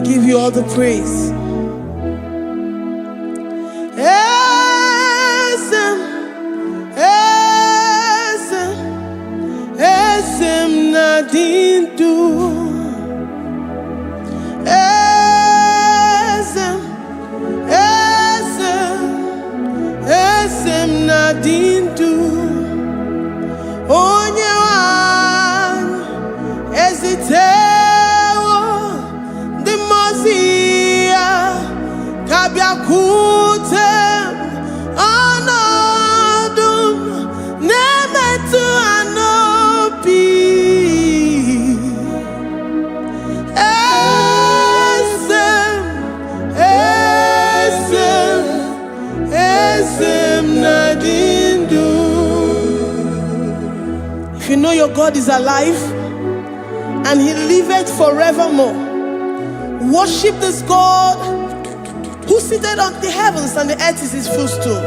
give you all the praise. Esem nadindu. Esem nadindu. Onye wan ezitewo di mozia kabia kutem anodum nemetu anopi. Esem nadindu. If you know your God is alive and he liveth forevermore, worship this God who seated on the heavens and the earth is his footstool.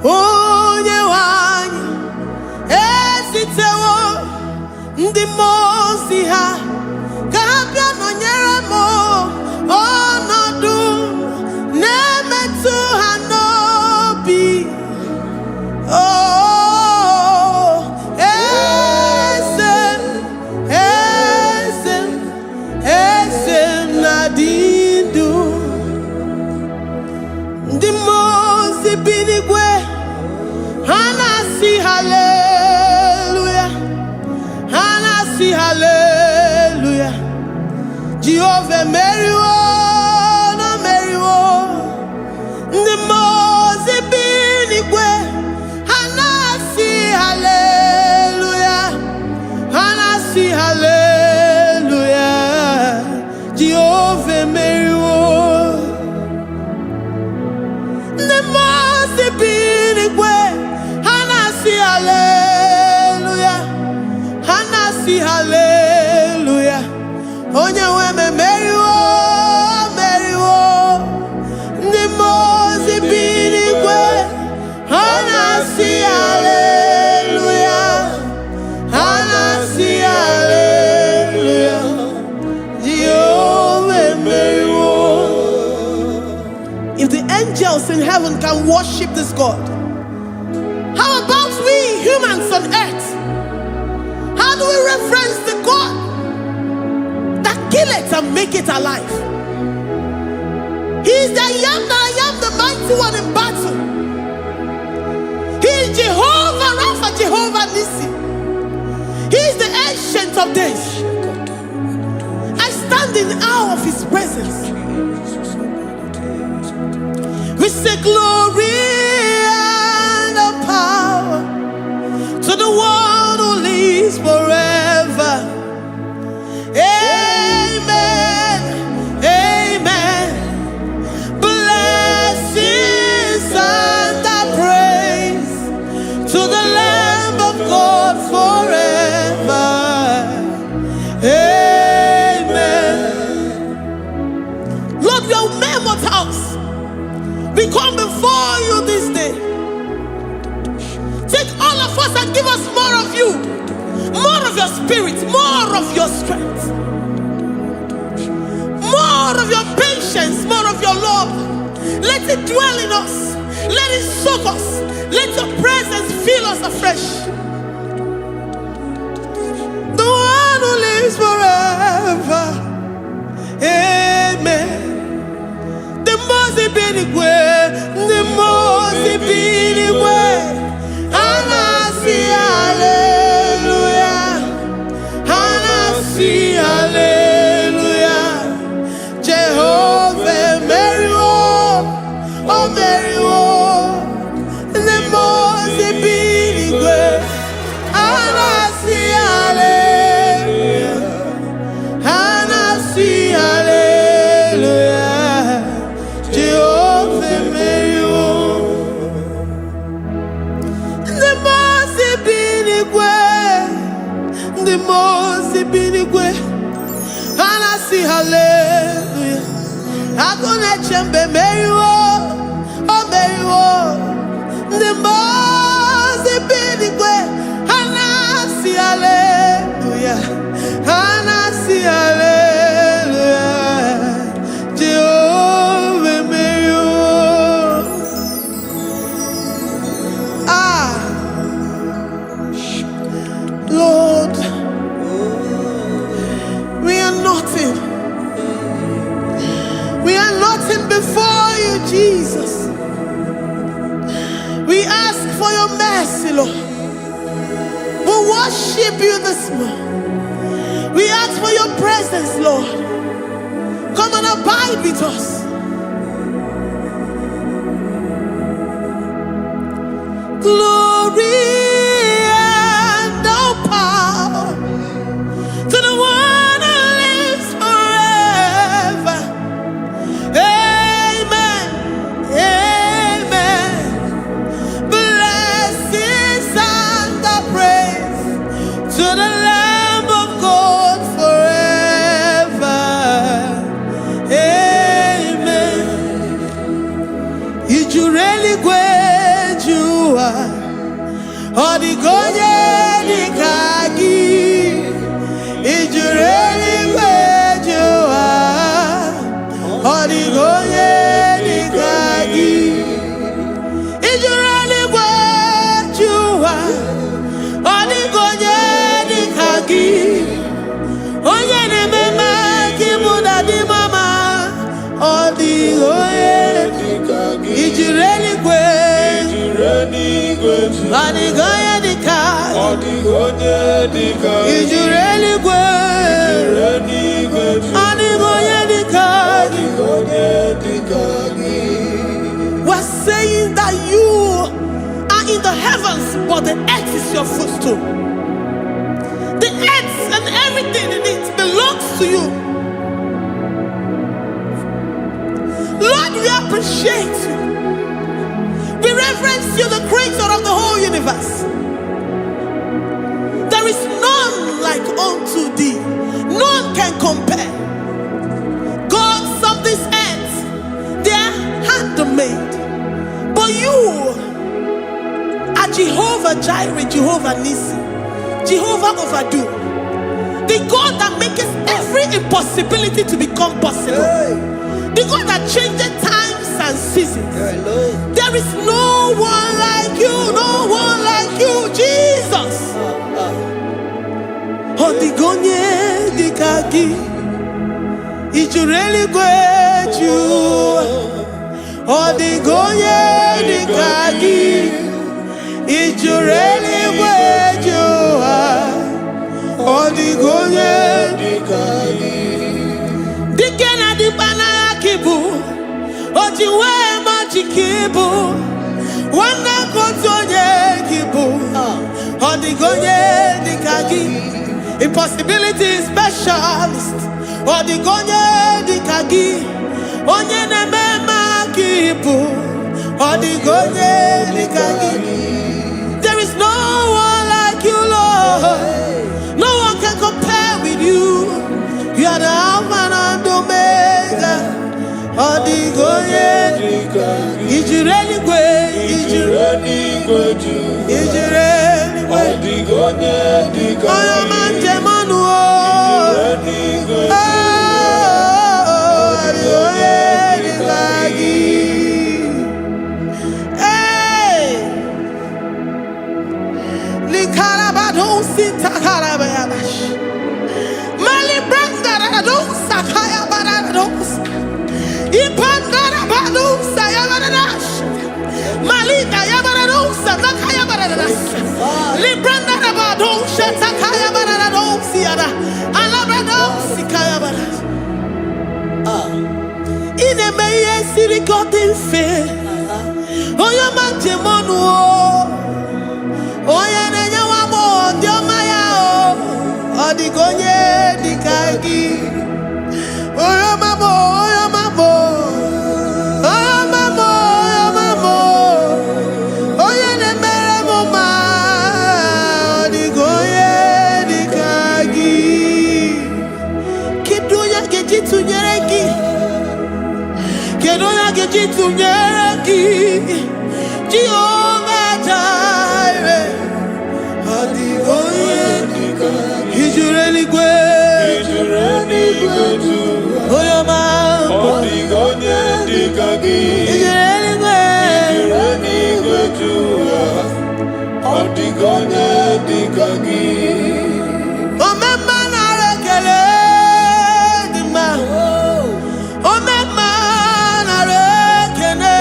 Oh, Nyewani esitewo ndi mozi ha kabia no nyeremo onodu nemetu hanobi. Oh, esem nadindu. Ndi mozi binigwe hanasi hallelujah, hanasi hallelujah. Jehovah Meriwo, no Meriwo. Ndi mozi binigwe hanasi hallelujah, hanasi hallelujah. Jehovah Meriwo. Ndi mozi binigwe hanasi hallelujah, hanasi hallelujah. Onye weme Meriwo, Meriwo. Ndi mozi binigwe hanasi hallelujah, hanasi hallelujah. Jehovah Meriwo. If the angels in heaven can worship this God, how about we humans on earth? How do we reference the God that kill it and make it alive? He is the I am that I am, the mighty one in battle. He is Jehovah Rapha, Jehovah Nissi. He is the ancient of days. I stand in awe of his presence. We say glory and power to the one who lives forever. Amen, amen. Blessings and praise to the Lamb of God forever. Amen. Lord, we are mere mortals. We come before you this day. Take all of us and give us more of you, more of your spirit, more of your strength, more of your patience, more of your love. Let it dwell in us. Let it soak us. Let your presence fill us afresh. The one who lives forever. Amen. The most binigwe, the most binigwe. Hanasi hallelujah, hanasi hallelujah. Jehovah Meriwo, oh Meriwo. The most binigwe. Hanasi hallelujah, hanasi hallelujah. Jehovah Meriwo. The most binigwe, hanasi hallelujah. Agone chembe Meriwo, oh Meriwo. The most binigwe, ask for your mercy, Lord. We worship you this morning. We ask for your presence, Lord. Come and abide with us. Glory and all power to the one who lives forever. Amen. Amen. Blessings and the praise to the Lamb of God forever. Amen. You really great you are. Odigonye dikagi. You really great you are. Odigonye dikagi. You really great you are. Odigonye dikagi. Onye ne mema kimuda di mama. Odigonye dikagi. You really great. Odigonye dikagi. Odigonye dikagi. You really great. Odigonye dikagi. We're saying that you are in the heavens, but the earth is your footstool. The earth and everything in it belongs to you. Lord, we appreciate you. We reverence you, the creator of the whole universe. There is none like unto thee. None can compare. Gods of this earth, they are handmade. But you are Jehovah Jireh, Jehovah Nissi, Jehovah Overdo. The God that makes every impossibility to become possible. The God that changes times and seasons. There is no one like you, no one like you, Jesus. Odigonye dikagi. You really great you. Odigonye dikagi. You really great you. Odigonye dikagi. Dikena dibana kibu. Ojiwe majikibu. Wana kotonye kibu. Odigonye dikagi. Impossibility specialist. Odigonye dikagi. Onye nemema kibu. Odigonye dikagi. There is no one like you, Lord. No one can compare with you. You are the Alpha and Omega. Odigonye dikagi. Is you really great? Is you really great? Is you really great? Odigonye dikagi. Oh, man, Jemanu. Odigonye dikagi. Oyo mamo, oyo mamo. Oyo mamo, oyo mamo. Oyo nemere moma. Odigonye dikagi. Kidunya gejitu nyereki. Kidunya gejitu nyereki. Jehovah Jireh. Odigonye dikagi. Is you really great? Is you really great? Oh, your man. Odigonye dikagi. Is you really great? Is you really great? Odigonye dikagi. Oh, my man, I rekele di ma. Oh, my man, I rekele.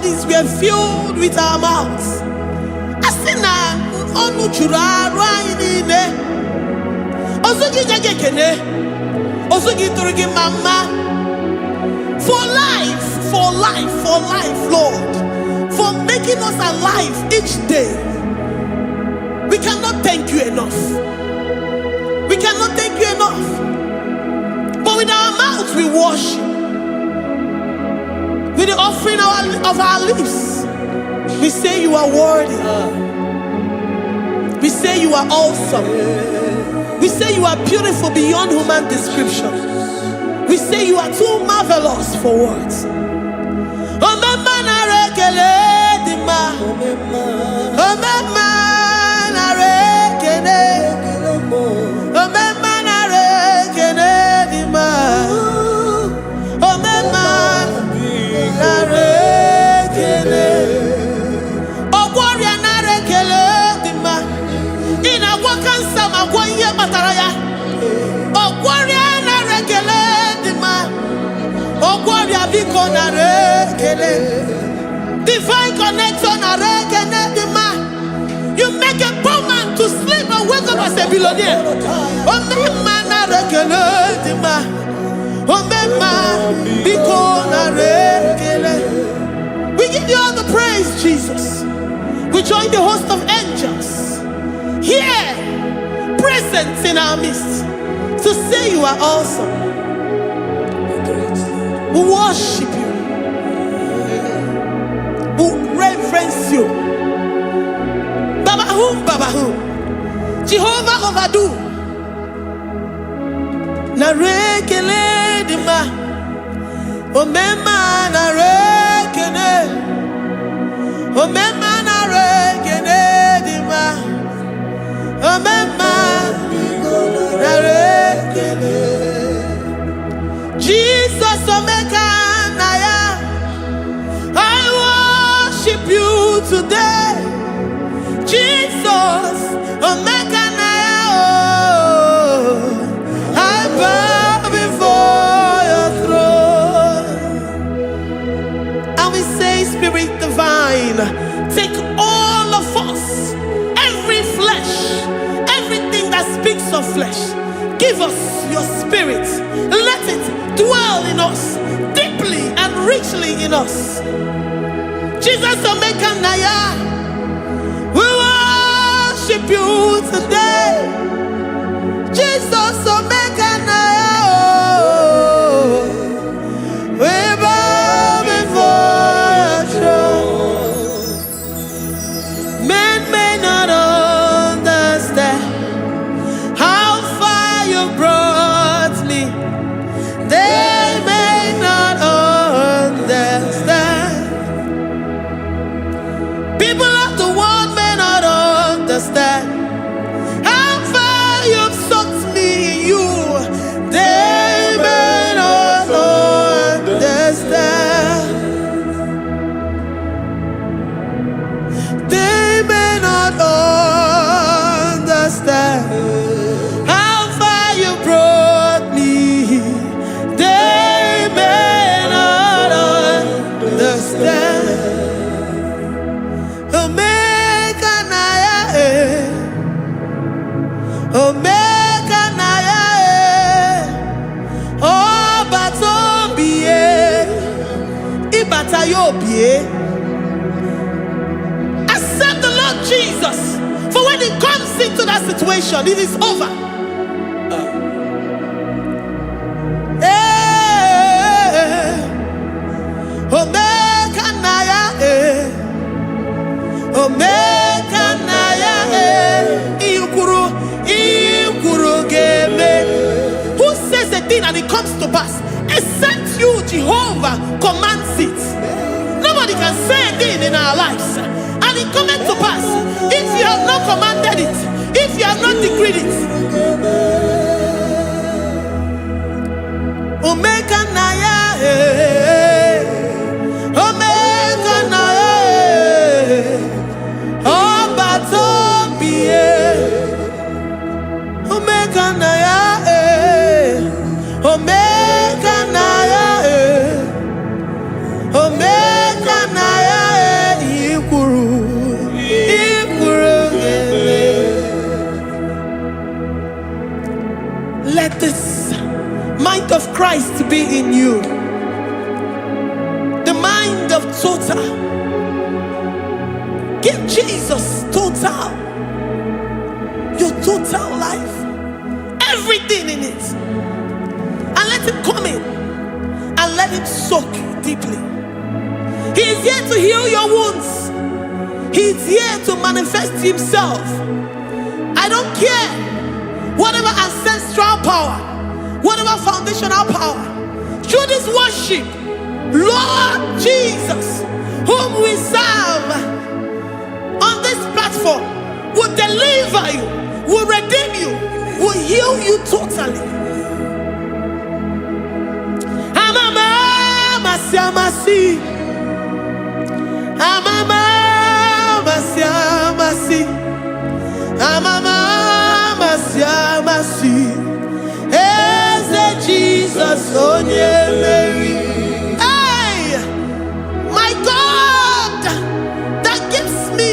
bodies were filled with our mouths. Asina onu chura rainine. Osugi jagekene. Osugi turigi mama. For life, Lord. For making us alive each day. We cannot thank you enough. We cannot thank you enough. But with our mouths we worship. With the offering of our lips, we say you are worthy. We say you are awesome. We say you are beautiful beyond human description. We say you are too marvelous for words. Divine connection. You make a poor man to sleep and wake up as a billionaire. We give you all the praise, Jesus. We join the host of angels here, present in our midst, to say you are awesome. We worship you. We reverence you. Babahum. Jehovah overdo. Narekele dima. Omema narekene. Omema narekene dima. Omema narekene. Jesus omeka naya. I worship you today. Jesus omeka naya. I bow before your throne. And we say, Spirit divine, take all of us, every flesh, everything that speaks of flesh. Give us your spirit. Let it dwell in us, deeply and richly in us. Jesus omeka naya. We worship you today. Jesus omeka naya. We bow before your throne. Men may not understand how far you brought me. They may not understand. People of the world may not understand how far you've sucked me in you. They may not understand. They may not understand how far you brought me. They may not understand. Omeka naya, Omeka naya, Oba tobiye, Ibata yobie. Accept the Lord Jesus, for when He comes into that situation, it is over. Omeka naya, Omeka naya, Ikuru geme. Who says a thing and it comes to pass? Except you, Jehovah, commands it. Nobody can say a thing in our lives and it comes to pass if you have not commanded it, if you have not decreed it. Omeka naya, Omeka naya, Oba tobiye, Omeka naya, Omeka naya, Omeka naya. Christ be in you. The mind of total. Give Jesus total. Your total life. Everything in it. And let him come in. And let him soak deeply. He is here to heal your wounds. He is here to manifest himself. I don't care. Whatever ancestral power, whatever foundational power, through this worship, Lord Jesus, whom we serve on this platform, will deliver you, will redeem you, will heal you totally. Jesus, oh yeah, Mary. Hey, my God, that gives me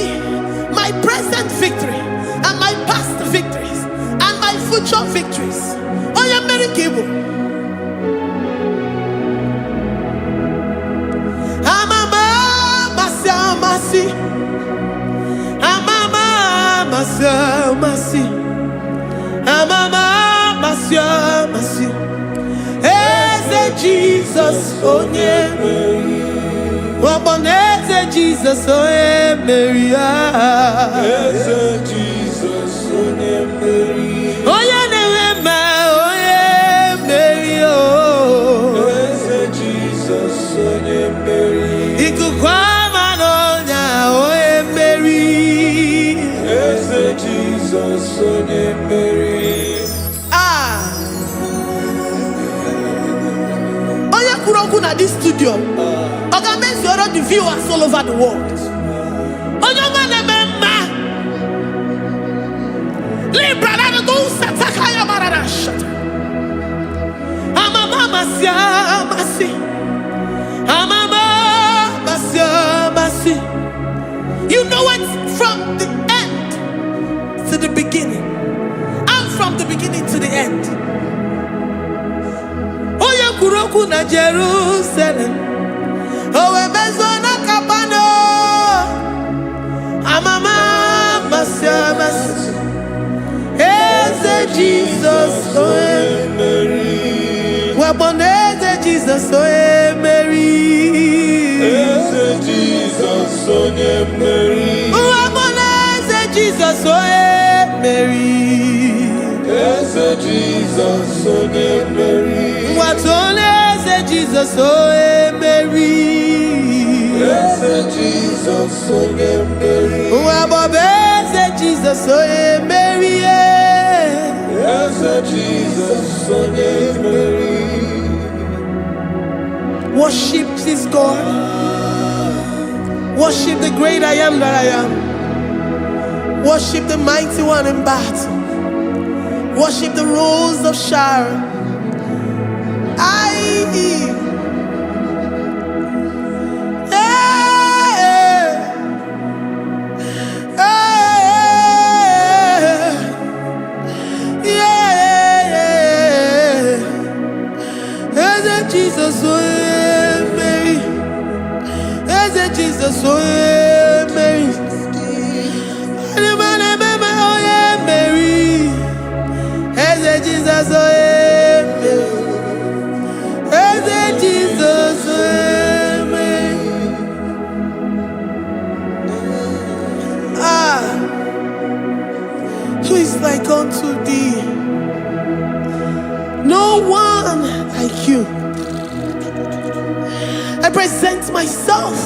my present victory and my past victories and my future victories. Oh yeah, Mary Igbo. Amama masi, amama masi, amama masi. Jesus, oh yeah, Mary. Waboneze Jesus, oh yeah, Mary. Jesus, oh yeah, Mary. Oh yeah, Mary. Oh, Jesus, oh yeah, Mary. Ikukwama no nya, oh yeah, Mary. Jesus, oh yeah, Mary. At this studio, organize the viewers all over the world. You know it from the end to the beginning, and from the beginning to the end. Kuroku na Jerusalem, oh Bezona Kapano, Amama Masiamas, Eze Jesus, oh Mary, Waboneze Jesus, oh Mary, Eze Jesus, oh Mary, Waboneze Jesus, oh Mary, Eze Jesus, oh Mary. What on is Jesus, oh Mary? Yes, Jesus, oh Mary. What is Jesus, oh Mary? Yes, Jesus, oh Mary. Worship this God. Worship the great I am that I am. Worship the mighty one in battle. Worship the rose of Sharon. Jesus, oh Mary, Jesus, oh Mary, Mary, Jesus, oh Jesus, Mary. Who is like unto thee? No one like you. I present myself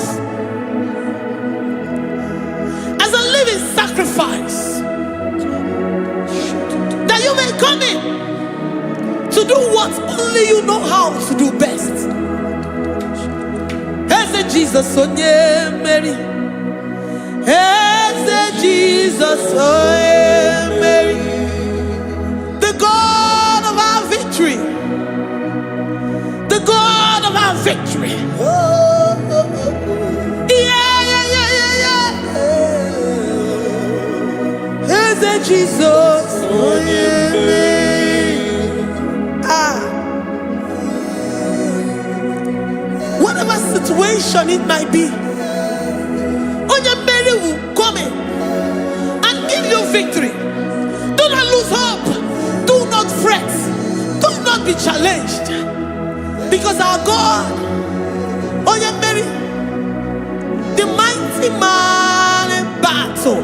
as a living sacrifice, that you may come in to do what only you know how to do best. As Jesus, oh yeah, Mary. As Jesus, oh yeah, Mary. The God of our victory. The God of our victory. Jesus, oh yeah, situation it might be, Onyemeri will come in and give you victory. Do not lose hope. Do not fret. Do not be challenged. Because our God, Onyemeri, the mighty man in battle,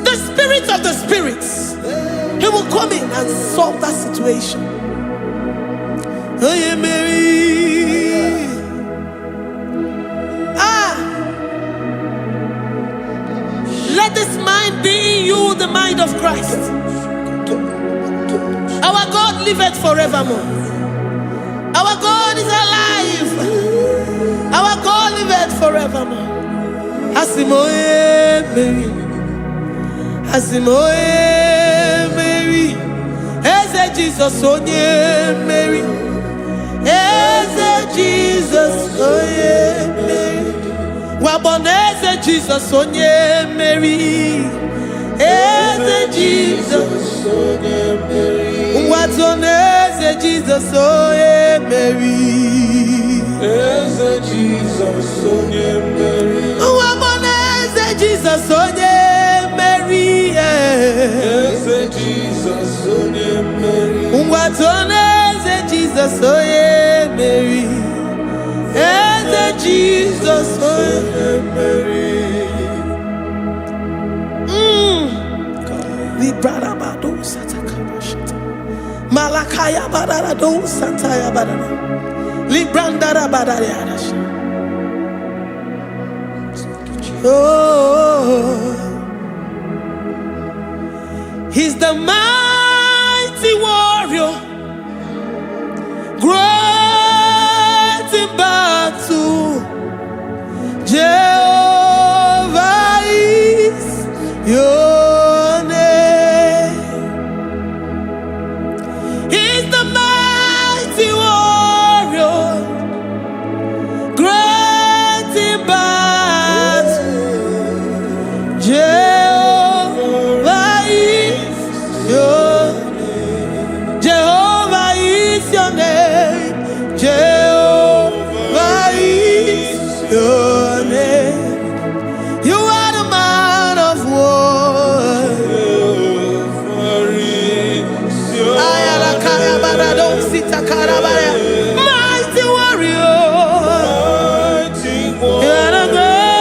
the spirit of the spirits, he will come in and solve that situation. Onyemeri. Let this mind be in you, the mind of Christ. Our God liveth forevermore. Our God is alive. Our God liveth forevermore. Asimoye Mary. Asimoye Mary. Eze Jesus onye Mary. Eze Jesus onye Mary. Waboneze Jesus onye Mary. Eze Jesus onye Mary. Watoneze Jesus onye Mary. Eze Jesus onye Mary. Waboneze Jesus onye Mary. Eze Jesus onye Mary. Watoneze Jesus onye Mary. Eze Jesus onye Mary. Librarabado satakabashita. Malakaya bararado santaya barara. Librandara barariadash. Oh, he's the mighty warrior, great in battle. Jehovah is your name. He's the mighty warrior, great in battle. Jehovah is your name. Jehovah is your name. Jehovah is your name. You are the man of war. Mighty warrior. You are the great.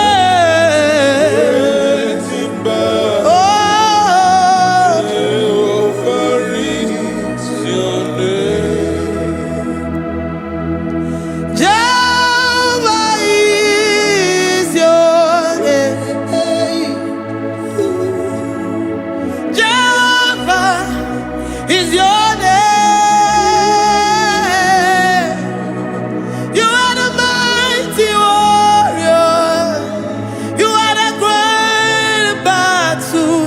Oh, Jehovah is your name. Jehovah is your name. Jehovah is your name. You are the mighty warrior. You are the great battle.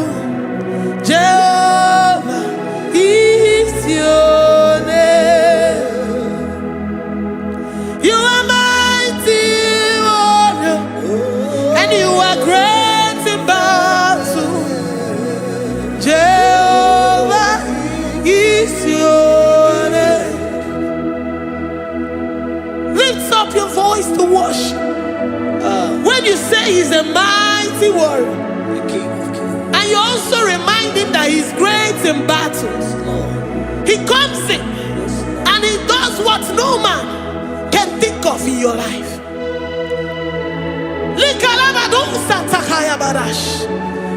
Jehovah is your name. You are mighty warrior, and you are great in battle. Jehovah is your name. Lift up your voice to worship. When you say he's a mighty warrior, and you also remind him that he's great in battles, he comes in and he does what no man can think of in your life.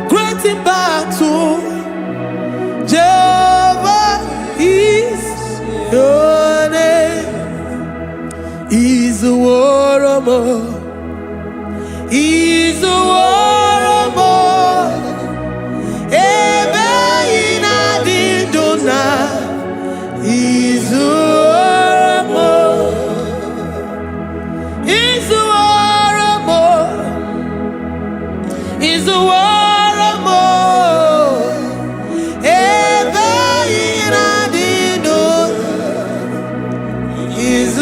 Great in battle, Jehovah is your name. He's a warrior. He's a warrior. Ebe ina didona. He's a warrior. He's a warrior. He's a warrior. Ebe ina didona. He's a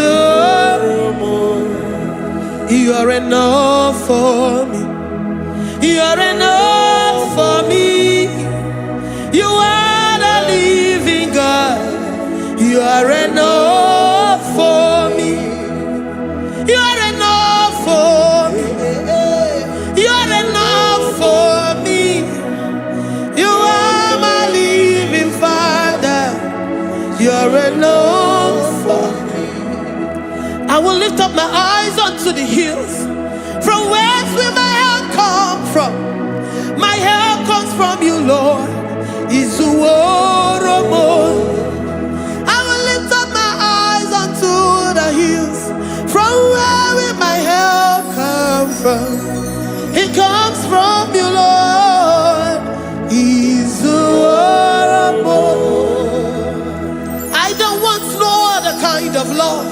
warrior. You are enough for me. You are enough for me. You are the living God. You are enough for me. You are are enough for me. I will lift up my eyes unto the hills. From whence will my help come from? My help comes from you, Lord. Izuoromo. I will lift up my eyes unto the hills. From where will my help come from? It comes from you, Lord. Izuoromo. I don't want no other kind of love,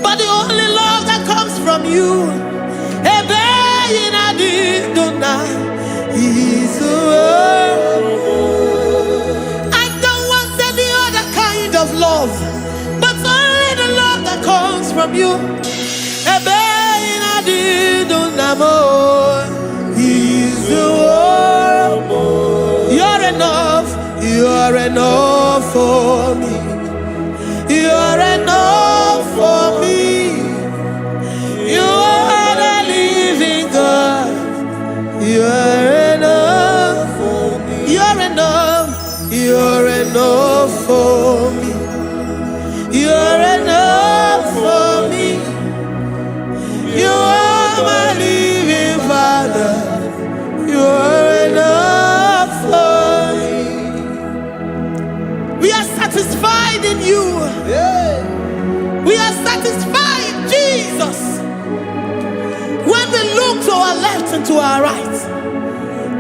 but the only love that comes from you. I don't want any other kind of love, but only the love that comes from you. You're enough, you're enough for me. You're enough for me. You are the living God. You're enough for me. You're enough. You're enough for me. You're enough for me. You are my living Father. You're enough for me. We are satisfied in you. We are satisfied, Jesus. When we look to our left and to our right,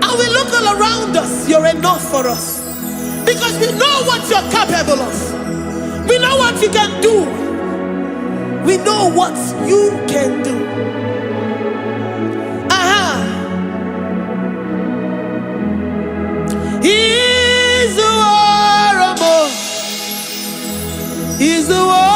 and we look all around us, you're enough for us. Because we know what you're capable of. We know what you can do. We know what you can do. He's the war. He's the war.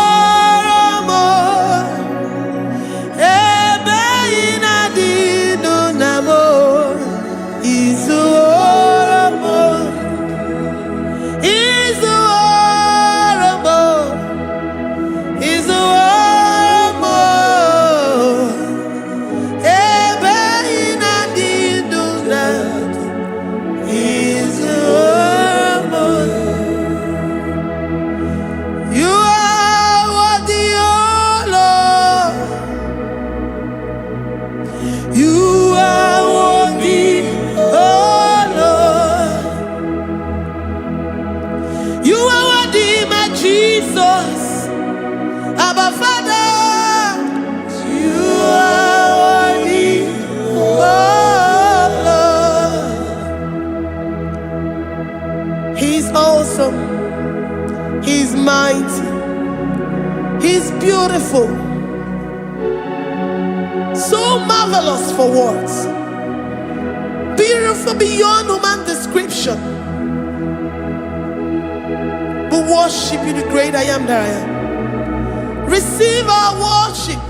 He's mighty. He's beautiful. So marvelous for words. Beautiful beyond human description. We worship you, the great I am that I am. Receive our worship.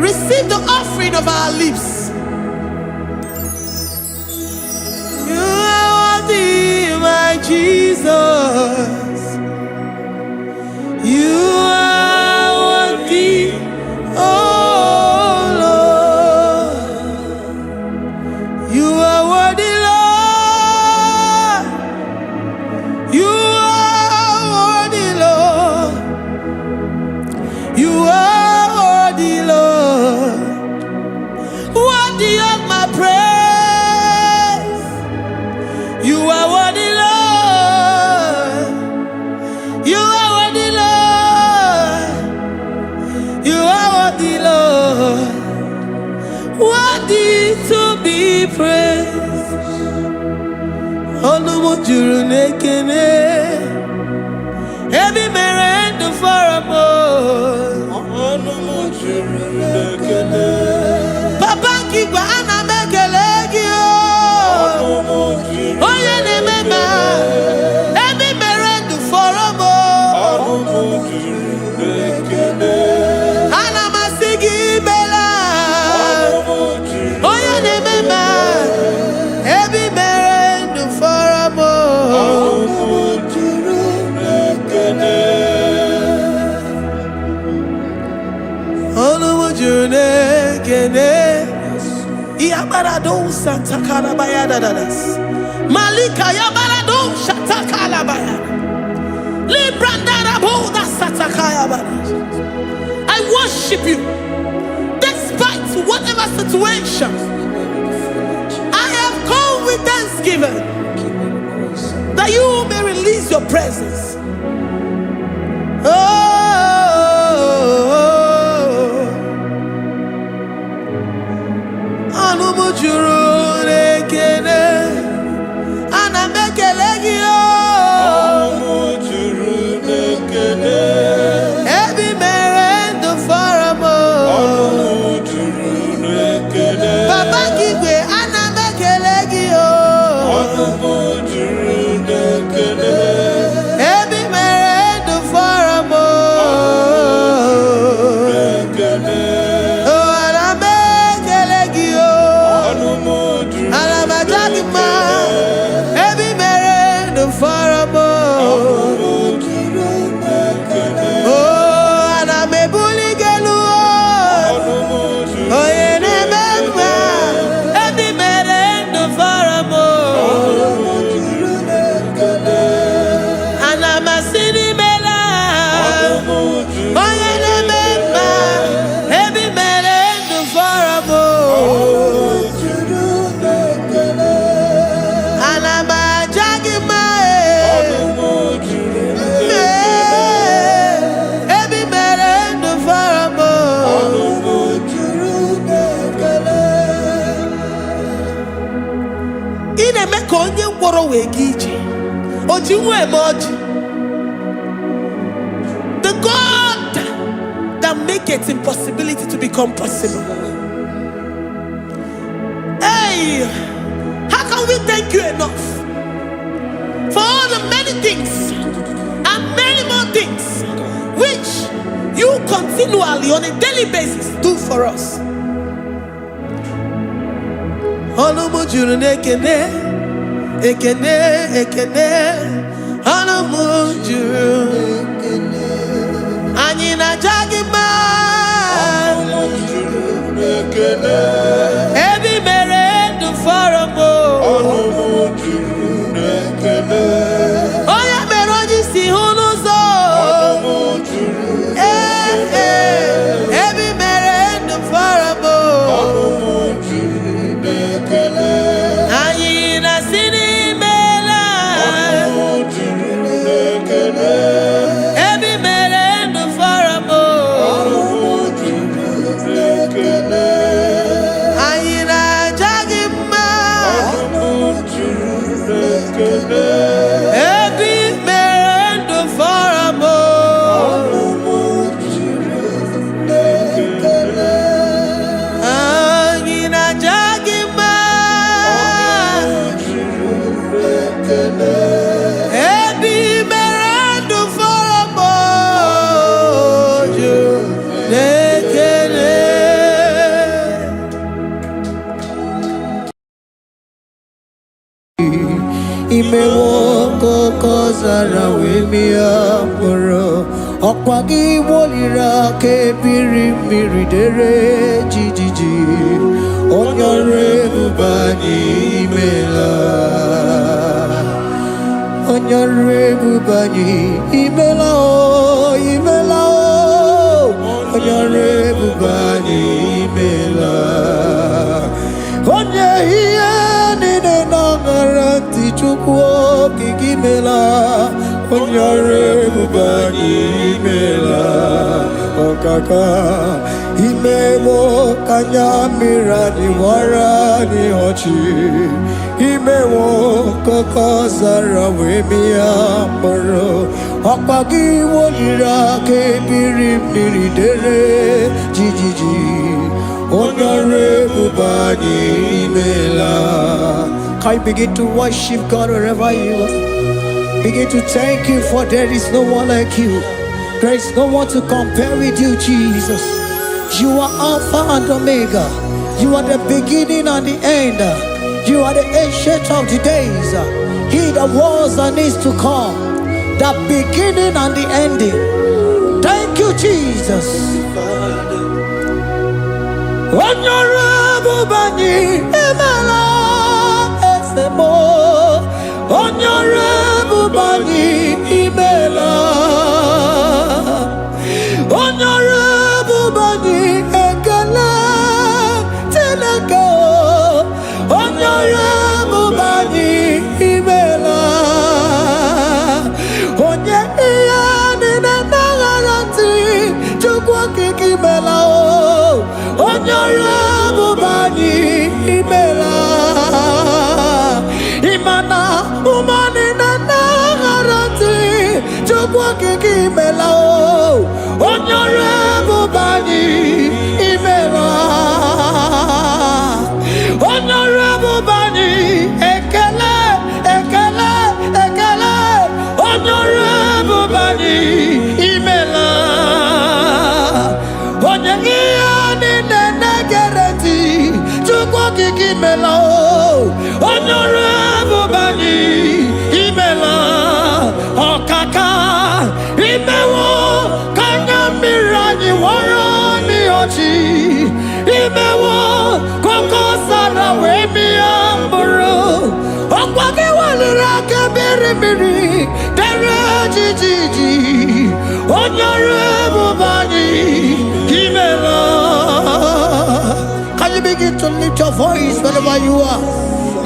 Receive the offering of our lips. You are worthy, my Jesus. You are worthy, oh Lord. You are worthy, Lord. You are worthy, Lord. You are worthy, Lord. Worthy of my praise. You are worthy, Lord. You are worthy, Lord. You are worthy, Lord. Worthy to be praised. Onumu juru nekene. Every merend for a more. Onumu juru nekene. Papa kigwa ana mekelegio. Onumu juru. Oye ne mema. Every merend for a more. Onumu juru nekene. Ana masigi bela. Onumu juru. Oye ne mema. Every merend for a more. Onumu juru nekene. Onumu juru nekene. Yabarado Santa Calabayada. Malika Yabarado Shata Calabaya. I worship you despite whatever situation. I have come with thanksgiving that you may release your presence. The God that makes impossibility to become possible. Hey, how can we thank you enough for all the many things and many more things which you continually on a daily basis do for us? Ekene, ekene, anamujuru. Anyina jagima. Ebi mere du faramo. Oya meroji si hunuzo. Ebi mere du faramo. Anyina sini. Imewoko kozara wemia moro Okwagi wolira ke biri miridere jijiji Onyore bubani imela Onyore bubani imela o imela o Onyore bubani imela Onye hiye nine nangaranti chukwo kikimela Onyore bubani imela Okaka Imemo kanyamira ni wara ni hochi Imewo koko zara wemia moro Okpagi wolira ke biri miridere jijiji Onyore bubani imela. Can you begin to worship God wherever you are? Begin to thank Him, for there is no one like you. There is no one to compare with you, Jesus. You are Alpha and Omega. You are the beginning and the end. You are the ancient of the days. He that was and is to come. The beginning and the ending. Thank you, Jesus. Honorable Bani Emala Esemo. Honorable Bani Emela. kiki imela onyore bubani imela onyore bubani ekele ekele ekele onyore bubani imela onye iya ni nene gereti chukwu kiki imela onyore bubani imela okaka imewo kanya mirani warani ochi imewo koko sara we mi amburu okwake walira kebiri miri dere jijiji onyore bubani imela. Can you begin to lift your voice wherever you are?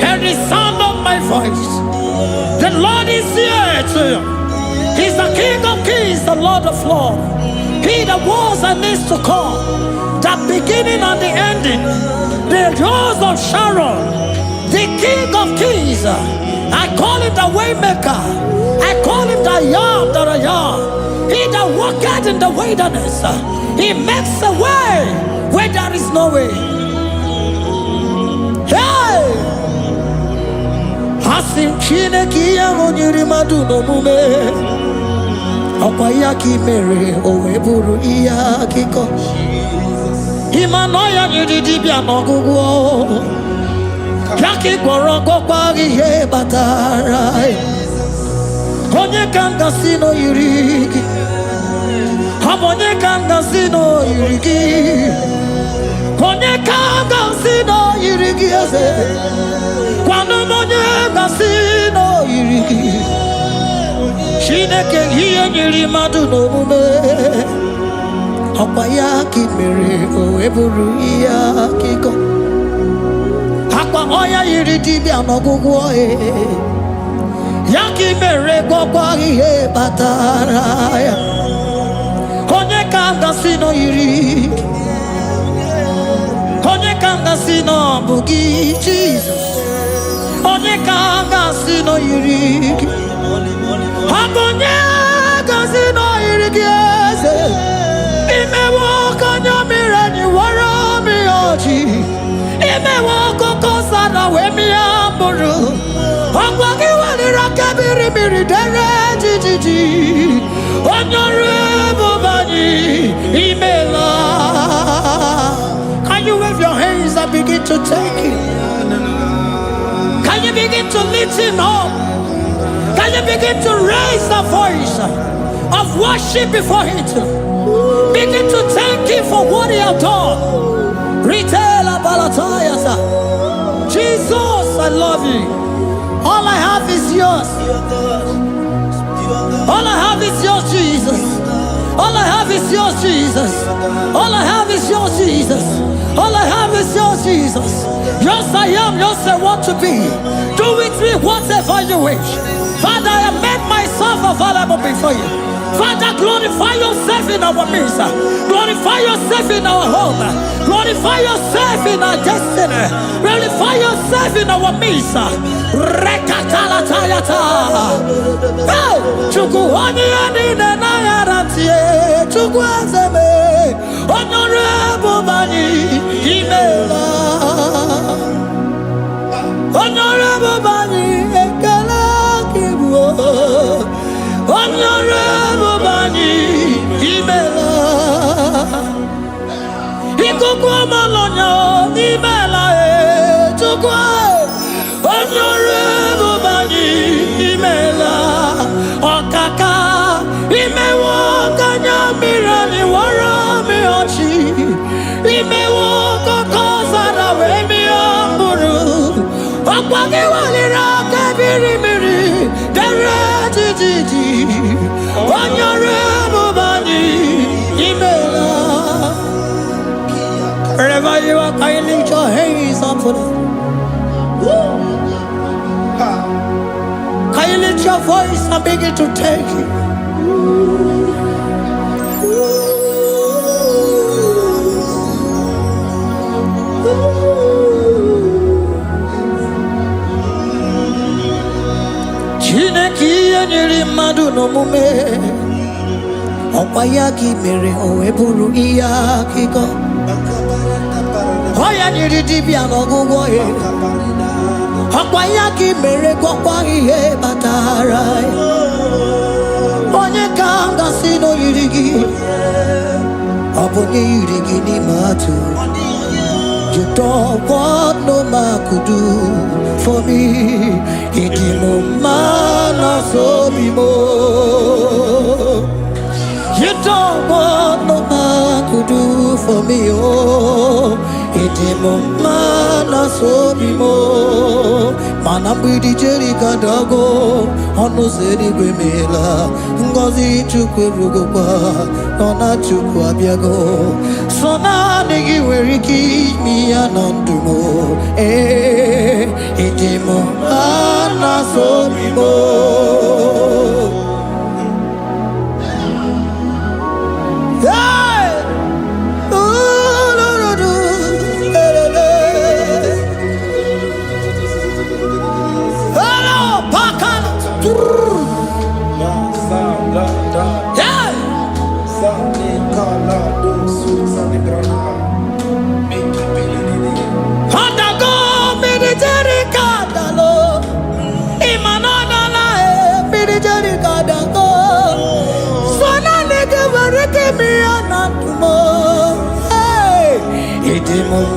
Hear the sound of my voice. The Lord is here to you. He's the King of Kings, the Lord of Lords. He that was and is to come, the beginning and the ending, the rose of Sharon, the King of Kings. I call him the Waymaker. I call him the Yam that I am. He that walketh in the wilderness, he makes a way where there is no way. Hey! Asim Chineke ya onyiri madu no mume Okwa ya ki mere owe buru iya kiko Imano ya nyiri dibia no gugu Ya ki gworo gokwa ihe batara Onye kanga sino yiri Onye kanga sino yiri Onye kanga sino yiri eze Kwano monye gasino yiriki Shineke hiye nyiri madu no mume Okwa ya ki mere owe buru iya kiko Akwa oya yiri dibia no gugu oe Ya ki mere gwakwa ihe batara ya Onye ka gasino yiriki Onye ka gasino bugi Jesus Onye kanga sino yiriki Akonye kasino yiriki eze Imewo kanya mirani wara mi ochi Imewo koko sana we mi amburu Akwa kiwalira kebiri miri dere jijiji Onyore bubani imela. Can you wave your hands and begin to take it? Can you begin to lift him up? Can you begin to raise the voice of worship before him? Begin to thank him for what he has done. Retailer Balatayasa. Jesus, I love you. All I have is yours. All I have is yours, Jesus. All I have is yours, Jesus. All I have is yours, Jesus. All I have is yours, Jesus. Yours I am, yours I want to be. Do with me whatever you wish. Father, I have made myself available before you. Father, glorify yourself in our midst. Glorify yourself in our home. Glorify yourself in our destiny. Glorify yourself in our midst. Rekatalatayata. Hey! Chukwani anine na yaratie. Chukwazeme. Honorable Bani Imela. Honorable Bani Ekala Kibu. Honorable Bani Imela. Ikukwa malonya Imela chukwa. Honorable Bani Imela. Okaka imewo kanya mirani wara mi ochi. Imewo koko sara we mi amburu. Okwa kiwalira kebiri miri dere jijiji. Honorable Bani Imela. Wherever you are, can you lift your hands up for them? Can you lift your voice and begin to take it? Chineke nyiri mmadụ n'omume Okwayaki mere oweburu iya kiko. Oya niridi no gugo ye. Okwayaki mere kwakwa ihe batara. Onye kanga sino yirigi. Obonye yirigi ni matu. You don't want no man could do for me. He did no man so be more. You don't want no man could do for me. Oh, he did no man so be more. Man, I'm with the Jerry Gadago. On no city Grimela. Ngozi Chukwerugopa. Nona Chukwabiago. So now nigga where he keep me anondumo. Eh, he did no man so be more.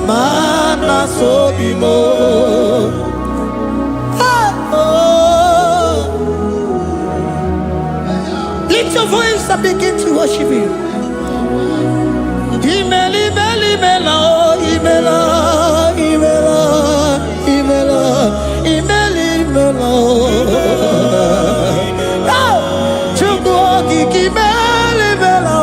Mana so bimo. Lift your voice and begin to worship Him. Imela, imela, imela, imela, imela, imela, imela. Chukwuoki imela, imela.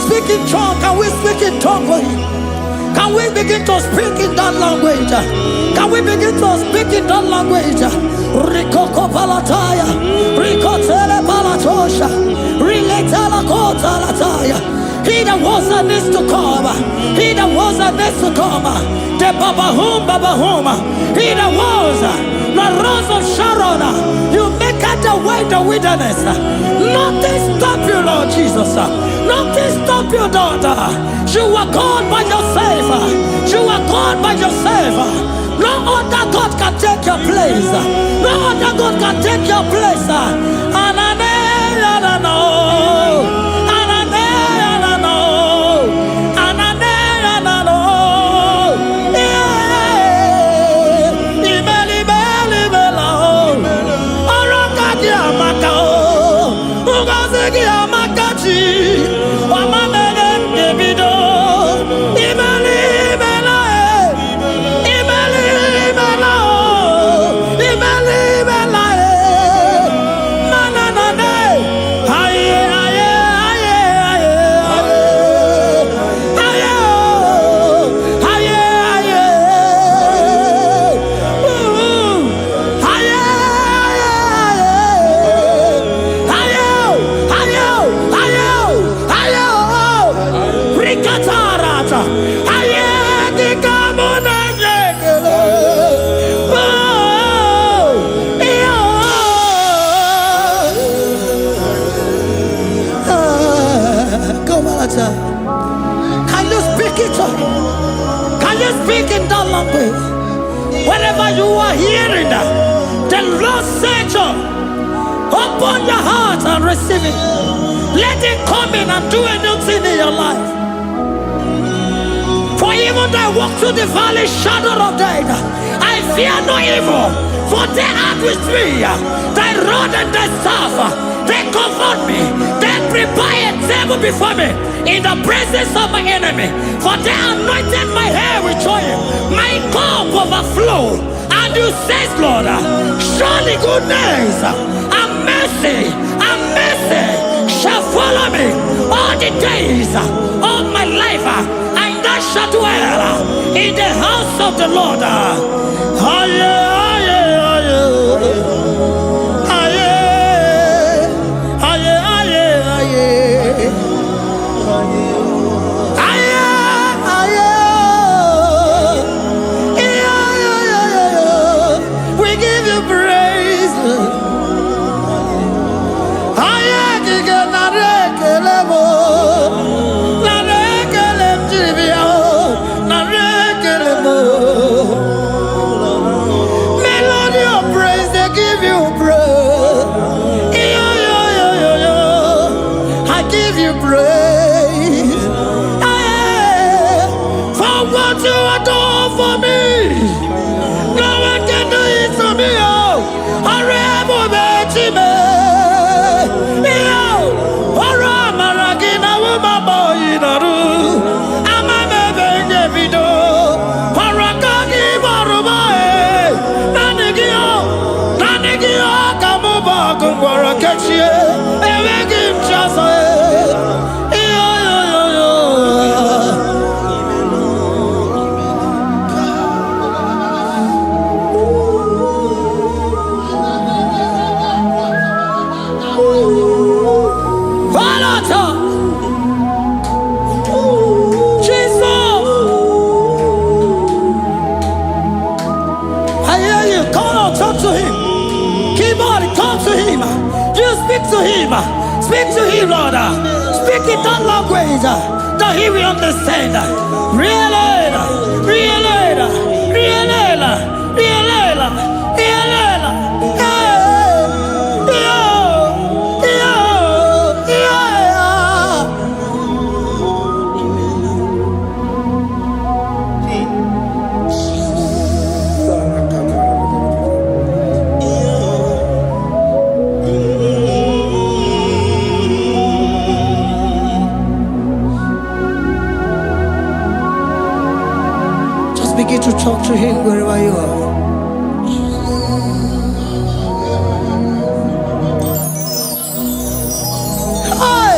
Speak in tongue. Can we speak in tongue for Him? Can we begin to speak in that language? Can we begin to speak in that language? Rikoko palataya, rikotele palatosha, riletala kota lataya. He that was and is to come. He that was and is to come. The babahum, babahum. He that was the rose of Sharon. You make out the way the wilderness. Nothing stop you, Lord Jesus. Nothing stop you, daughter. You are God by yourself. You are God by yourself. No other God can take your place. No other God can take your place. The Lord said, open your heart and receive it. Let it come in and do a new thing in your life. For even though I walk through the valley shadow of death, I fear no evil. For they are with me. Thy rod and thy staff, they comfort me. They prepare a table before me in the presence of my enemy. For they anointed my hair with oil. My cup overflow. And you say, Lord, surely goodness and mercy shall follow me all the days of my life. And I shall dwell in the house of the Lord. We give you praise. Melody of praise, they give you praise. I give you praise. For what you have done for me, no one can do it for me. To him, speak to him, Lord. Speak in that language that he will understand. Begin to talk to him wherever you are. Hey!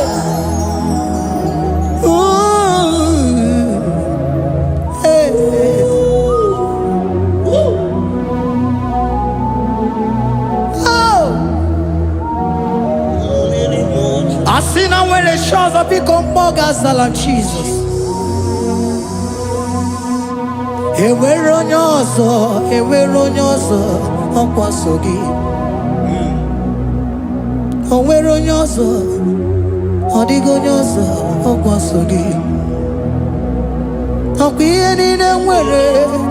Ooh! Hey! Oh! I see now where the shores have become more than Jesus. Enwere onye ọzọ ọkwa so gị. O nwere onye ọzọ, ọ dịghị onye ọzọ ọkwa so gị. Ọkwa ihe niile nwere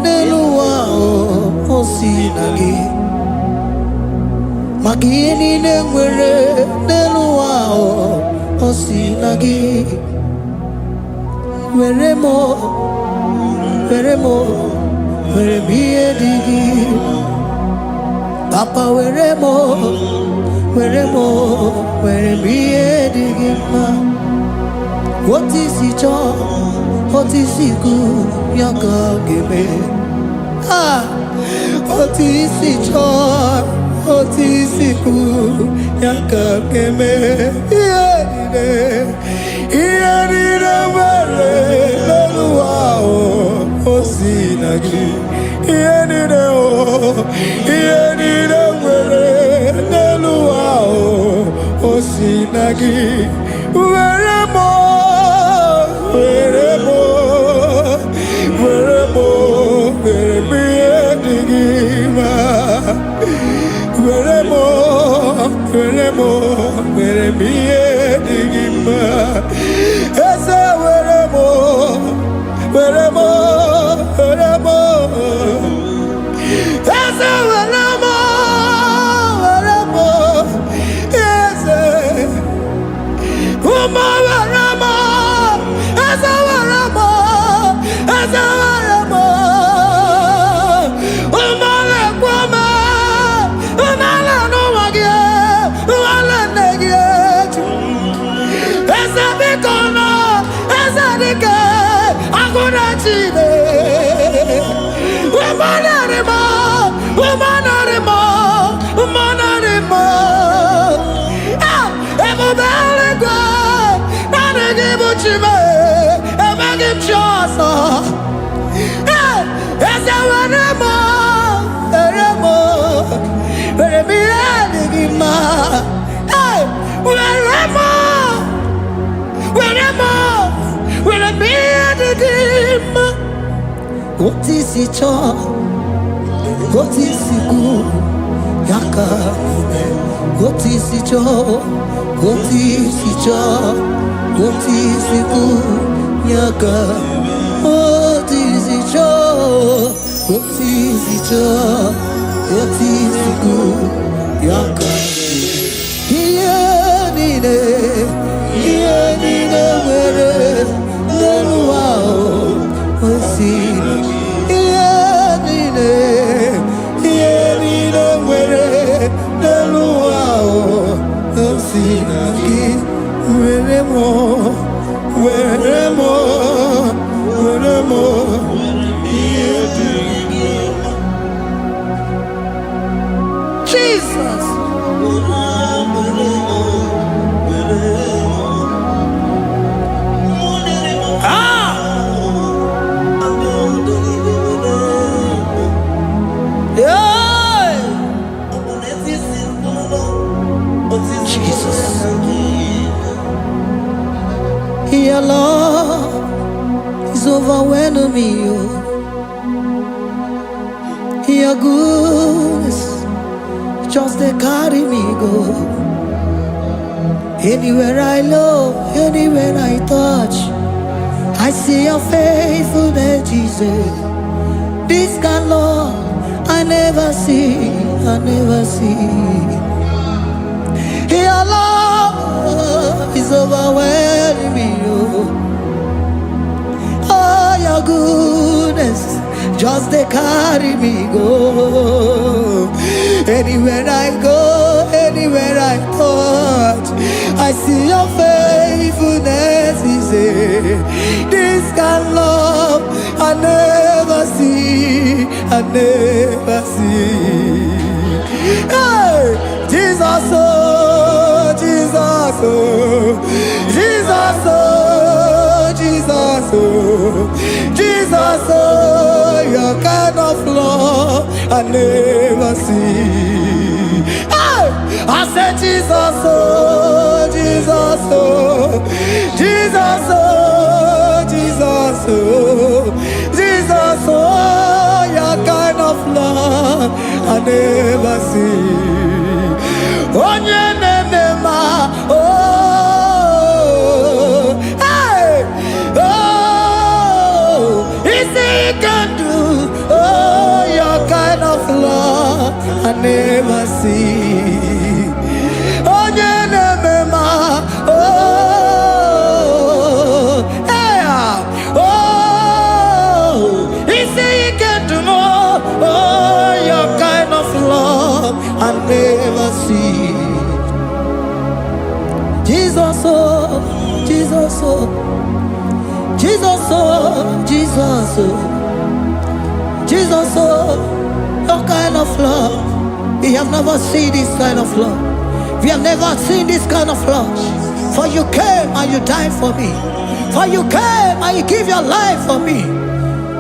n'elu ụwa o si na gị. Maka ihe niile nwere n'elu ụwa o si na gị. Were m ihe dị gị. Papa were m ihe dị gị mma. Otu isi chọọ, otu isi kwu ya ka ọ ga-eme. Otu isi chọọ, otu isi kwu ya ka ọ ga-eme. Ihe niile nwere n'elu ụwa o si na gị. Ihe niile nwere n'elu ụwa o si na gị. Were m ihe dị gị mma. Were m ihe dị gị mma. Eze were m Eze were m What is it all? What is it good? Yaka, what is it all? What is it all? What is it good? Yaka, what is it all? What is it all? What is it good? Yaka, here nine, where no wow, what's it? Jesus. Your love is overwhelming me. Your goodness just they carry me go. Anywhere I look, anywhere I touch, I see your faithfulness, Jesus. This kind of love I never see, I never see. Your love is overwhelming me. Oh, your goodness just they carry me go. Anywhere I go, anywhere I touch, I see your faithfulness. This kind of love I never see, I never see. Hey, Jesus, oh, Jesus, oh, Jesus, oh, Jesus, oh, Jesus, oh, your kind of love I never see. Hey, I said Jesus, oh, Jesus, oh, Jesus, oh, Jesus, oh, Jesus, oh, your kind of love I never see. Onye nemema, oh, hey, oh, easy can do, oh, your kind of love I never see. Onye nemema, oh, hey, oh, easy can do more, oh, your kind of love I never see. Jesus, oh, Jesus, oh, Jesus, oh, Jesus, oh, Jesus, oh, your kind of love. We have never seen this kind of love. We have never seen this kind of love. For you came and you died for me. For you came and you give your life for me.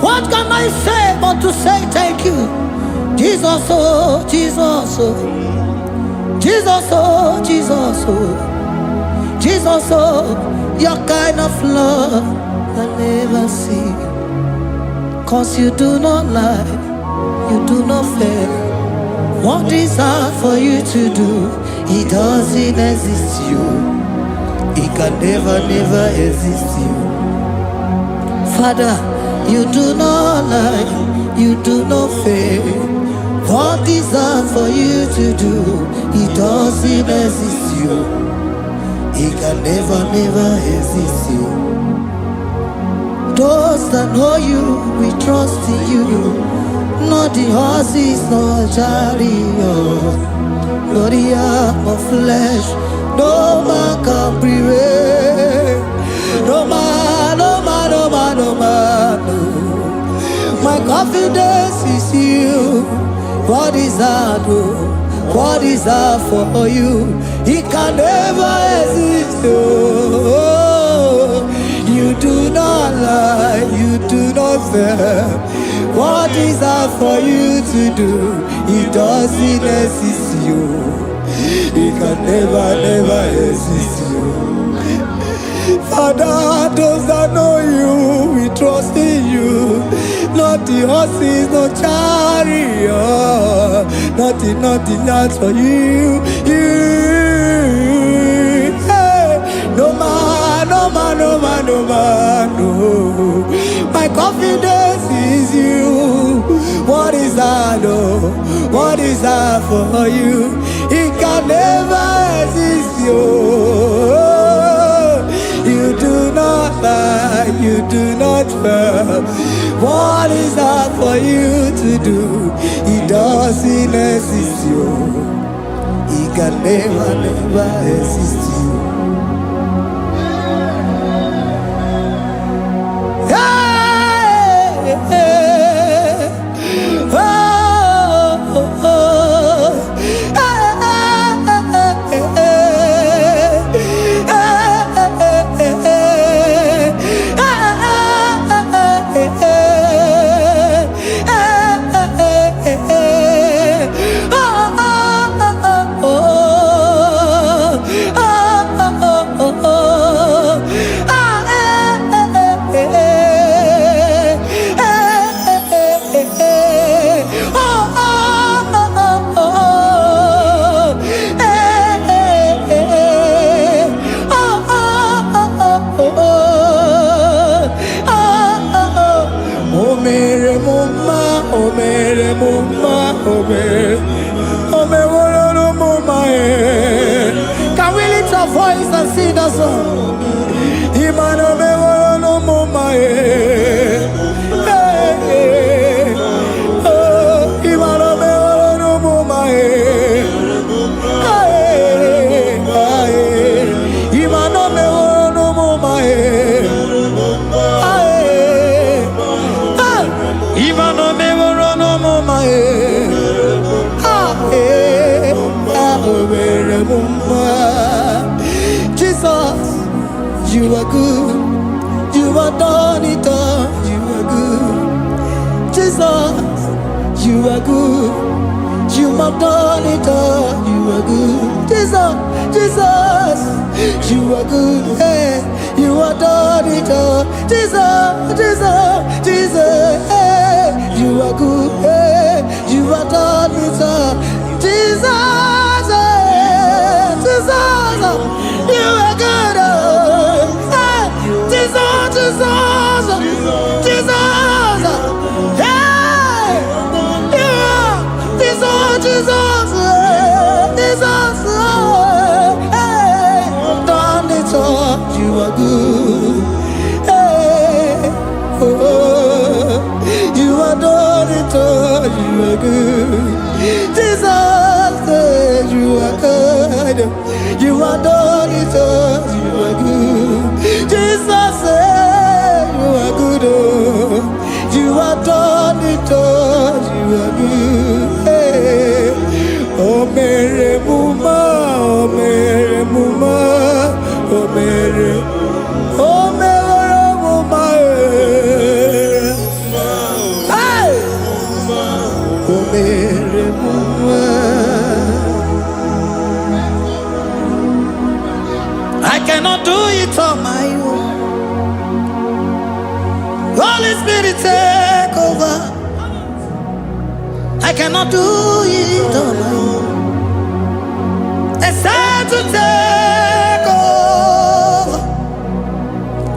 What can I say but to say thank you? Jesus, oh, Jesus, oh, Jesus, oh, Jesus, oh, Jesus, oh, your kind of love I never see. 'Cause you do not lie, you do not fail. What is hard for you to do, it doesn't exist you. It can never, never exist you. Father, you do not lie, you do not fail. What is hard for you to do, it doesn't exist you. It can never, never exist you. Those that know you, we trust in you. Not the horses, nor chariot, nor the arm of flesh. No man can prevail. No man, no man, no man, no man. No. My confidence is you. What is hard, oh? What is hard for you? It can never exist, oh. You do not lie, you do not fail. What is hard for you to do? It doesn't exist you. It can never, never exist you. Father, those that know you, we trust in you. not the horses, no chariot, nothing that's for you. Hey, no man, no. My confidence is you. What is that, oh? What is that for you? It can never exist, you. You do not lie, you do not fail. What is that for you to do? It doesn't exist, you. It can never exist, you. Can we lift our voice and sing that song? Jesus, you are good. You are done it all. You are good. Jesus, you are good. You have done it all. You are good. Jesus, you are good. Hey, you have done it all. Jesus, hey, you are good. Hey, you have done it all. Jesus, you are good. Hey, Jesus, hey, you are Jesus, hey, done it all. You are good. Hey, oh, you are done it all. You are good. Jesus, you are good. You are done it all. You are good. Jesus, you are good. Oh, you are done it all. You are good. Hey. Oh, Mary Muma, oh, Mary Muma, oh, Mary, oh, Mary Muma, hey, oh, Mary Muma. I cannot do it on my own. Holy Spirit, take over. I cannot do it on my own. It's time to take over.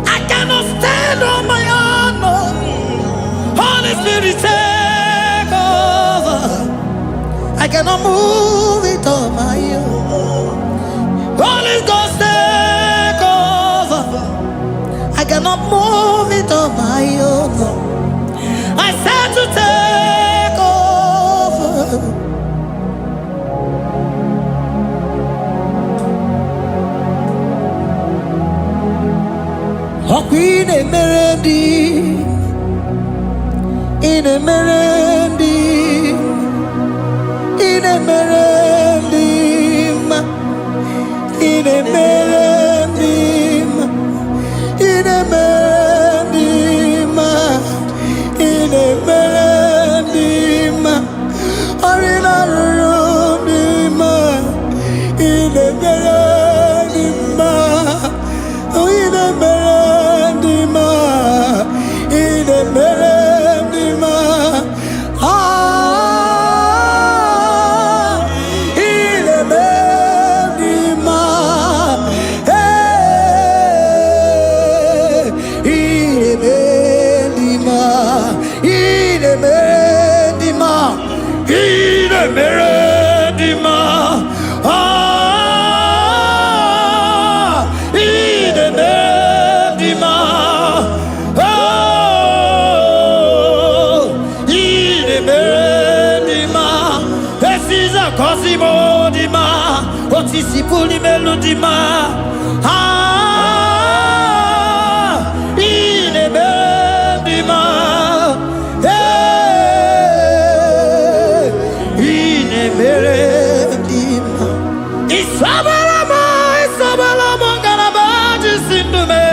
I cannot stand on my own. No. Holy Spirit, take over. I cannot move it on my own. Holy Ghost, take over. I cannot move it on my own. I said to take over. Oh, Queen Emerendi, in Emerendi, in Emerendi, in Emerendi, in Emerendi, in Emerendi, Arina Rundima, in Emerendi, in Emerendi, in Emerendi, dima, otisi puli melodima. Ine bendima, ine bendima. Isabelamo, Isabelamo, galabaji sindume.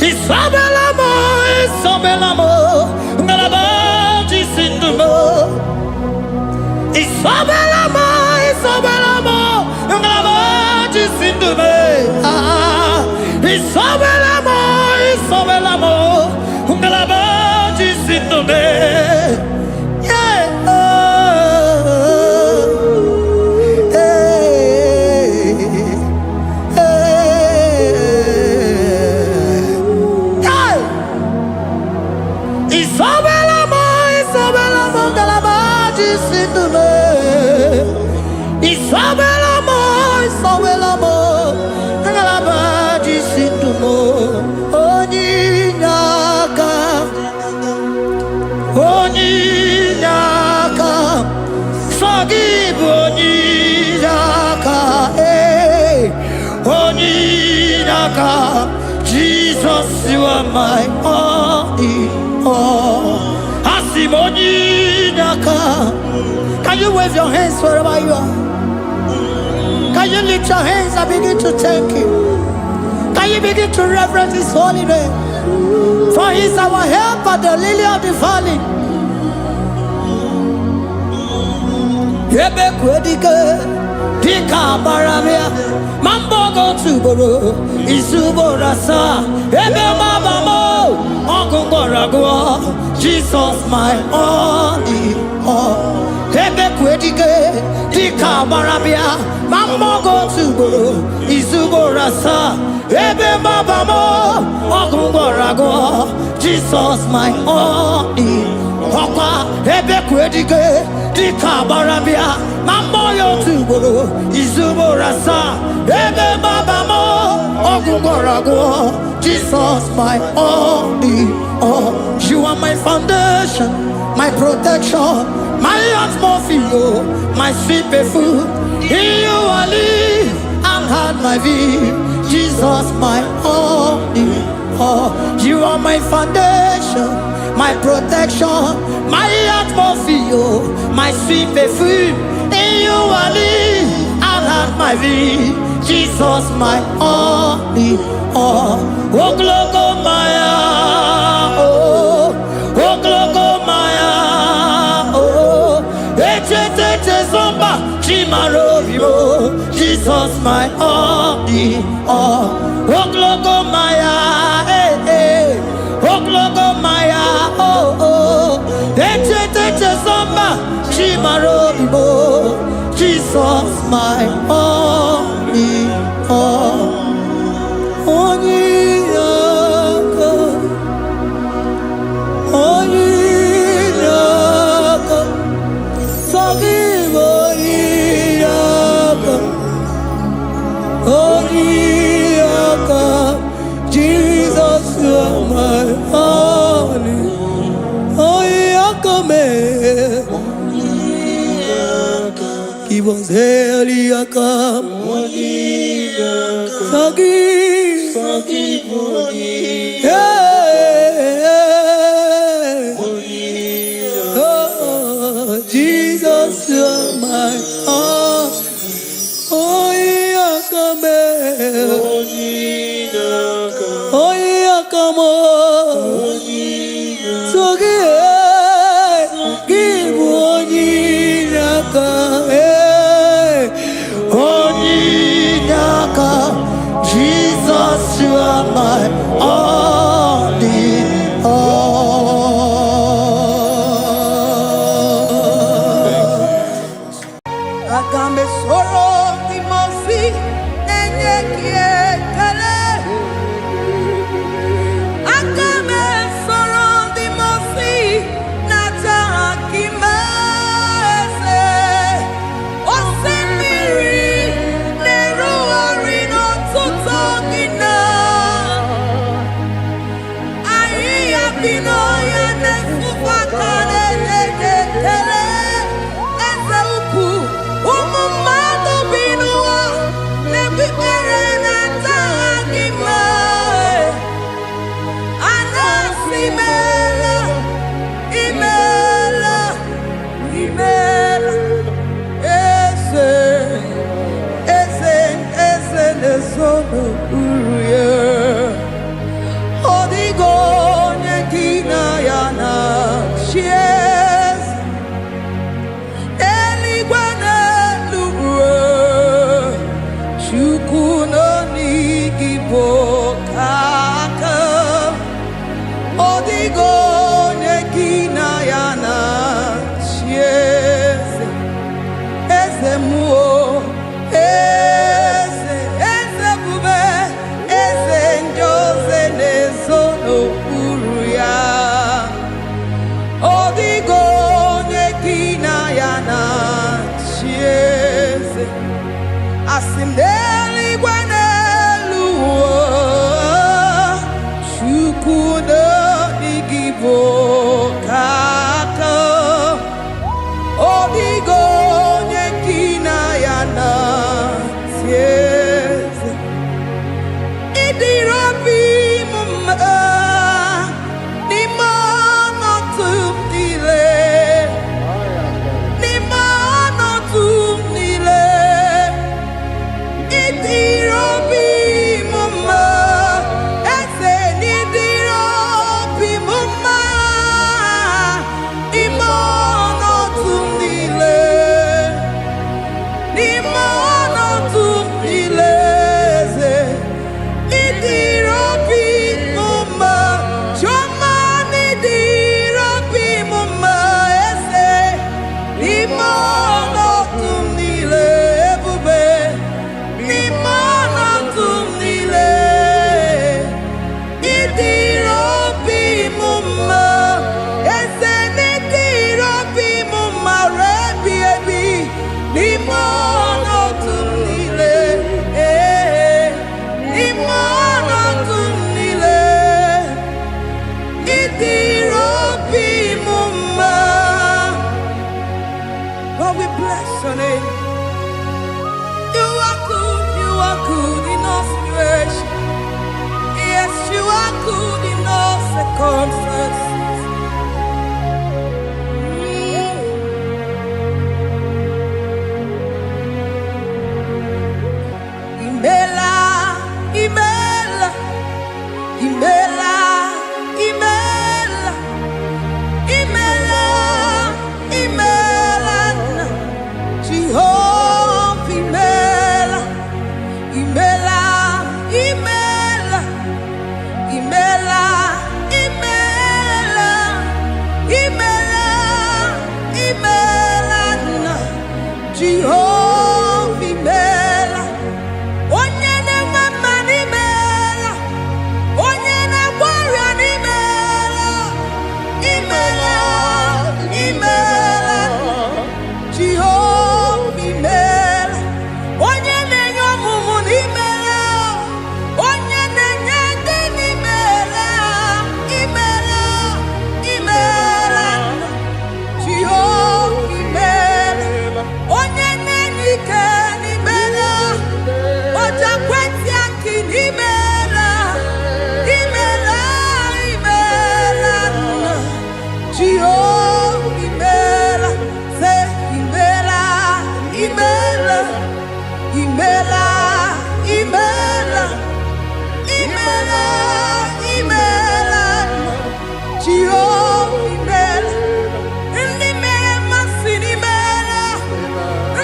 Isabelamo, Isabelamo, galabaji sindume. Isabelamo, Isabelamo, galabaji sindume. Isabelamo, Isabelamo, galabaji sindume. Isabelamo, Isabelamo, ngalabaji sindumo. Oninyaka, oninyaka, sagibu oninyaka, oninyaka. Jesus, you are my only all. Asim oninyaka. Can you wave your hands wherever you are? Can you lift your hands and begin to thank Him? Can you begin to reverence His holy name? For He is our help at the lily of the valley. Yebe kwedike, dika baramia, mambo go tuboro, isubora sa, ebe mabamo, ogungorago, Jesus my only all. Ebe kwedike, dika baramia, mambo go tuboro, isubora sa, ebe mabamo, ogungorago, Jesus my only all. Ebe kwedike, dika baramia, mambo yo tuboro, isubora sa, ebe mabamo, ogungorago, Jesus my only all. You are my foundation, my protection, my atmosphere, my sweet perfume. In you I live and had my being. Jesus my only all. You are my foundation, my protection, my atmosphere, my sweet perfume. In you I live and had my being. Jesus my only all. Oh glogo maya, oh glogo maya, oh ete zomba chimarovio. Jesus my only all. Oh glogo maya, oh glogo maya, oh ete zomba chimarovio. Jesus my only all. Onyaka, onyaka, sagibo onyaka, onyaka. Jesus, you are my only. Onyaka me, give us heliaka, sagibo onyaka. Jesus, you are my all. Oh, yakame, oh, yakamo, so give onyaka, onyaka. Jesus, you are my only all. Agame soro di mosi enye kiekele. Agame soro di mosi nata akimese. Osemiri neru orino tutogina. Ayi abino ya nesufa kale lekele. Umu n'okpuru ya. Ọ dịghị onye gị na ya na-achị eze. Eluigwe n'elu ụwa, Chukwu nọ n'igi bụ aka. Ọ dịghị onye gị na ya na-achị eze. Eze mmụọ, eze, eze bube, eze ndị ozi na-ezo n'okpuru ya. Ọ dịghị onye gị na ya na-achị eze. Asị m n'eluigwe n'elu ụwa, Chukwu n'igwe bụ aka. Ọ dịghị onye gị na ya na-achị eze. Ịdịrị obi m mma n'ime ọnọdụ m niile, n'ime ọnọdụ m niile. Ịdịrị obi m mma, eze, n'ịdịrị obi m mma n'ime ọnọdụ m niile, n'ime ọnọdụ m niile, eze. Ịdịrị obi m mma, Chioma, n'ịdịrị obi m mma, eze, n'ime ọnọdụ m niile, ebube, n'ime ọnọdụ m niile. Ịdịrị obi m mma, eze, n'ịdịrị obi m mma, rebi ebi, n'ime ọnọdụ m niile, n'ime ọnọdụ m niile. Ịdịrị obi m mma. God, we bless your name. You are good in all situations. Yes, you are good in all circumstances. Imela, imela, imela, imela, imela, imela, Jehovah, imela, imela, imela, imela, imela, imela, imela, Jehovah, imela. Onye na-enwe mma n'imela, onye na-agwọ ọrịa n'imela, imela, imela, Jehova imela. Onye na-enye ọmụmụ n'imela, onye na-enye ndị n'imela, imela, imela, Jehova imela. Onye na-enye ike n'imela, oja kwenti aki n'imela, imela, imela, Jehova imela. Say imela, imela, imela, imela, imela, imela, Jehova imela. Ndị mere mmasị n'imela,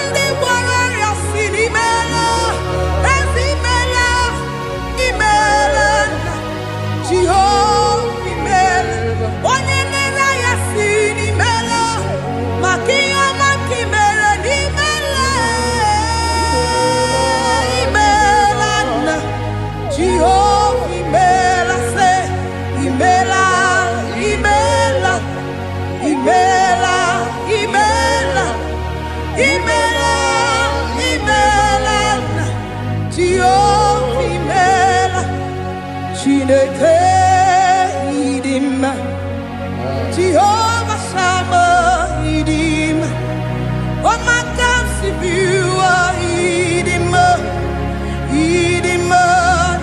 ndị gwara ọrịa si n'imela, ezi imela, imela, Jehova imela. Onye na-ele ya si n'imela, maka ihe ọma ka imere n'imela, imela, Jehova imela. Say imela, imela, imela, imela, imela, imela, Jehova imela. Chineke ịdị mma, Jehova Sama ịdị mma. Ọmaka si biwa ịdị mma, ịdị mma,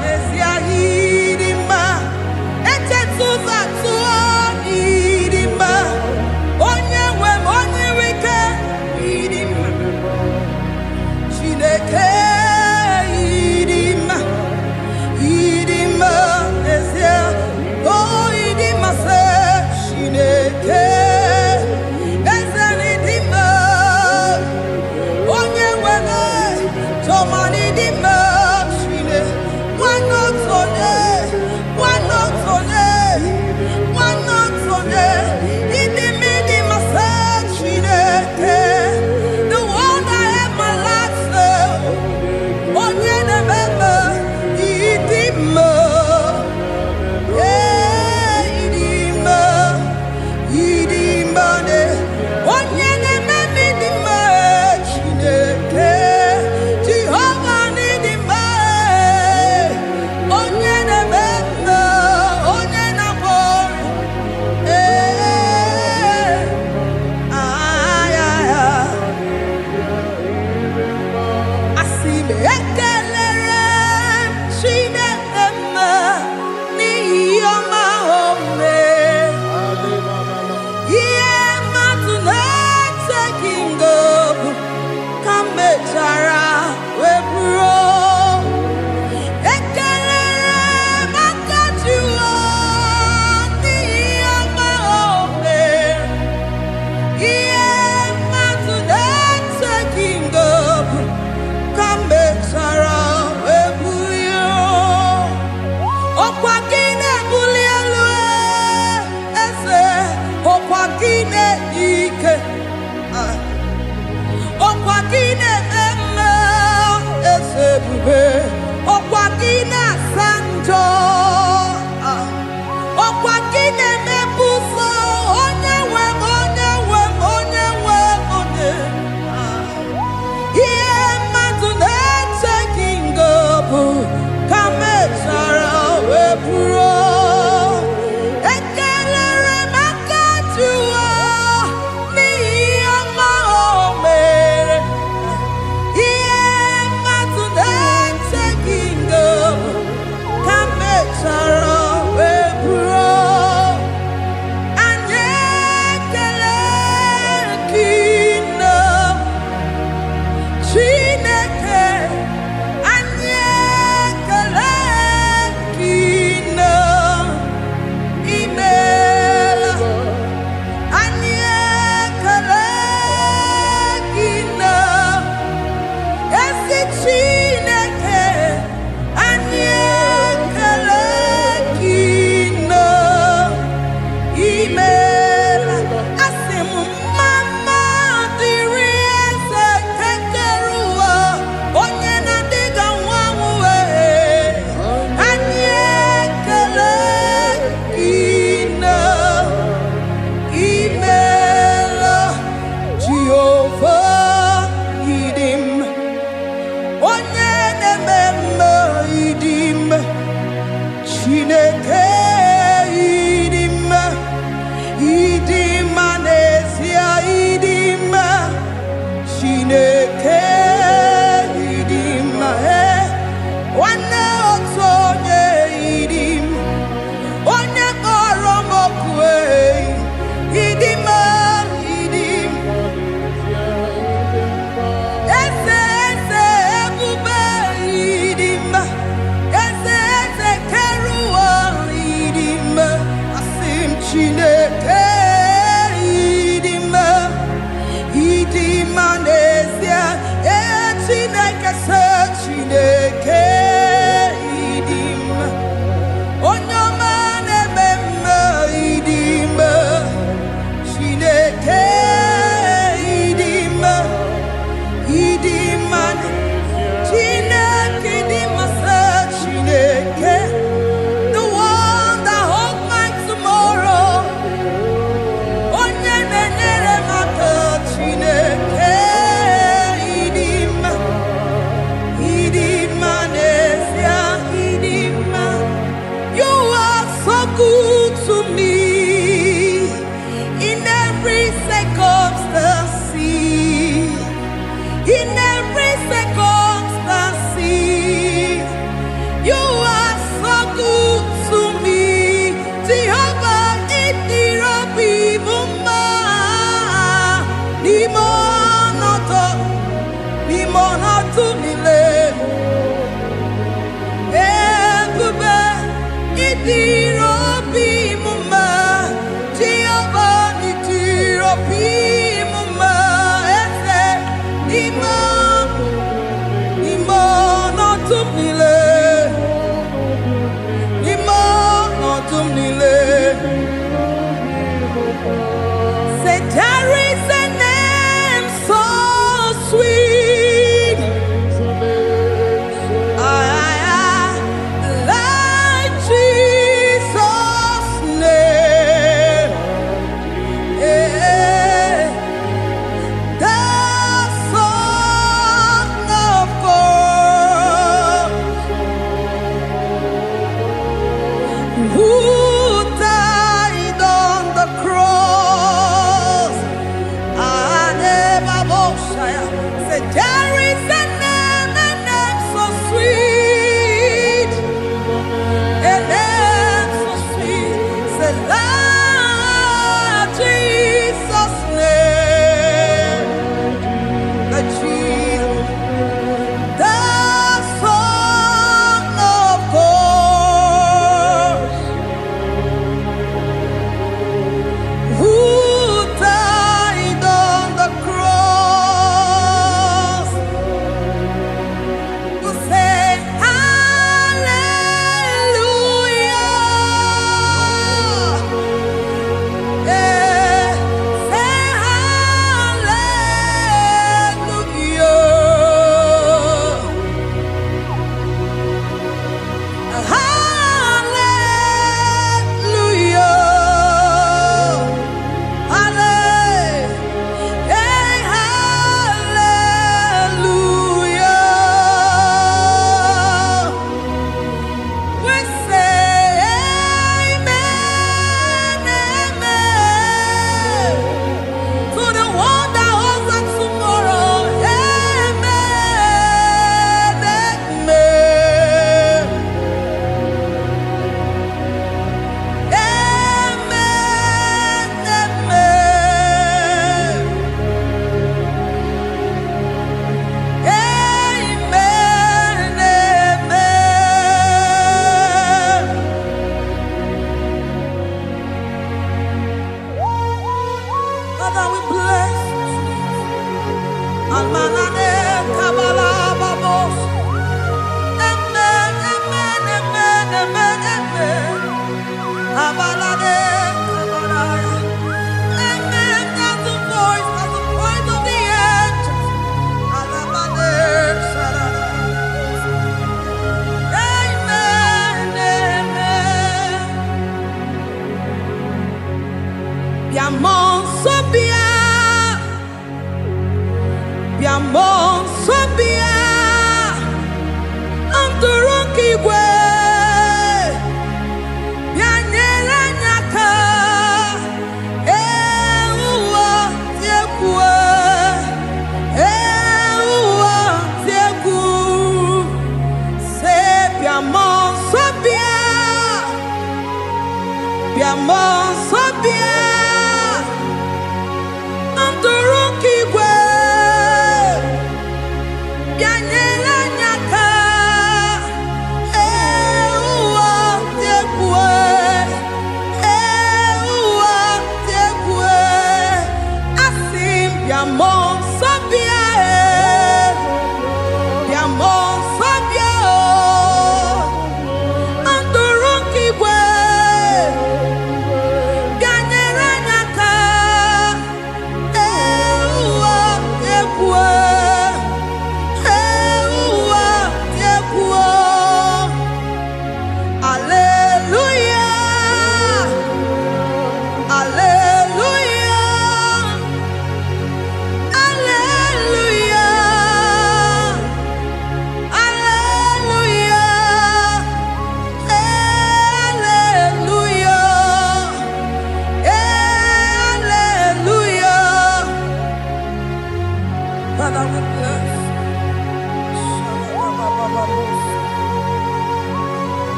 n'ezie ịdị mma. Echetụba tụọ ịdị mma. Onye nwe m, onye nwe ike ịdị mma. Chineke ịdị mma. Imo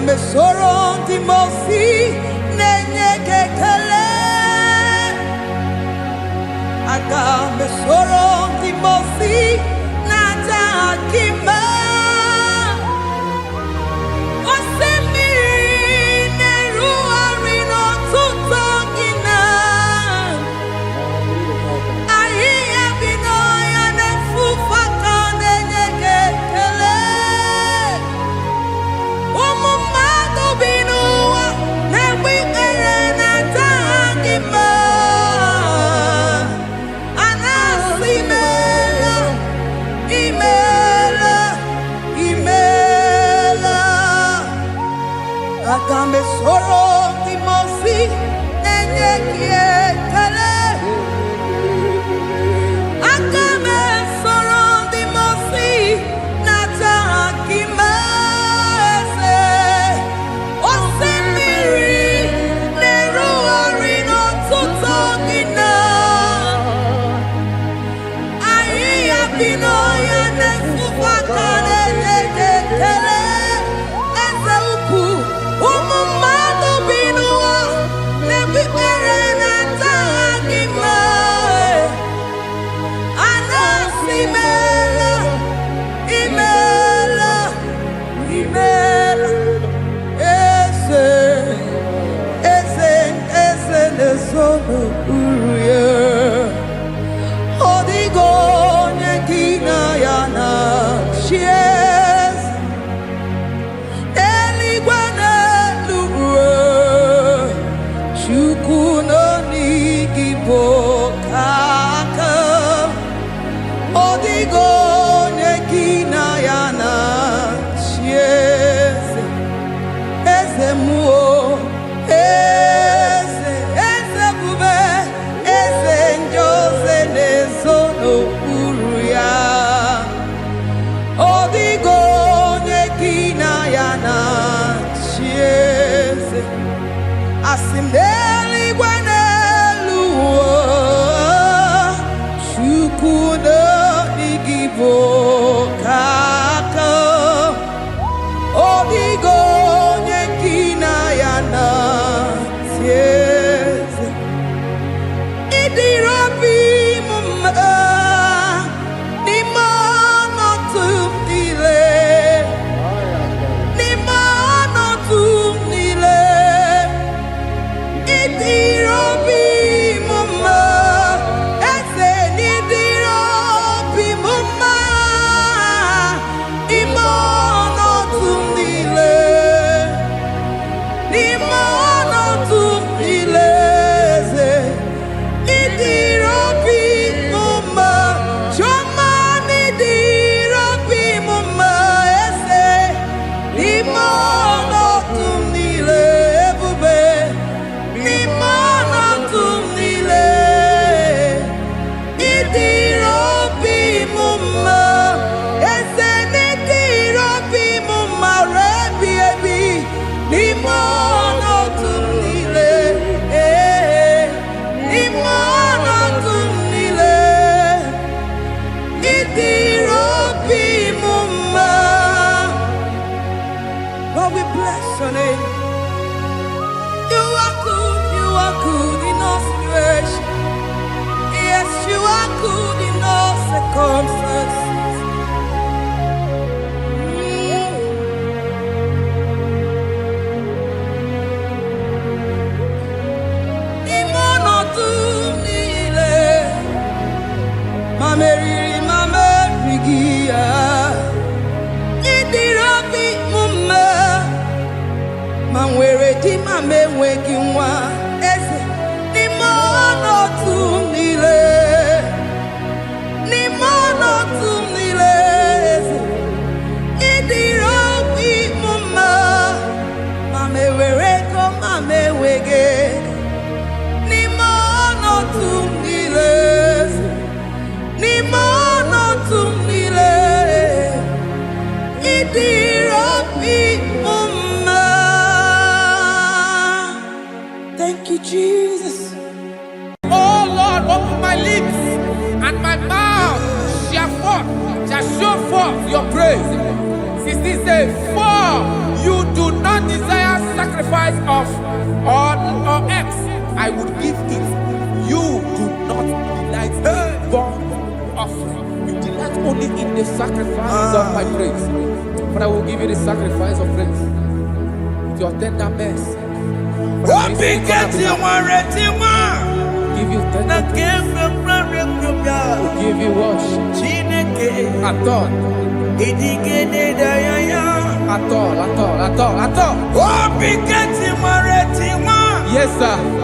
Mesoro Timosi nenye kekele Aga mesoro Timosi nata akima Osemiri neru arino tuto gina Ahiya bino ya nefufaka nenye kekele Agambe soro Timosi nenye kiekele Agambe soro Timosi nata akima ese Osemiri neru arino tuto gina Ahiya bino ya nefufaka nenye kekele Asimeli gwanelu Shukuno igibo kaka Odigo nyekina yana sieze Idirabi mumma Ni mono tu bless your name. You are good in all situations. Yes, you are good in all circumstances. Thank you, Jesus. Oh Lord, open my lips, and my mouth shall show forth your praise. 16 says, for you do not desire sacrifice of or X, I would give it. You do not delight in burnt offering. You delight only in the sacrifice of my praise. But I will give you the sacrifice of praise with your tender mercy. Give you tender give you worship. At all. Yes, sir.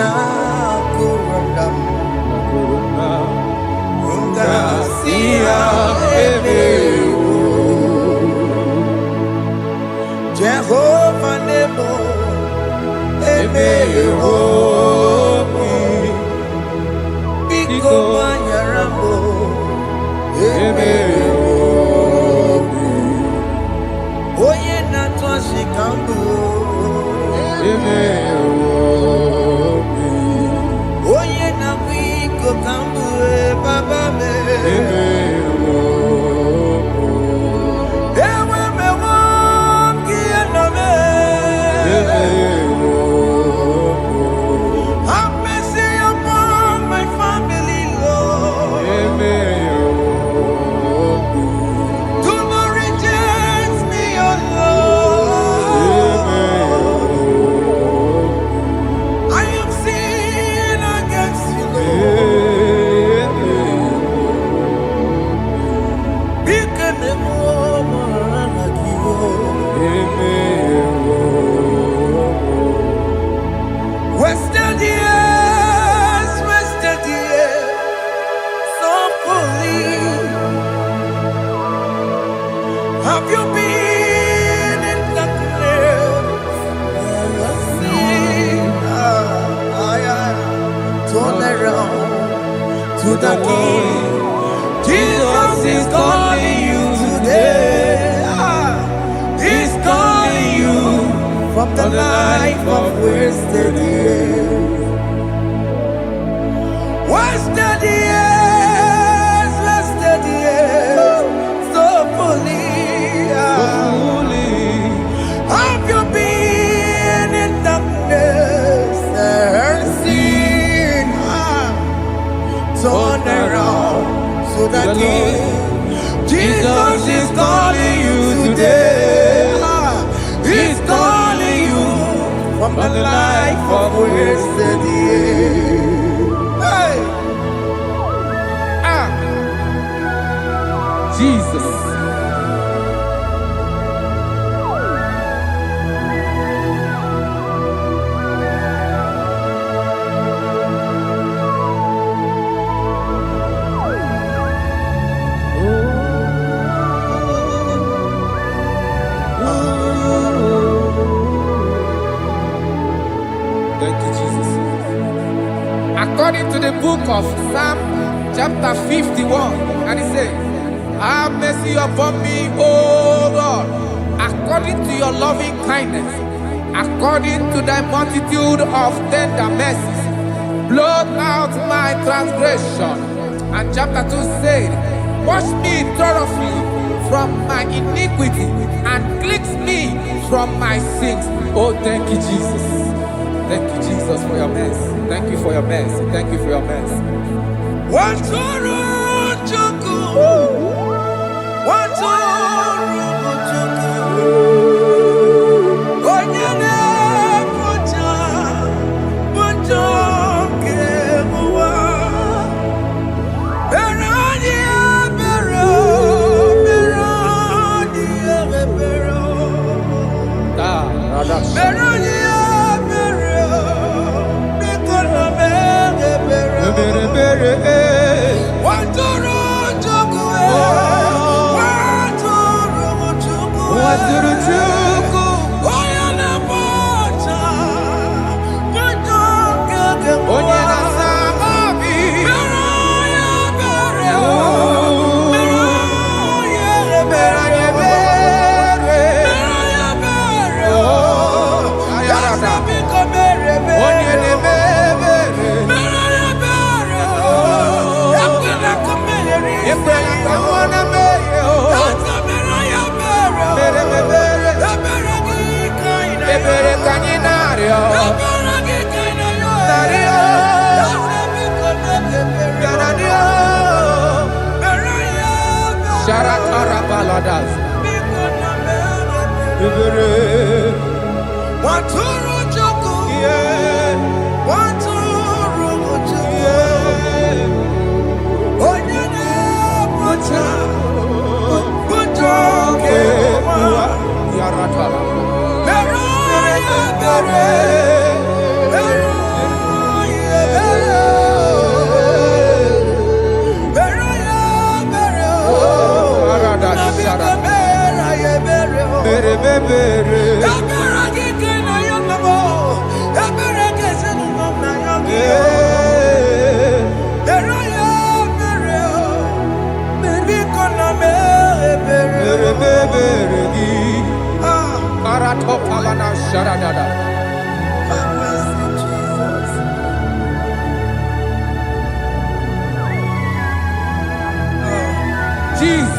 na kurundam Ungasia emewo Jehovah Nebo emewo Biko Banyarambo emewo Oye na twashikambu emewo Oye na wiko kambu baba me emewo Ewe me wam kieno me emewo Have mercy upon my family, Lord emewo Do not reject me, oh Lord I am sin against you, Lord Because the woman like you wasted years, so fully. Have you been in darkness? Turn around to the King. Jesus is calling you today. He's calling you from the life of wasted years. Wasted years, so fully. Have you been in darkness and seen? Turn around to the King. Jesus is calling you today. He's calling you from the life of wasted years. Hey! Jesus. Thank you, Jesus. According to the book of Psalm chapter 51, and it says, have mercy upon me, O Lord, according to your loving kindness, according to thy multitude of tender mercies, blot out my transgression. And chapter 2 said, wash me thoroughly from my iniquity and cleanse me from my sins. Oh, thank you, Jesus. Thank you, Jesus, for your mercy. Thank you for your mercy. Thank you for your mercy.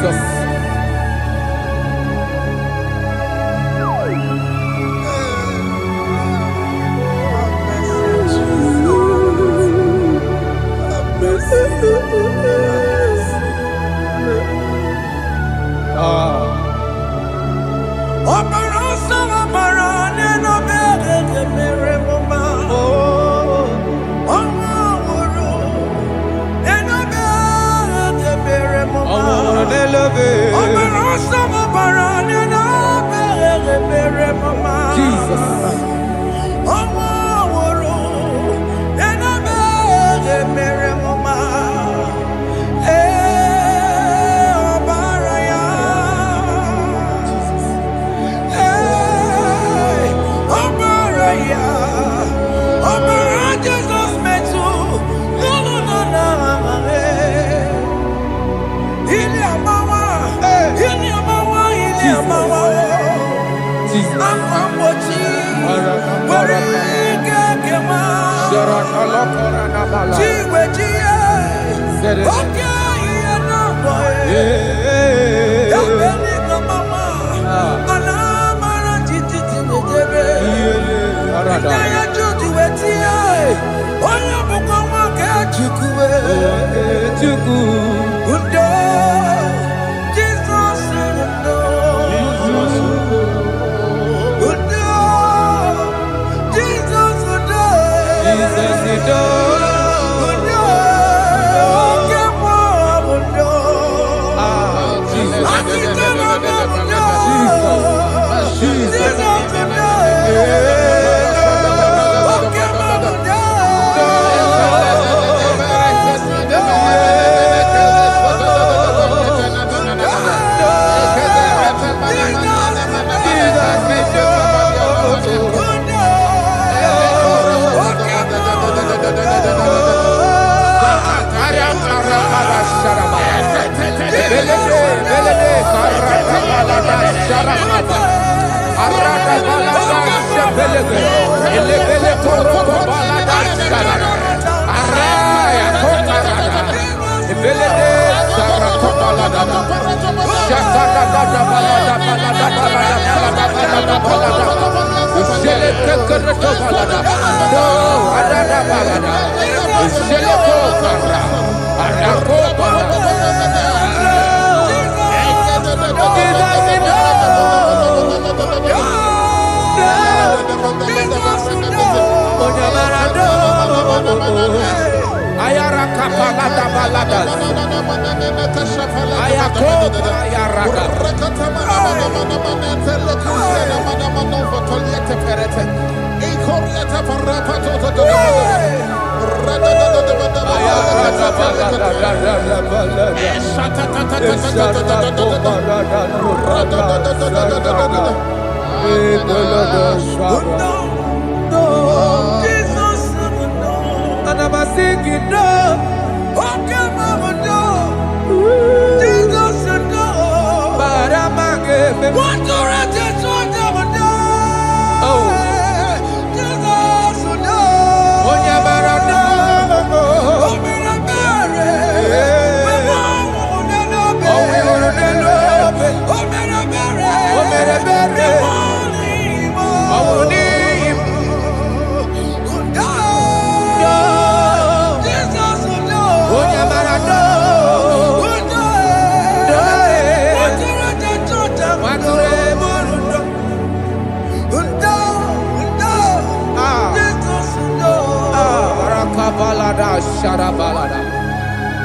Jesus.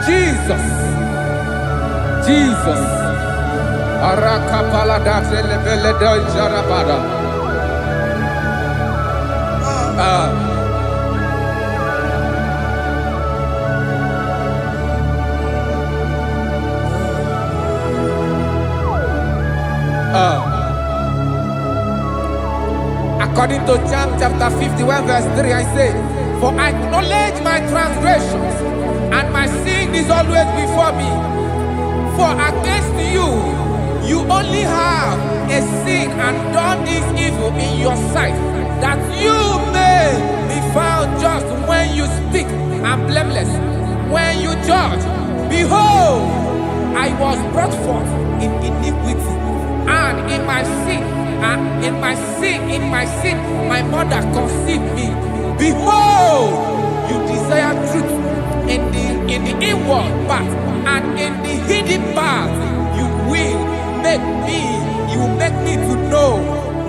Jesus. Jesus. Arakapalada zelebeleda jarabada. According to John chapter 51 verse 3, I say, for I acknowledge my transgressions, and my sin is always before me. For against you, you only have a sin and done this evil in your sight, that you may be found just when you speak and blameless when you judge. Behold, I was brought forth in iniquity, and in my sin, my mother conceived me. Behold, you desire truth in the inward part, and in the hidden part, you will make me to know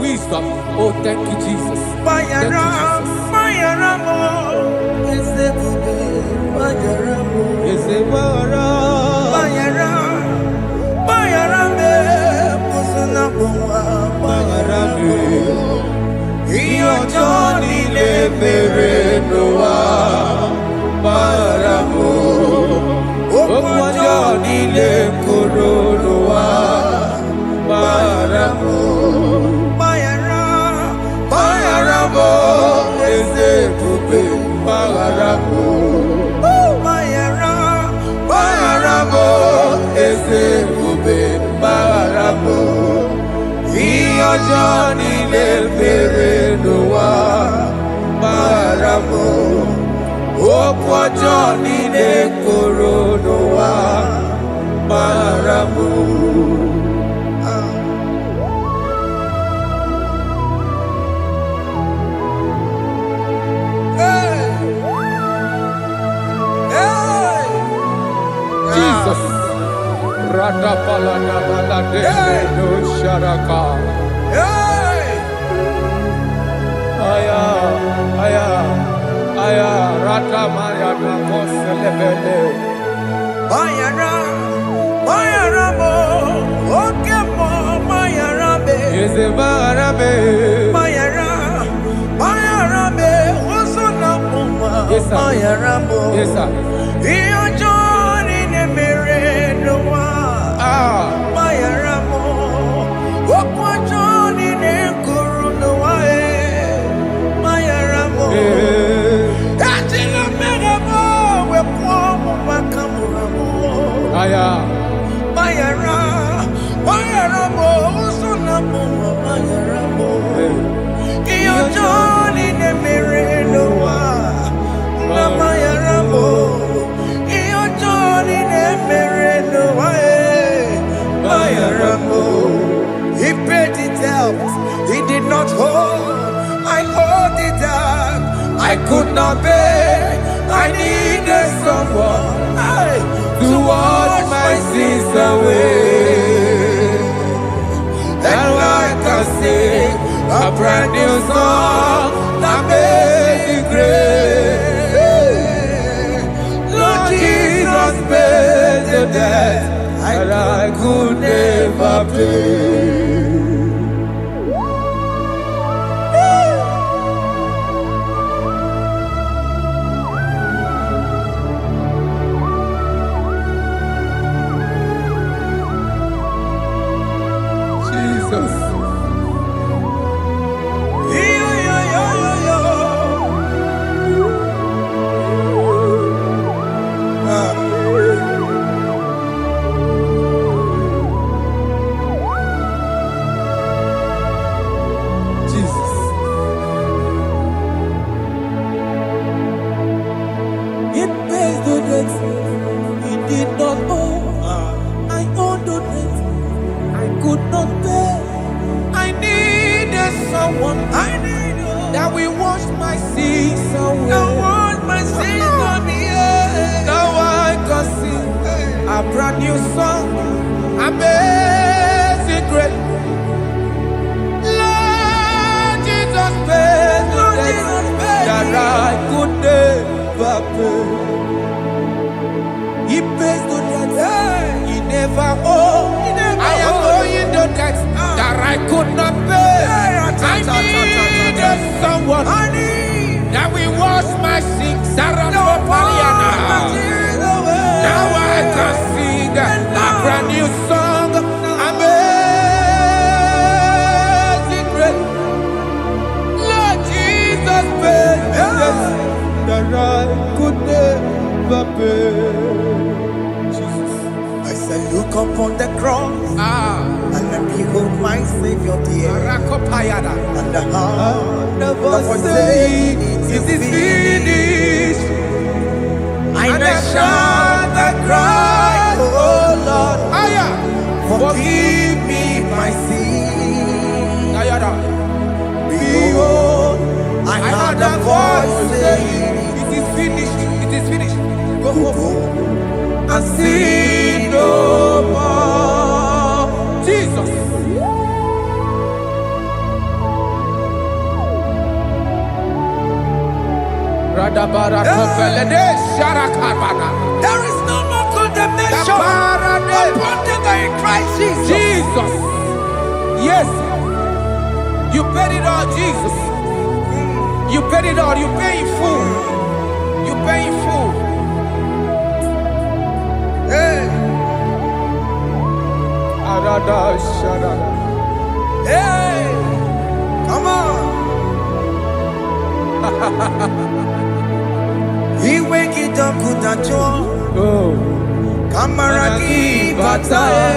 wisdom. Oh, thank you, Jesus. Thank you, Jesus. Johnny le Noah, Baramo, Johnny le Coronoa, Baramo, Bayaramo, Ezepupe, Baramo, Bayaramo, Ezepupe, Baramo. Johnny le Noah, Baramo, Okwa Johnny le Coronoa, Baramo. Jesus. No Sharaka. Aya, Rata Maya, Celebele. Bayaramo, Okemo, Bayarabe, Ezebarabe. Bayarabe, Wasuna Puma, Yes, sir. Bayaramo, Yes, sir. Iyo Johnny ne Noa, Bayaramo, Okwa Johnny ne Coronoa, Bayaramo, Atila Megamo, Wepomo Makamuramo, Aya. Bayaramo, Sunamo, Bayaramo, Iyo Johnny ne Noa, Bayaramo, Iyo Johnny ne Noa, Bayaramo. He paid it out, he did not hold, I hold it out, I could not pay, I needed someone to wash my sins away. And I can sing a brand new song that made me great. Lord Jesus paid the debt that I could never pay. Jesus. Jesus. It pays the debt he did not owe. I owed the debt I could not pay. I needed someone that will wash my sins away. Now I can sing a brand new song, amazing grace. Lord Jesus paid the debt that I could never pay. He pays the debt he never owed. I am owing the debt that I could not pay. I needed someone that will wash my sins. Now I can sing a brand new song, amazing grace. Lord Jesus paid the debt that I could never pay. Jesus. I said, look upon the cross and then behold my Savior dear. Rakopayada. And the heart The that was voice saying, it is finished. I shall not cry, oh Lord, go and see no more. Jesus. There is no more condemnation upon them that are in Christ Jesus. Jesus. Yes. You paid it all, Jesus. You paid it all. You pay in full. You pay in full. Hey. Hey. Come on. Iwe kidokudacho. Kamaraki batae.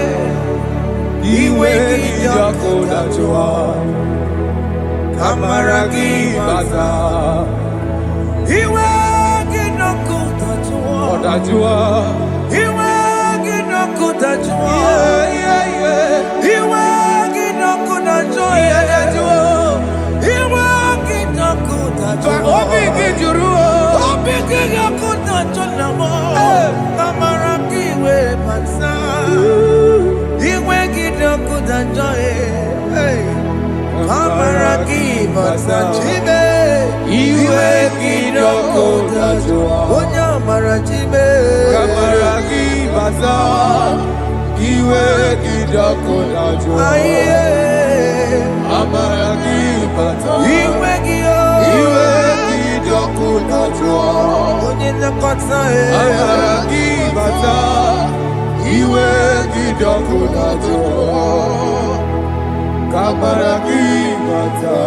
Iwe kidokudacho. Kamaraki batae. Iwe kidokudacho. Odajua. Iwe kidokudacho. Iwe kidokudacho. Iwe kidokudacho. Obi kijuru. Obi kidokudacho namo. Kamaraki we pansa. Iwe kidokudacho. Kamaraki pansa chibe. Iwe kidokudacho. Onya marachibe. Kamaraki basa. Iwe kidokudacho. Amaraki basa. Iwe kidokudacho. Onye nakotsa Amaraki basa. Iwe kidokudacho. Kamaraki basa.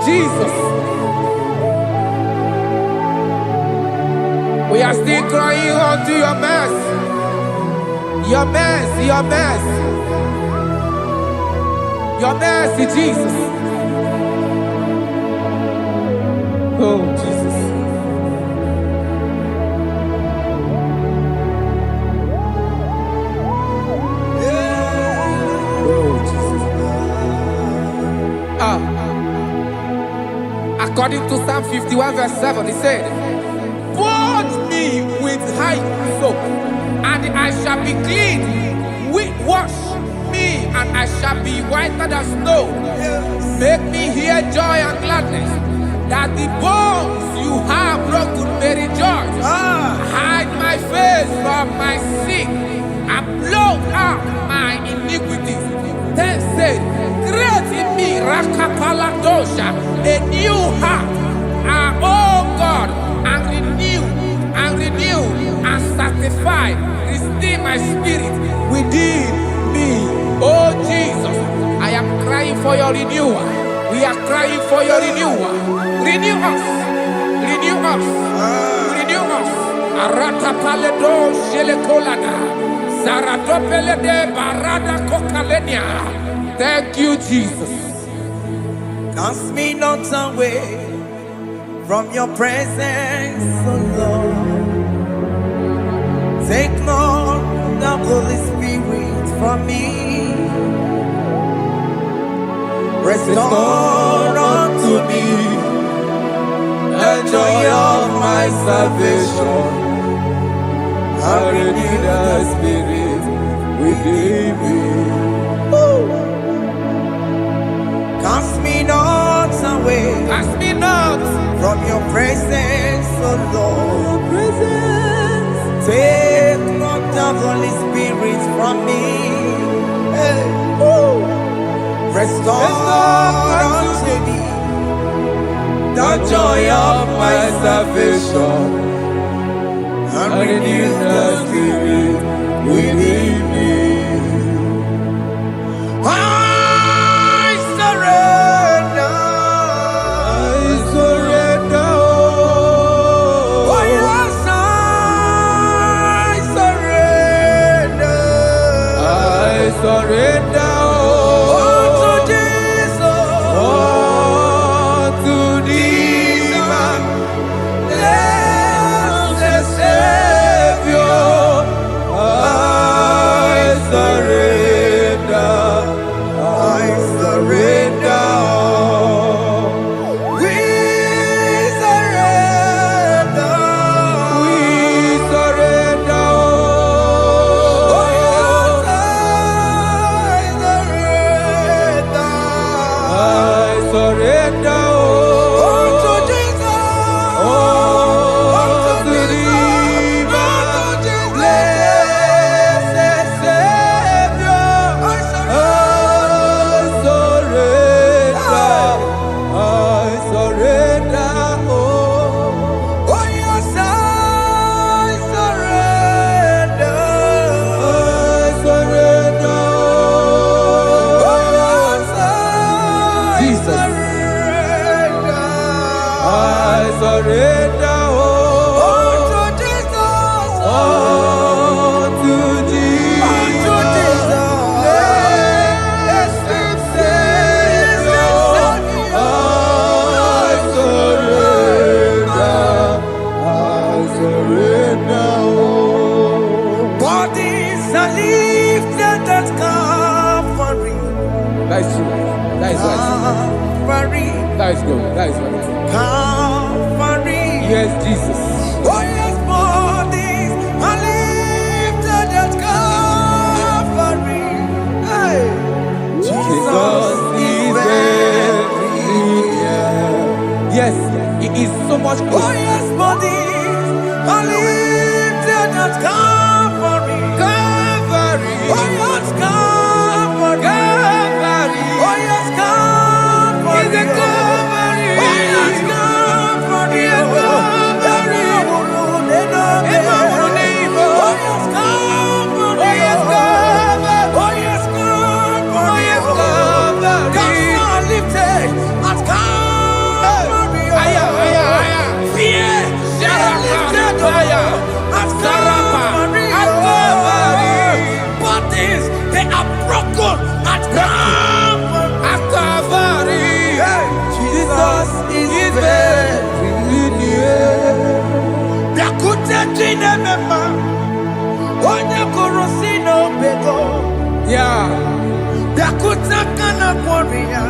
Jesus. We are still crying unto your mercy. Your mercy, your mercy. Your mercy, Jesus. Oh, Jesus. Oh, Jesus. According to Psalm 51 verse 7, he said, "Wash me with high soap, and I shall be clean. Wash me, and I shall be whiter than snow. Make me hear joy and gladness, that the bones you have broken may rejoice. Hide my face from my sin, and blot out my iniquities." Then said, "Create in me Rakapaladosha, a new heart, oh God, and renew, and sanctify, restore my spirit within me." Oh Jesus, I am crying for your renewal. We are crying for your renewal. Renew us, renew us, renew us. Arata paledo shelekolada, zaradopelede barada kokalenia. Thank you, Jesus. Cast me not away from your presence, oh Lord. Take not the Holy Spirit from me. Restore unto me the joy of my salvation. And renew the spirit within me. Cast me not away. Cast me not From your presence, oh Lord. Take not the Holy Spirit from me. Hey. Restore unto me the joy of my salvation, and renew the spirit within me. I surrender. Oh yes, I surrender. I surrender. surrender all. Unto Jesus. Unto Jesus. Unto Jesus. Blessed Savior, I surrender all. Bodies are lifted at Calvary. That is true. That is right. Calvary. That is good. That is right. Calvary. Yes, Jesus. Oh yes, bodies are lifted at Calvary. Hey. Jesus is everywhere. Yes, He is so much Oh closer. yes, bodies are lifted at Calvary. Calvary. Oh yes, Calvary. Calvary. Oh yes, Calvary. Is a Calvary. Oh yes, Calvary. Is a Calvary. Oh yes, Calvary. Oh, yes, Calvary. Oh yes, Calvary. Oh, yes, Calvary. Gods are lifted at Calvary. Aya, aya, aya. Fear lifted Aya. at Sarapa. Calvary. At Calvary. Bodies, they are broken at Calvary. At Calvary. Jesus is very near. Biakute chinemema, onye korosi n'obego. Yeah. Biakute kana kworiya,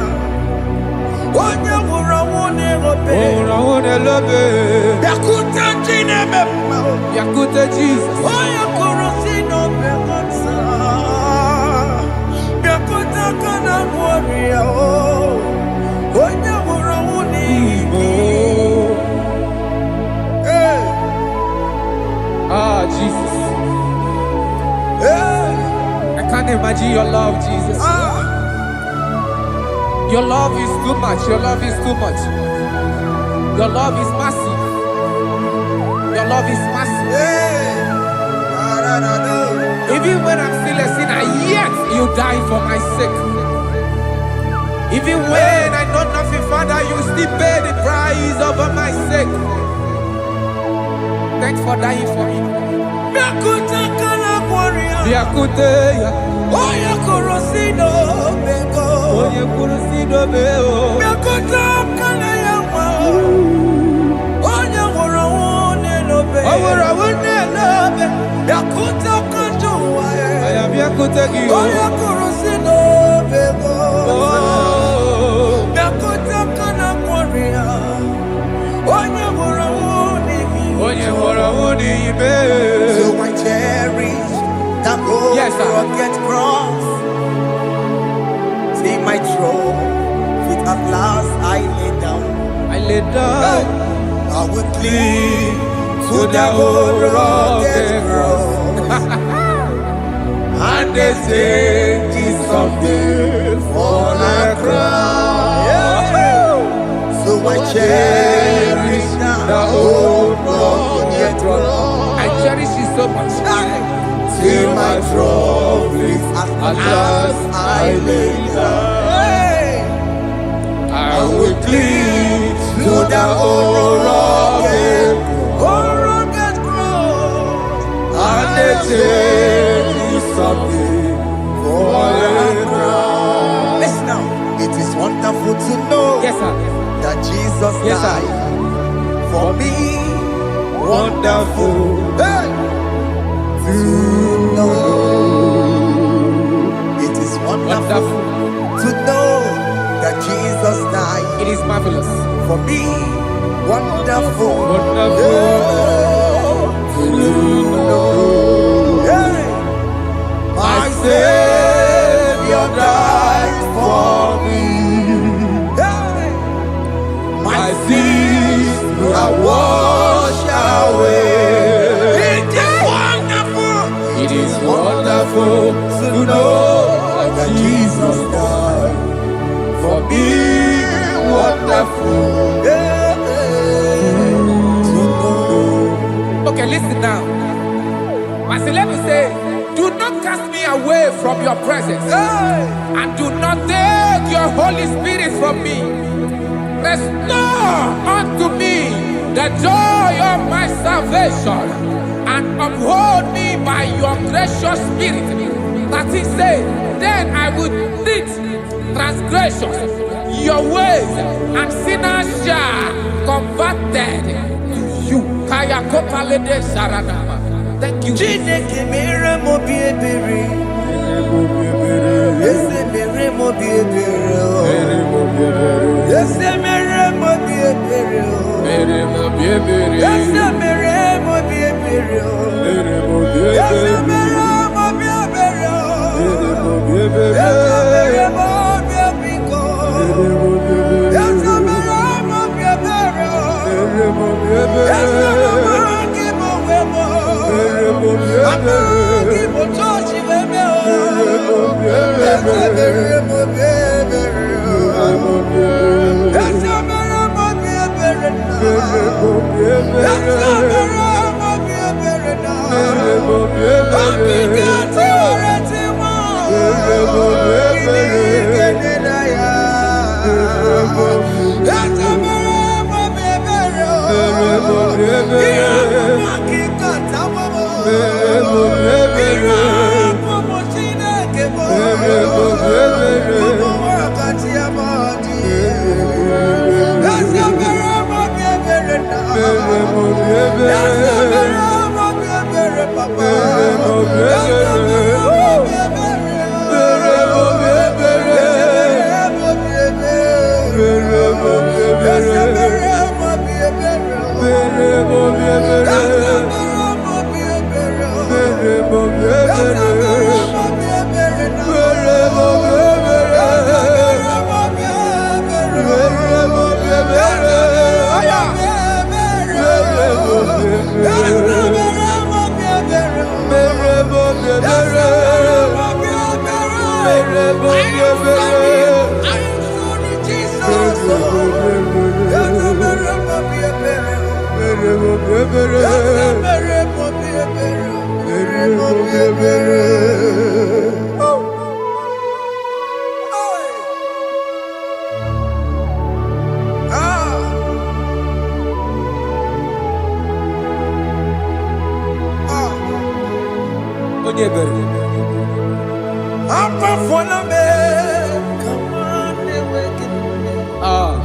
onye wura wune obe. Oh, love. Biakute chinemema, Yakute Jesus. onye korosi n'obego nsa. Biakute kana kworiya, onye wura wune ibi. Hey, Ah, Jesus. hey, I can't imagine your love, Jesus. ah. Your love is too much. Your love is too much. Your love is massive. Your love is massive. Hey, Even when I'm still a sinner, yet you die for my sake. Even when I know nothing, Father, you still pay the price over my sake. Thanks for dying for me. Biakute kana kworiya, Biakute ya. onye korosi n'obego. Onye kurusi dobe o. Biakute kana yawa, onye wura wune n'obe. Owura wune lobe. Biakute kanjuwa, Aya biakute ki o. onye korosi n'obego. Oh. Biakute kana kworiya, onye wura wune Onye wura wune ibe. So I cherish that gold Yes, sir. rugged cross. See my throne, feet at last I lay down. I lay down I will cling to that old rugged cross. and they say it's someday for a crown. So I cherish The old rugged cross. I cherish it so much. Till my trophies at last I lay down. I will cling to the old rugged cross. and they say it's someday for a crown. Listen now, it is wonderful to know Yes, sir. that Jesus Yes, sir. died for me. Wonderful. Hey! To know. It is wonderful Wonderful. to know that Jesus died It is marvelous. for me. Wonderful. Wonderful. To know. Hey! My Savior died for me. Hey! My sins are washed away. It is wonderful. It is wonderful to know that Jesus died for me. Wonderful. Okay, listen now. My celeb say, do not cast me away from your presence, and do not take your Holy Spirit from me. Restore unto me the joy of my salvation and uphold me by your gracious spirit. That is said, then I will teach transgressions your ways, and sinners shall converted to you. Kaya kopalede saranama. Thank you. Chineke mere mo biebere. Ese mere mo biebere. Ese mere mo biebere. Mere mo biebere. Ese mere mo biebere. Mere mo biebere. Ese mere mo biebere. Mere mo biebere. Ese mere mo biebiko. Ese mere mo biebere. Mere mo biebere. Ese mere mo wemo. Mere mo biebere. Amagi mo chochi weme o. Ese mere mo biebere. Ese mere mo biebere na. Ese mere mo biebere na. Akike ti ore ti mo. Kini na ya. Ese mere mo biebere o. Iya mo akika tamo mo. Iya mo Chineke mo. Mo wakati ya modi. Ese mere mo biebere na. Ese mere mo biebere papa. Ese mere mo biebere. Ese mere mo biebere. Ese mere mo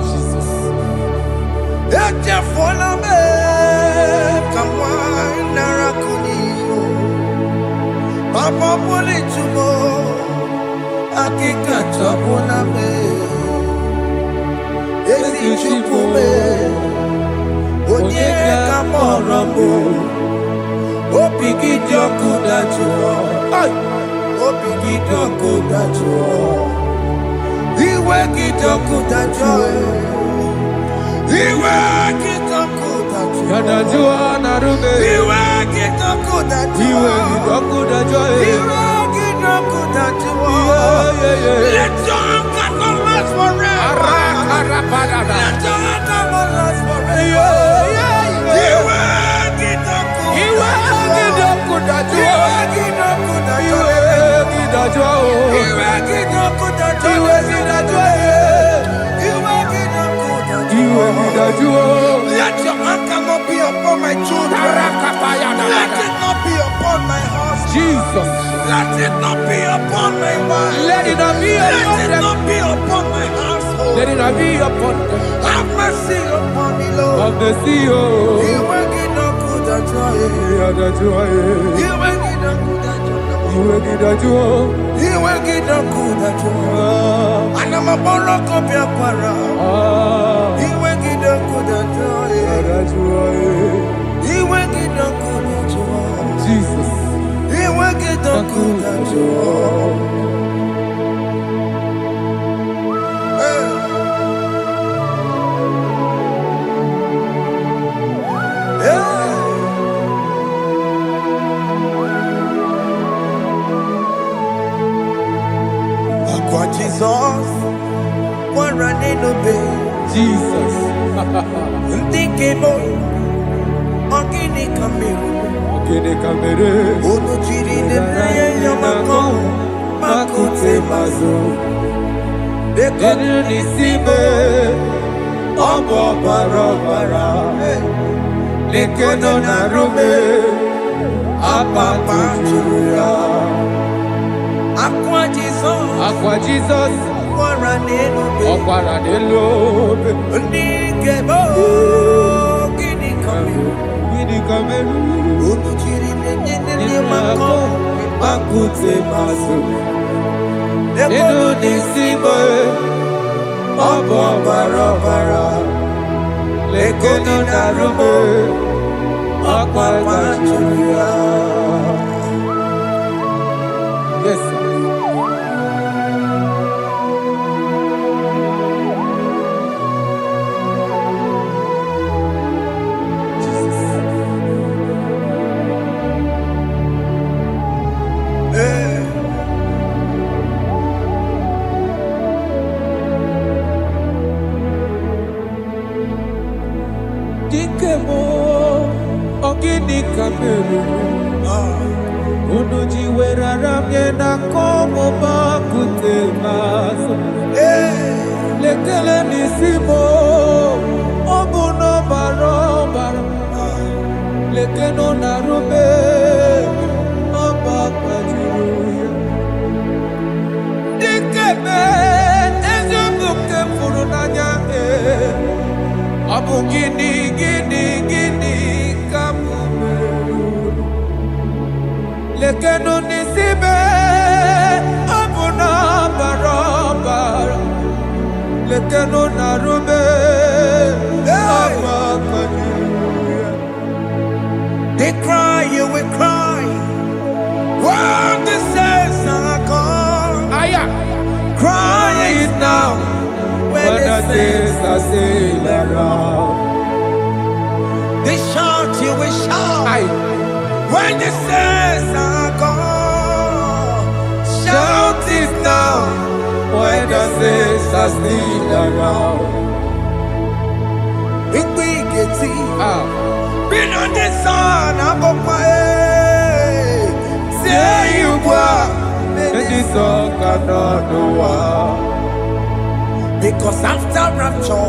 Jesus. Papa poli tumo, akika tabuna me. Ezi chupume, onye kamoramo. Opigi dioku dachuo, opigi dioku dachuo. Iwe kidoku dachuo, iwe kidoku dachuo. Yadajua narume. Iwe kidoku dachuo, Iwe kidoku dachuo. iwe kidoku dachuo. Let your anger not last forever. Let your anger not last forever. Iwe kidoku, Iwe kidoku dachuo. iwe kidoku dachuo. Iwe kidachuo. Iwe kidoku dachuo. Iwe kidachuo. Iwe kidoku dachuo. Iwe kidachuo. Let your anger not be upon my children. Let it not be upon my house. Jesus. Let it not be upon my wife. Let it not be Let upon it them. not be upon my household. Let it not be upon them. Have mercy upon me, Lord. Of the CEO. Iwe kidoku dachuo. Yadajua. Iwe kidoku dachuo. Iwe kidachuo. Iwe kidoku dachuo. Anamaboro kopia kwara. Iwe kidoku dachuo. Yadajua. Iwe kidoku dachuo. Jesus. Iwe kidoku dachuo. Akwa Jesus, one running obey. Jesus. Ndikemo, ogini kamiru. Kene kamere. Onu chiri ne praye yamako, makute mazo. Enu nisibe. Obo bara bara. lekeno na rume apapa juya akwa Jesus ọkwara n'elobe ndị nkebo gịnị kameru unu jiri nenye mako makute maso enu n'isi bo ọbụ ọbara lekeno na rume apapa juya. Yes, sir. Dikemo ogini kameru unu jiwerara mye na komo bakute maso lekele nisimo obuno barobara lekeno na rube abakajuya dikeme ezobuke furu nanya abu gini kamumeru lekeno nisibe abu na barabara lekeno na rube abakajuya. They cry, you will cry when the saints are gone. Cry it now when the saints are still around. They shout, you will shout when the saints are gone. Shout it now when the saints are still around. Been on the sun, I'm on my way. Say you are, and this song cannot do. Because after rapture,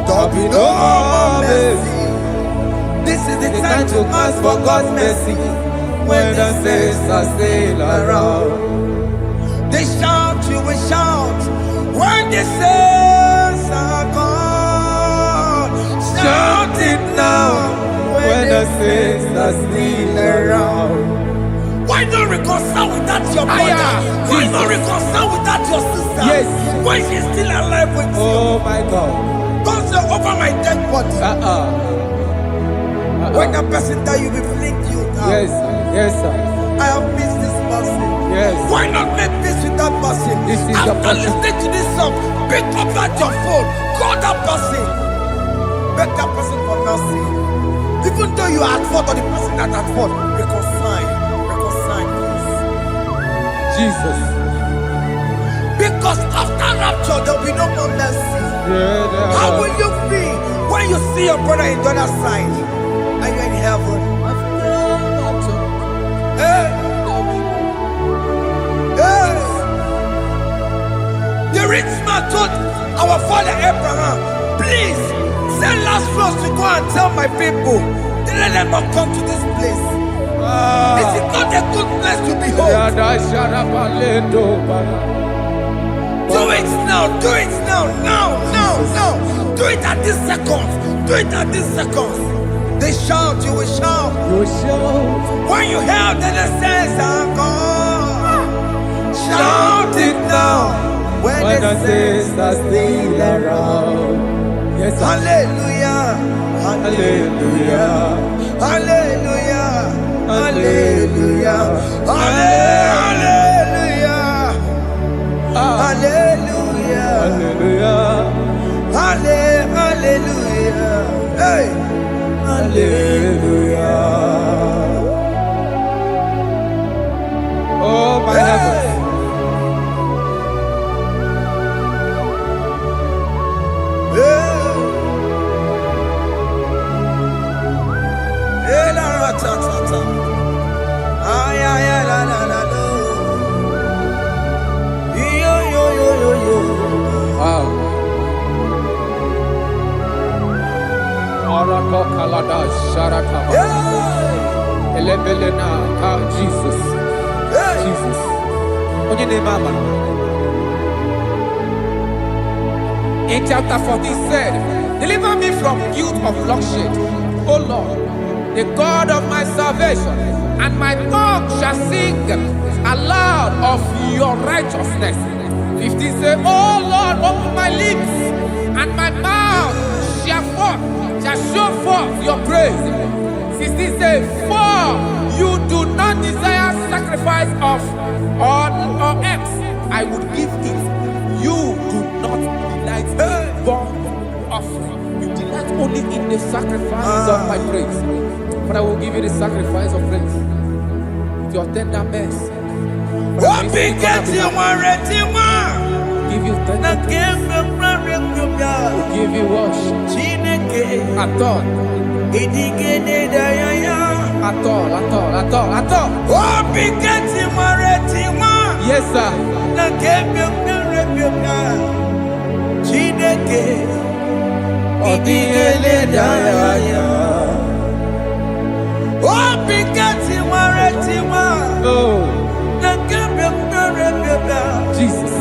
there'll be no more mercy. This is the time to ask for God's mercy when the saints are still around. They shout, you will shout when the saints are gone. Shout it now when the saints are still around. Why not reconcile without your brother? Why not reconcile without your sister? Yes. When she's still alive with you? Oh my God. Don't say over my dead body. When that person die, you will fling you down. Yes, sir. Yes, sir. I have missed this person. Yes. Why not make peace with that person? This is after listening to this song, pick up that your phone, call that person, beg that person for mercy. Even though you are at fault or the person that at fault, reconcile, please. Jesus. Because after rapture, there will be no more mercy. How will you feel when you see your brother in the other side? Are you in heaven? Hey. Hey. The rich man told our father Abraham, please send Lazarus to go and tell my people, let them not come to this place. This is not a good place to behold. Do it now, do it now, now. Do it at this second. Do it at this second. They shout, you will shout. You will shout. When you hear that the saints are gone, shout it now. When the saints are still around. Yes, hallelujah, hallelujah, hallelujah, hallelujah, hallelujah, hallelujah, hallelujah, hallelujah, hey, hallelujah. Oh my heavens. Jesus. Jesus. Onye name Amen. In chapter 14 said, deliver me from guilt of bloodshed, O Lord, the God of my salvation, and my tongue shall sing aloud of your righteousness. 15 said, O Lord, open my lips, and my mouth shall show forth your praise. 16 says, for you do not desire sacrifice of or eggs, I would give it. You do not delight in burnt offering. You delight only in the sacrifice of my praise. But I will give you the sacrifice of praise. With your tender mercy. Give you tender praise. Give you worship. At all. At all. Yes, sir. Jesus.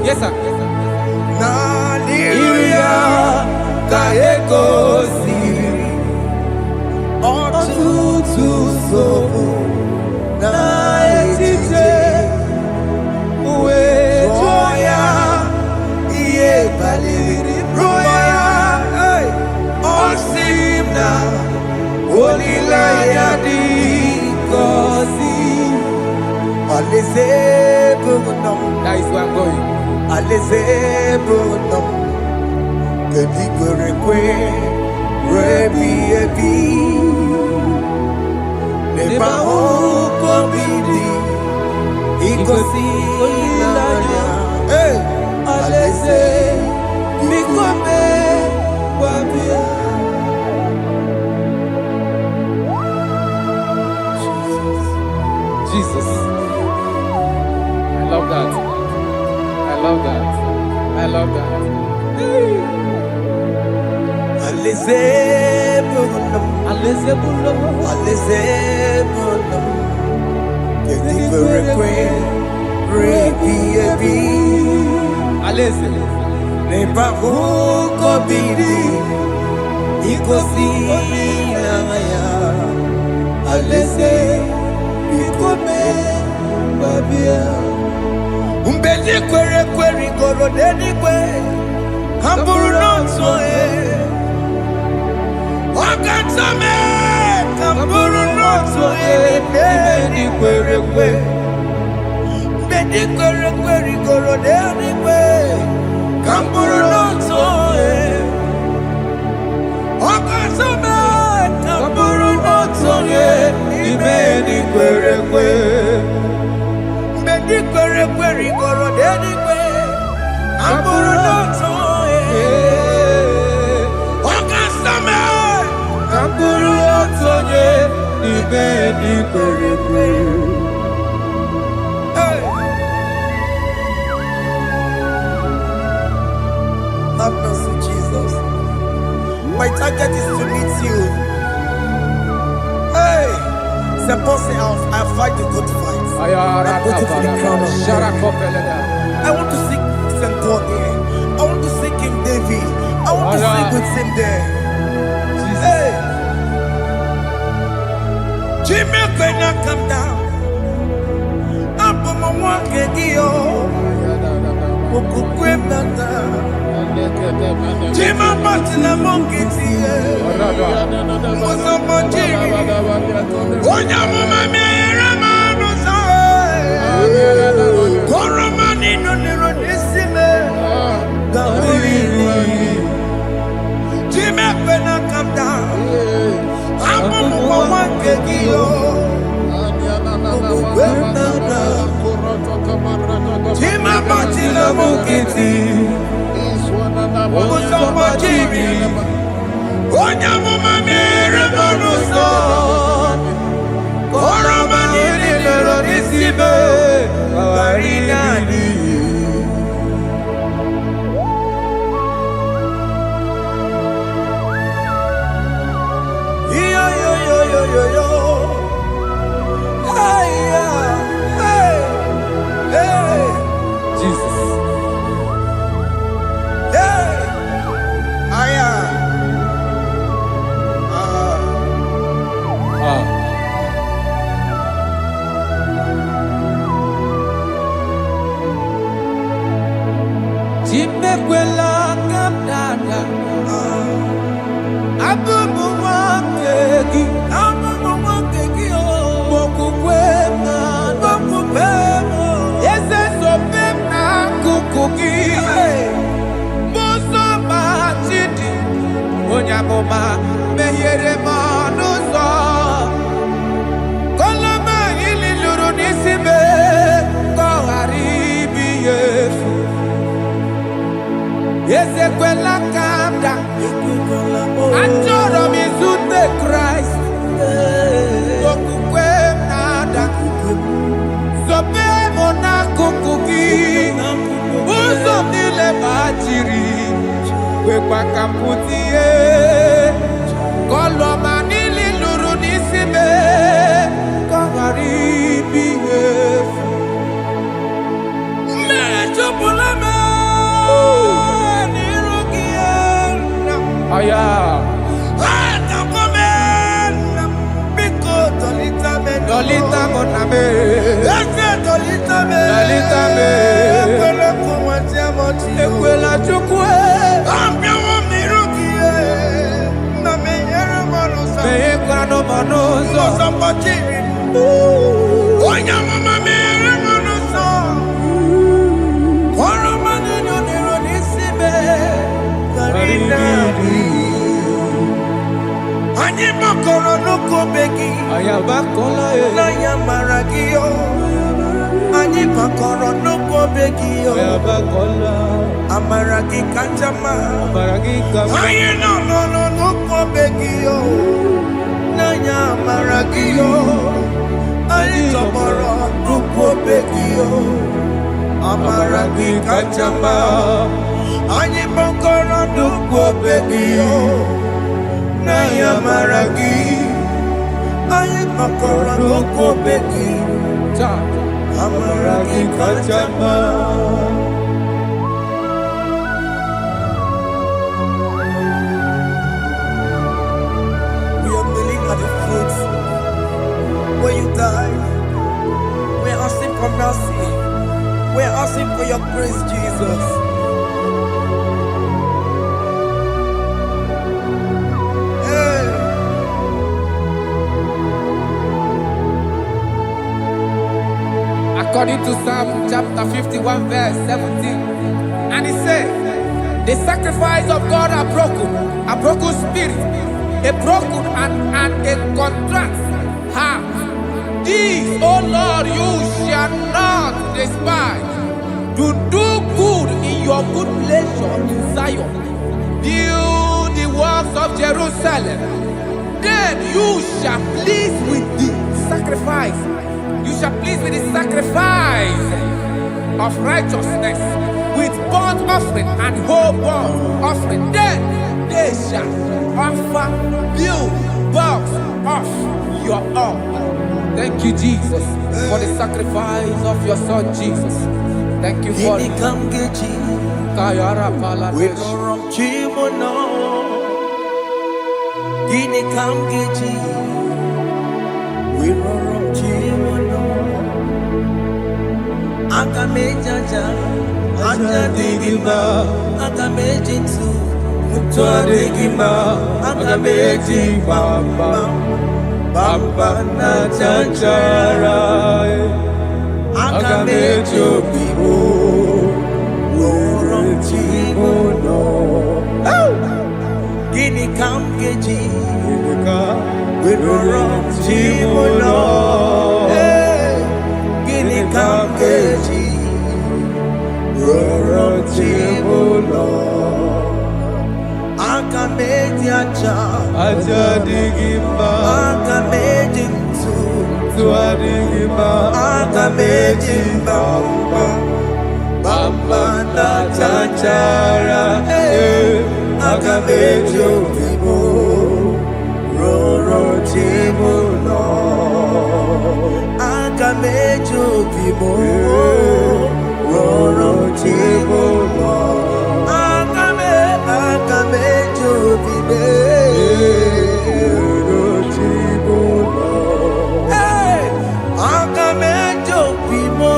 Yes, sir. That is where I'm going. Jesus. I love that. I love that. I love that. Umbeli kwere kwere goro dedi kwe Hamburu nonso Wakatame Hamburu nonso Bedi kwere kwe Bedi kwere kwere goro dedi kwe Hamburu nonso Wakatame Hamburu nonso Bedi kwere kwe Bedi kwere kwere goro dedi kwe Hamburu nonso Wakatame Hamburu nonso Bedi kwere kwe Have mercy, Jesus. My target is to meet you. Hey, c'est pensé I fight the good fight. I'm waiting for the crown of glory. I want to seek St. God there. I want to seek King David. I want to sing with him there. Hey, Jimmy cannot come down. I'm on my walk again. Jima Martina Monkey, was a monkey. Chimabatila mukiti Musambachimi Onyamumamere monuso Koromanili leronisibe Awarinani Yo yo yo yo yo yo Hey hey hey Jesus Hey Aya Chimekwela kamdada Abubu wakegi Mokukwema Yese sopema kukugi Muso machidi Onyamoma meyere manuso Koloma ili luru nisibe Koharibi yefu Yese kwela kamda Anjoro mizute Christ Okukwe nada Sobe mona kukuki Uzo nile bajiri Wekwa kamputie Koloma nili luru nisibe Kogaribi yefu Mechopulame Aya. Dolita moname. Dolita me. Ekwela chukwe. Meyekwano manoso. Onyamama mere manoso. Koromani noniro nisibe. Anyị makọrọ n'ụkwụ begi Ayabakola n'anya mara gị yo anyị makọrọ n'ụkwụ begi yo Ayabakola amara gị kacha mma Maragika anyị nọ n'ụkwụ begi yo n'anya mara gị yo anyị tọgbọrọ n'ụkwụ begi yo amara gị kacha mma anyị makọrọ n'ụkwụ begi yo Naya maragi, ay makoro ko beki, amaragi kachama. We are kneeling at the foot where you died. We are asking for mercy. We are asking for your grace, Jesus. According to Psalm chapter 51 verse 17. And he said, the sacrifice of God are broken spirit, a broken and a contrite heart. These, O Lord, you shall not despise. To do good in your good pleasure to Zion. Build the works of Jerusalem. Then you shall please with the sacrifice. You shall please with the sacrifice of righteousness, with burnt offering and whole burnt offering. Then they shall offer build works of your own. Thank you, Jesus, for the sacrifice of your Son, Jesus. Thank you for it. Kayara Paladesh. Akamejaja, ajadigima, akamejitu, mutuadigima, akameji bamba, bamba na chanchara, akamejo bibo, worom chimono. Gini kam geji, worom chimono. Ajadigima, Tuadigima, Bamba na chachara, Agamejo Vivo, Roro Timuno, Agamejo Vivo, Roro Timuno, Agamejo Vivo, Roro Timuno, Agamejo Vivo.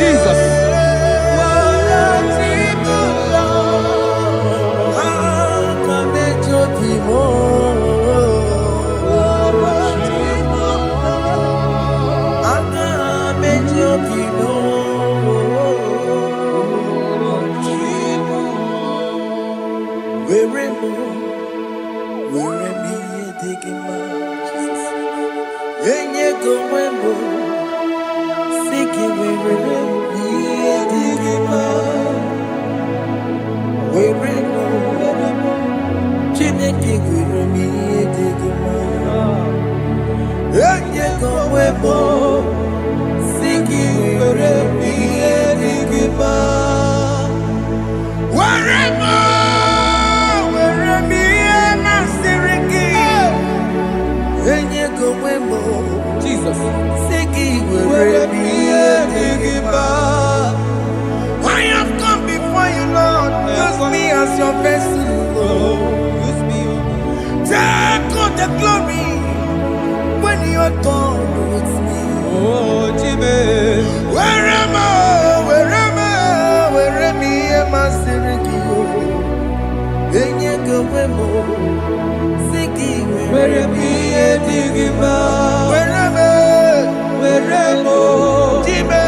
Jesus. I have come before you, Lord. Use me as your vessel. Use me. Take all the glory when you are done with me. Oh, Jimmy. Where am I? Am I Sirikio? Where am I? Digima. Where am I? Jimmy.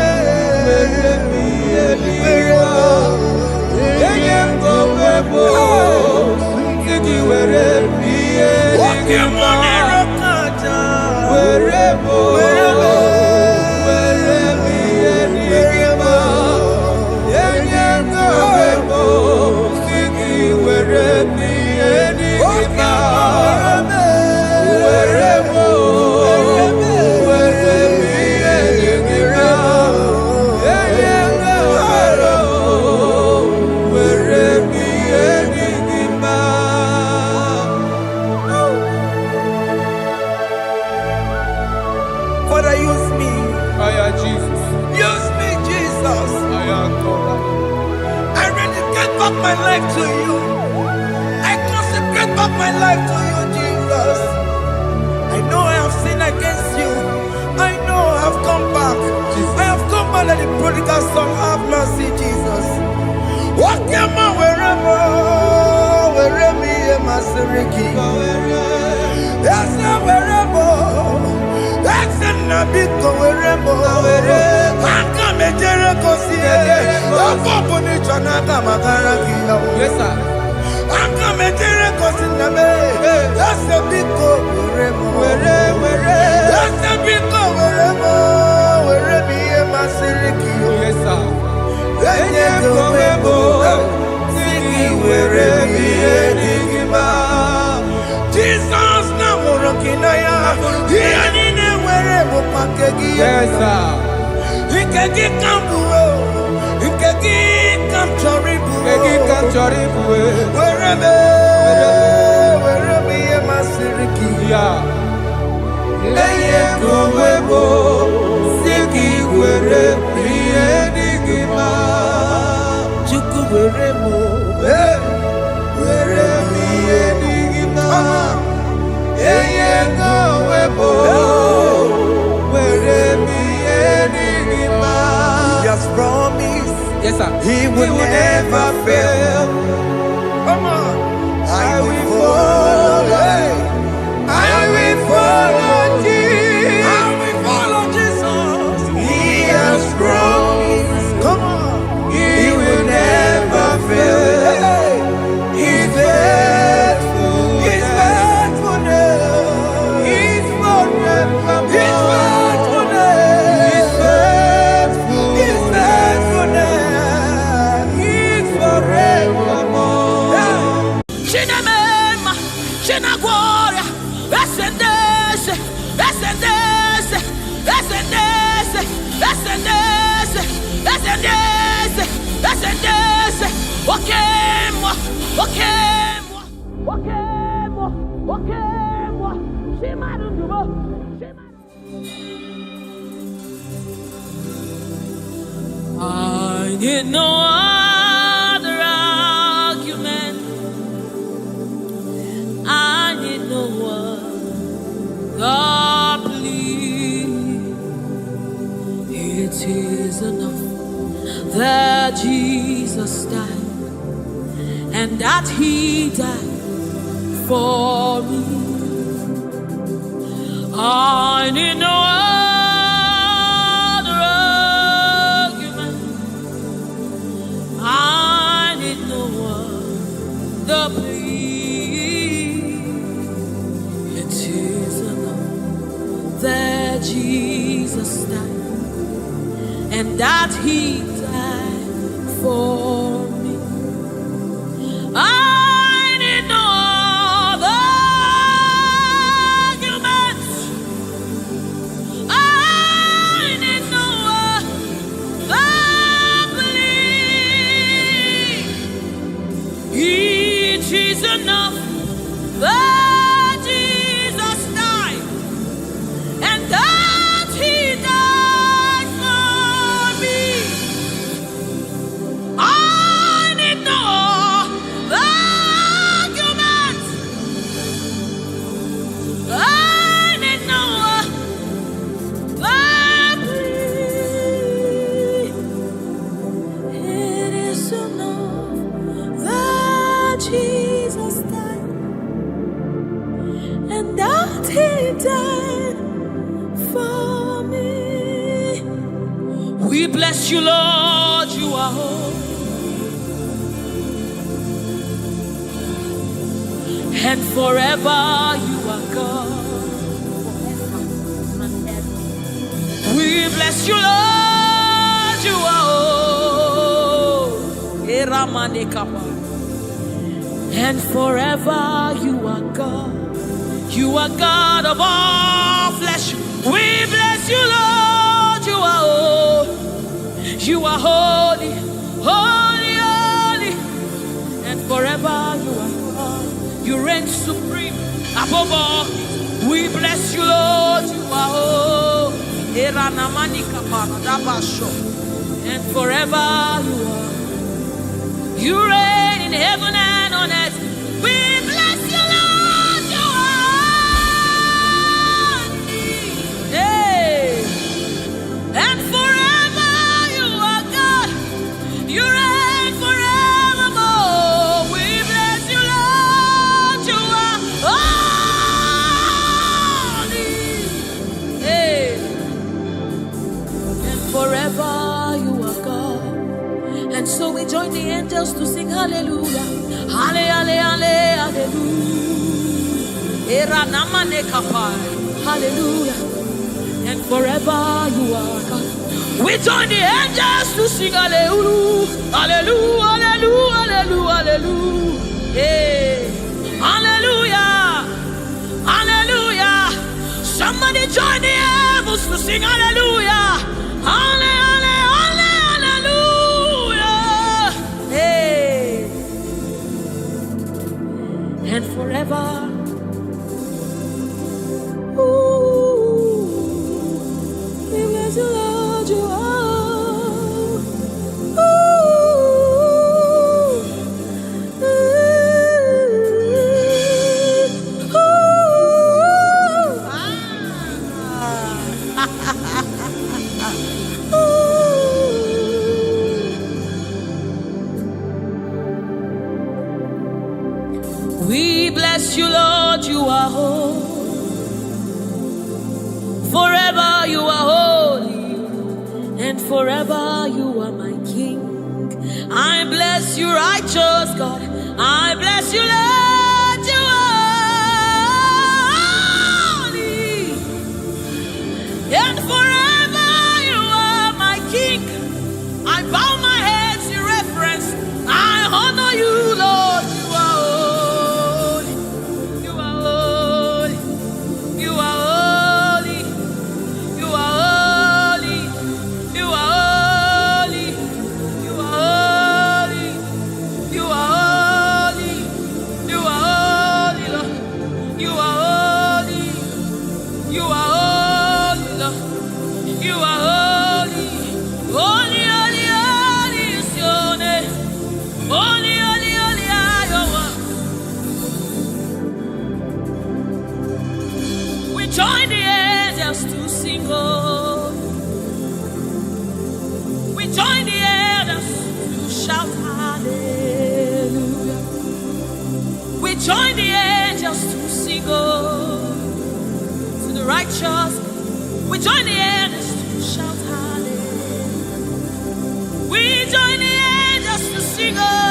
Father, use me. Jesus. Use me, Jesus. I dedicate back my life to you. I consecrate back my life to you, Jesus. I know I have sinned against you. I know I have come back. I have come back like the prodigal son. Have mercy, Jesus. Walk your man wherever me and my Siriki. Yes, wherever. That's a nabiko wherever. Come and Jericho see it. Yes, sir. Come and Jericho see it. That's a big go wherever. That's a big go wherever me and my Siriki. Yes, sir. Jesus na morokina ya dianine wherever pakegi. Yes, sir. Ikegi kambuo, ikegi Yes, sir. He will never fail. Come on. I will follow. I will follow Jesus. I will follow Jesus. He has promised. Come on. He will never fail. He's faithful. He's faithful. He's forever. He's faithful. He's faithful. He's faithful. He's forevermore. Chinamema, Chinaguara, Ascendese, Ascendese, Ascendese, Ascendese, Ascendese, Ascendese, Wakemwa, Wakemwa, Wakemwa, Wakemwa, Shimarubo, I need no other argument. I need no other plea. It is enough that Jesus died, and that He died for me. I need no other argument. I need no other plea. It is enough that Jesus died, and that He died for me. I need no other arguments. I need no other plea. It is enough that Jesus died, and that He died for me. I need no arguments. I need no plea. It is enough that Jesus died, and that He died for me. We bless you, Lord, you are holy, and forever you are God. We bless you, Lord, you are holy, and forever you are God. You are God of all flesh. We bless you, Lord. You are holy. You are holy, holy, holy. And forever you are God. You reign supreme above all. We bless you, Lord. You are holy. And forever you are. You reign in heaven and on earth. We bless you, Lord. You are hey. And forever you are God. You reign forevermore. We bless you, Lord. You are holy. Hey. And forever you are God. And so we join the angels to sing hallelujah. Hallelujah, hallelujah. Hallelujah. And forever you are God. We join the angels to sing hallelujah. Hallelujah, hallelujah, hallelujah, hallelujah. Hey. Hallelujah. Hallelujah. Somebody join the heavens to sing hallelujah. Hallelujah. Hallelujah. Hey. and forever. We bless you, Lord, you are. We bless you, Lord, you are holy. Forever you are holy, and forever you are my King. I bless you, righteous God. I bless you, Lord, you are holy, and forever you are my King. I bow my head in reverence. I honor you, Lord. Join the angels to sing, oh. We join the angels to shout hallelujah. We join the angels to sing, oh, to the righteous. We join the angels to shout hallelujah. We join the angels to sing, oh.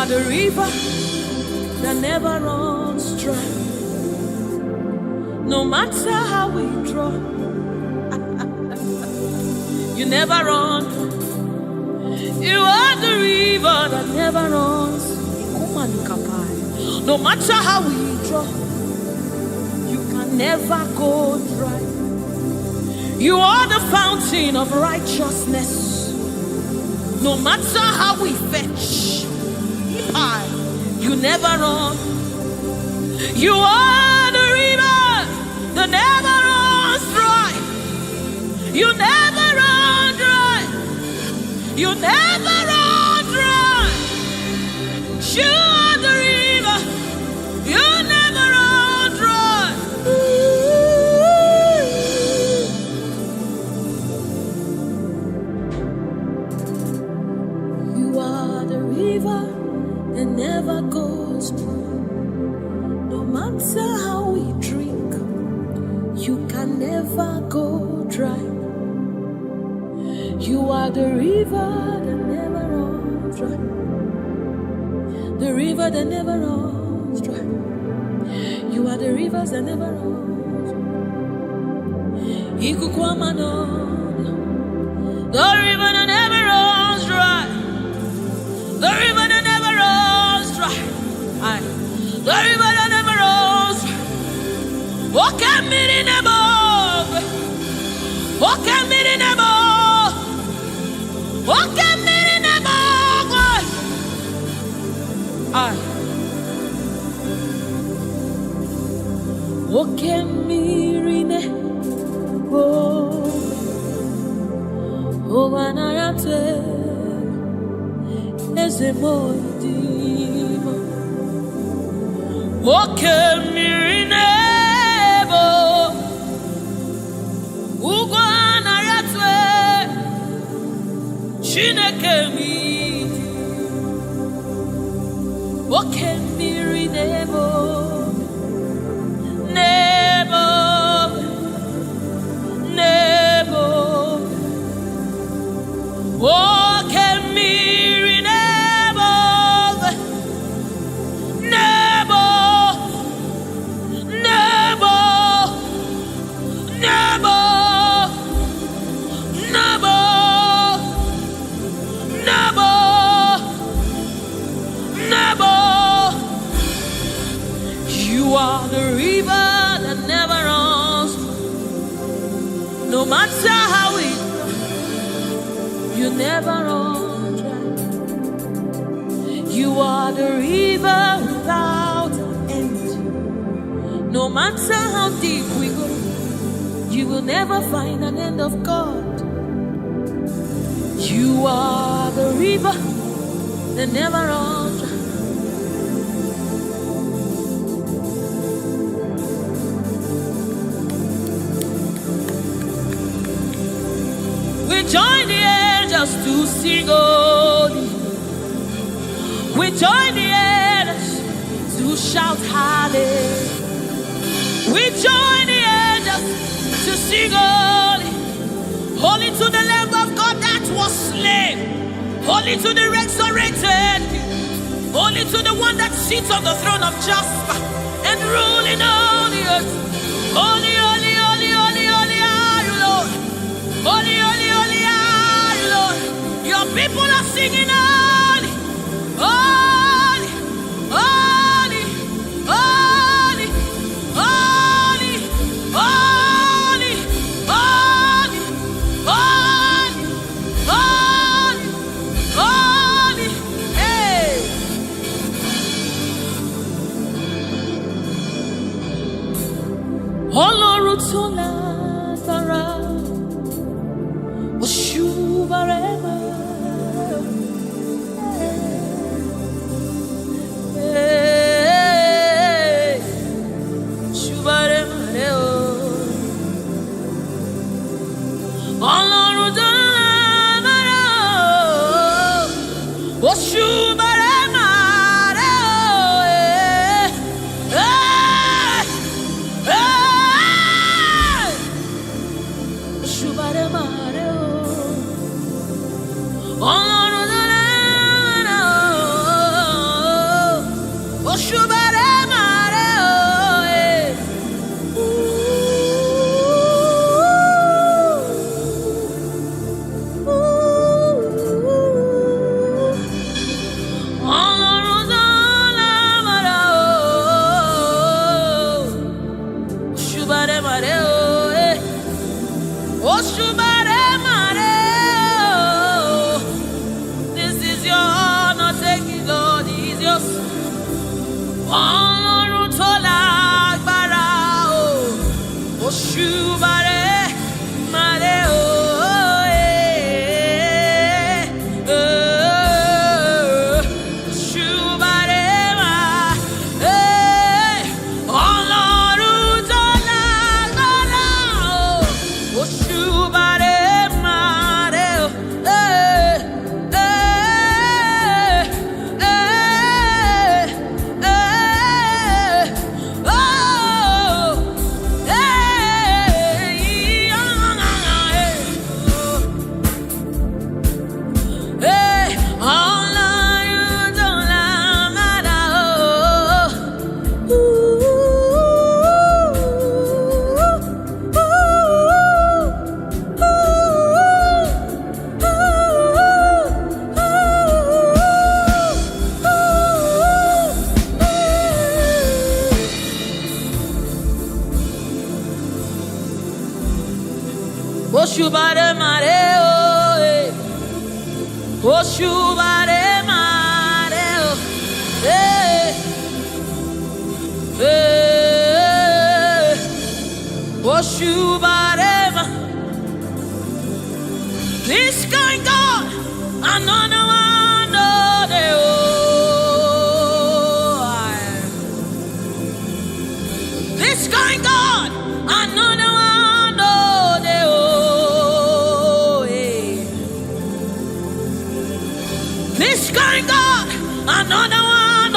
The river that never runs dry. No matter how we draw, you never run. You are the river that never runs. No matter how we draw, you can never go dry. You are the fountain of righteousness. No matter how we fetch, you never run. You are the river that never runs dry. You never run dry. You never run dry. You are the river. You never run dry. You are the river that never goes dry. No matter how we drink, you can never go dry. You are the river that never runs dry. The river that never runs dry. You are the rivers that never runs dry. The river that never runs dry. The river that never runs dry. The river that never runs dry. Walk at me in above. Walk at me in above. Walk at me in above. Walk at me in above. Oh, when I am as a moidimo. Woke mirinebo. Ugwana yatwe. Chineke midi. Woke mirinebo. Ne matter how it, you never run dry. You are the river without end. No matter how deep we go, you will never find an end of God. You are the river that never runs dry. We join the angels to sing holy. We join the angels to shout hallelujah. We join the angels to sing holy. Holy to the Lamb of God that was slain. Holy to the resurrected. Holy to the one that sits on the throne of Jasper and ruling all the earth. Holy, holy, holy, holy, holy are you, Lord. Holy, holy, holy are you, Lord. Your people are singing holy, holy, holy, holy, holy, holy, holy, holy, holy, holy. Hey. Ọlọ́run tó lágbára, Oshubarema. Hey, Oshubarema reo. Ọlọ́run tó lágbára, Oshubarema reo. Hey, hey, Oshubarema reo. Ọlọ́run tó lágbára, Oshubarema reo. Ọlọ́run tó lágbára, Oshubarema reo. Oshubarema reo. This is your honor, take it, Lord, is yours. Ọlọ́run tó lágbára, Oshubarema reo. Oshubarema, Ọlọ́run tó lágbára, Oshubarema reo. Oshubarema reo. Oshubarema reo. Oshubarema. This kind God, another one, this kind God, another one. This kind God, another one,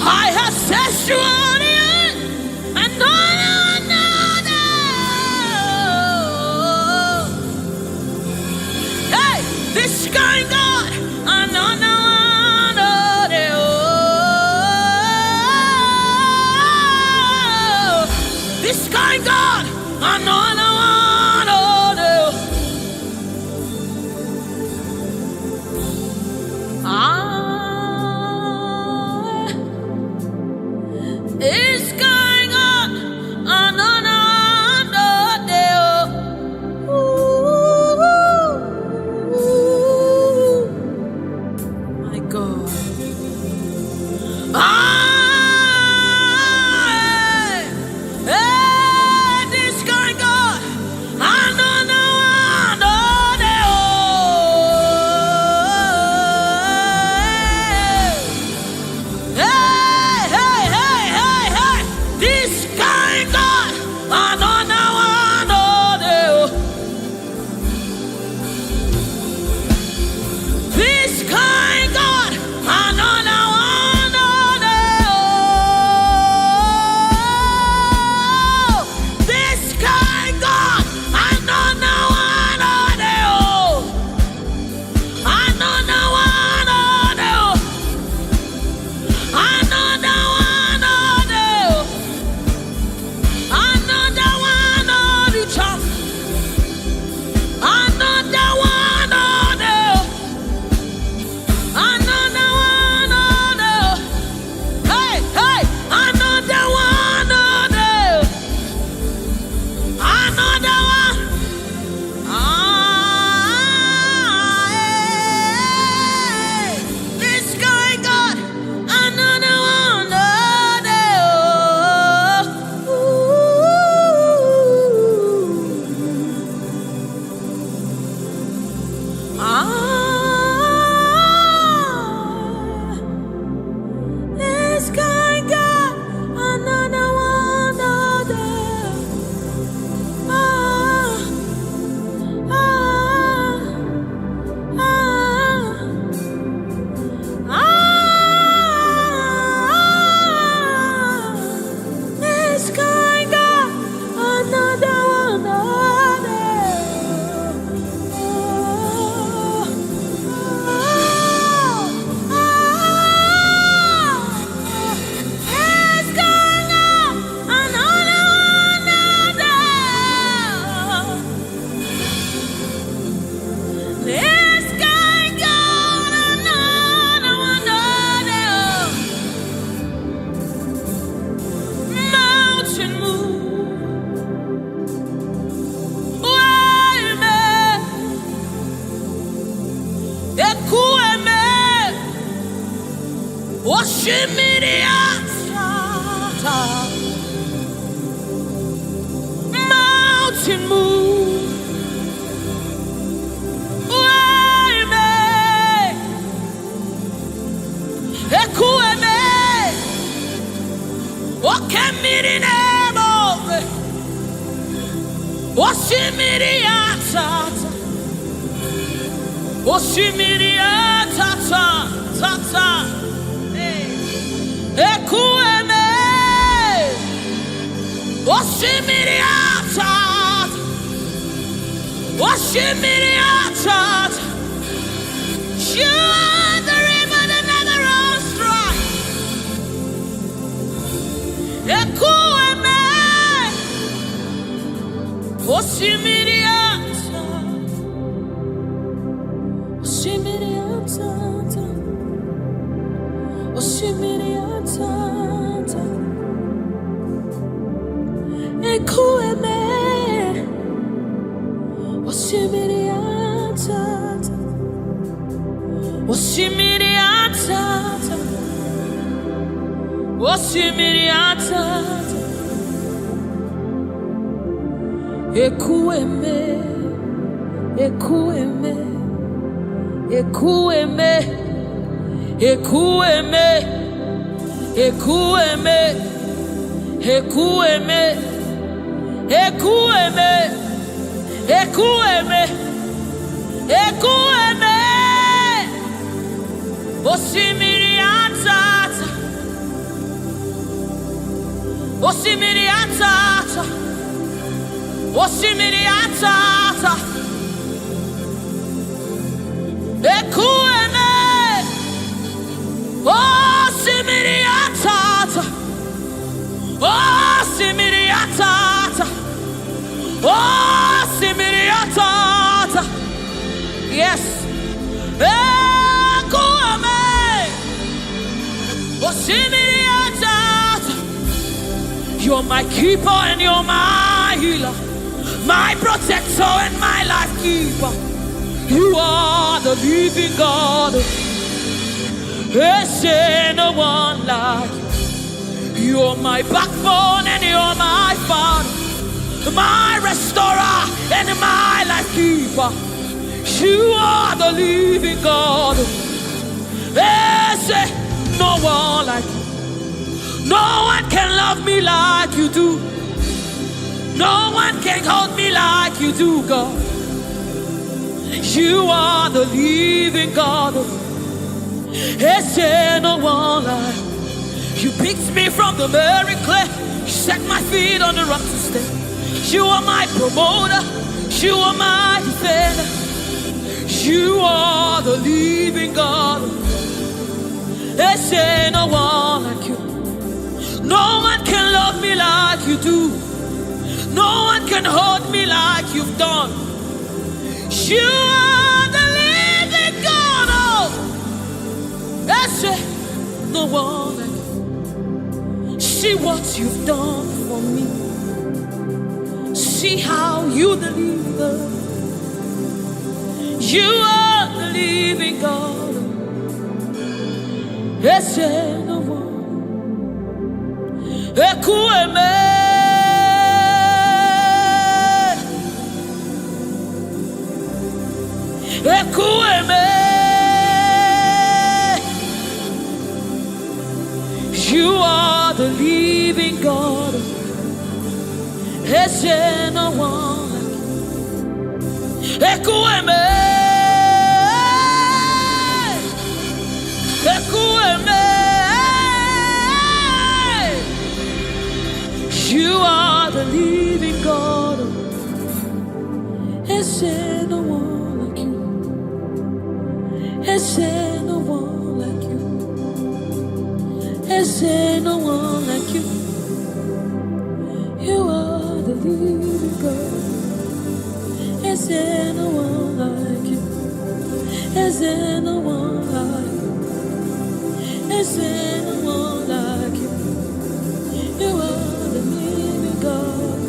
I have set you on the earth, another. Hey, this kind God, another one, this kind God, another one. Oshimiriata. Mountain move. Wayme. Ekueme. Okemirine. Oshimiriata. Oshimiriata. Tata. Ekueme. Oshimiriata. Oshimiriata. You are the river that never runs dry. Ekueme. Oshimiriata. Oshimiriata. Oshimiriata. Ekueme. Oshimiriata. Oshimiriata. Oshimiriata. Ekueme. Ekueme. Ekueme. Ekueme. Ekueme. Ekueme. Ekueme. Ekueme. Ekueme. Oshimiriata. Oshimiriata. Oshimiriata. Ekueme. Oshimiriata. Oshimiriata. Oshimiriata. Yes. Ekueme. Oshimiriata. You're my keeper and you're my healer, my protector and my life keeper. You are the living God. There's no one like you. You're my backbone and you're my father, my restorer and my life keeper. You are the living God. There's no one like you. No one can love me like you do. No one can hold me like you do, God. You are the living God. There's no one like you. Picked me from the very clay. You set my feet on the rock to stay. You are my promoter. You are my defender. You are the living God. There's no one like you. No one can love me like you do. No one can hold me like you've done. You are the living God. Oh, that's it. No one like you. See what you've done for me. See how you deliver. You are the living God. That's it. No one. Ekueme. Ekueme. You are the living God. There's no one like you. Ekueme. Ekueme. You are the living God. There's no one like you. There's no one like you. There's no one like you. You are the living God. There's no one like you. There's no one like you. There's no one like you. You are the living God.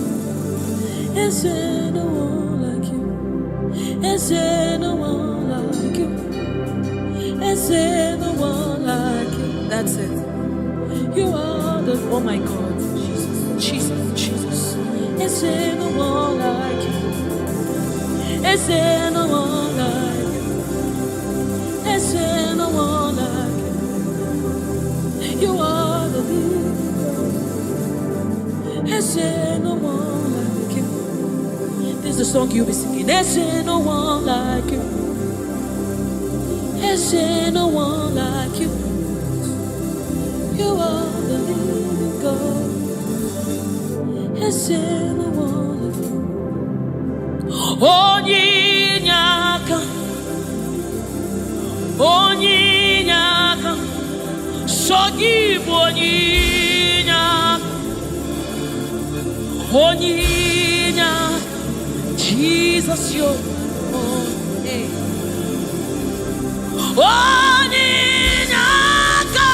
There's no one like you. There's no one like you. There's no one like you. That's it. You are the, oh my God, Jesus, Jesus, Jesus. Is there no one like you? Is there no one like you? Is there no one like you? You are the living God. Is there no one like you? This is the song you'll be singing. Is there no one like you? Is there no one like you? You are the living God. Is there no one like you? Onyinyaka, onyinyaka, sogibu onyinyaka, onyinyaka, Jesus yo, hey. Onyinyaka,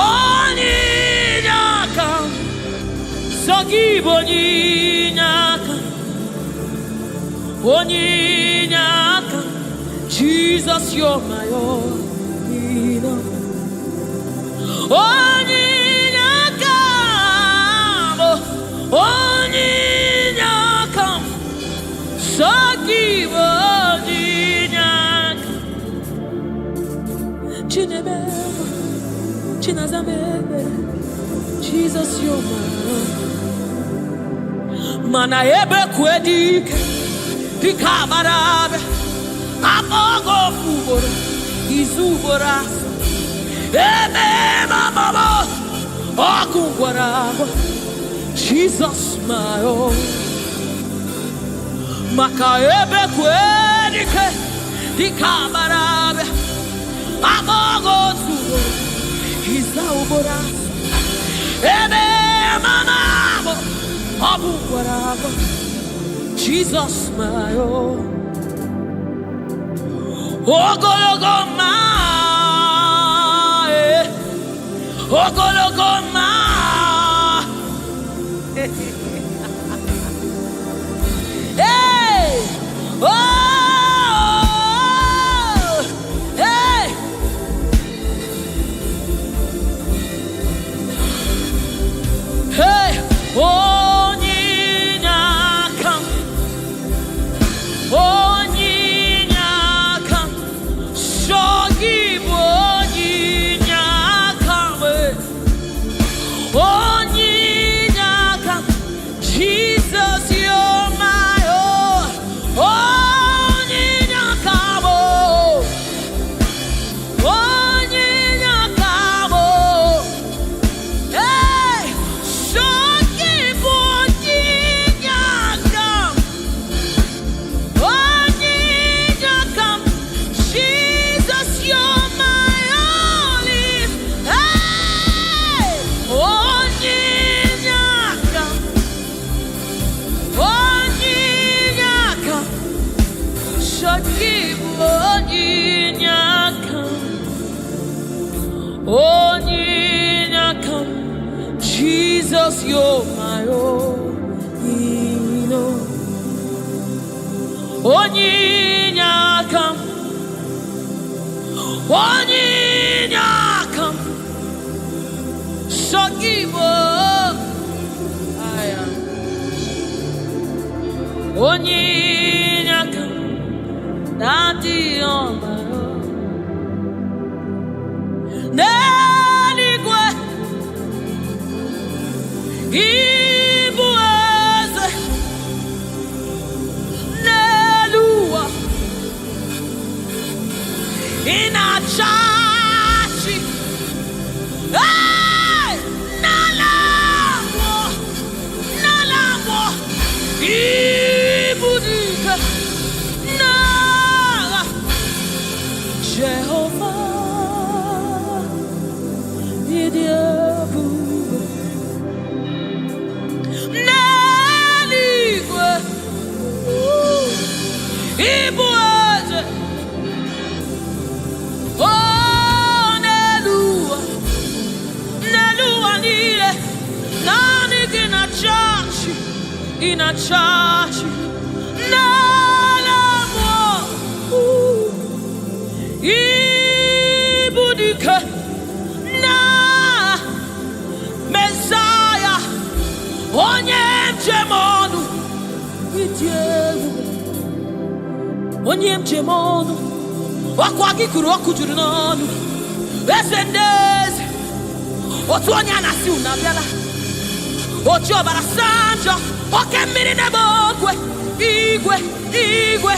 onyinyaka, sogibu onyinyaka. Onyinyaka, Jesus, you're my all. Onyinyaka, onyinyaka, Saki onyinyaka, Chinebe, Chinazamebe, Jesus, you're my all. Mana ebe kwedike. Dikabarabe, amogo fubora, izubora, eme mama, okungwarabo, Jesus my own. Makaebe kwedike, dikabarabe, amogo fubora, izubora, eme mama, okungwarabo. Jesus my own. Ogologoma, ogologoma. Hey, oh, hey. Hey, oh. Jesus, you're my own. Onyinyaka, onyinyaka, sogibo, aya, onyinyaka, daddy on my own. Neligwe, ibueze, nelua, inachachi, hey, nalamo, nalamo, ibudika, nala, Jehovah, idiabu. Ibuaze, oh Nelua, Nelua nile, nani gina chachi, nalamo, ibudike. onye njem ọnụ ọkwa gị kụrụ ọkụ juru n'ọnụ eze ndị eze otu onye a na-asị unu abịala oji ọbara saa njọ oke mmiri n'ebe ogwe igwe igwe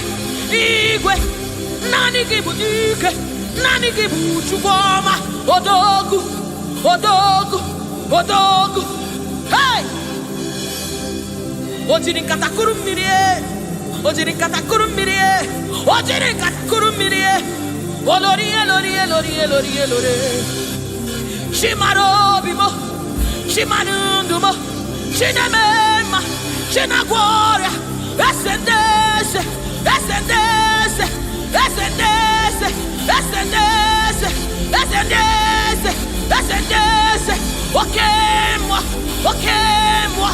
igwe naanị gị bụ dike naanị gị bụ Chukwu ọma odogwu odogwu odogwu hey o jiri nkata kụrụ mmiri o jiri nkata kụrụ mmiri o jiri nkata kụrụ mmiri olori elori elori elori elori chimara obi mo chimara ndụ mo chineme mma chinagwọ ọrịa eze ndị eze eze ndị eze eze ndị eze eze ndị eze eze ndị eze eze ndị eze oke mmụọ oke mmụọ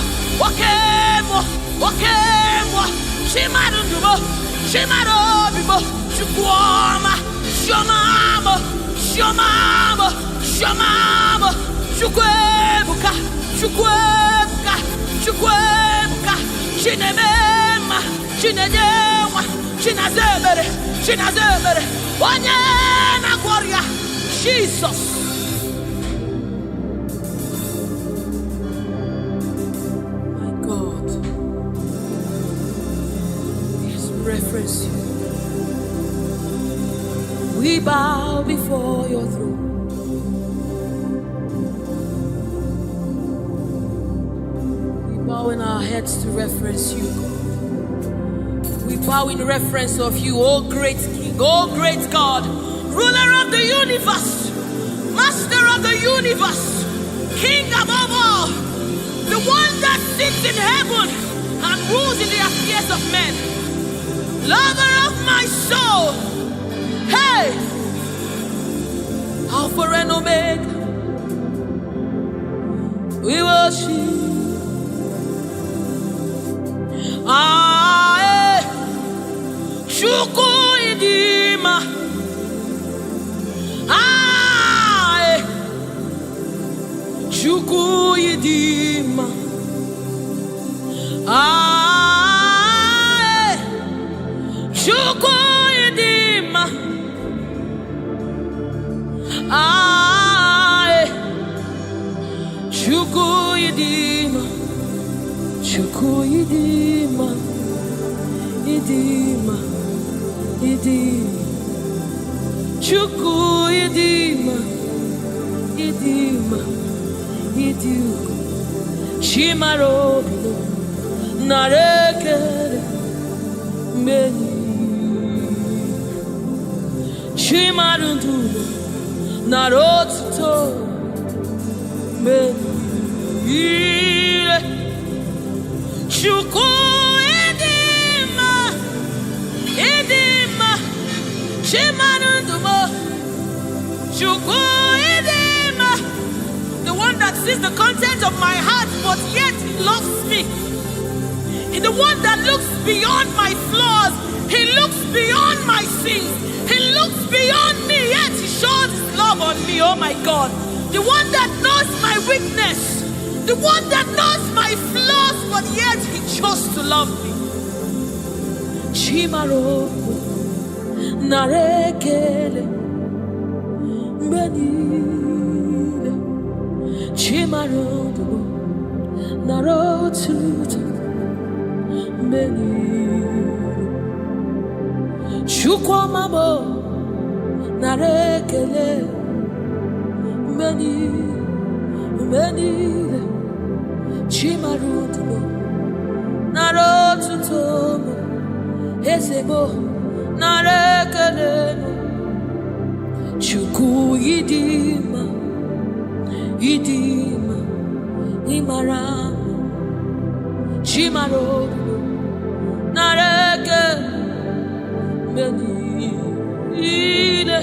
oke mmụọ oke mmụọ chimara ndụ mo chimara obi mo Chukwu ọma chioma mo chioma mo chioma mo Chukwu ebuka Chukwu ebuka Chukwu ebuka chineme mma chinenye nwa chinaza ebere chinaza ebere onye na-agwọ ọrịa Jesus. My God, yes, reference you. We bow before your throne. We bow in our heads to reference you. We bow in reference of you, oh great King, oh great God, ruler of the universe, master of the universe, King above all, the one that sits in heaven and rules in the affairs of men, lover of my soul. Hey, Alpha and Omega, we worship. Chukwu idima, Chukwu idima, Chukwu idima, Chukwu idima, Chukwu idima, idima, idima, Chukwu idima, idima, idima, chimaro narekere meni, chimarundu narotuto meni, Chukwu idima, idima, chimarundu Chukwu idima, the one that sees the content of my heart but yet loves me. He's the one that looks beyond my flaws. He looks beyond my sins. He looks beyond me, yet he shows his love on me. Oh my God. The one that knows my weakness. The one that knows my flaws, but yet he chose to love me. Chimaro narekele benile chimaro narotuto benile chukwamamo narekele benile chimaruto narotuto ezebo narekele Chukwu idima, idima, imara, chimaro, nareke, benile,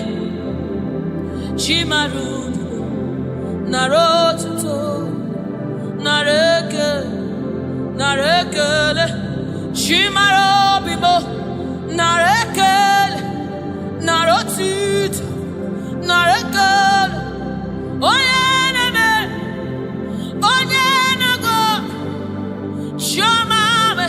chimaru, narotuto, nareke, narekele, chimaro bibo, narekele, narotuto. Narekele, onye neme, onye nago, chioma me,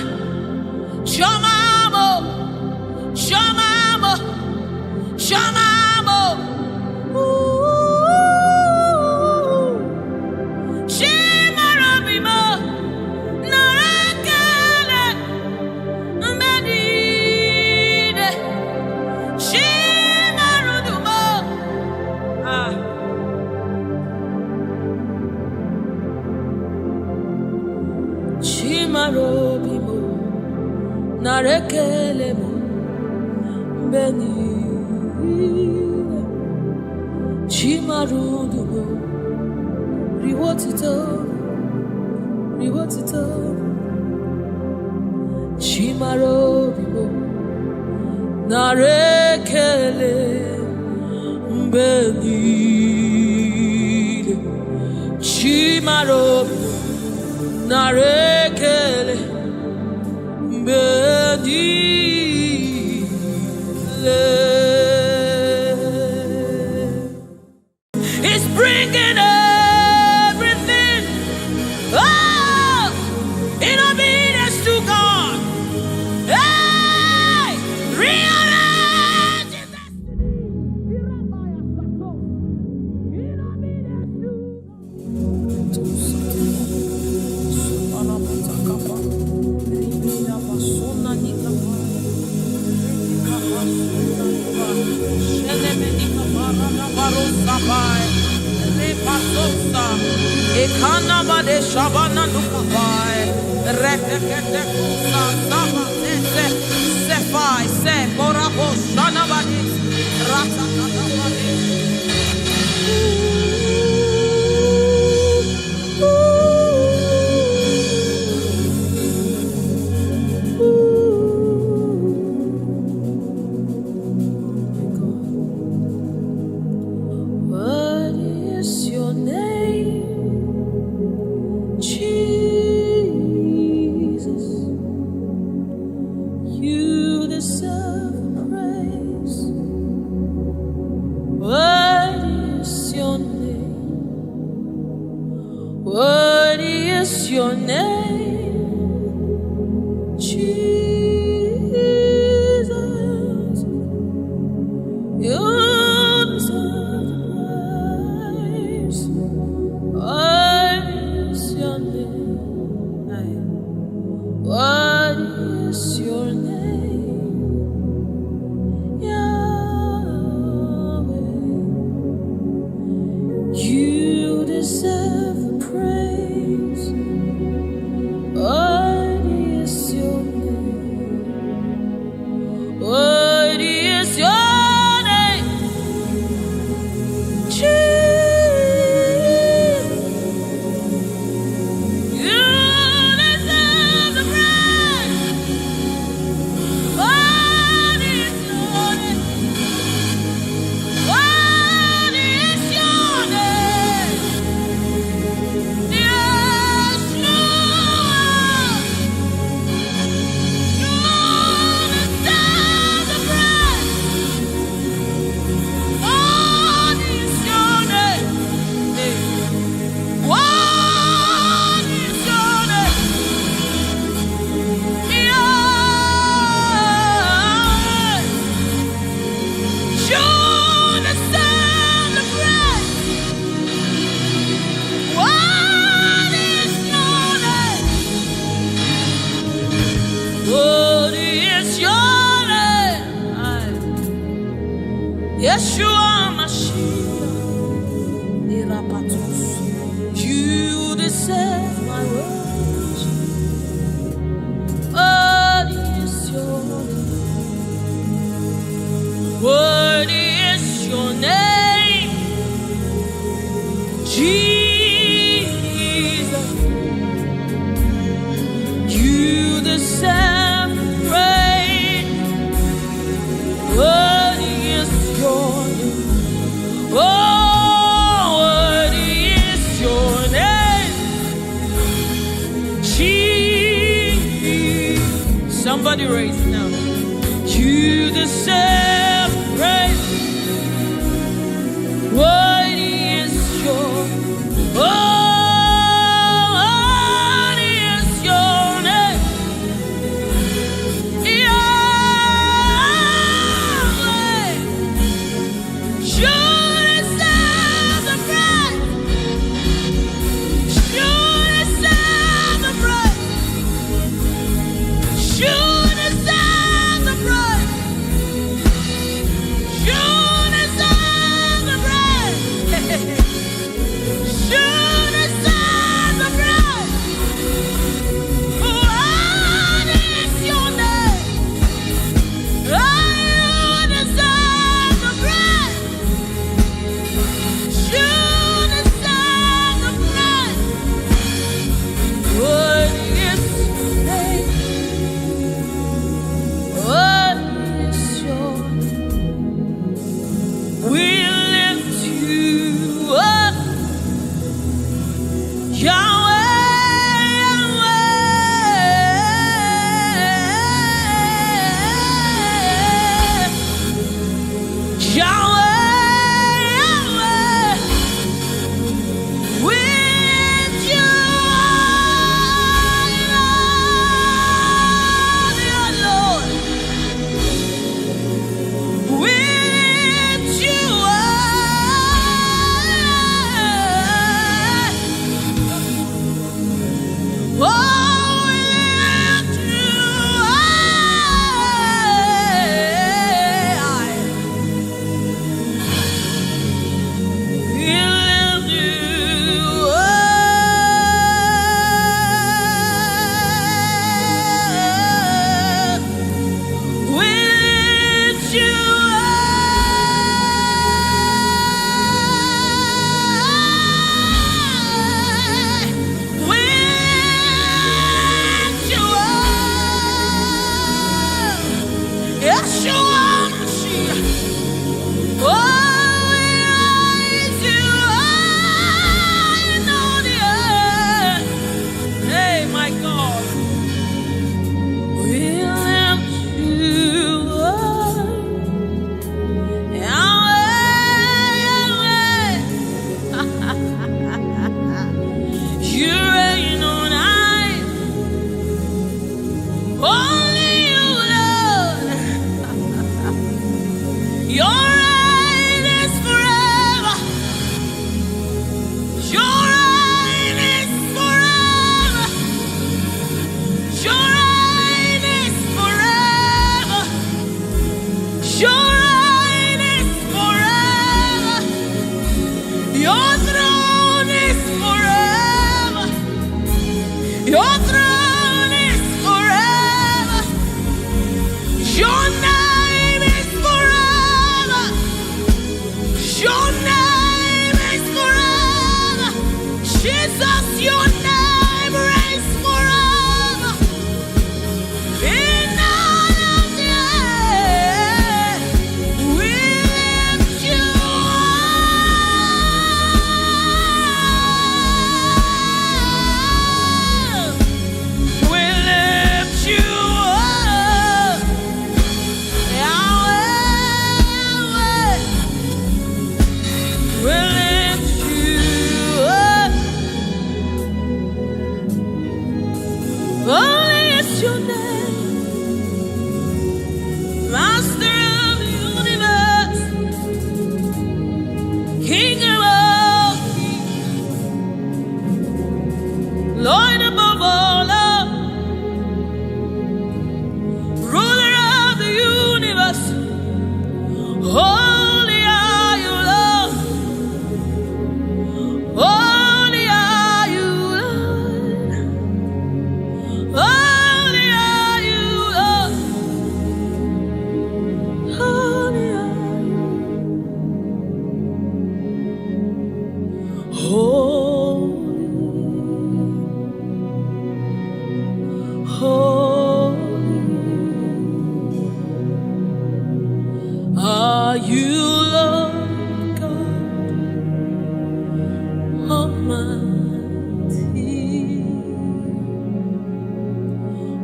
Chimarobimo, Narekelemo, Beni, Chimarudumo, Riwotito, Chimarobimo, Narekele, Beni, Chimarobimo, Narekele, It's bringing everything, oh, in obedience to God. Hey, rearrange his destiny. In obedience to Ekanabade Shabana Nukabai, Rekete Kusa, Saba, Sefai, Se, Morabo, Shanabadi, Ratakabadi. What is your name? Jesus, you deserve praise. What is your name? What is your name? Jesus, you deserve praise. What is your name? What is your name? Yahweh. You deserve the praise. What is your name? What is your name? Jesus. You deserve the praise. What is your name? What is your name? Yes, Lord. You deserve the praise. What is your name? What is your name? Yahweh. You deserve the praise. What is your name? What is your name? Yeshua Mashiach, Irapatos. You deserve my worship. What is your name? What is your name? Jesus. You deserve praise. What is your name? Oh, what is your name? Jesus. Somebody raise it now. You deserve praise. What is your oh, what is your name? Yahweh. You deserve the praise. You deserve the praise. You deserve the praise.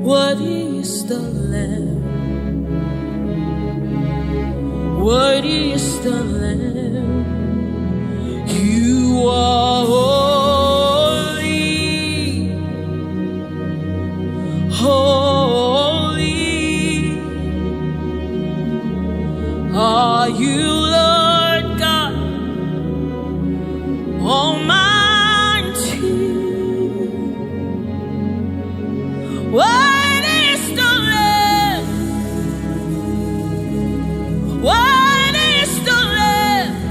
Worthy is the Lamb. Worthy is the Lamb. You are holy, holy. Are you Lord God Almighty? Worthy is the Lamb. Worthy is the Lamb.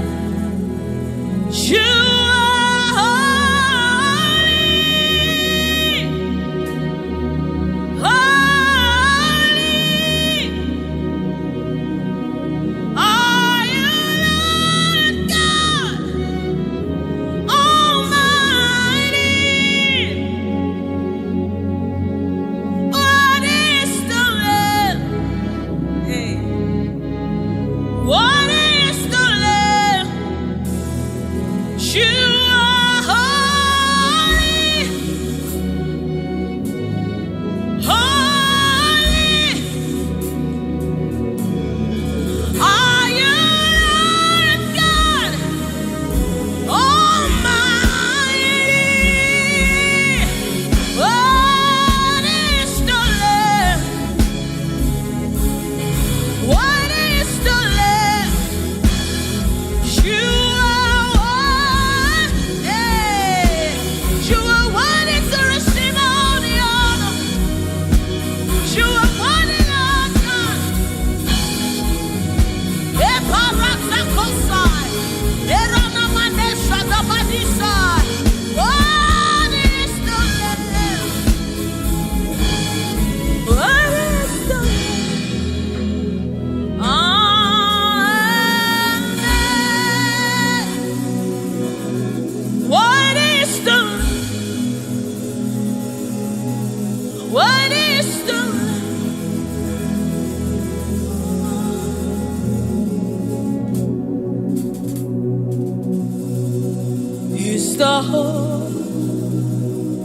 He's the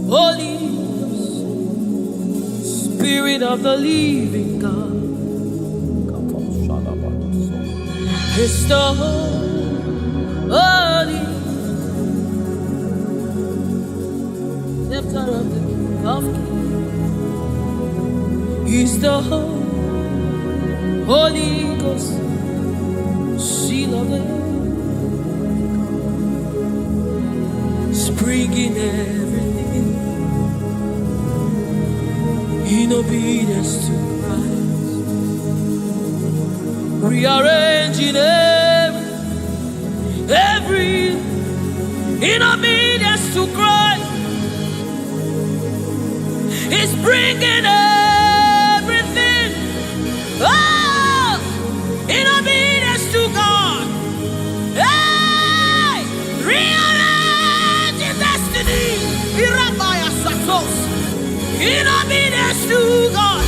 Holy Spirit of the living God. He's the Holy Scepter of the King of Kings. He's the Holy Ghost, seal of the spring in everything, in obedience to Christ, rearranging every in obedience to Christ. He's bringing everything, oh, in obedience to God. Hey, rearrange your destiny. In obedience to God.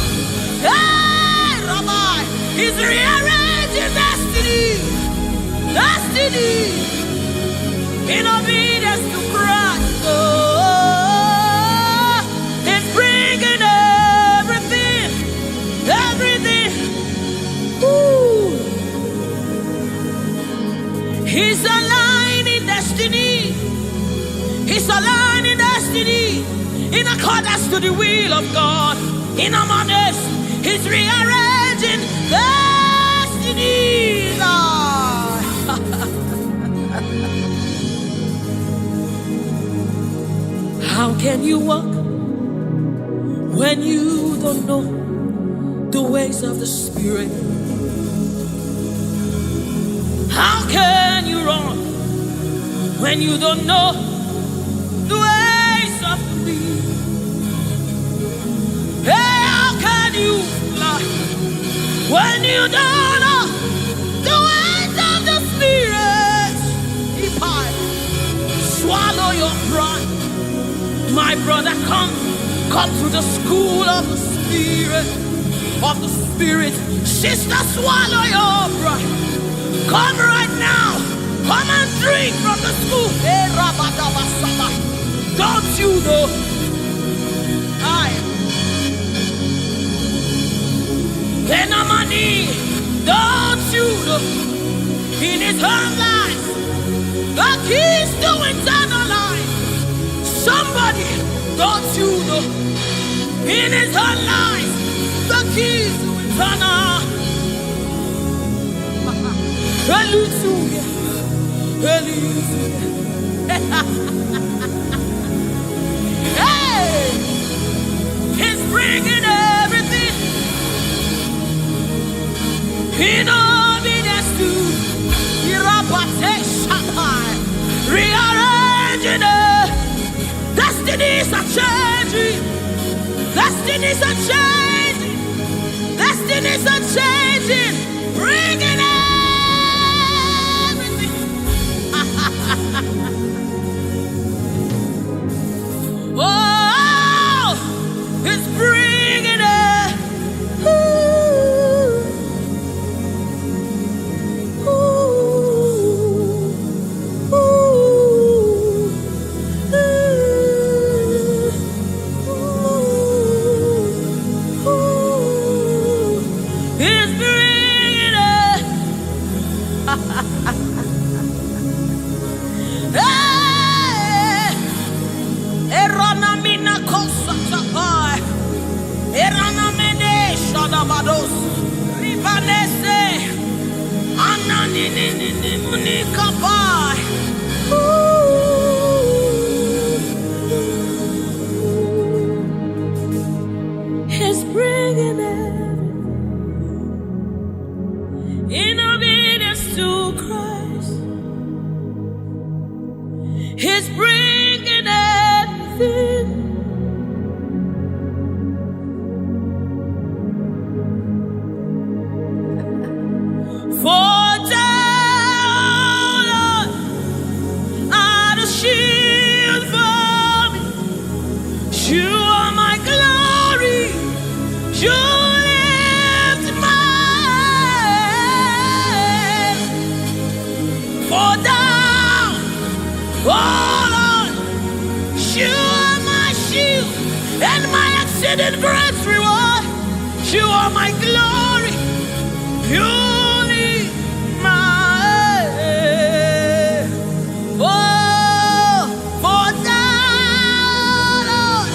Hey, Rabbi, He's rearranging destiny. Destiny. In obedience to Christ. Oh, He's bringing everything. Everything. Ooh. He's aligning destiny. He's aligning destiny in accordance to the will of God. In Amadeus, He's rearranging destiny. How can you walk when you don't know the ways of the Spirit? How can you run when you don't know the ways of the wind? Hey, how can you fly when you don't know the ways of the Spirit? Swallow your pride, my brother. Come to the school of the Spirit, Sister, swallow your pride. Come right now. Come and drink from the school. Don't you know? Don't you know? In His own life, the keys to eternal life. Somebody, don't you know? In His own life, the keys to eternal. Hallelujah. Hey, He's bringing everything in obedience to rearranging it. Destinies are changing. Destinies are changing. Destinies are changing. Bringing everything. Oh, He's bringing it. He's bringing it. Hey, Erana mina kosa tapai, Erana mene shadabados, Ribanese, Anani ni munikapai. He's bringing it. In obedience to Christ, He's bringing everything. For the You are my shield and my exceeding great reward. You are my glory. You need my oh, for thou, Lord,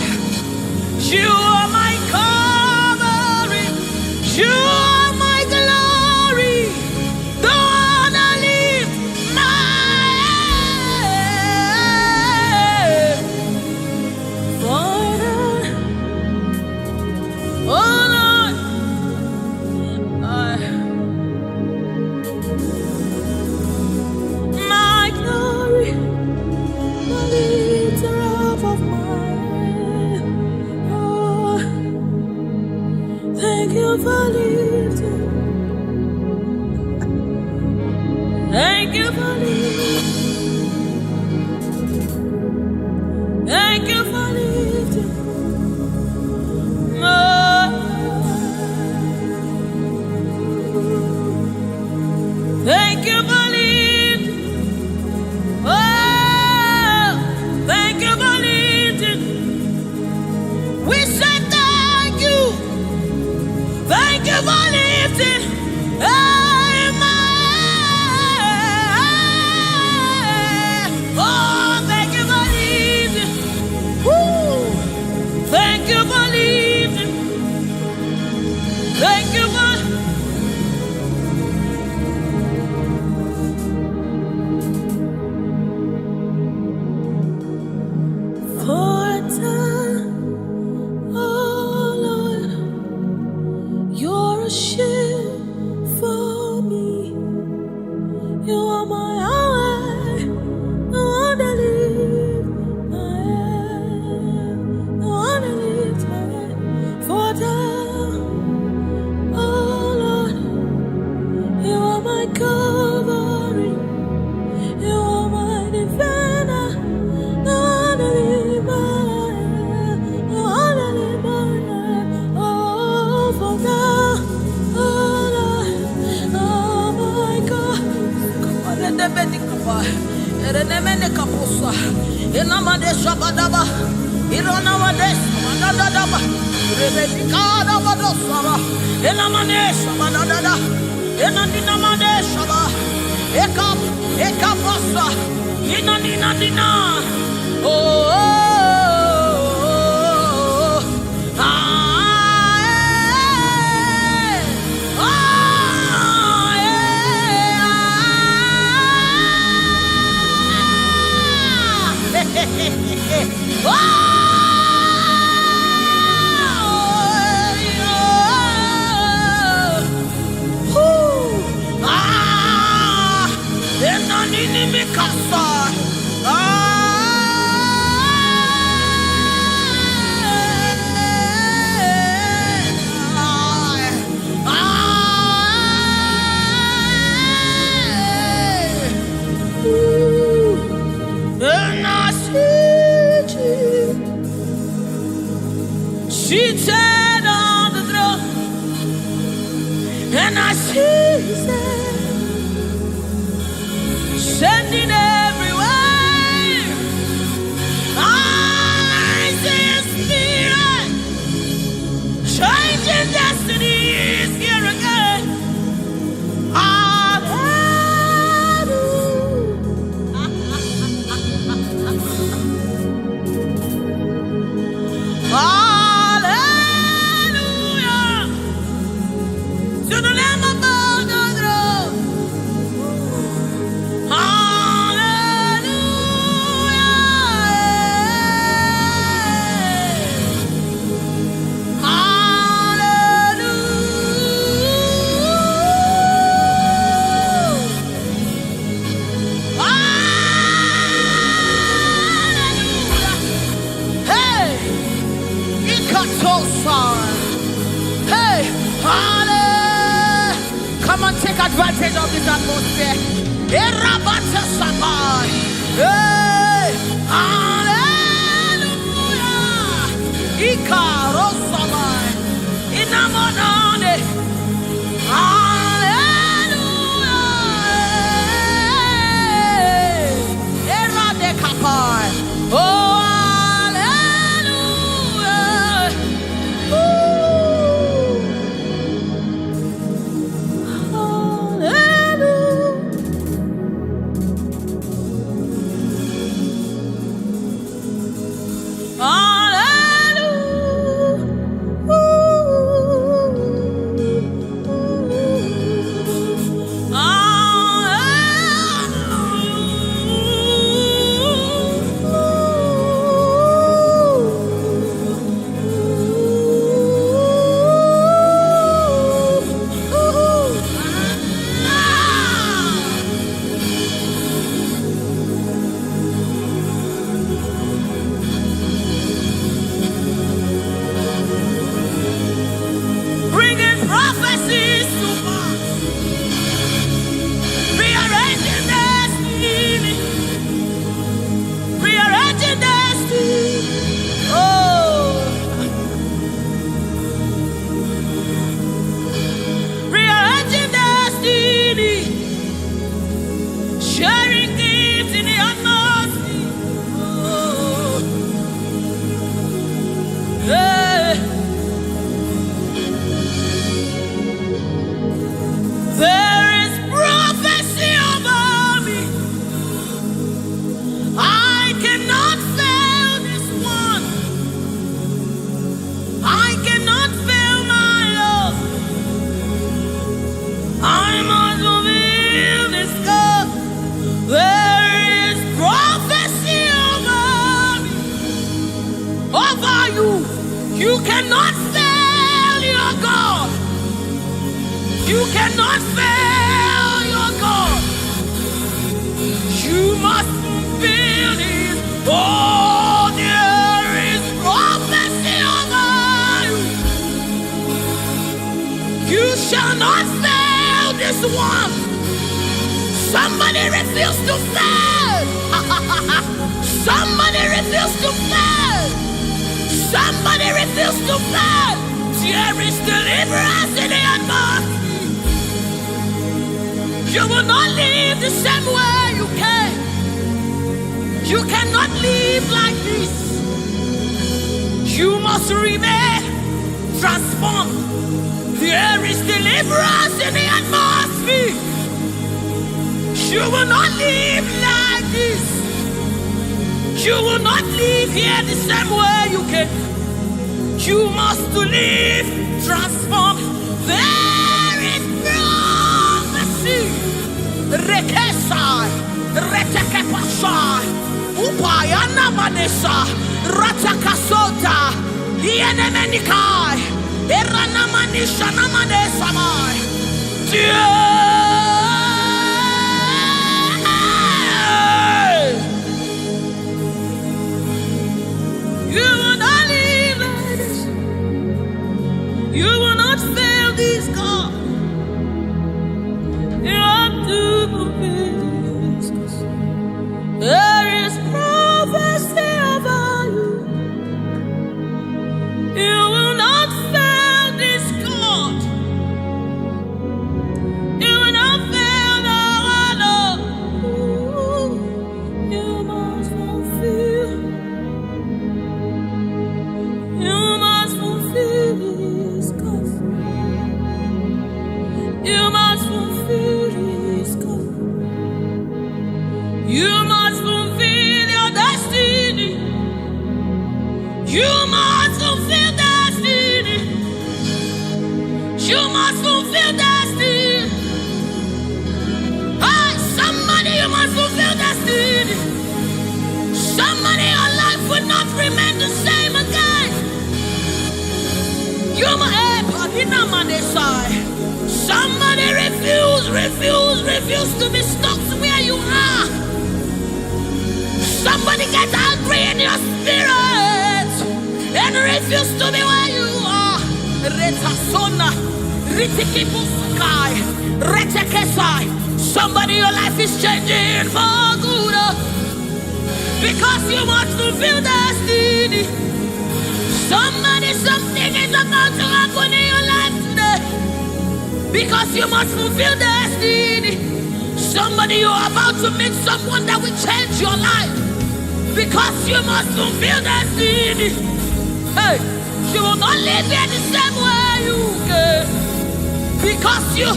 you are my covering. You are my glory. The one I lift my head. Father, oh Lord, my glory, the lifter up of my head. Oh, thank you for lifting. Thank you for lifting. Thank you for lifting. Thank you for lifting. Oh, thank you for lifting. We say thank you. Thank you for lifting. Hey, oh, thank you for lifting. Woo. Thank you for lifting. Thank you for for a time, oh Lord, you're a shield for me. You are my highway, the one that lifts my head, the one that lifts my head. For a time, oh Lord, you are my covering, you are my defender, the one that lifts my head, the one that lifts my head. Oh, for thou, oh Lord, oh my God. Come on, let them be kappa. Let them be kappa. Inamade shabadaba, ironawade shabadadaba, rebekada badosara. Inamade shabadadada, inandinamade shaba. Ekapasa, inandinandina. Oh, seated on the throne, and I see his hand sending everywhere. I see his spirit changing destinies here again. Hallelujah. To the Lamb above the throne. Hallelujah. Hallelujah. Hey, Ikatosan. Hey, hallelujah. Come on, take advantage of this atmosphere. Erabata sabai. Hey, hallelujah. Ikarosabai. Inamonane. Hallelujah. Eradekapai. Oh, You cannot fail your God. You cannot fail your God. You must fulfill His. Oh, there is prophecy over you. You shall not fail this one. Somebody refuse to fail. Somebody refuse to fail. Somebody refuse to fail. There is deliverance in the atmosphere. You will not live the same way you came. You cannot live like this. You must remain transformed. There is deliverance in the atmosphere. You will not live like this. You will not live here the same way you came. You must live transformed. There is prophecy. Rekesai, retekepasai, upayana manesa, ratakasota, ienemenikai, eranamanisha namanesamai. You will not live like this. You will not fail this God. You have to fulfill this. There is prophecy over you. You will not fail this God. You will not fail our Lord. You must fulfill. You must fulfill this God. You must fulfill this God. You must fulfill your destiny. You must fulfill destiny. You must fulfill destiny. Hey, somebody, you must fulfill destiny. Somebody, your life will not remain the same again. You must. Somebody refuse to be stuck where you are. Somebody get angry in your spirit and refuse to be where you are. Somebody, your life is changing for good because you must fulfill destiny. Somebody, something is about to happen in your life today because you must fulfill destiny. Somebody, you are about to meet someone that will change your life because you must fulfill destiny. Hey, you will not live here the same way you came because you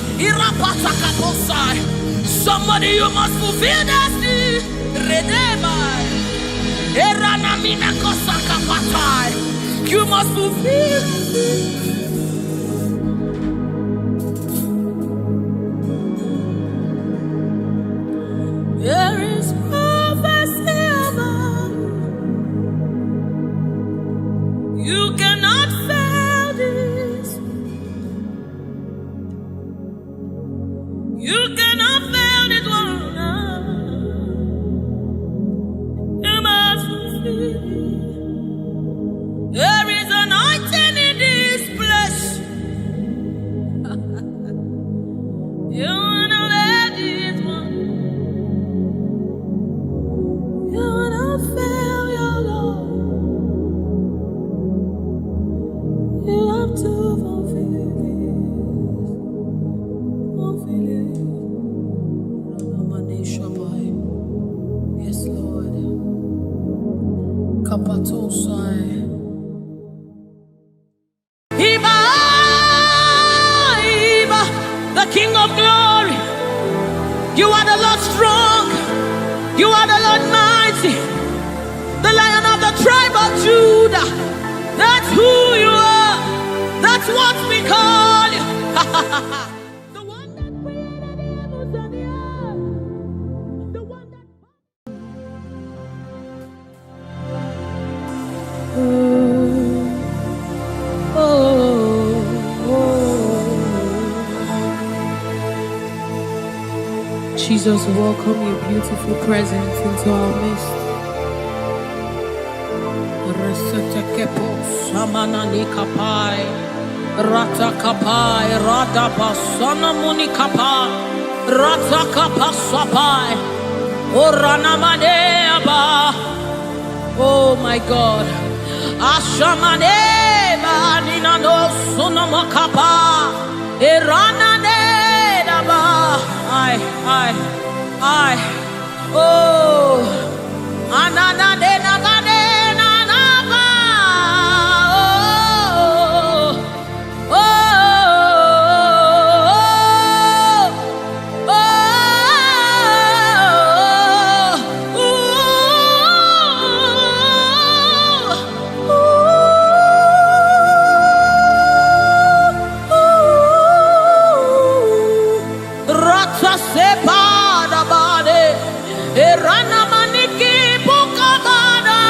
somebody, you must fulfill destiny. You must fulfill. There is prophecy about you. You cannot fail this. You cannot fail this one. You must fulfill. There is anointing in this place. You wanna let this one. You wanna fail your Lord. You have to fulfill this. Fulfill it. Yes, Lord. Kapatosai. The King of glory, you are the Lord strong, you are the Lord mighty, the Lion of the tribe of Judah. That's who you are, that's what we call you. The one that created the heavens and the earth, the one that... just welcome your beautiful presence into our midst. Resetekepo samanani kapai, rata kapai, rada basana muni kapai, rata kapasapai, orana maneaba. Oh my God, ashamaneba ninano sunamakapa, erana nedaba. I, oh, anana de nagade nanaba, oh, oh, sepada bade erana maniki bukabada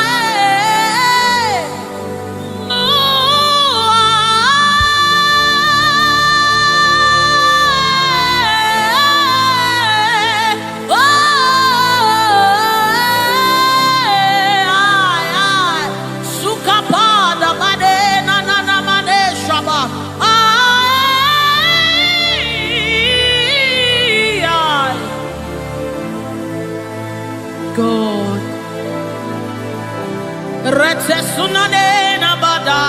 sukapada bade nana mane shaba. God, rete sunane nabada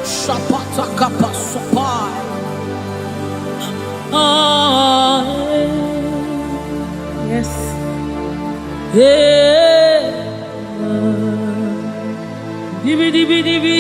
shapata kapasopai. Yes. Yeah. Divi divi divi.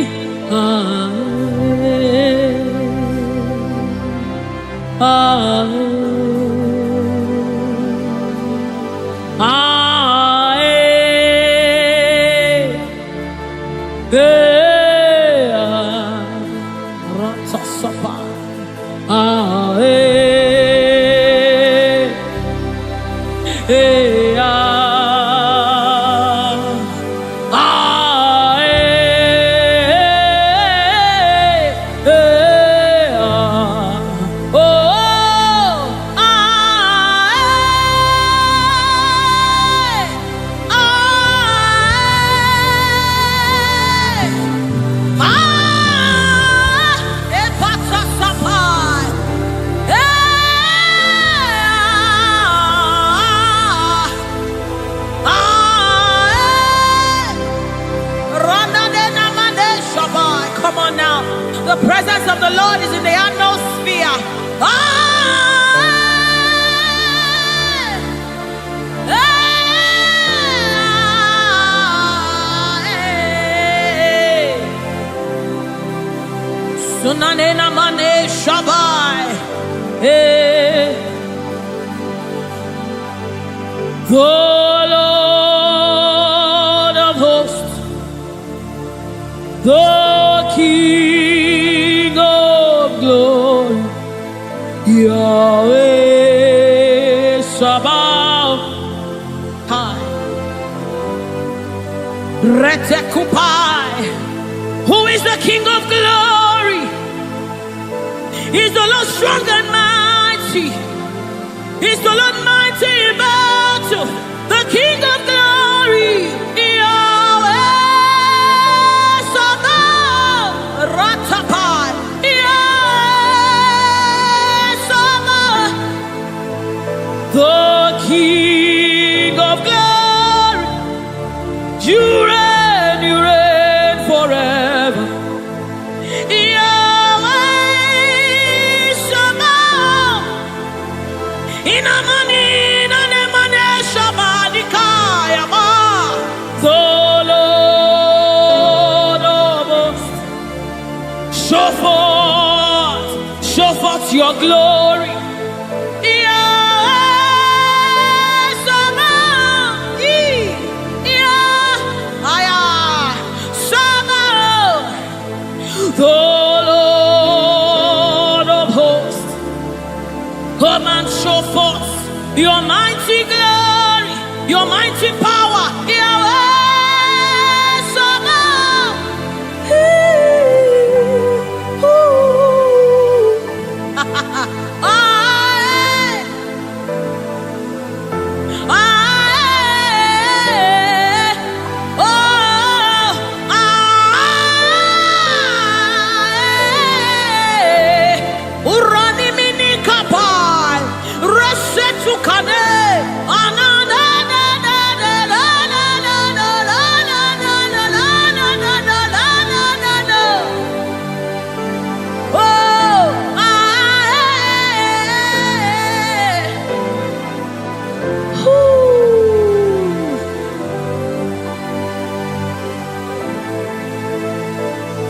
Come on now. The presence of the Lord is in the atmosphere. Sunanena mane shabai. The Lord of hosts, the King of glory, Yahweh Sabaoth, Retekupai. Who is the King of glory? He's the Lord strong and mighty. He's the Lord mighty in battle. The King of glory, Yahweh Sabaoth, Ratapai, Yahweh Sabaoth, the King of glory. You reign forever. Yahweh Sabaoth, Inamani, Nanemane Shabadikaya, the Lord of hosts. Show forth your glory. The Lord of hosts, come and show forth your mighty glory, your mighty power, Yahweh Sabaoth.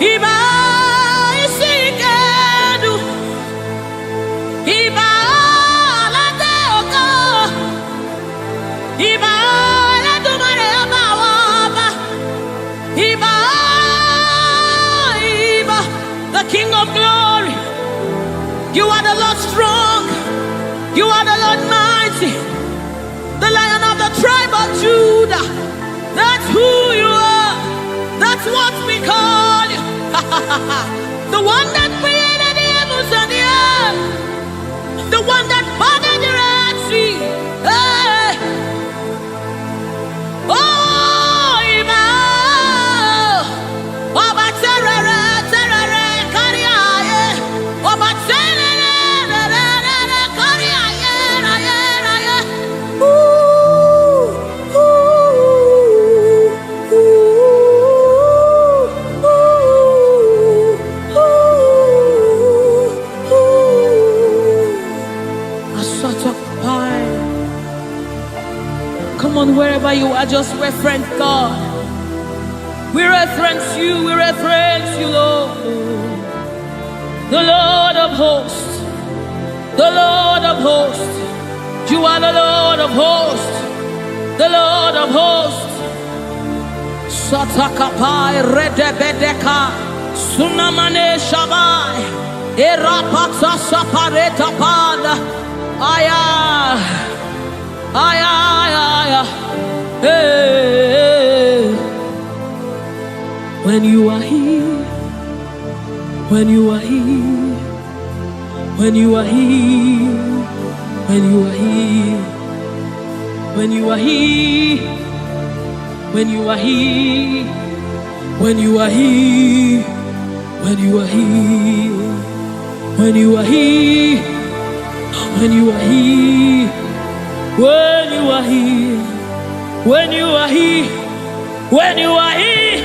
Iba isikedu. Iba lateoka. Iba latumare abawaba. Iba, the King of Glory. You are the Lord strong. You are the Lord mighty. The Lion of the tribe of Judah. That's who you are. That's what we call you. The one that created the heavens and the earth. The one that parted the Red Sea. Hey. Oh, Iba. Oba terere, terere, kariaye. Oba terere, kariaye, raye, raye. Come on, wherever you are, just reference God. We reference you, Lord. The Lord of hosts. The Lord of hosts. You are the Lord of hosts. The Lord of hosts. Satakapai redebedeka. Sunamane shabai. Erapata sapareta pada. Aya. Aya, aya, aya. Hey. When you are here, when you are here, when you are here, when you are here, when you are here, when you are here, when you are here, when you are here, when you are here, when you are here. When you are here, when you are here, when you are here,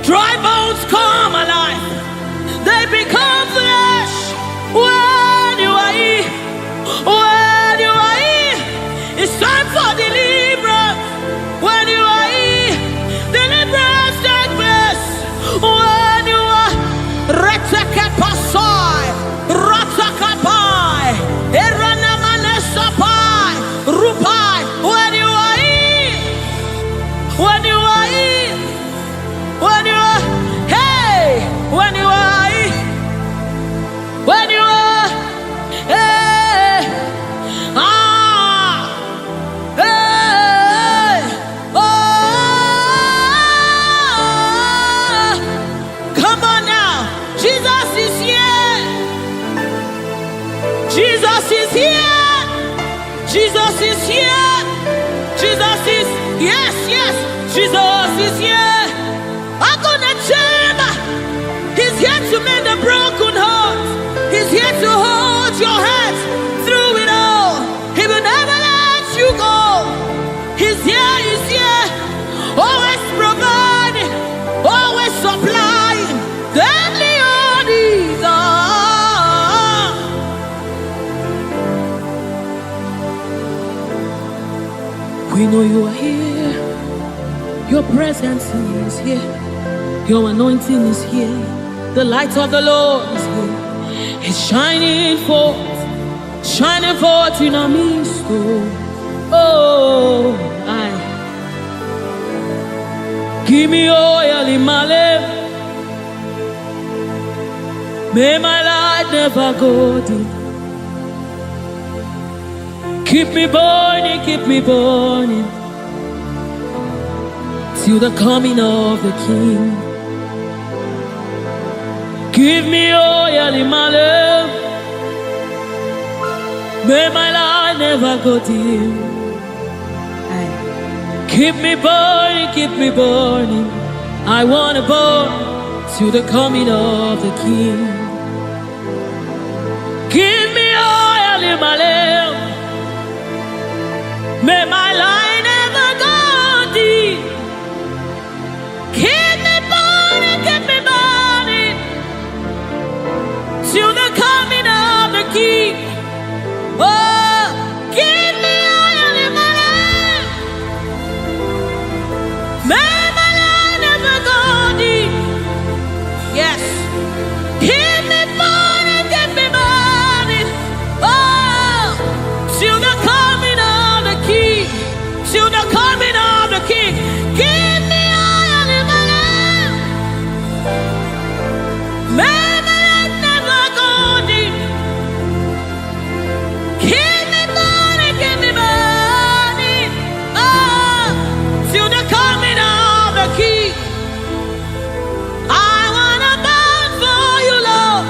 dry bones come alive, they become flesh. When you are here, when you are here, it's time for deliverance. When you are here, deliverance takes place. When you are retekepasai, ratakapai, eranamanesapai, rupai. When you are here, when you are here, when you are, hey, when you are here, when you are, hey, hey, oh, come on now, Jesus is here, Jesus is here, Jesus is here, Jesus is, yes, yes, Jesus is here. I'm gonna chamber. He's here to mend the broken heart. He's here to hold your hands through it all. He will never let you go. He's here, always providing, always supplying. Deadly all these are. We know you are here. Your presence is here. Your anointing is here. The light of the Lord is here. It's shining forth in our midst. Oh, I give me oil in my lamp. May my light never go dim. Keep me burning, till the coming of the King. Give me oil in my lamp. May my light never go dim. Keep me burning. I wanna burn till the coming of the King. Give me oil in my lamp. May my light never go dim. Keep me burning till the coming of the King. Oh, give me oil in my lamp. May my light never go dim. Yes. till the coming of the King. Give me oil in my lamp. May my light never go dim. Give me money, till the coming of the King. I wanna burn for you, Lord.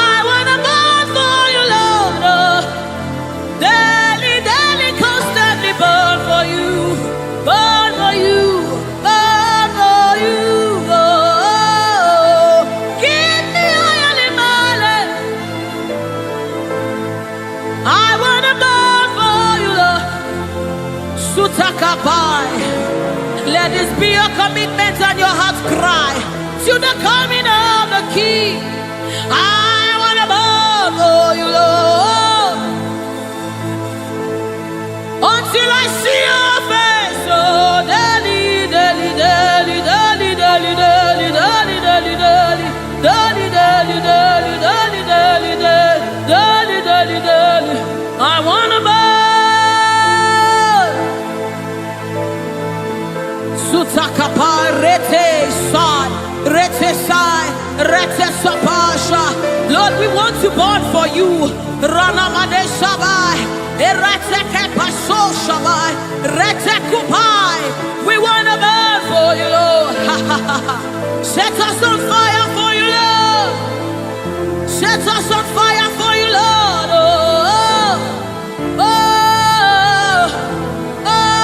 I wanna burn for you, Lord. Daily, daily, constantly burn for you. Burn for you. Burn for you. Oh, give me oil in my lamp. I wanna burn for you, Lord. Sutakabai. Let this be your commitment and your heart's cry to the coming of the King. I wanna burn for you, Lord, until I see your face. Oh, daily, daily, daily, daily, daily, daily, daily, daily, daily, daily, daily, daily, daily, daily, daily, daily, daily. I wanna burn. Sutakapa rete sai, rete sai, rete sapasha. Lord, we want to burn for you. Ranamade sabai, rete kepaso sabai, rete kupai. We want to burn for you, Lord. Set us on fire for you, Lord. Set us on fire for you, Lord. Oh, oh, oh.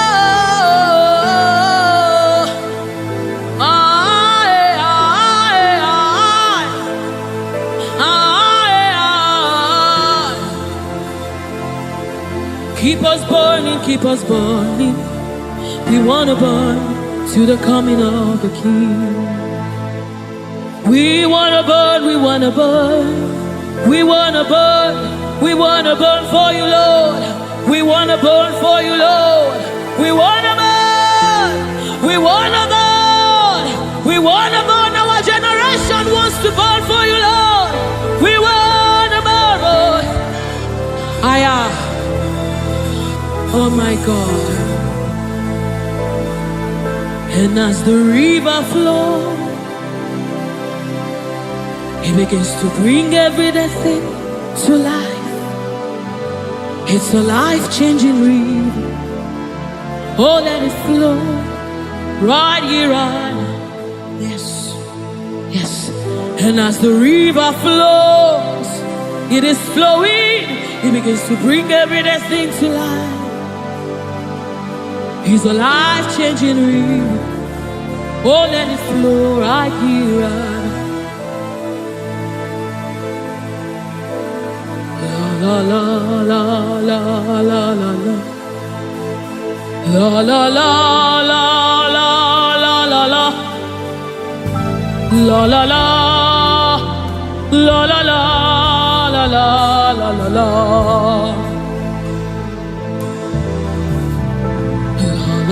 Keep us burning, keep us burning. We want to burn to the coming of the King. We want to burn, we want to burn. We want to burn, we want to burn for you, Lord. We want to burn for you, Lord. We want to burn, we want to burn. We want to burn, our generation wants to burn for you, Lord. We want to burn, Lord. Oh my God. And as the river flows, it begins to bring everything to life. It's a life-changing river. Oh, let it flow right here, right now. Yes, yes. And as the river flows, it is flowing. It begins to bring everything to life. He's a life-changing river. Oh, let it flow right here, right now. La la la la la la la. La la la la la la la la. La la la la la la la la la la la.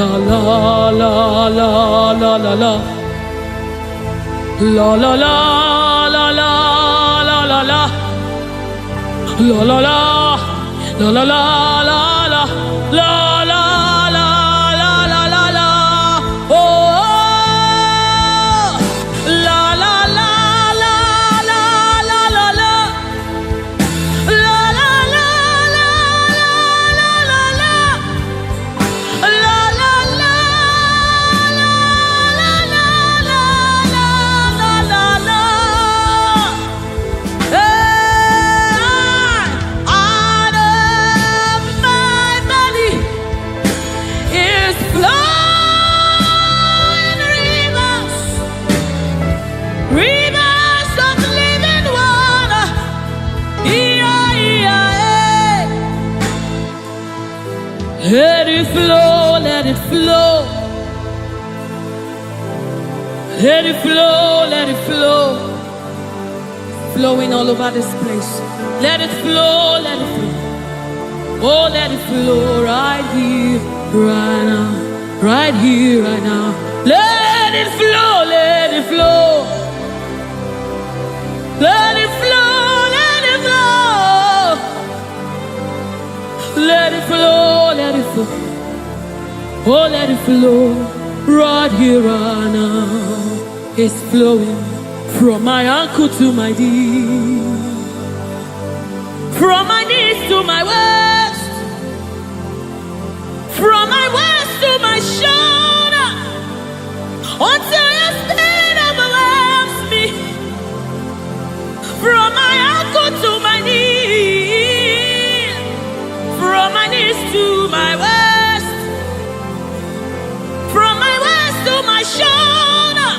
La la la la la la la. La la la la la la la la. La la la la la la la la. La la la la la la la. Oh, la la la la la la la la. La la la la la la la. La la la la la la la la la la. Out of my belly is flowing rivers, rivers of living water. Let it flow, let it flow. Let it flow, let it flow. Flowing all over this place. Let it flow, let it flow. Oh, let it flow right here, right now. Right here, right now. Let it flow, let it flow. Let it flow, let it flow. Let it flow, let it flow. Oh, let it flow. Right here and now. It's flowing from my ankle to my knee. From my knees to my waist. From my waist to my shoulder. Until your spirit overwhelms me. From my ankle to my knee. From my knees to my waist. From my waist to my shoulder.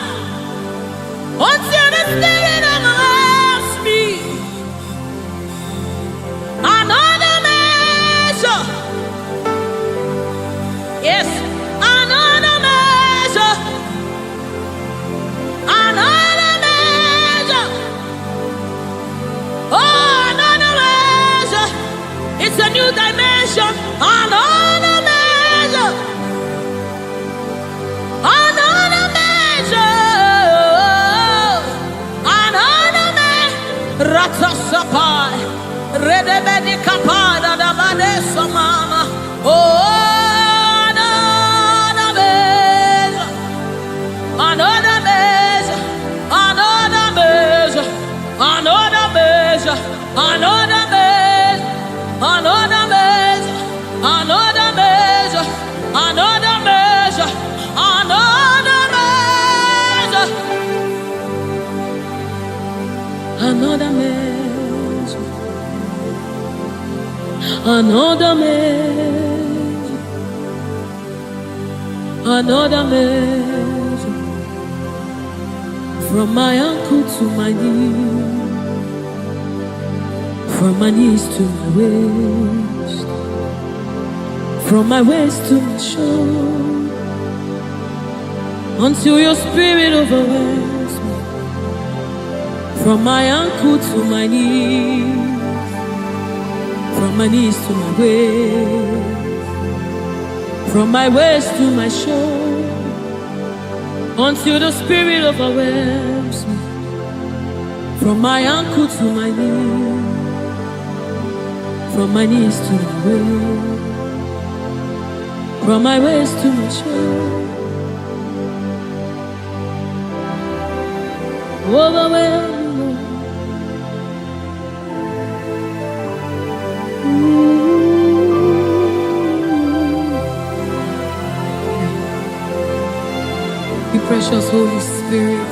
Until the spirit overwhelms me. Another measure. Yes, another measure. Another measure. Oh, another measure. It's a new dimension. Another measure. Another measure. Another measure. Ratasapai. Redebedi kapada da vanessa mama. Oh, another measure. Another measure. Another measure. Another measure. Another measure. Another measure. Another measure. Another measure. Another measure. Another measure. Another measure. Another measure. From my ankle to my knee. From my knees to my waist. From my waist to my shoulder. Until your spirit overwhelms me. From my ankle to my knees. From my knees to my waist. From my waist to my shoulder. Until the spirit overwhelms me. From my ankle to my knees. From my knees to my waist. From my waist to my shoulder. Overwhelm me. You precious Holy Spirit.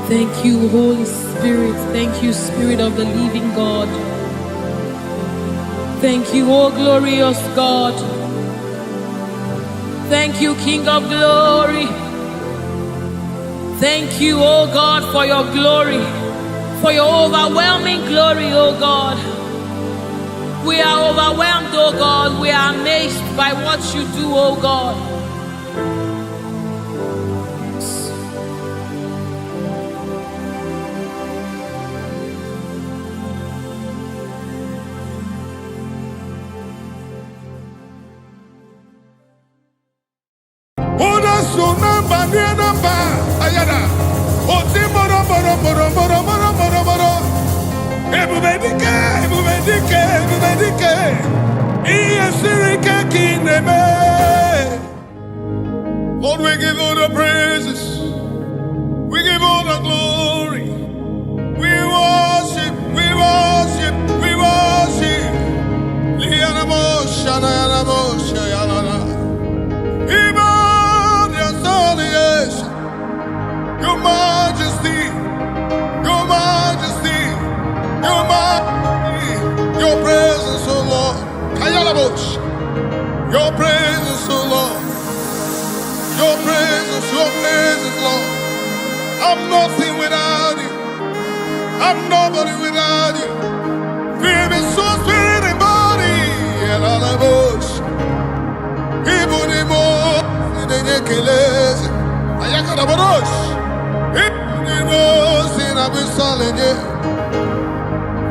Thank you, Holy Spirit. Thank you, Spirit of the living God. Thank you, oh glorious God. Thank you, King of glory. Thank you, oh God, for your glory, for your overwhelming glory, oh God. We are overwhelmed, oh God. We are amazed by what you do, oh God. Lord, we give all the praises. We give all the glory. We worship, we worship, we worship. Your majesty, your majesty, your majesty, your presence, oh Lord. Your presence, oh Lord. Your presence, Lord. I'm nothing without you. I'm nobody without you. Feel me, soul, spirit, and body. And all the bush. Even the more, the necklace. I got a bush. Even the more, sin, I've been selling you.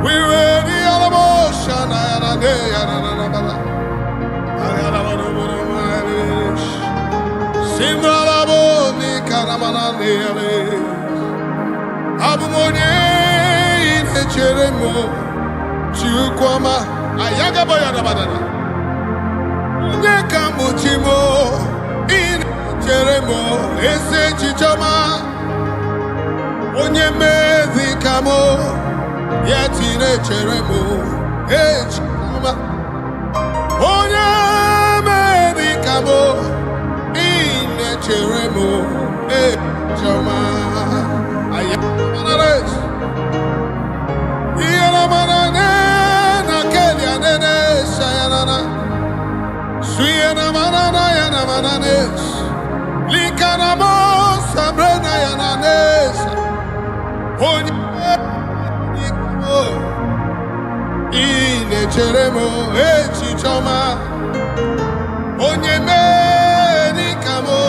We were the other bush, and I had a day, and another. I got a bush. Simralaboni karamanane abumonye inecheremo chukwama Ayagabayadabadada. Nyekamuchimo. In Jeremo. Ese chichoma. Onye mezikamo. Yetine Jeremo. Echoma. Onye mezikamo. In Jeremo. Echoma. Ayagabayadabadada. Cheremo echichoma onye meri kamo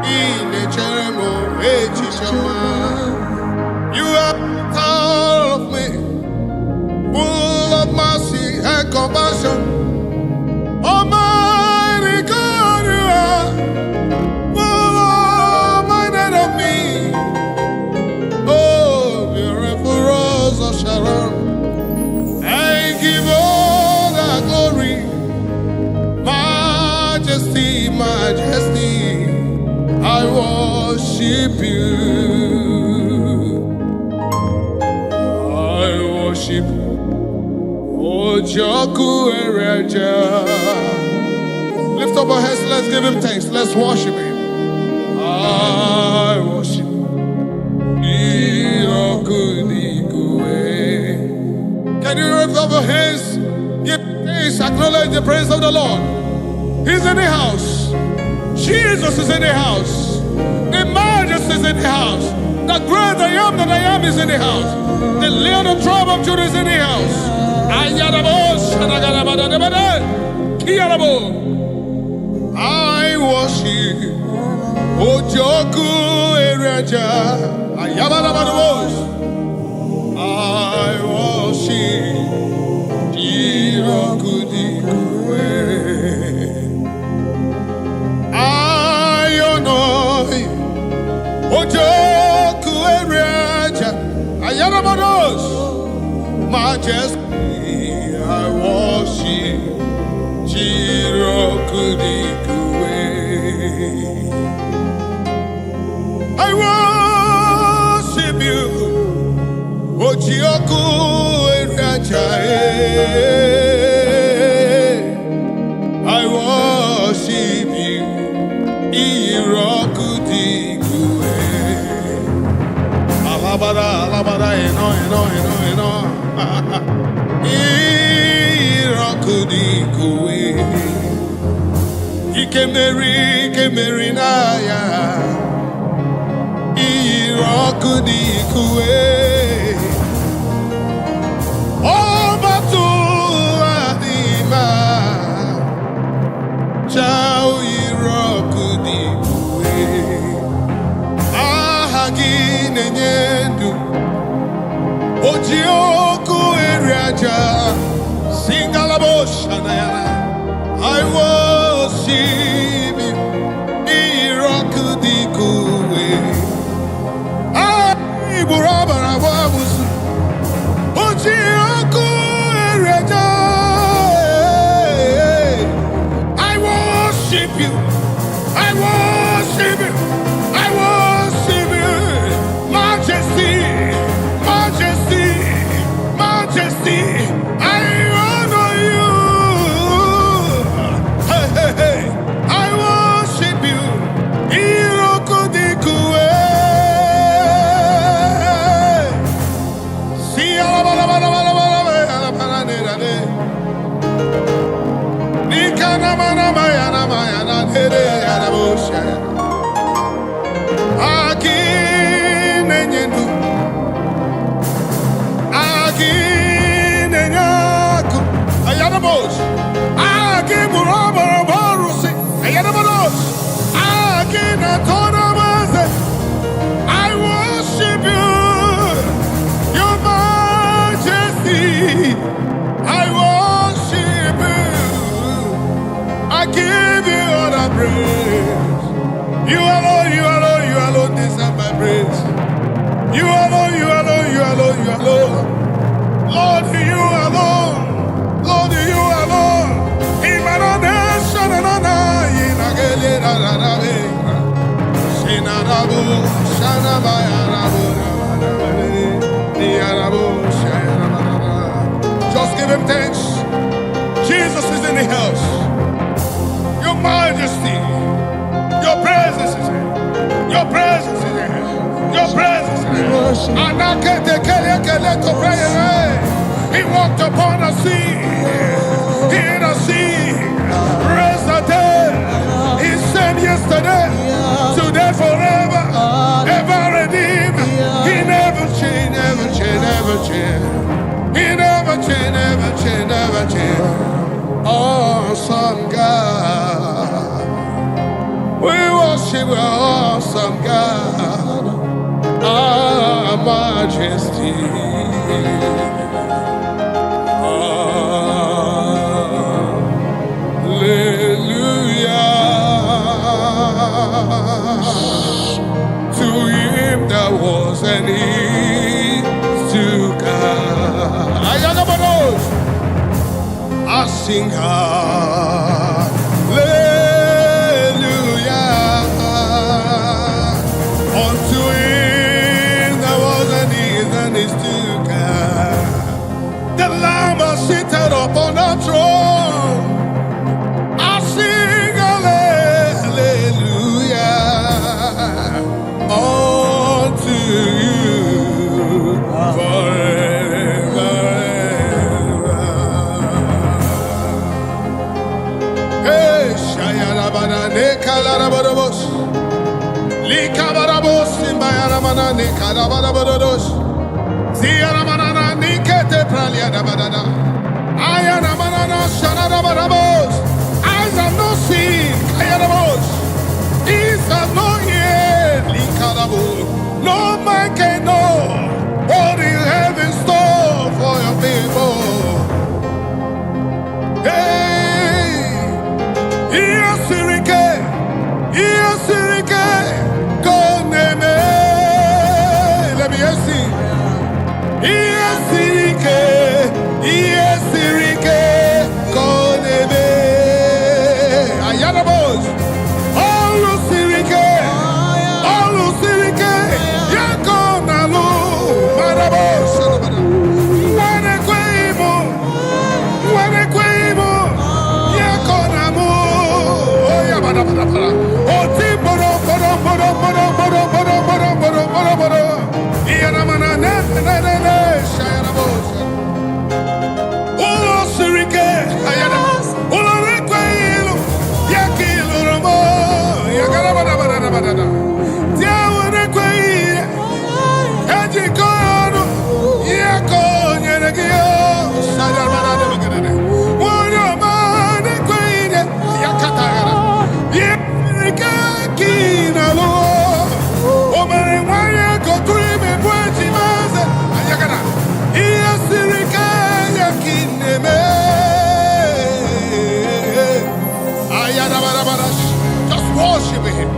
ine cheremo echichoma. You are all of me, full of mercy and compassion. Almighty God, you are full of minded of me. Oh, beautiful rose of Sharon. Give all the glory, majesty, majesty. I worship you. I worship Ojoku Ereja. Lift up our hands, let's give him thanks. Let's worship him. I worship Can you lift up your hands? Give thanks, acknowledge the praise of the Lord. He's in the house. Jesus is in the house. The majesty is in the house. The great I am that I am is in the house. The Lion of tribe of Judah is in the house. I worship Ojoku Ereja. I worship Jirokudikwe. I honor Ojoku Ereja. Ayanabados. Majesty, I worship Jirokudikwe. I worship you. Ojoku Ereja, I worship you. Irokudikwe. Alabada, alabada, eno. Irokudikwe. Ikemeri naya. Irokudikwe. Ojoku Ereja, Singalaboshanayana. I worship you, Irokudikwe. I Burabarawamusu, Ojoku Ereja. I worship you, I worship you, I worship you, Majesty. Majesty, I honor you. Hey, I worship you. Irokudikwe. See I worship you, your majesty. I worship you. I give you all the praise. You alone deserve my praise. You alone. Lord, you alone. Lord, Just give him thanks. Jesus is in the house. Your majesty, your presence is here. Your presence is here. Your presence is here. He walked upon the sea. In the sea, raised the dead. He said yesterday, today, forever, ever redeemed. He never changed, never changed, never changed. He never changed, never changed, never changed. Awesome God. We worship our awesome God. Our majesty. To him that was and is to come. I sing hallelujah unto him that was and is to come. The Lamb is seated upon the throne. I sing hallelujah unto you forever. Hey, Shayarabana Nekalarabos, Likabarabos, Simbayaramana Nekalabarabodos, Ziaramana Nikete Praliadabada, Ayanamana Shanarabarabos, eyes have not seen, Kayarabos, ears have not heard, Likarabo. No man can know what you have in store for your people. Hey, Iyasirike, Koneme, let me see. Iyasirike, Koneme, Ayarabos, Alusirike, Yakonalu, Marabos, Wanekwemo, Yakonamu, Oyabadabada, Otiboro, Iyanamana, Shayarabos, Ulosirike, Ayana, Ulorekwelo, Yakilu Ramo, Yagarabada. Just worship him.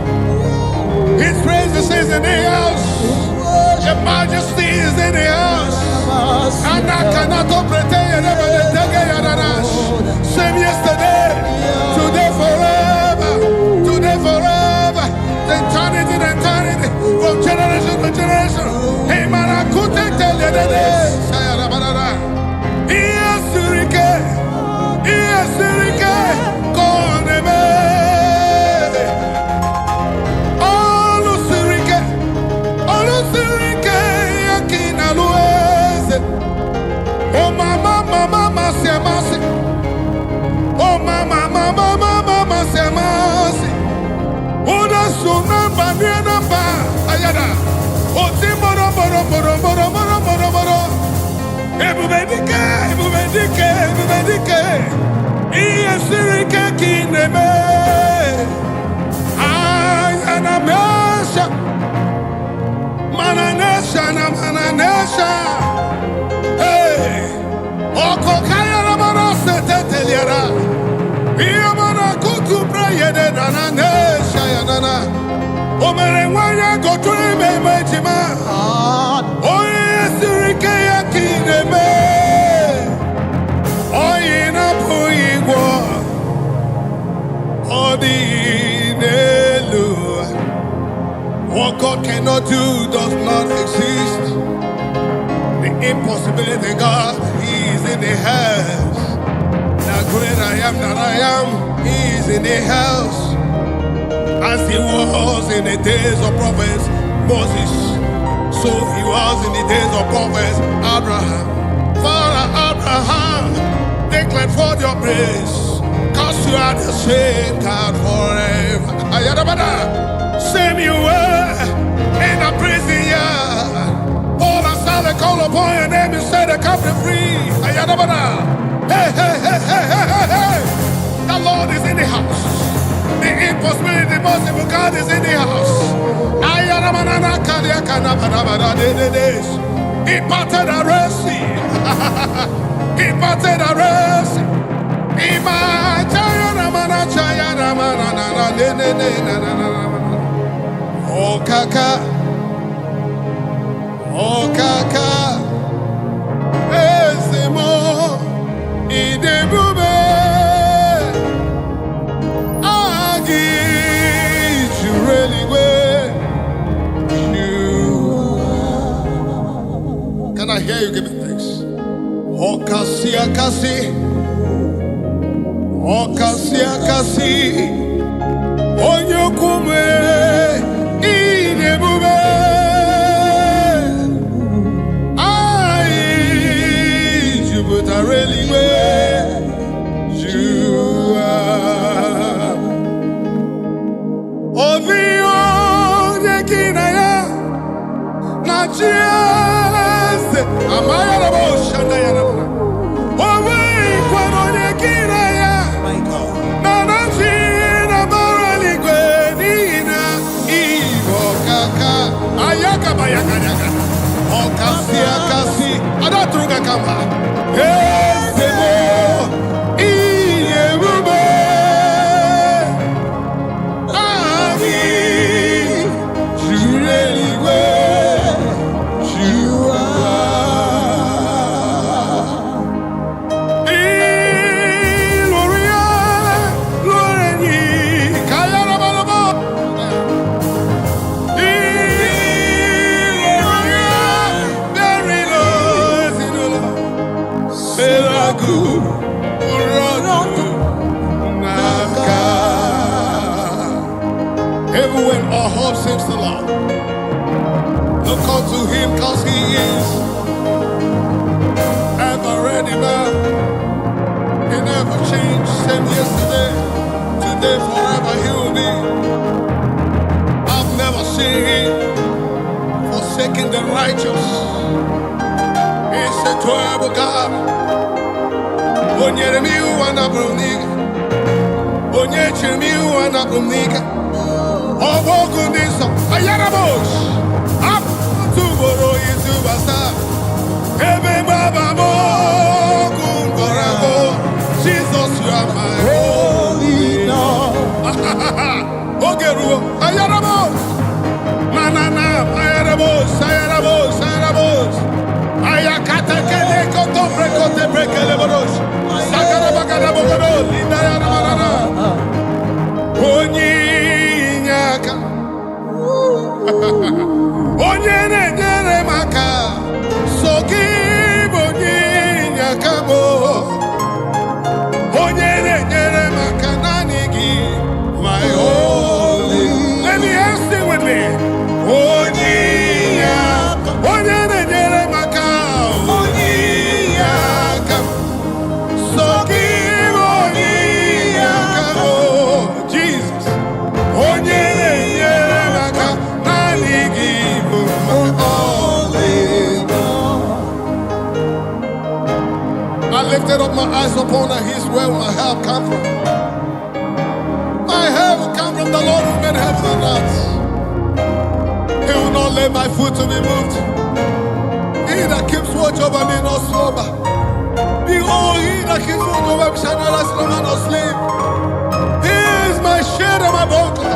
His praises is in the house. Your majesty is in the house. And I cannot pretend same yesterday, today forever, eternity, from generation to generation. Hey, man, I could tell you that. Iyasirike, Koneme. Oh mama, siamasi. Oh mama, siamasi. Oda suna banana ba ayada. Oti moro. Ebubedike. Iyasirike kineme. Ayana mesha. Mananesha. Hey, Oko Kaya Ramana Seteteliara. Iamana Kutu Prayede Nananesha Yanana. Omerewaya go to me, Majima. Oh, yes, Rikaya Kineme. Oh, in a Puigua. Oh, the Nelu. cannot do does not exist. The impossibility God, He is in the house. The great I am that I am, He is in the house. As He was in the days of prophets Moses, so He was in the days of prophets Abraham. Father Abraham, declare forth your praise, cause you are the same God forever. Same you were in the prison yard. Paul and Silas call upon your name and say they come free. Hey, hey, hey, hey, hey, hey, hey. The Lord is in the house. The impossibility, the possible God is in the house. He parted the Red Sea. He parted the Red Sea. Oh kaka, oh kaka, ezemo idebube agi jureligwe you. Can I hear you giving thanks? Oh kasi akasi, oh kasi akasi, onyokume. Everywhere our hope seems to lie, look unto Him, cause He is ever ready, man. He never changed, same yesterday, today, forever He will be. I've never seen Him forsaking the righteous. He's a terrible God. Onyeremiu anabrumnika, onyechemiu anabrumnika. Obogundiso, ayarabosh. Up to Boro Yisubasa. Ebe Baba Mogungorabo. Jesus, you are my holy Lord. Ogeru, ayarabosh. Manana, ayarabosh, ayarabosh, ayarabosh. Ayakata kele koto brekote brekele borosh. Sakara bagada bogoro, linda yaramarana. Onyi. Onye na-enyere maka so gị bụ onye nyakabo. Onye na-enyere maka naanị gị, my holy. Let me ask you with me. Onye na-enyere maka onye nyaka so gị bụ onye nyakabo. Jesus. Onye na-enyere maka I lifted up my eyes upon the hills where my help come from. My help will come from the Lord who made heaven and earth. He will not let my foot to be moved. He that keeps watch over me not slumber. Behold, He that keeps watch over me shall not slumber nor sleep. He is my shade and my buckler,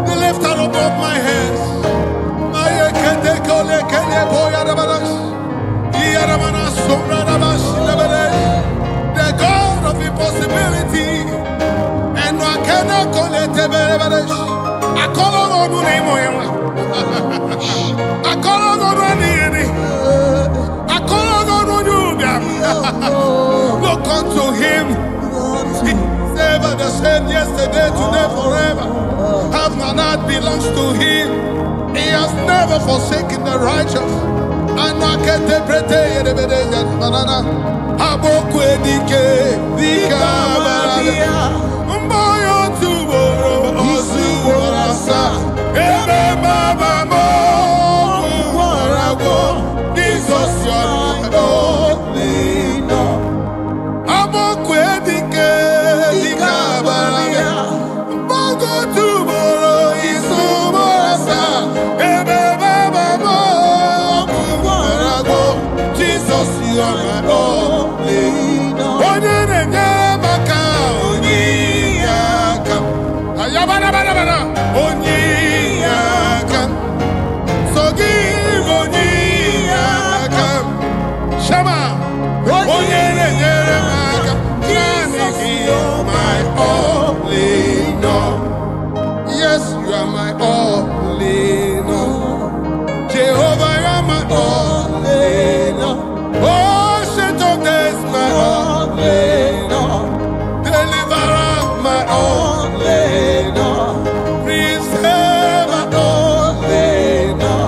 the lifter above my head. The God of impossibility, and I cannot call it a I call on are the same yesterday, today, forever. Heaven and earth belongs to him. He has never forsaken the righteous. Anakete prete yerebede banana. Aboku edike dika barabia. Mboyo tuboro osu borasa. Ebe baba mo warago. Jesus only know. Aboku edike dika barabia. Mbogo tuboro isu borasa. Ebe baba mo warago. Jesus you are my only know. Onye maka onye aka. Ayabara bara bara. Onye aka. So give onye aka. Shama. Onye maka. Nani my only know. Yes, you are my only know. Jehovah, you are my only know. Oh, shit of this, my only know. Deliverer, my only know. Preserve, my only know.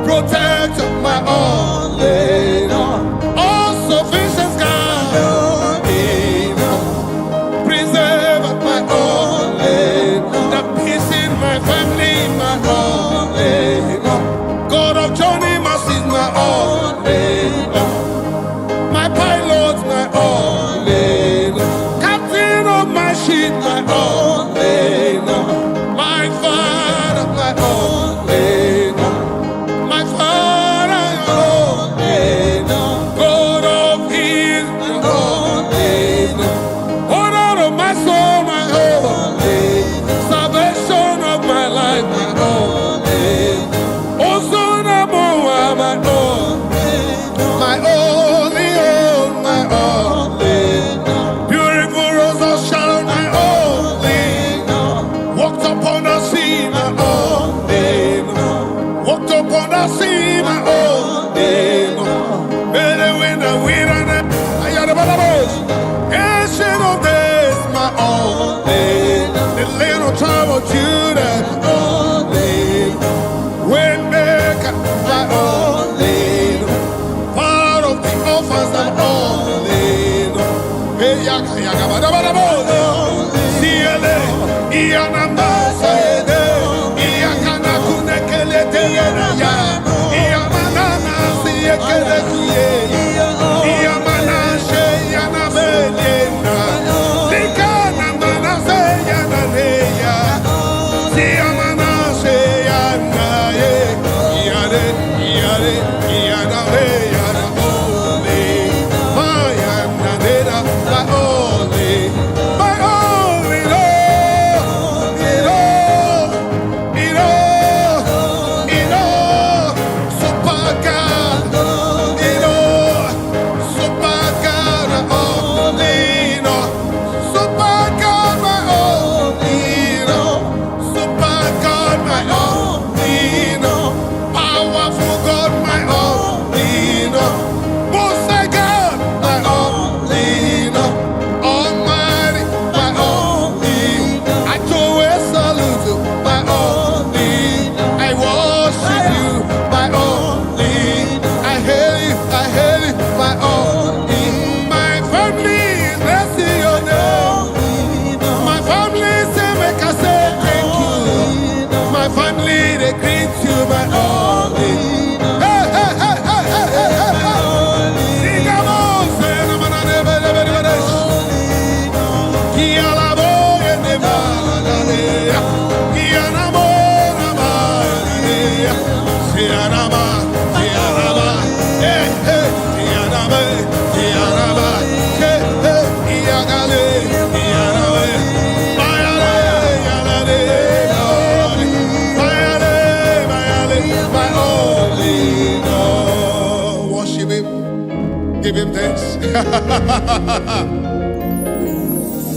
Protect, my only know. All sufficient God, my only know. Preserve, my only know. The peace in my family, my only know. God of Johnny, mercy, my only know. My pilot, my only know. Captain of my ship, my only know. My father, my only know. My father, my only know. God of his, my only know. Honor of my soul, my only know. Salvation of my life, my only know. Also, my only know. My only own, my only know. Beautiful rose of Sharon, my only know. Walked upon the sea, my only know. Walked upon the sea, my only know. Better when the wind and I had a bubbles. Ancient of days, my only know. The little tribe of Judah, my only know. Waymaker, my only know. Part of the orphans, my only know. Hey, yaga, yaga, bada, bada, bada. Siele, iyanamba, sayede. Iyakana, kunekele, teyena, ya. Iyamanana, siyekele, siye. Iyamana, sheyana, belena. Likana, mana, seyana, leya. Siyamana, sheyana, ye. Iyare, iyare, iyana, yana, only. Mayana, dena, my only. My only Lord. Super God. Super God, my only know. Super God, my only know. Super God, my only know. Powerful God, my only know. Most High God, my only know. Almighty, my only know. I do a salute you, my only know. I worship you, my only know. I hail you, my only. My family is blessing your name. My family say make I say thank you. My family they greet you, my only. Hey, hey, hey, hey, hey, hey, hey, hey. Sing along, say no man never, never, never. Kia la boy and the man, kia na mo na man, kia na ma, hey, hey, kia na me, kia na ma, hey, hey, kia gale, kia na me, mayale, yale, mayale, my only know. Worship him, give him thanks.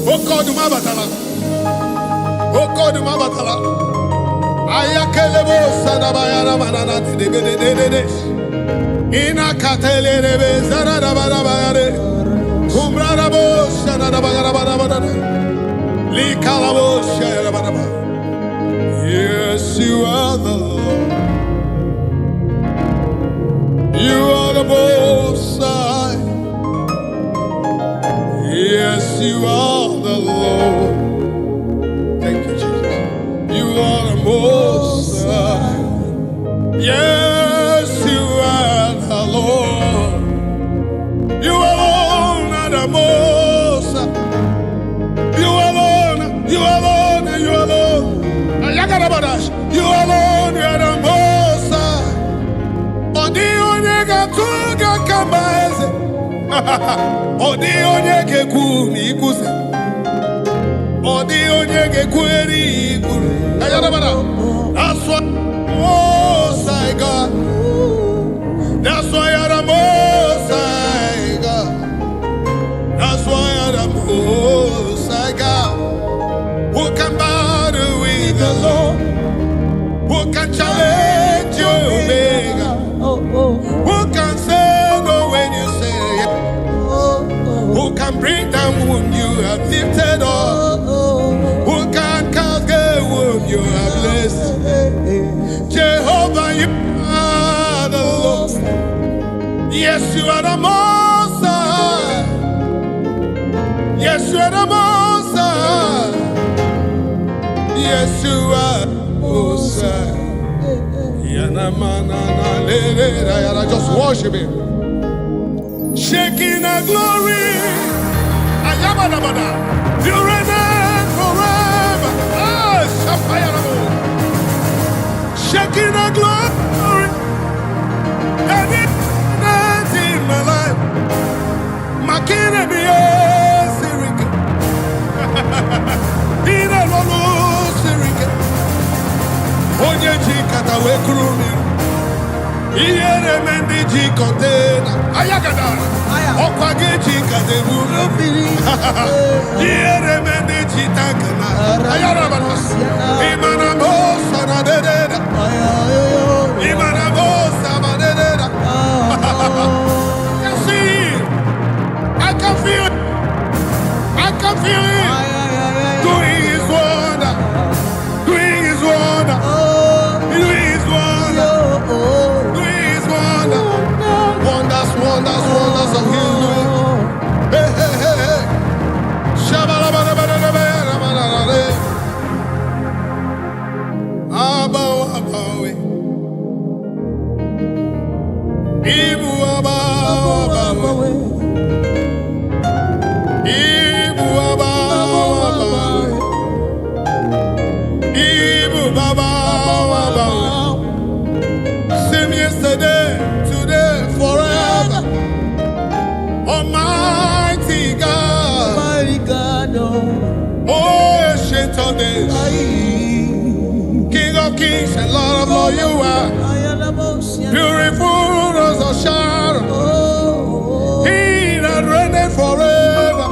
Oh God, my batala. Oh God, my batala. Ayakelebo sadabayara manana de de de de de. Ina katele rebe zarada bara bare. Kumrara bo shanada bara bara bara. the Lord. Thank you, Jesus. You are the Most High. Yes, you are the Lord. You alone are the Most High. You alone, you alone, you alone. You alone, you are the Most High. Odi onyega tuga kamaeze. Odi onyege kuni ikuse. Odi onyege kweri ikuru. That's what Most High God. That's why you're the Most High God. That's why you're the Most High God. Who can battle with the Lord? Who can challenge you, Omega? Who can say no when you say yes? Who can bring down whom you have lifted up? Who can cast away whom you have blessed? Jehovah, you are the Lord. Yes, you are the Most High. Yes, you are the Most High. Yes, you are Most High. Just worship Him. Shaking our glory. You reign forever. Shaking our glory. Every night in my life. Making me a sirika. In a lolo sirika. Onye jikata we krumi. Iyere mendi jikontena. Ayagada. Okwage jikate bulu. Iyere mendi jitakana. Ayarabanas. Imana bosa na dededa. Imana bosa na dededa. You see, I can feel it. I can feel it. Doing His wonder. Doing His wonder. Doing His wonder. Doing His wonder. Wonders, wonders, wonders of His doing. Hey, hey, hey, hey. Shabalabalabalabalabalabala. Abaw, abaw. Ibu abaw, abaw. Ibu abaw, abaw. Ibu abaw, abaw. Same yesterday, today, forever. Almighty God. Mighty God, Oh, ancient of days. King of kings and Lord of lords, you are. Beautiful rose of Sharon. He that reigneth forever.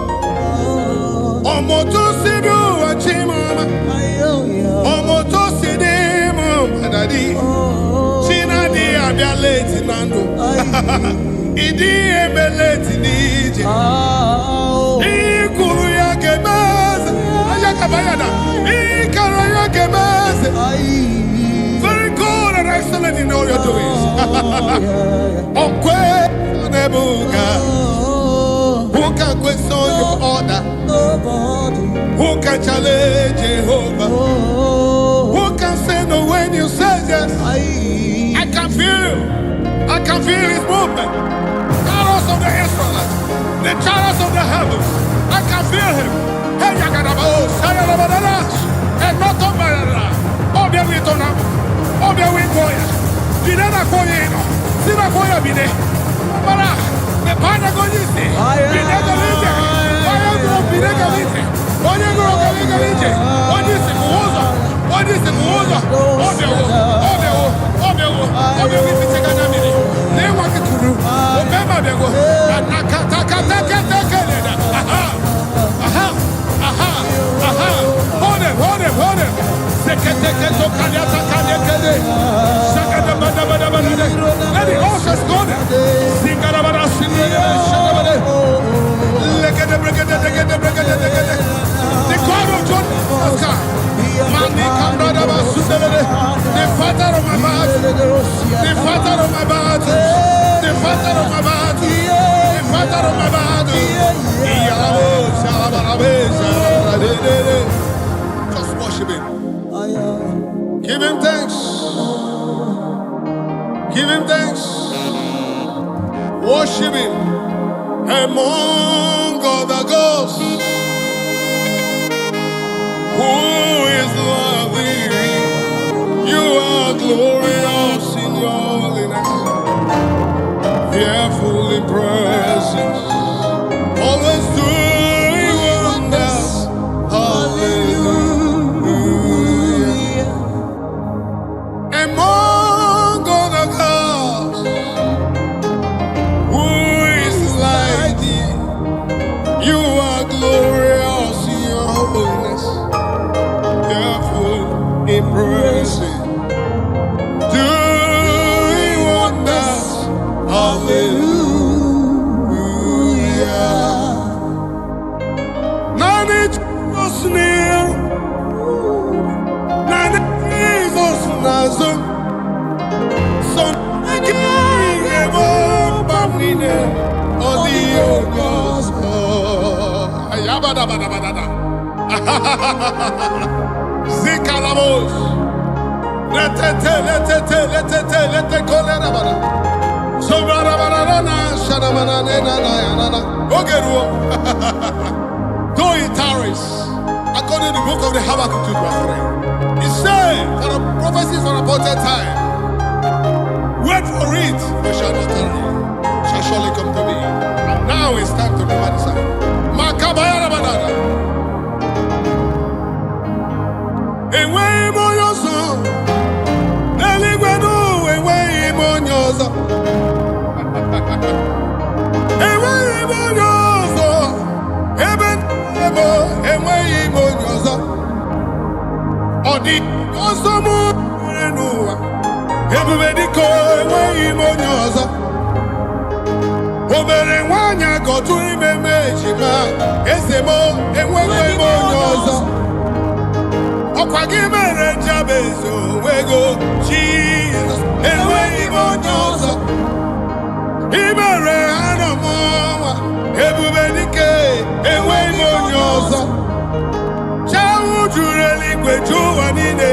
Omoto sidu wachimama. Omoto sidimu madadi. Chinadi abialeti nando. Idi ebeleti nije. Ikuru ya kebeze. Ayakabayana. Ikara ya kebeze. Very good and excellent in all your doings. Who can question your order? Who can challenge Jehovah? Who can say no when you say yes? I can feel you. I can feel His movement. Chariots of the Israelites, the chariots of the heavens. I can feel Him. Hey, Yagadabo, Sayarabadash, and not on Barara. Obia Witona, Obia Wingoya, Dinana Koyeno, Sina Koya Bide, Bara, the Panagonisi, Binega Lite, Bayagro Binega Lite, Oyagro Galinga Lite, Odisi Muoza, Odisi Muoza, Obia, Obia, Obia, Obia Witikagamini, they want to do, Obema Bego, Nakataka, aha, aha, aha, aha, hold him, hold him, hold him. Let the oceans go there. Sing Arabara, sing the God of John Oscar. Mani Kamradaba Sudelele. The father of my battle. The father of my battle. The father of my battle. The father of my battle. Give him thanks. Worship him among other gods. Who is worthy? You are glorious in your holiness, fearful in presence, always doing wonders. Hallelujah. Among other gods, who is like thee? You are glorious in your holiness, fearful in presence, doing wonders. Hallelujah. None is near, none is nazar. So again, above Bamine, or the Ogos. Ayabada. Zikalamos. Let call it about. So Barabarana, Shadamana, Ogeru. Though it tarries, according to the book of the Habakkuk, it said, for the prophecies for appointed time, wait for it, but shall not tarry, shall surely come to me. And now it's time to remember the sign. Makabaya Banana. Away more your song. Neligwenu, away more your song. Away more your song. Heaven, away more your song. Odi, Osamu, Renua. Everybody go away more your song. Obere nwanya go to imeme jima. Esemo, away more your song. Okwagimere Jabezo, wego Jesus, enweghị m onye ọzọ. Imere anọmọnwa, ebube dike, enweghị m onye ọzọ. Chawu juru eluigwe ju ụwa niile,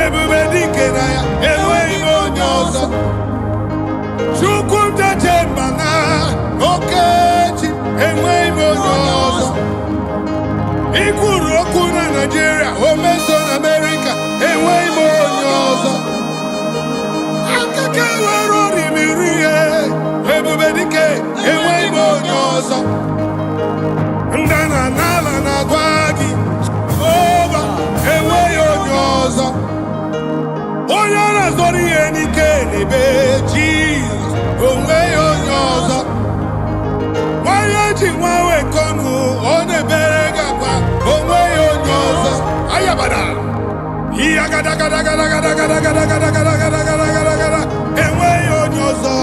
ebube dike na ya, enweghị m onye ọzọ. Chukwu njeje mba na okechi, enweghị m onye ọzọ. Ikwuru okwu na Nigeria, o meso na America, enweghị m onye ọzọ. Akụkọ nwere orimiri ihe, ebube dike, enweghị m onye ọzọ. Ndana n'ala na-agwa gị, Jehova, enweghị onye ọzọ. Onye ọ na-azọrọ ihe n'ike n'ebe Jizọs, onweghị onye ọzọ. Nwanyị ji nwa wekọnụ, ọ na-ebere gị akwa, onweghị onye ọzọ. Ayabada. Enweghị onye ọzọ.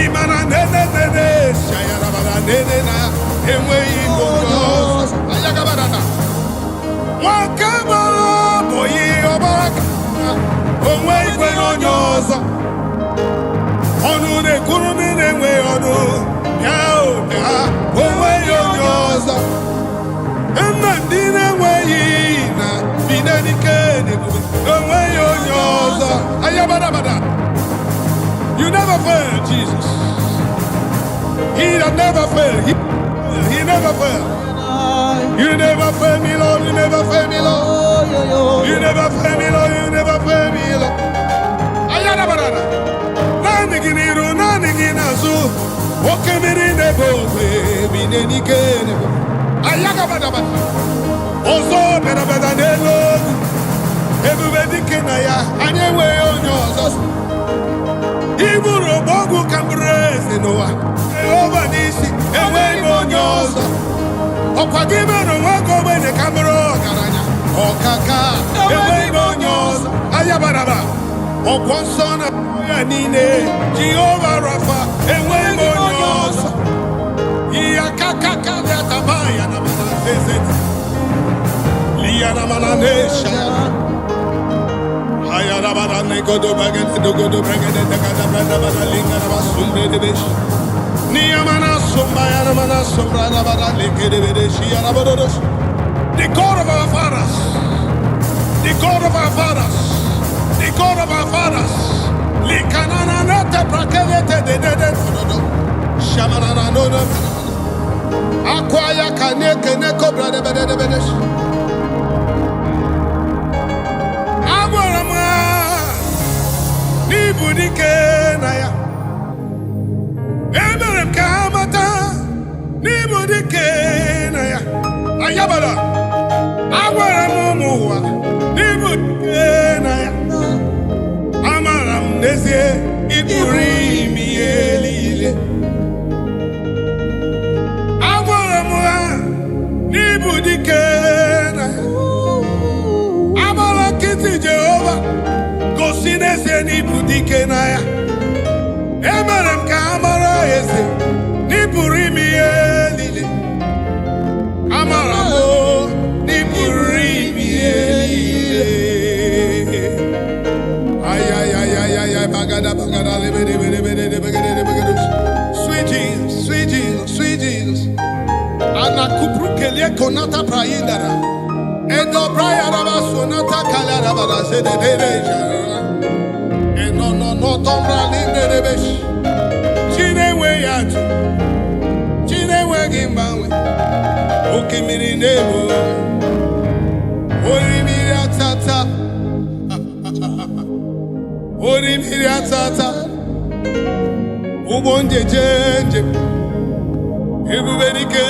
Ịmana nene shayarabara nene na enweghị onye ọzọ. Ayagabada. Nwaka gbara bụghị ọbara ka onweghị onye ọzọ. Ọnụ na-ekwuru ndị na-enweghị ọnụ, ya ụda, onweghị onye ọzọ. Nna ndị na-enweghị na bi n'ike n'ebube, onweghị onye ọzọ. Ayabadabada. You never fail, Jesus. He that never fail, he never fail. You never fail me, Lord. You never fail me, Lord. You never fail me, Lord. You never fail me, Lord. Ayabadabada. Nanigiru, naniginazu, okemiri nebobe, bi n'ike n'ebube. Ayagabadabada. Ozo bedabada n'elogu, ebube dike na ya, anyị enweghị onye ọzọ. Iburu ogbogu ka mbụrụ eze n'ụwa, Jehova n'isi, enweghị m onye ọzọ. Ọkwa gị mere onwe gị ogbenye ka mbụrụ ọgaranya, ọkaka, enweghị m onye ọzọ. Ayabadaba, ọgwọ nsọ na ya niile, Jehova Rafa, enweghị m onye ọzọ. Iya kakaka ya tabaya na mana zezeti, liya na mana nesha ya. Ayarabara negodo bagete dogodo bagete dagada brada bada linga na basumbre de besh. Niya mana sumba ya na mana sumbra na bada leke de bedeshi ya na bododos. The God of our fathers, the God of our fathers, the God of our fathers, Likanana no te prakelete de. Shamanana no no. Akwaya kaneke ne cobra de bedesh. Agorama ni budike na ya. Emerem kamata ni budike na ya. Ayabala. Agorama muwa ni budike na ya. Amaram neze iburi mi elile. Abala kiti Jehovah Gosinese ni budike na ya. Emerem ka amara ese ni burimi elile. Amara mo ni burimi elile. Ay bagada lebede. Sweet Jesus, sweet Jesus, sweet Jesus. Ana kuprukelie konata praindara. Endo prayara basonata kalara bada sedereja. Eno no tombra linde besh. Chine we yatu. Chine we gimbawe. Okimiri nebo. Orimiri atata. Orimiri atata. Ubonje jenje. Ebubedike.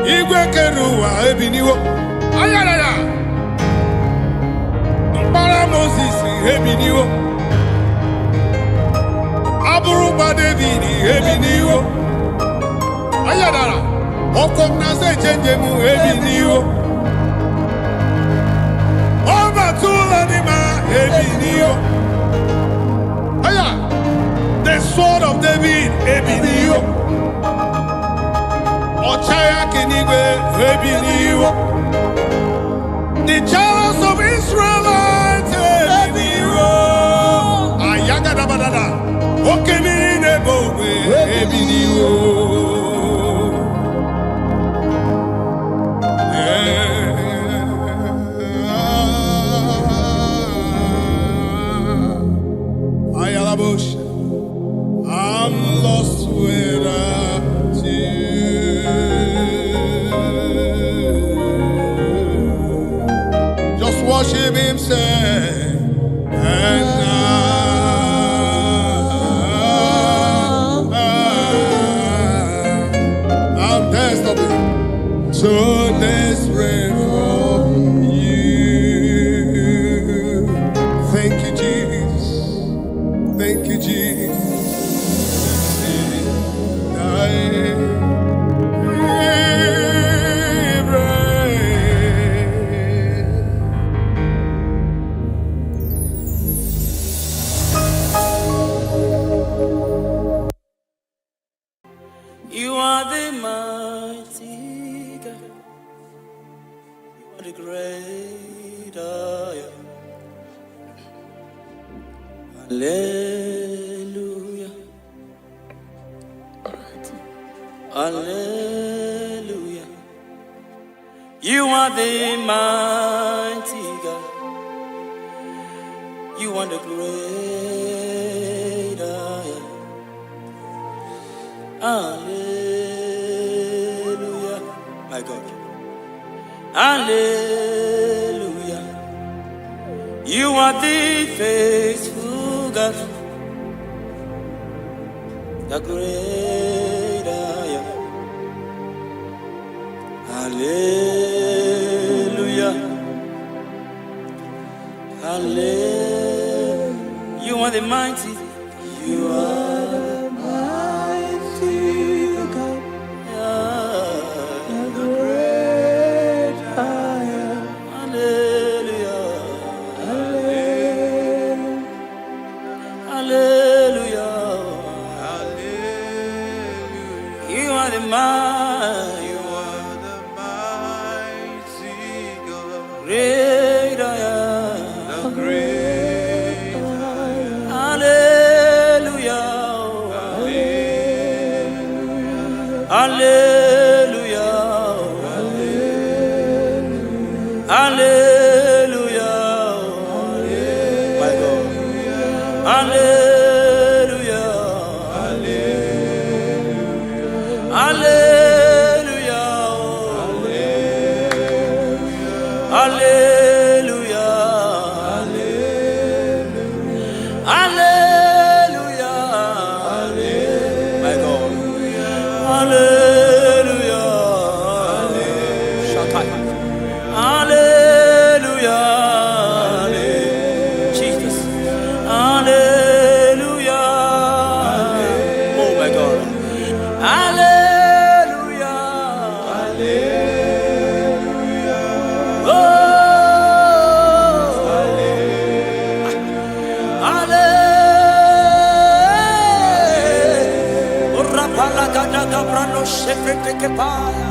Igwe keruwa ebiniwo. Ayarara. Mbara Moses ebiniwo. Aburuba David ebiniwo. Ayarara. Okom na se change mu ebiniwo. Oba tula ni ma ebiniwo. Ayarara. The sword of David, Ebiniwo. Ochaya Kinigwe, Ebiniwo. The chariots of Israelites, Ebiniwo. Ayaga dabadada. Okemiri nebo, Ebiniwo. Ayalabush. I'm lost without you. Just worship him, say, and I'm desperate, so desperate for you. Thank you, Jesus. Thank you, Jesus. You are the mighty God. You are the great I am. Hallelujah. Hallelujah. You are the mighty God. You are the great I am. Hallelujah. My God. Hallelujah. You are the faithful God. The great I am. Hallelujah. Hallelujah. You are the mighty. You are the mighty God. The great I am. Hallelujah. Hallelujah. Hallelujah. Hallelujah. You are the mighty. You are the mighty God. Great I am. The great I am. Hallelujah. Hallelujah. Hallelujah. Hallelujah. Hallelujah. My God. Hallelujah. Hallelujah. Jesus. Hallelujah. Oh my God. Hallelujah. Oh. Hallelujah. Rapala gada gabrano shefete kepaya.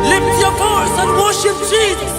Lift your voice and worship Jesus.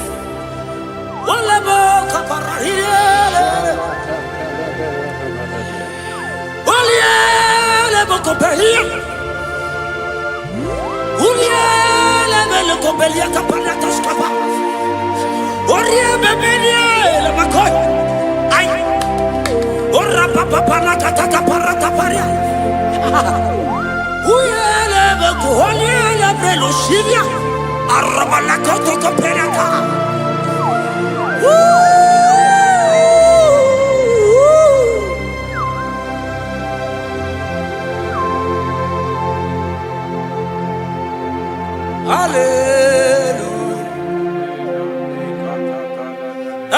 Hallelujah.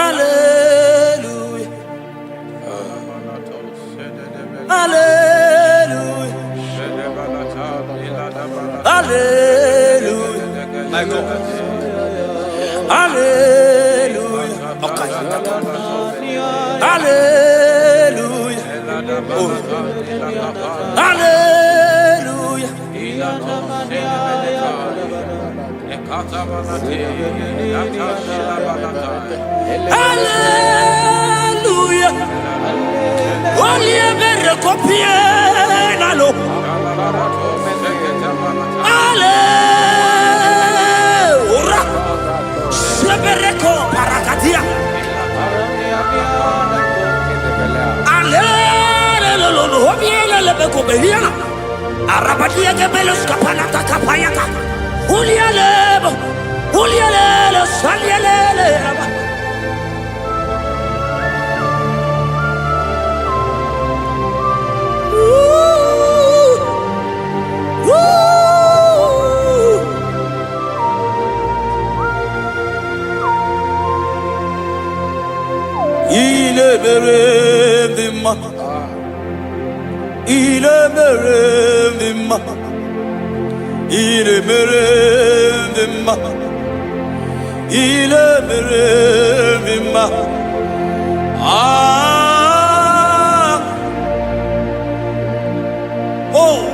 Hallelujah. Hallelujah. Hallelujah. My God. Hallelujah. Okay. Hallelujah. Oh. Hallelujah. Hallelujah. Only a better copy. Hallelujah. Sebereko parakatia. Hallelujah. Arabadia gebelos kapanata kapayaka. Ulialebo. Ulialelo salialele. Il oh,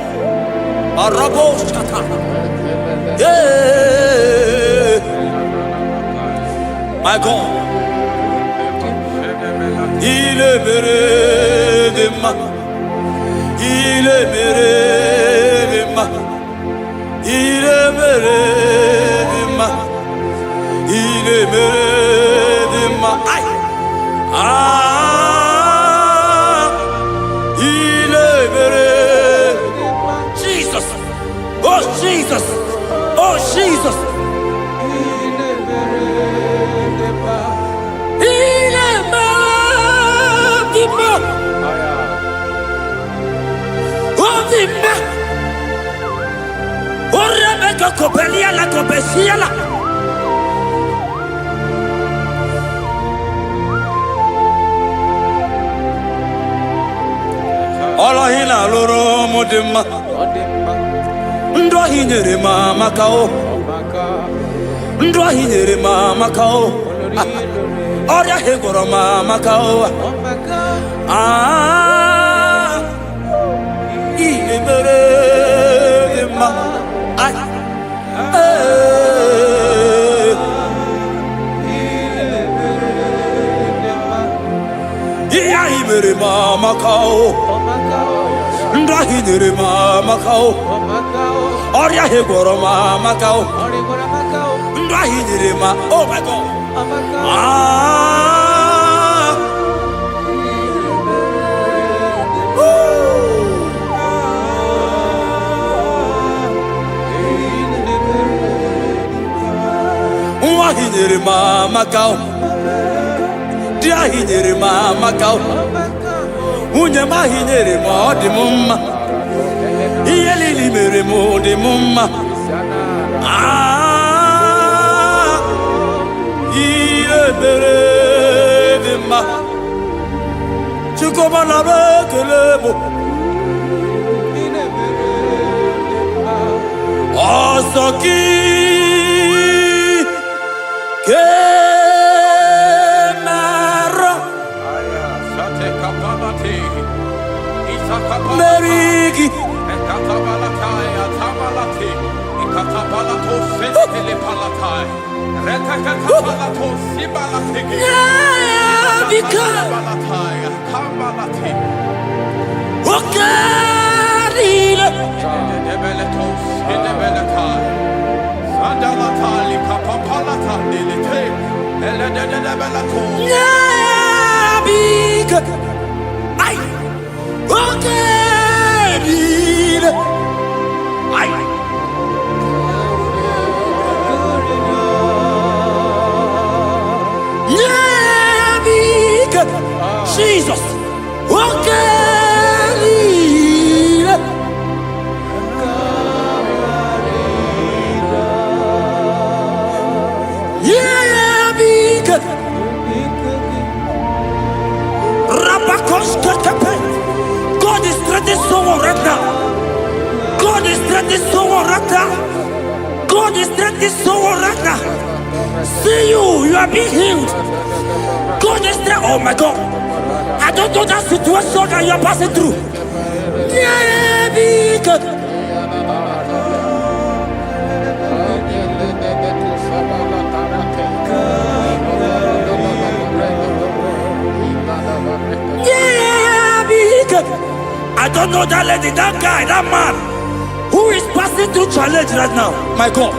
Araboshaka. Yeah, my God. Il est merveilleux, il est merveilleux, il est merveilleux, il Jesus. Oh, Jesus. Ọlọ́hìn àlóró mọ́démá ndọ́hìn nyèrè mà maka o ndọ́hìn nyèrè mà maka o ọrịa hegwọrọ mà maka o ihe mere dị mma ihe anyị mere mà maka o ndụ ahụ nyere m amaka o ọrịa ahụ gwọrọ m amaka o ndụ ahụ nyere m oh my God nwa ahụ nyere m amaka o di ahụ nyere m amaka o nwunye m ahụ nyere m ọ dị m mma ihe niile mere m dị m mma ihe mere dị mma Chukwu nara ekele m ọsọ gị Merigi Jesus, God is threatening someone right now. God is threatening someone right now. God is threatening someone right now. See you are being healed. God is there. Oh my God. I don't know that situation that you are passing through. Yeah, because I don't know that lady, that guy, that man who is passing through challenge right now. My God.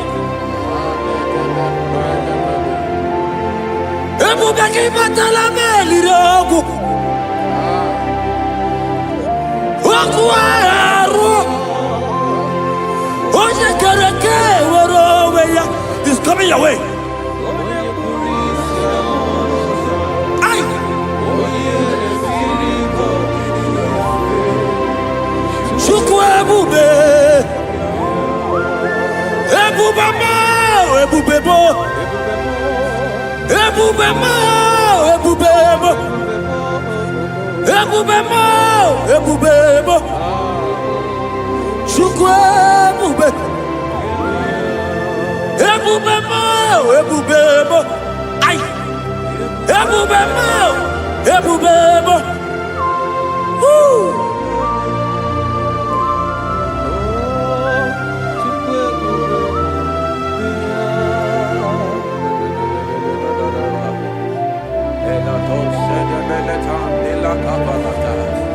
He's coming your way.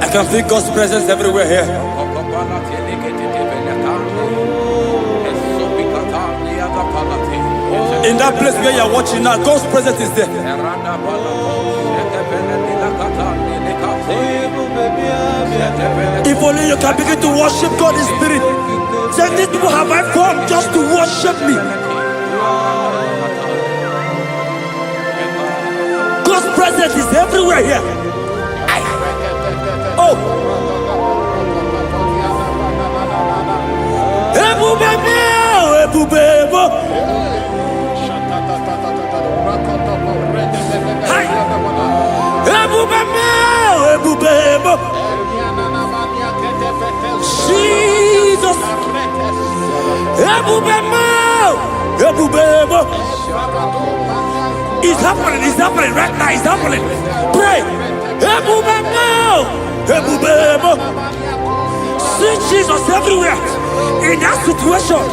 I can feel God's presence everywhere here. In that place where you are watching now, God's presence is there. If only you can begin to worship God in spirit. Say, these people have I formed just to worship me. God's presence is everywhere here. Oh. Hi. Jesus. It's happening right now, it's happening. Pray. See Jesus everywhere. In that situation.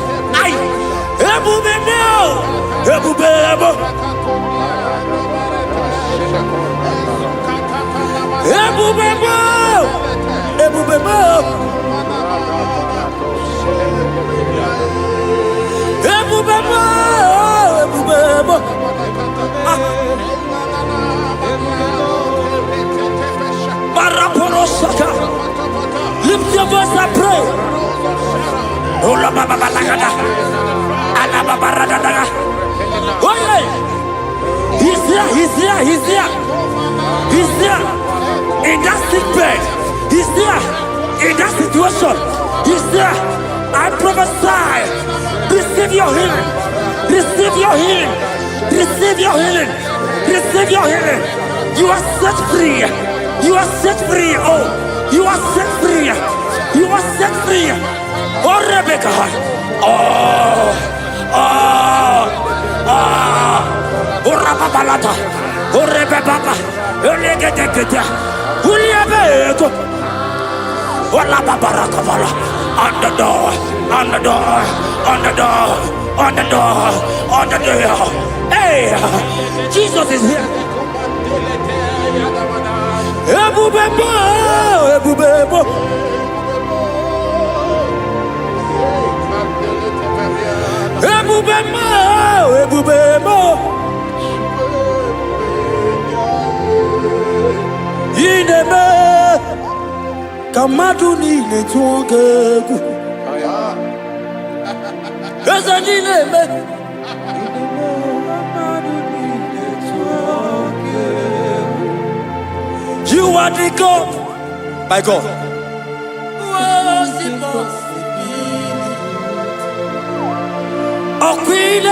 Lift your voice and pray. Oh, he's here. He's there. In that sick bed. He's there. In that situation. He's there. I prophesy. Receive your healing. Receive your healing. Receive your healing. Receive your healing. You are set free. You are set free. Oh, you are set free. You are set free. Oh, Rebecca. Oh, Rababalata. Oh, Rebecca. Oh, Legate. Uliabeko. Oh, La Babarakabala. On the door. On the door. On the door. On the door. On the door. Hey, Jesus is here. Ebubebo. Ineme kamadu ni le tuongegu. Eza ineme. You are the God, my God. Was impossible. Oh, Queen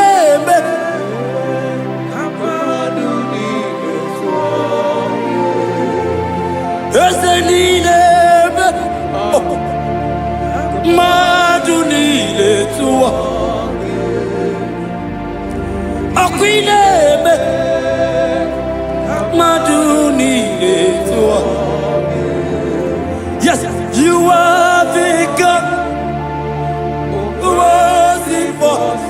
yes, you are the God who was impossible.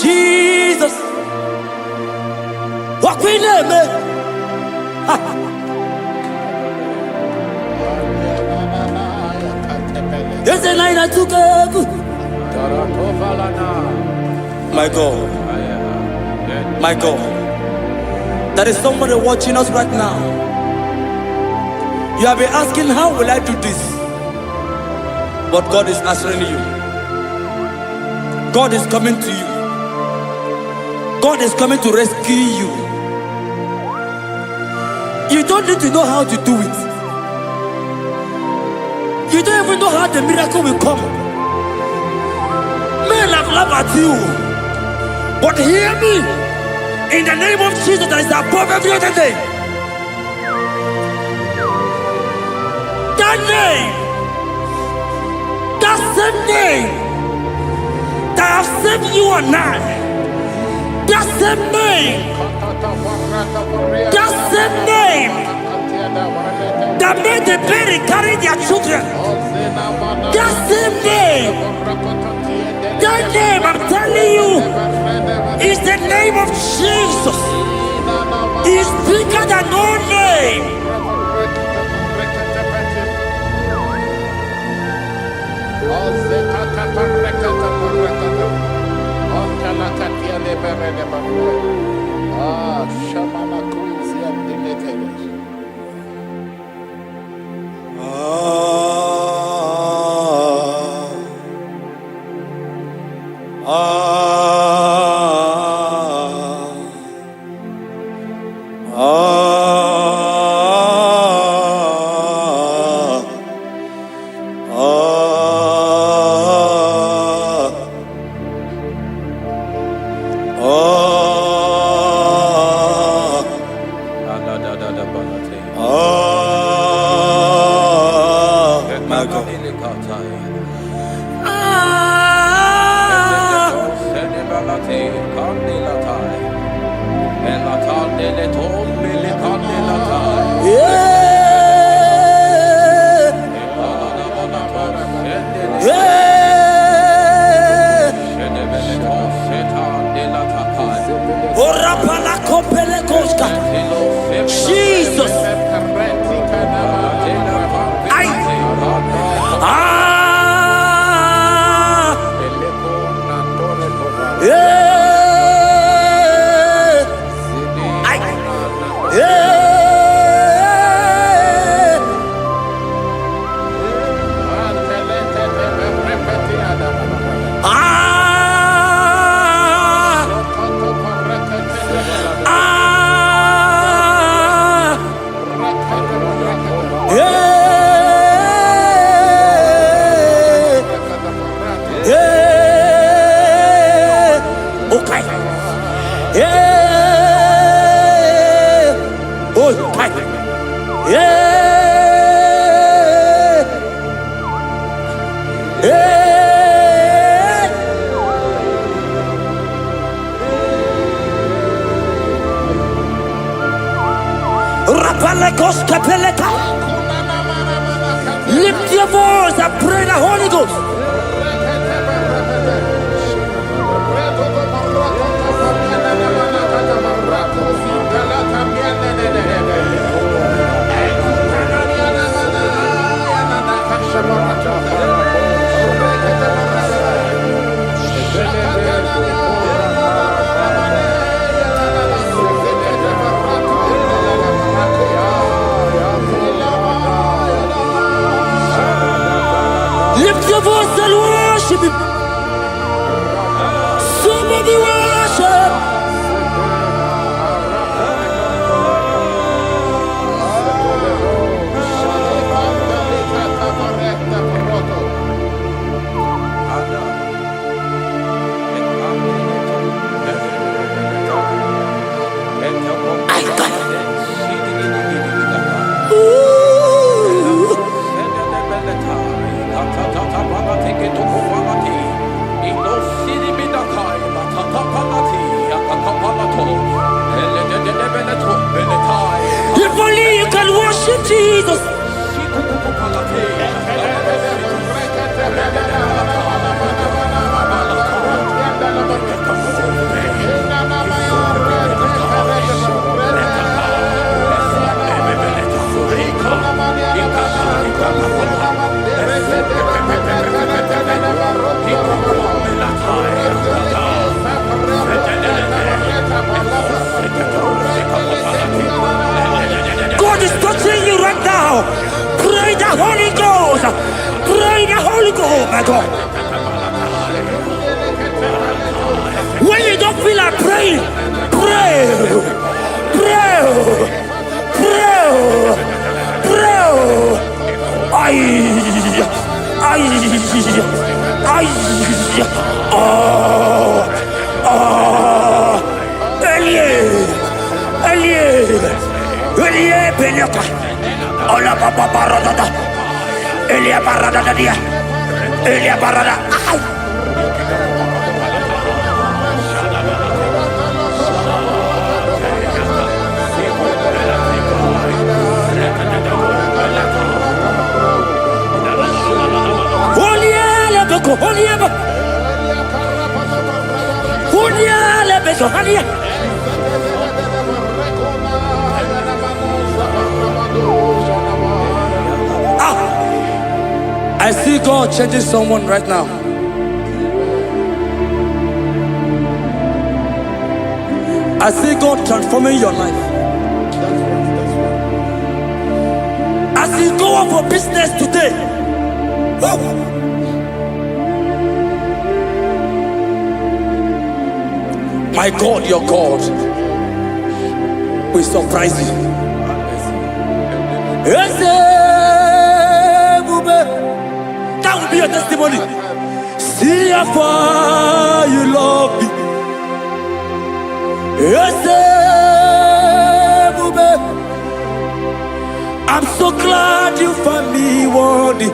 Jesus, what we name it? Yes, and I took my God, my God, there is somebody watching us right now. You have been asking, how will I do this? But God is answering you. God is coming to you. God is coming to rescue you. You don't need to know how to do it. You don't even know how the miracle will come. Men have laughed at you. But hear me. In the name of Jesus that is above every other name. That name. That same name. That have saved you and I. That same name. That same name. That made the baby carry their children. That same name. That name, I'm telling you, is the name of Jesus. It's bigger than all name. Jesus. Lift your voice and pray the Holy Ghost. Lift your voice and worship Him. Somebody worship. If only you can worship Jesus. God is touching you right now. Pray the Holy Ghost. Pray the Holy Ghost, my God. When you don't feel like praying, pray. Pray. Pray. Pray. Elie Benyoka, Ola Papa Barada, Elia Barada dia, Elia Barada. Oliele beko, oliele, oliele beko, oliele. I see God changing someone right now. I see God transforming your life. As you go out for business today, my God, your God will surprise you. That will be your testimony. See how far you love me. I'm so glad you found me worthy.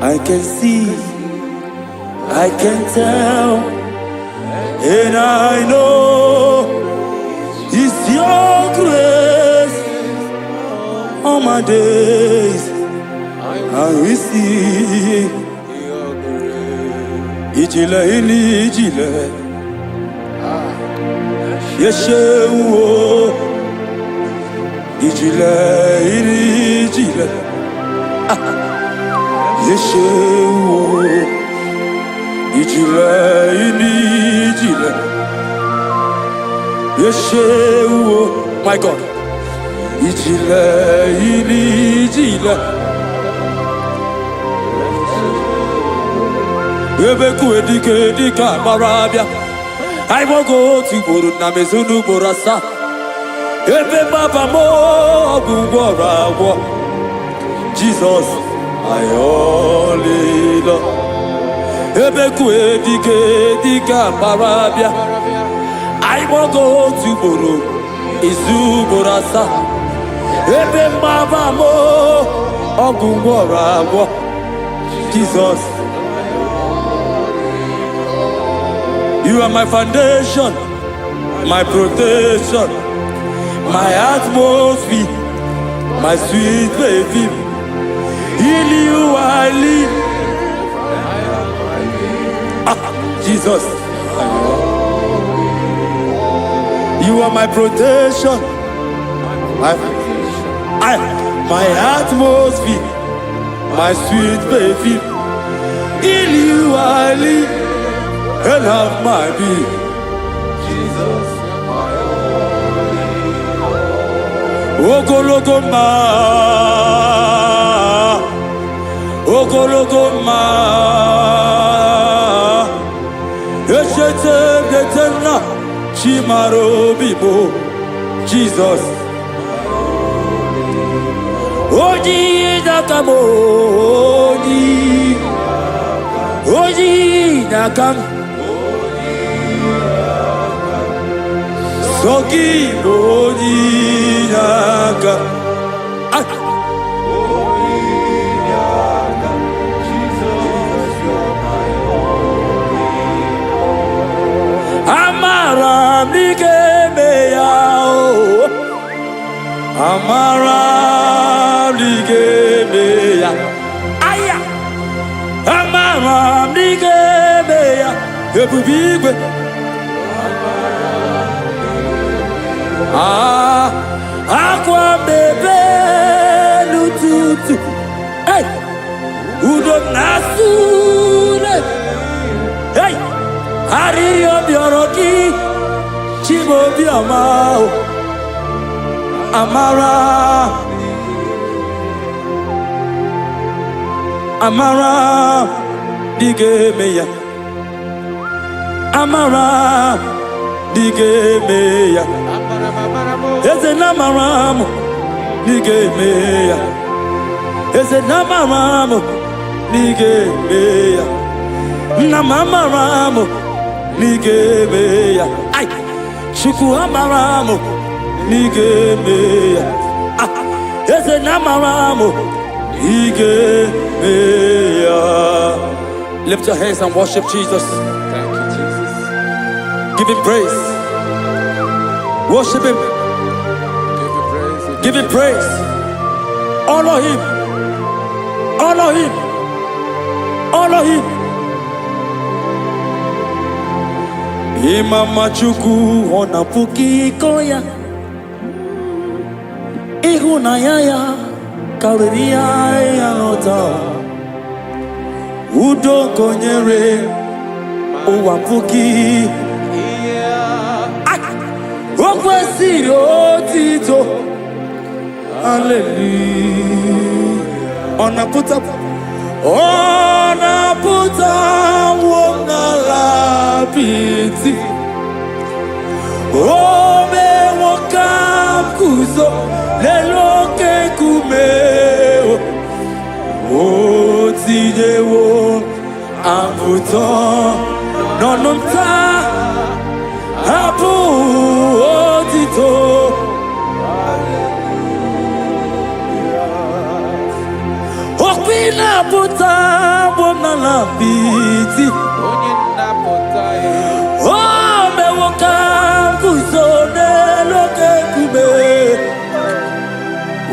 I can see, I can tell, and I know it's your grace. All my days I will see. Ijile ili ijile, Yeshewo. Ijile ili ijile, Yeshewo. Ijile ili ijile, Yeshewo. My God. Ijile ili ijile, Ebeku edike dika marabia. I won't go to Buru na mezunu borasa. Ebe baba mo gubora wo. Jesus, I only love. Ebeku edike dika marabia. I won't go to Buru izu borasa. Ebe baba mo gubora wo. Jesus. You are my foundation, my protection, my atmosphere, my sweet baby. In you I live. Jesus. You are my protection, my atmosphere, my sweet baby. In you I live. And have my being. Jesus, my only. Ogologoma, Ogologoma, Eshete Getena, Chimaro Bibo, Jesus. Oji Nakamo, Oji Nakam. Soki Bodinaka, Jesus, you're my only. Amara Nigemeya, Amara Nigemeya, Aya, Amara Nigemeya, Ebubigwe. Aqua bebe lututu, hey, udo nasune, hey, hariyo bioroki, chibo biamao, amara, amara, digemeya, amara, digemeya. Eze namaramu nigemeya. Eze namaramu nigemeya. Namaramu nigemeya. Ay, Shuku amaramu nigemeya. Eze namaramu nigemeya. Lift your hands and worship Jesus. Thank you, Jesus. Give him praise. Worship him. Give him praise. Honor him. Honor him. Honor him. Imama Chuku ona puki koya. Ihunaya ya kariria ya nota. udo konyere ụwa puki o kwesịrị otito hallelujah ọ na-apụta nwo n'ala apịtị o mewo ka m guzo n'elu oke nkume o tinyewo apụta n'ọnụ nta hapụ otito okwi na-apụta bụ n'ala apịtị o mewo ka m guzo n'elu oke nkume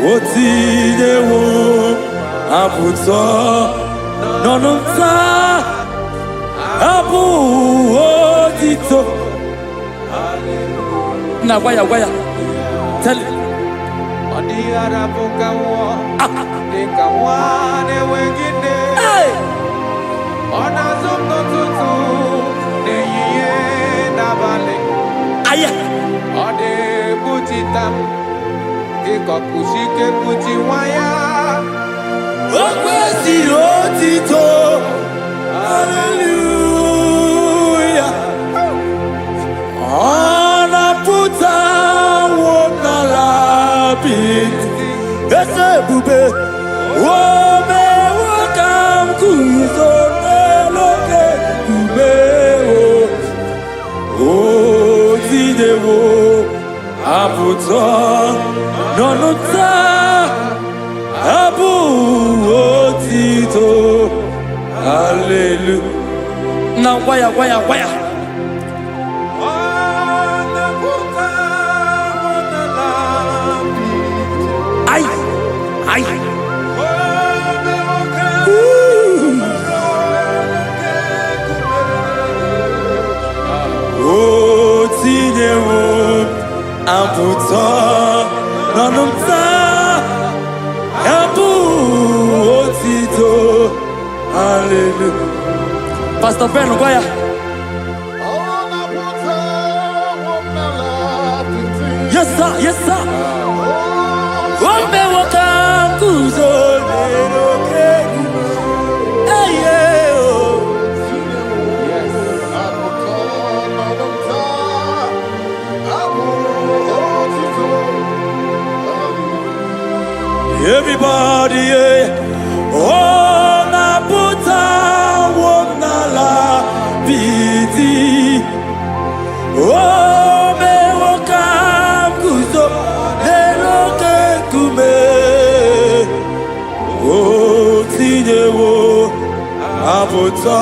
o tinyewo apụta n'ọnụ nta hapụ otito na gwaya tell it. Hey! Aya! O kwesịrị otito hallelujah ọ na-apụta nwo n'ala apịtị eze ebube o mewo ka m guzo n'elu oke nkume o tinyewo apụta n'ọnụ nta hapụ otito hallelujah na gwaya ai o tinyewo apụta n'ọnụ nta hapụ otito hallelujah Pastor Ben gwaya yes sir o mewo ka m guzo n'elu oke nkume everybody o na-apụta nwo n'ala apịtị o mewo ka m guzo n'elu oke nkume o tinyewo apụta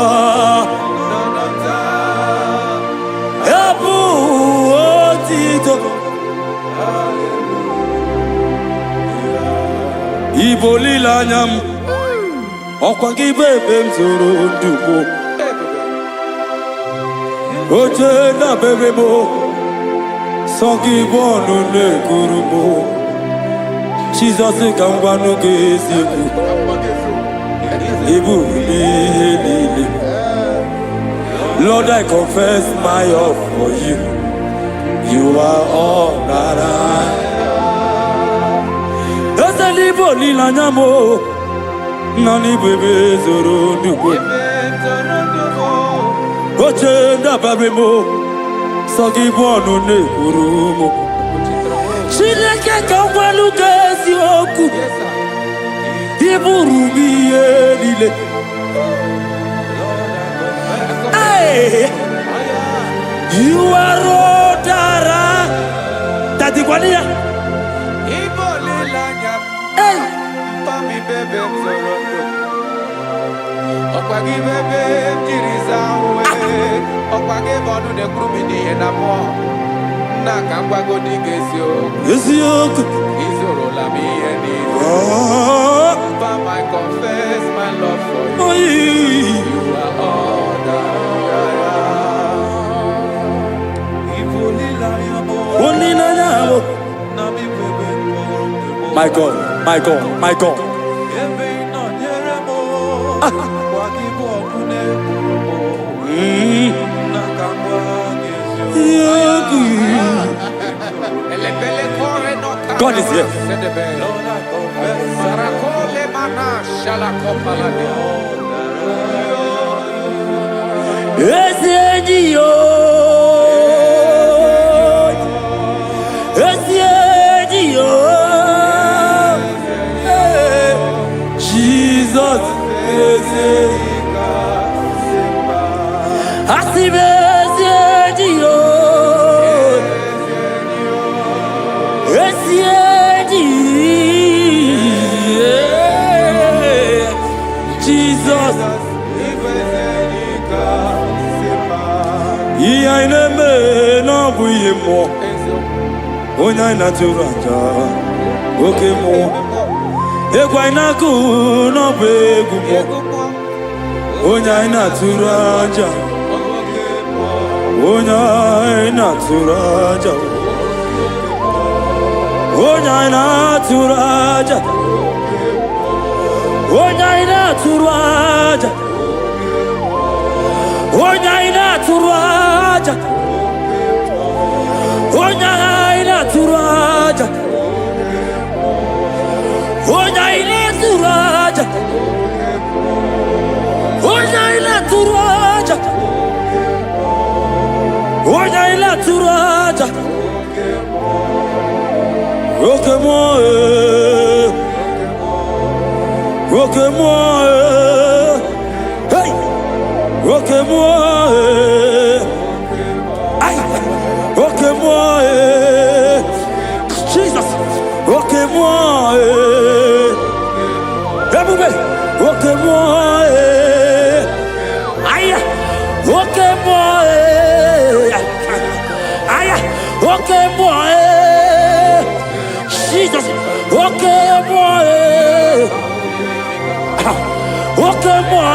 hapụ otito Igbo olileanya m ọkwa gị bụ ebe m zoro ndụgbo oche na-abere m sọ gị bụ ọnụ na-ekuru m Jizọs ka m gwanụ gị eziokwu ịbụ ihe niile Lord, I confess my love for you. You are all that I. Eze n'Igbo olileanya m nọ n'ibebe zoro ndụgbo oche ndabere m sọ gị bụ ọnụ na-ekwuru m Chineke ka m gwanụ gị eziokwu ịbụrụ m ihe niile you are all that I. Daddy Guania. Hey. I confess my love for you. You are all that My God, my God, my God. God is here. Jesus. Jesus. I never know we more. When I not to Raja, okay more. Equina could not be good. When I not to Raja, when I not to Raja, when I not to Raja, when I not to Raja. Onyaina turaja, onyaina turaja, onyaina turaja, onyaina turaja, onyaina turaja. Roque-moi, hey. Roque-moi, aïe, roque-moi, Jesus, roque-moi, roque-moi, aïe, roque-moi, aïe, roque-moi, Jesus, roque-moi, roque-moi.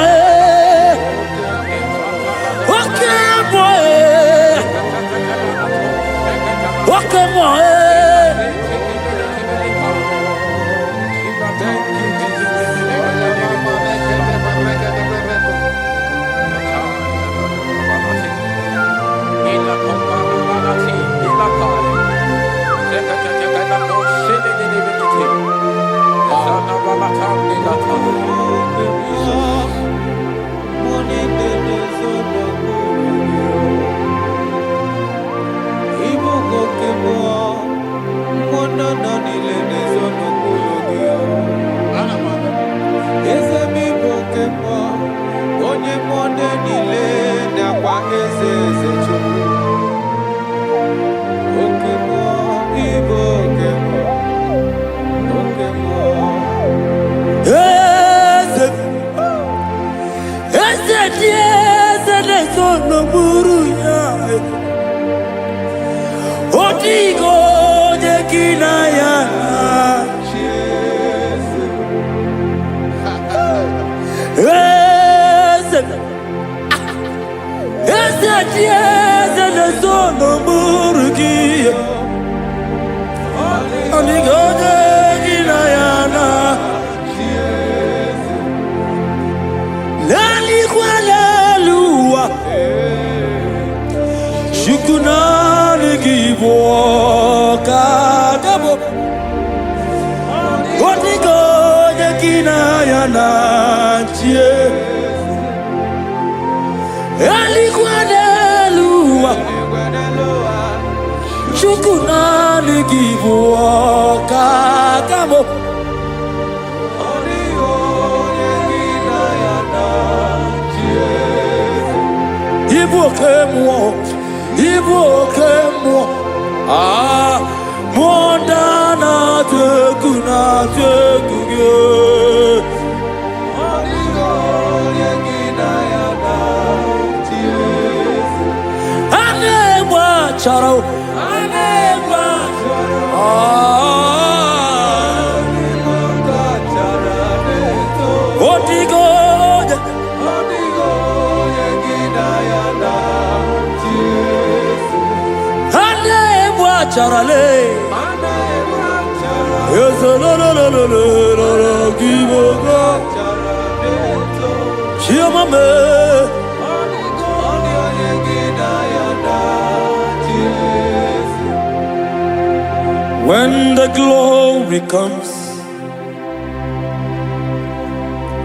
When the glory comes,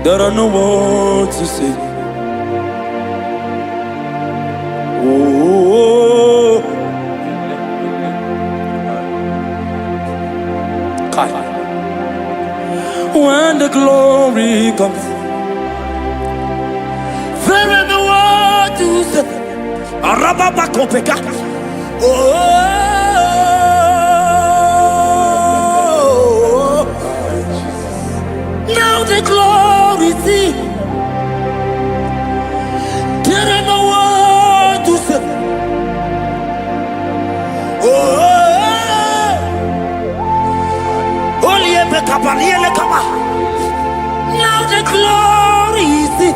there are no words to say. Oh, when the glory comes, there are no words to say. Arababakopeka. Oh, now the glory see. There are no words to say. Oh, now the glory see.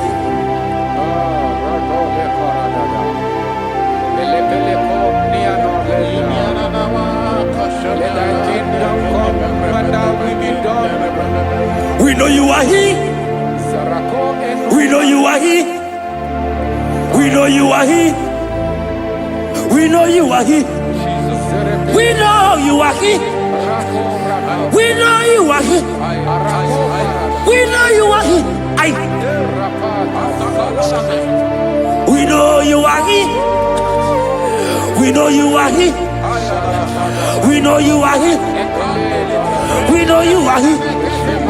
We know you are here. We know you are here. We know you are here. We know you are here. We know you are here. We know you are here. We know you are here. We know you are here. We know you are here. We know you are here. We know you are here.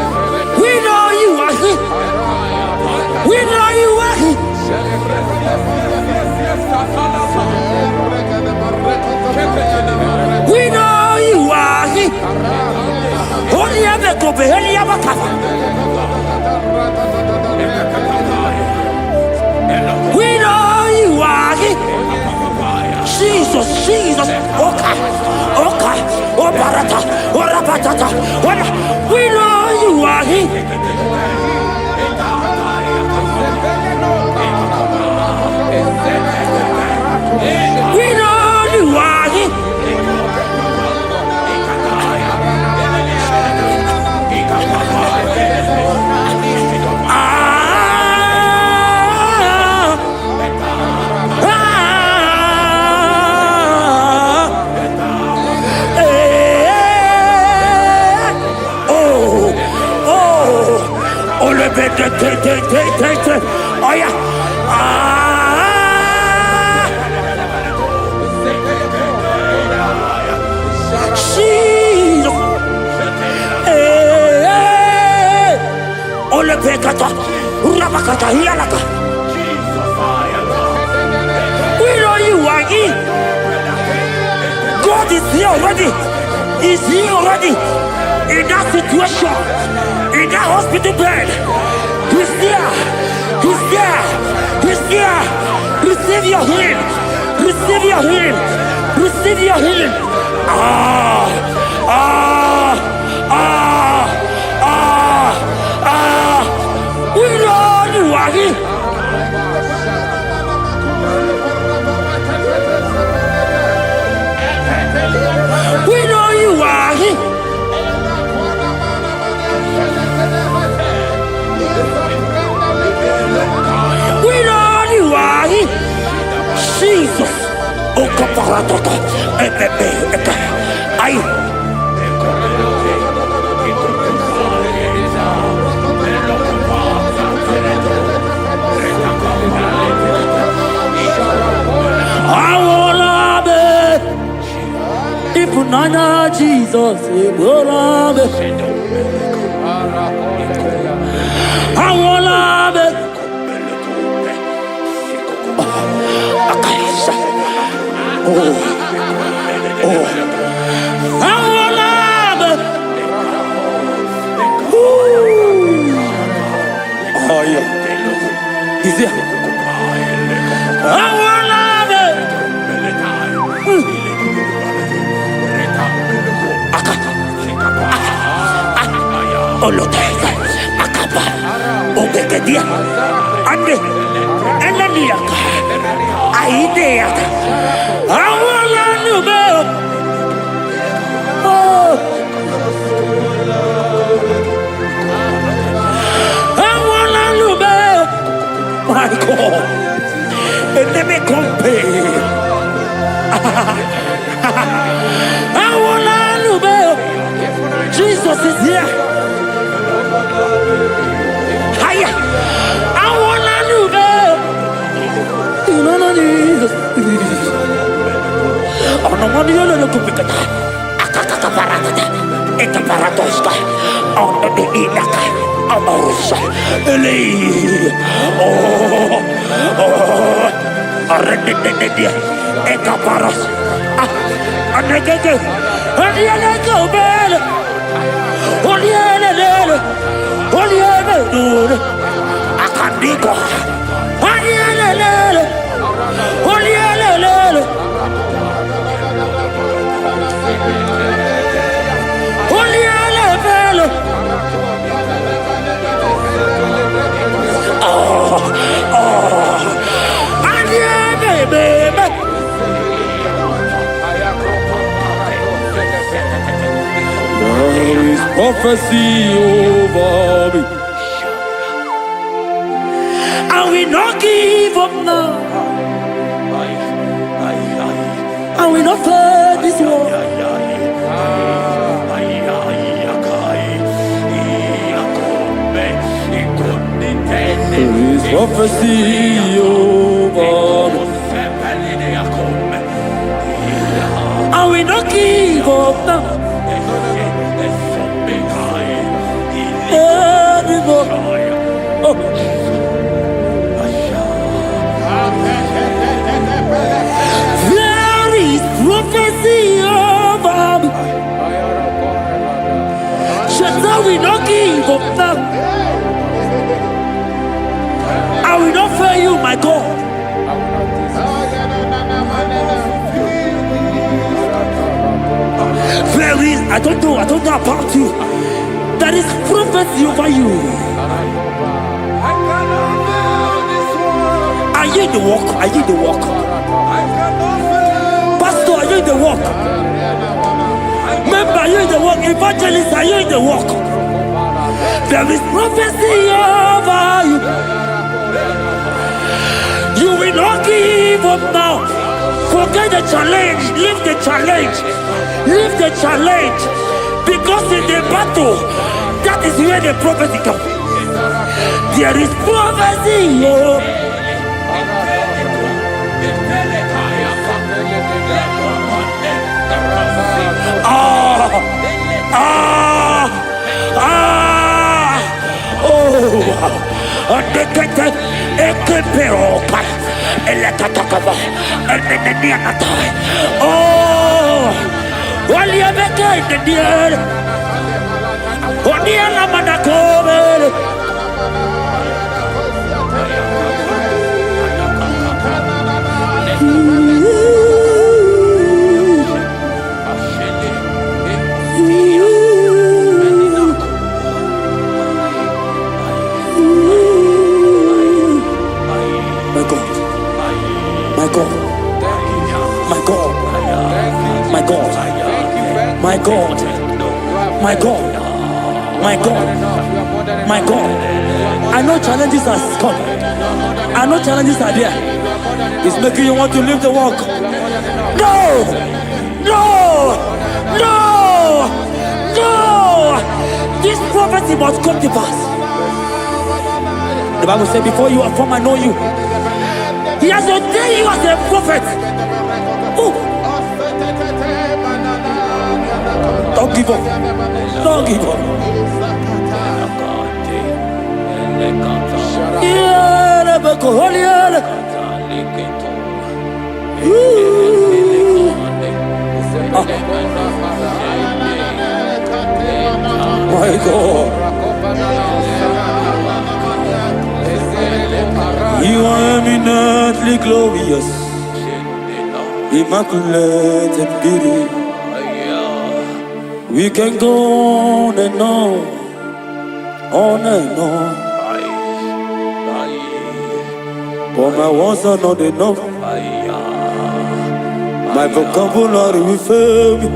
We know you are here. We know you are here. We know you are here. Only ever go be only ever cover. We know you are here. Jesus, Jesus, Oka, Oka, Obarata, Orapatata, we know you are here. We know you are here. Oh yeah. Ole pekata, urabakata, hialaka. We know you are here. God is here already. He's here already. In that situation, in that hospital bed, He's there. He's there. He's there. Receive your healing. Receive your healing. Receive your healing. We know you are here. We know you are here. We know you are here. Jesus. Oh, kaparatata. Aye. I wanna be. If Nana Jesus, I wanna be. I wanna be. Oh, I wanna be. Oh yeah, he's there. I wanna be. Oloteka, akaba, ogekedia, ande, enaniaka, aideaka. I wanna be. Oh, I wanna be. Onomoni yolo kupikata. Akaka paragata. Eka paratoska. Ono de ilaka. Amorosa. Ele. Arredededia. Eka paras. Anegege. Aniele gobel. Oliele lele. Oliele dure. Akandiko. Aniele lele. Oliele lele. Oliele lele. Aniele baby. There is prophecy over me. I will not give up now. I will not fear this war. There is prophecy over me. I will not give up now. There is prophecy over me. Shall we not give up now? I will not fail you, my God. There is, I don't know about you. There is prophecy over you. Are you in the walk? Are you in the walk? Pastor, are you in the walk? Member, are you in the walk? Evangelist, are you in the walk? There is prophecy over you. You will not give up now. Forget the challenge. Leave the challenge. Leave the challenge. Because in the battle, that is where the prophecy comes. There is prophecy. Oh. My God, I know challenges are coming. I know challenges are there. It's making you want to leave the walk. No! This prophecy must come to pass. The Bible said, before you are formed, I know you. He has ordained you as a prophet. Oh. Don't give up. Don't give up. My God, you are eminently glorious, immaculate in beauty. We can go on and on and on. But my words are not enough. My vocabulary will fail me.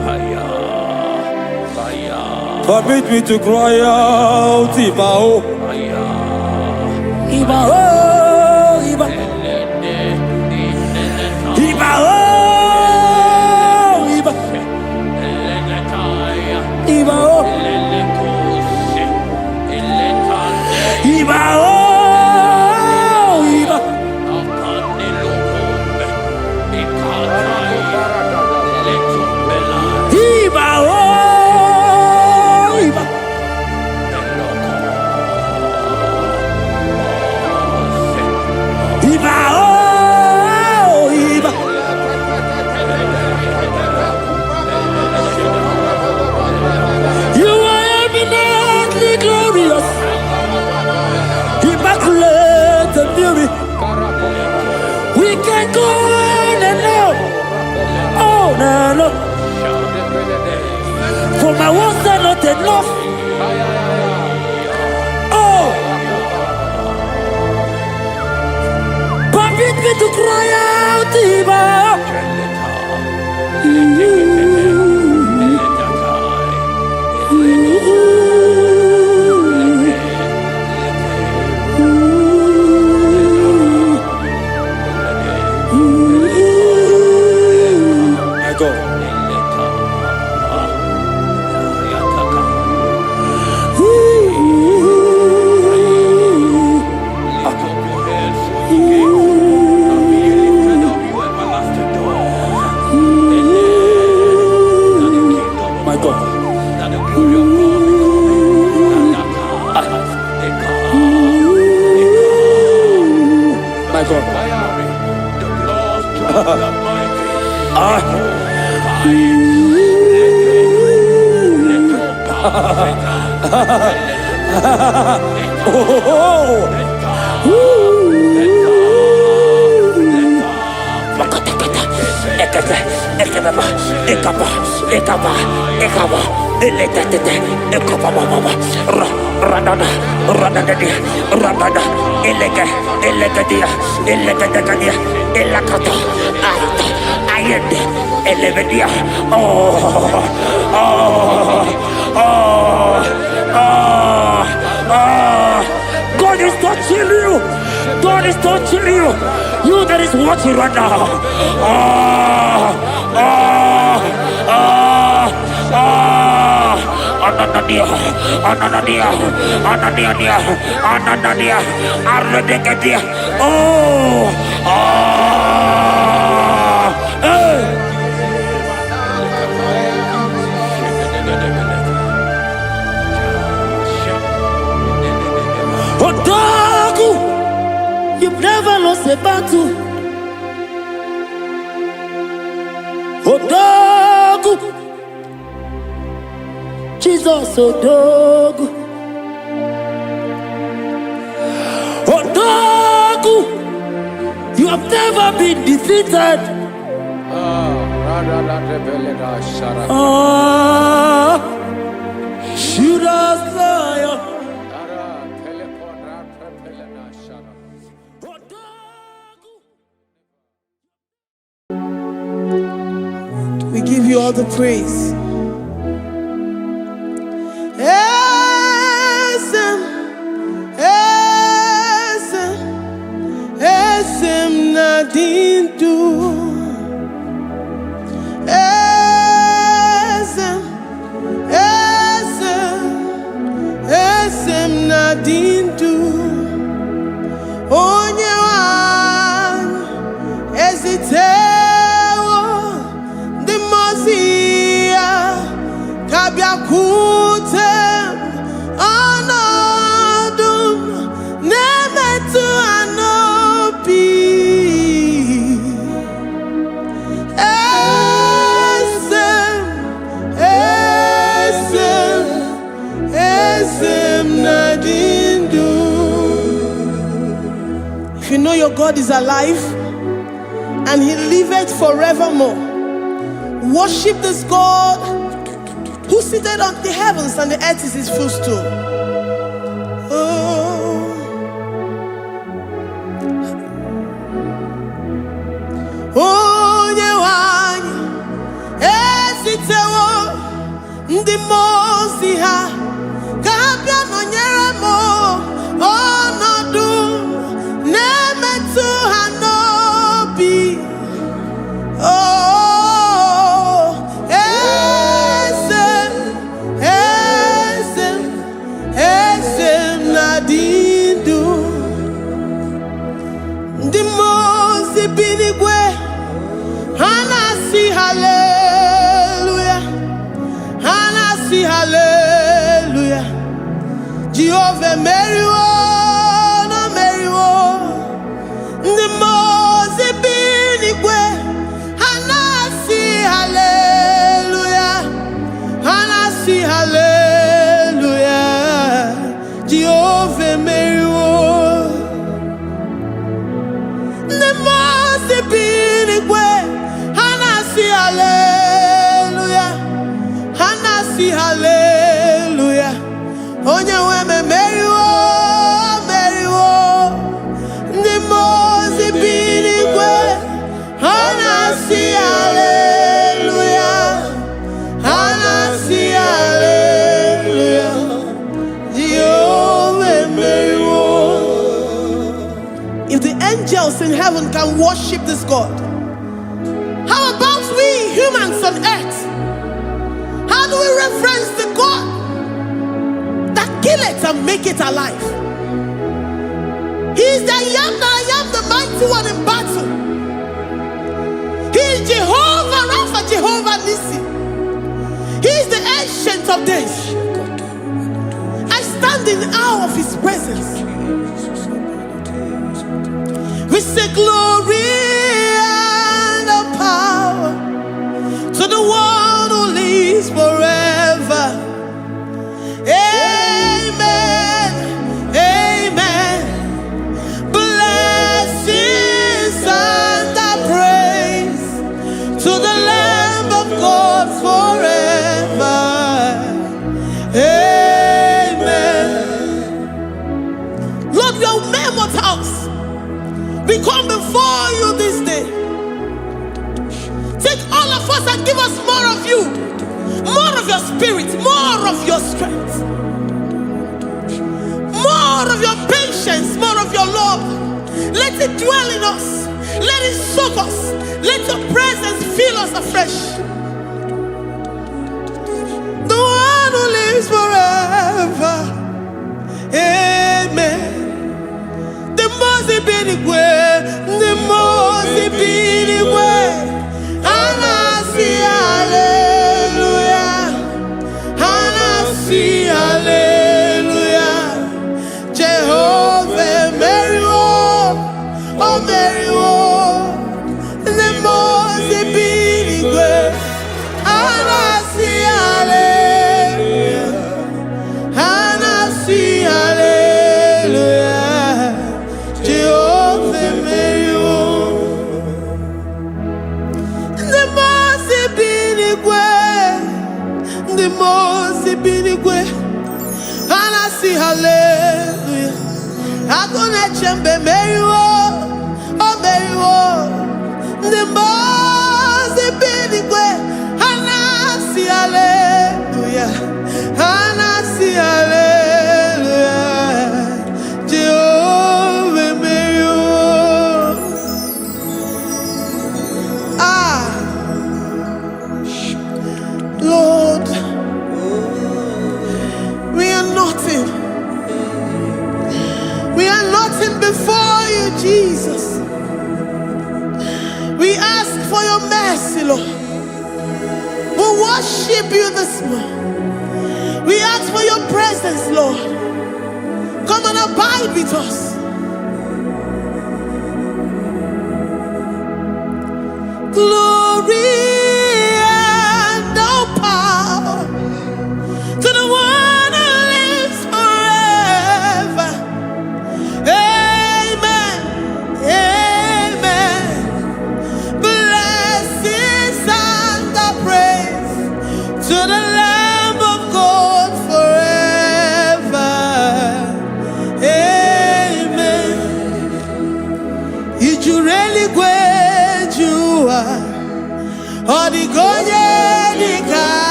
Permit me to cry out, Ibao. Ibao, Ibao. Ibao, Ibao. Ibao. Ibao. Is that not enough? Oh! Permit me to cry out, Iba. My God. My God. My God. God is touching you. God is touching you. You that is watching right now. Anania, Otaku, you've never lost a battle. Otaku, Jesus Otaku. Otaku, you have never been defeated. Judas Lion. We give you all the praise. Esem nadindu. Esem nadindu. Onye wan ezitewo the Mosiah kabia kutem anadum nemetu anopi esem nadindu. If you know your God is alive and he liveth forevermore, worship this God who seated on the heavens and the earth is his footstool. Onye wanyi esitewo ndị mozi ha kabia nonyere mo ọnọdụ na-emetụ ha n'obi. Esem nadindu. Ndị mozi bi n'igwe ha na-asị hallelujah, ha na-asị hallelujah. Jehovah meriwo na meriwo. Ndị mozi bi n'igwe ha na-asị hallelujah, ha na-asị hallelujah. Jehovah meriwo. Ndị mozi bi n'igwe ha na-asị hallelujah, ha na-asị hallelujah. angels in heaven can worship this God, how about we humans on earth? How do we reference the God that kill it and make it alive? He is the I am, the mighty one in battle. He is Jehovah Rapha, Jehovah Nissi. He is the ancient of days. I stand in awe of his presence. We say glory and the power to the one who lives forever. Amen. Amen. Blessings and the praise to the Lamb of God forever. Amen. Lord, we are mammoth house. We come before you this day. Take all of us and give us more of you, more of your spirit, more of your strength, more of your patience, more of your love. Let it dwell in us. Let it soak us. Let your presence fill us afresh. The one who lives forever. Amen. The most way, the most way. Anasi, hallelujah. Anasi, hallelujah. Jehovah, Mary, oh Mary, the most way. Anasi, hallelujah. Anasi, hallelujah. Jehovah, Mary, the most binigwe, and I see hallelujah. I'm gonna chamber Mary, oh Mary, the most binigwe, and I see hallelujah, and I see hallelujah. Jehovah Mary, Lord, we are nothing. We are nothing before you, Jesus. We ask for your mercy, Lord. We worship you this morning. We ask for your presence, Lord. Come and abide with us. Glory. To the one who lives forever. Amen. Amen. Blessings and the praise to the Lamb of God forever. Amen. If you really great you are, or the God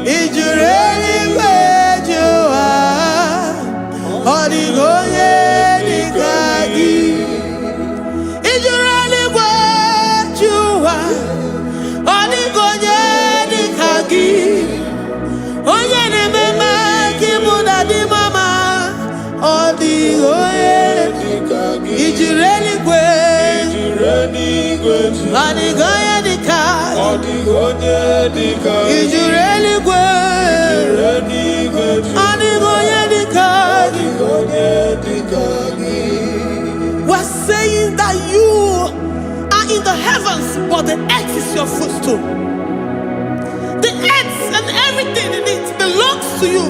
is you really where you are? Or the Goyeni is you really where you are? Or the Goyeni Oyeni mama kibuda di mama. Or the Goyeni is you really where? Or the Goyeni is you really we're saying that you are in the heavens, but the earth is your footstool. The earth and everything in it belongs to you.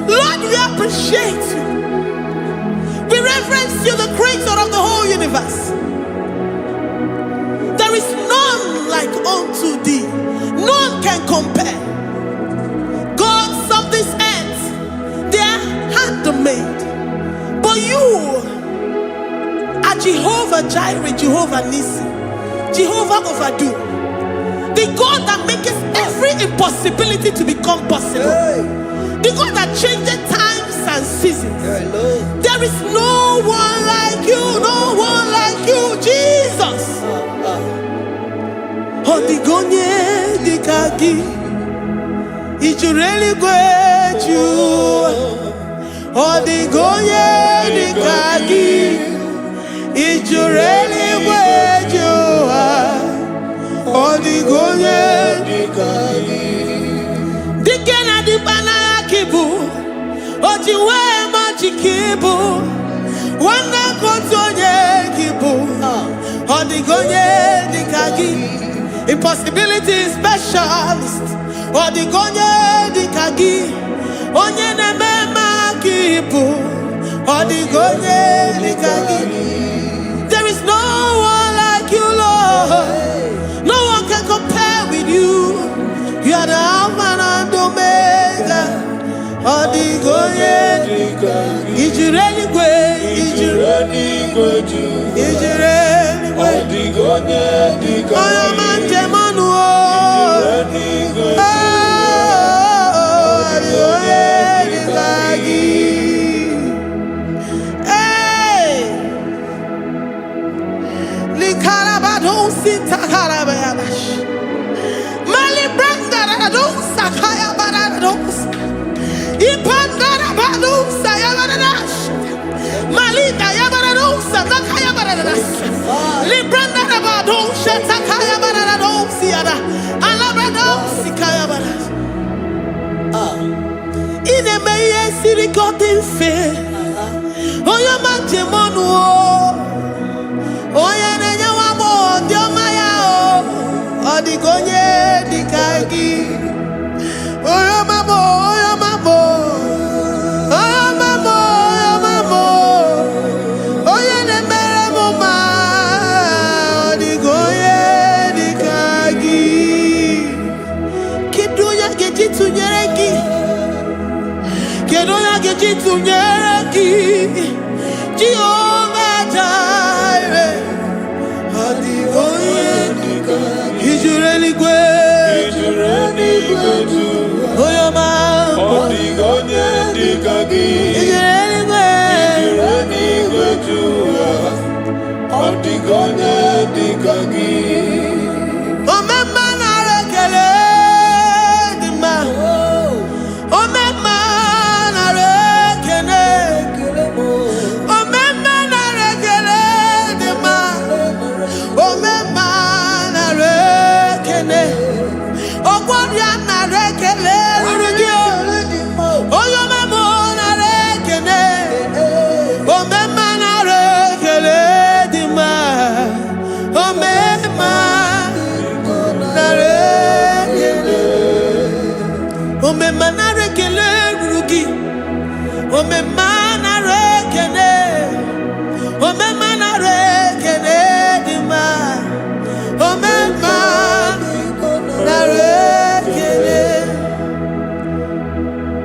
Lord, we appreciate you. We reverence you, the creator of the whole universe. There is none like unto thee. None can compare. Gods of this earth, they are handmade. But you are Jehovah Jireh, Jehovah Nissi, Jehovah Overdo. The God that makes every impossibility to become possible. The God that changes times and seasons. There is no one like you, no one like you, Jesus. Odigonye dikagi, ijureli gweju. Odigonye dikagi, ijureli gweju. Odigonye dikagi. Dikena dibana kibu, ojiwe majikibu, wana kotonye kibu. Odigonye dikagi. Impossibility specialist. Odigonye dikagi. Onye nemema kibu. Odigonye dikagi. There is no one like you, Lord. No one can compare with you. You are the Alpha and Omega. Odigonye dikagi. Ijireli gwe. Ijireli gwe. Ijireli gwe. Odigonye dikagi. Sirikotin fe, oya majemonu o, oya nenya wamo diomaya o, odigonye dikagi, oya mamo, oya mamo, oya mamo, oya mamo, oya nemere moma, odigonye dikagi, kidunya gejitu nyereki. Kedoya gejitu nyereki, Jehovah Jireh. Odigonye dikagi, ijureli gwe, oyoma. Odigonye dikagi, ijureli gwe, odigonye dikagi. Omema na rekele dima, omema.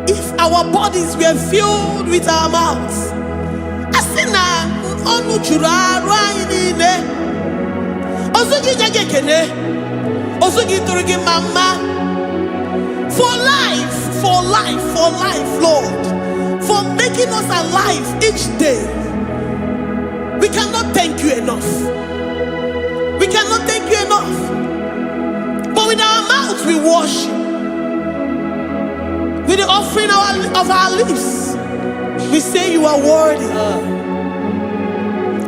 If our bodies were filled with our mouths, asina onu chura rainine, osugi jagekene, osugi turugi mama, for life, Lord, for making us alive each day. We cannot thank you enough. We cannot thank you enough. But with our mouths we worship. With the offering of our lips, we say you are worthy.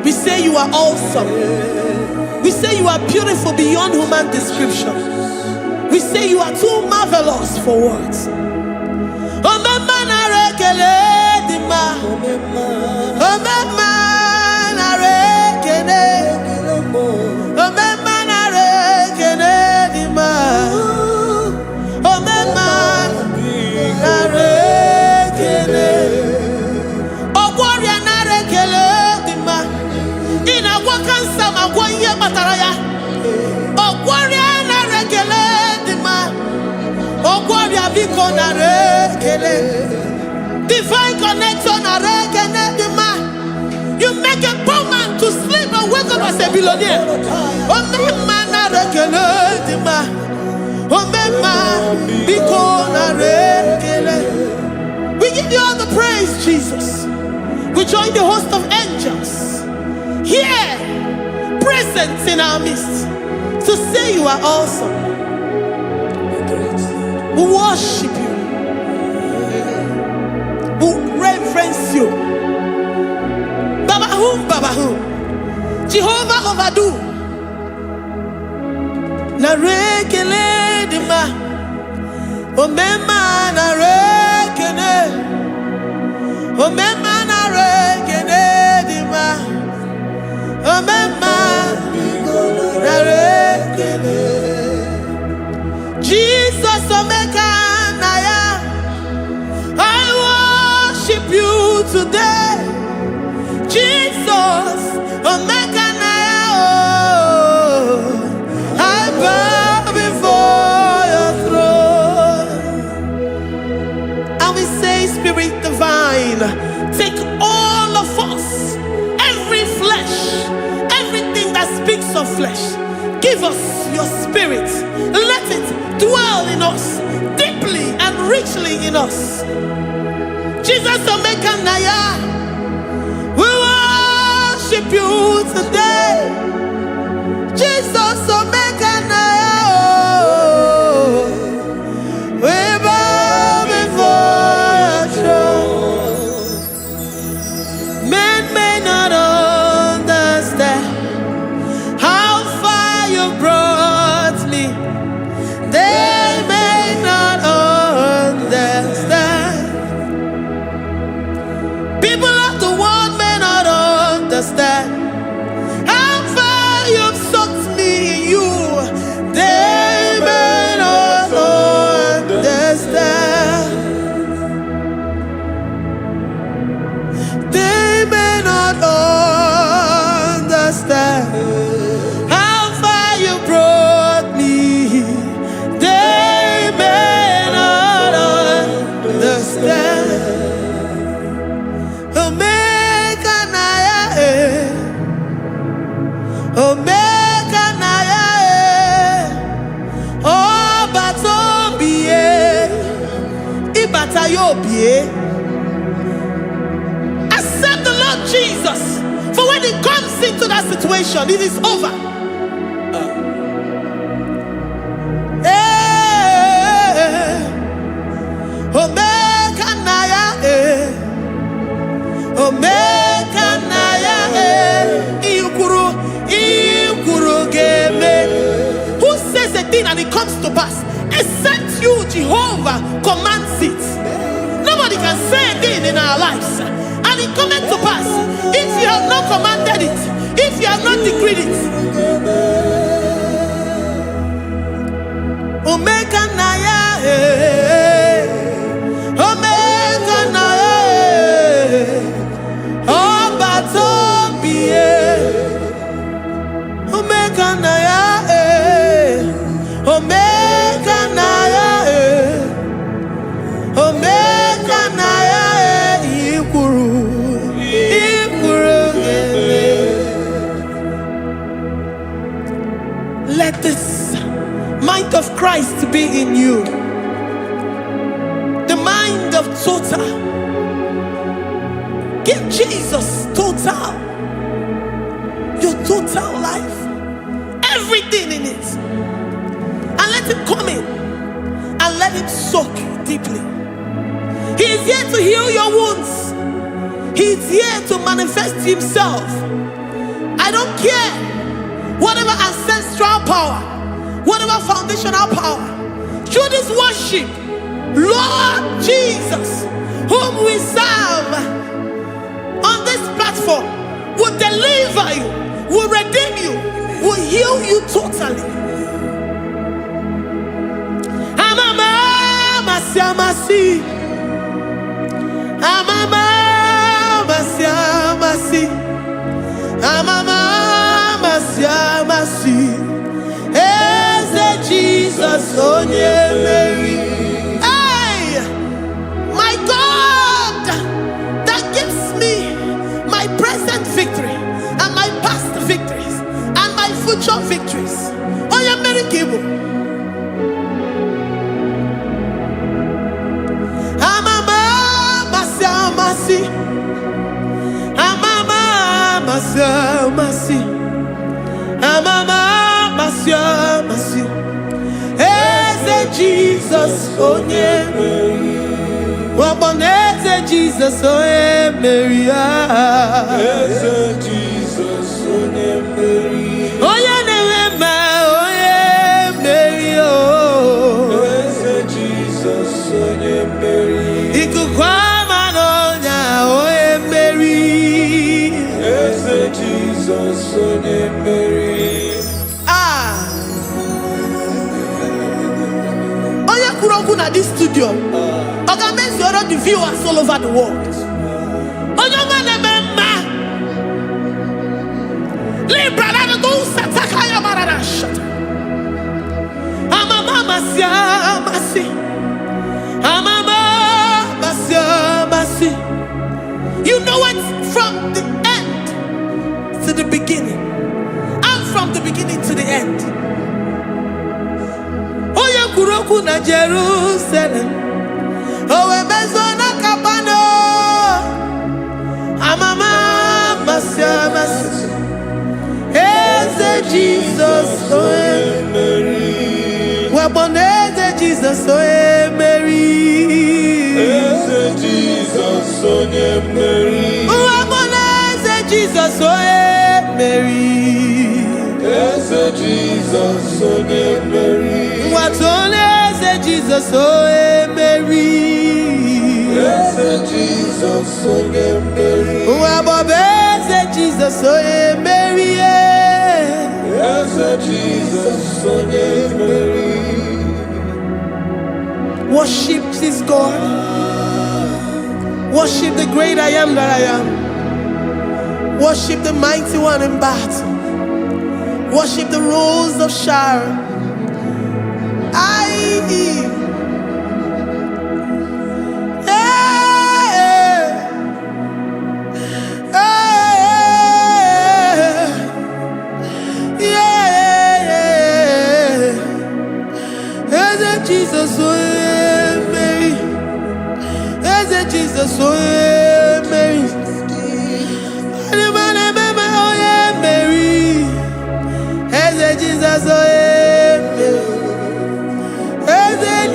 We say you are awesome. We say you are beautiful beyond human description. We say you are too marvelous for words. Divine connection. You make a poor man to sleep and wake up as a billionaire. We give you all the praise, Jesus. We join the host of angels here, present in our midst, to say you are awesome. We worship you. We reverence you. Baba whom, Jehovah overdo. Na rekele dima, omema na rekele, omema na rekele dima, omema na rekele. Jesus omeka na ya, I worship you today. Jesus omeka na ya, oh, I bow before your throne. And we say, Spirit divine, take all of us, every flesh, everything that speaks of flesh. Give us your spirit. Let it dwell in us, deeply and richly in us. Jesus omeka na ya, we worship you today. Jesus omeka na ya, oh, we bow before your throne. Men may not understand how far you brought me. They may not understand. People of the world may not understand how far you've sucked me in you. They may not understand. They may not understand how far you brought me. They may not understand. Omega Naya, Omega Naya, oh Batobie, Ibatayobie. Accept the Lord Jesus, for when He comes into that situation, it is over. Omega Naya, Omega Naya, Ikuru Game. Who says a thing and it comes to pass? Except you, Jehovah, commands it. Nobody can say a thing in our lives and it cometh to pass if you have not commanded it, if you have not decreed it. Omega Naya, Omega Naya, oh Batobie, Omega Naya, Omega Naya, Omega Naya, Ikuru. Let this mind of Christ be in you. The mind of total. Give Jesus total. Your total life. Everything in it. And let Him come in. And let Him soak deeply. He is here to heal your wounds. He is here to manifest Himself. I don't care. Whatever ancestral power, whatever foundational power, through this worship, Lord Jesus, whom we serve on this platform, will deliver you, will redeem you, will heal you totally. Amama siamasi, amama siamasi, amama siamasi. Eze Jesus onye Mary. Hey, my God, that gives me my present victory and my past victories and my future victories. Onye Mary Igbo. Amama masi. Amama masi masi. Eze Jesus onye Mary. Waboneze Jesus onye Mary. Eze Jesus onye Mary. Onye na-eme onye Mary oh. Eze Jesus onye Mary. Ikukwama n'ọnya onye Mary. Eze Jesus onye Mary. Onye kwuru okwu na this studio, ọ ga-emezuoro the viewers all over the world. Onye ọma na-eme mma. Libra na do sataka ya marara shata. Amama masi masi. Amama masi. You know it from the end to the beginning. And from the beginning to the end. Oye kuroku na Jerusalem. Owe bezo na kapano. Amama masi. Eze Jesus oye Mary. Waboneze Jesus oye Mary. Eze Jesus onye Mary. Waboneze Jesus oye Mary. Eze Jesus onye Mary. Watoneze Jesus oye Mary. Eze Jesus onye Mary. Wabobeze Jesus oye Mary. Eze Jesus onye Mary. Worship this God. Worship the great I am that I am. Worship the mighty one in battle. Worship the rose of Sharon. Jesus, oh Mary. Jesus, oh Mary. Mary. Jesus, oh Mary.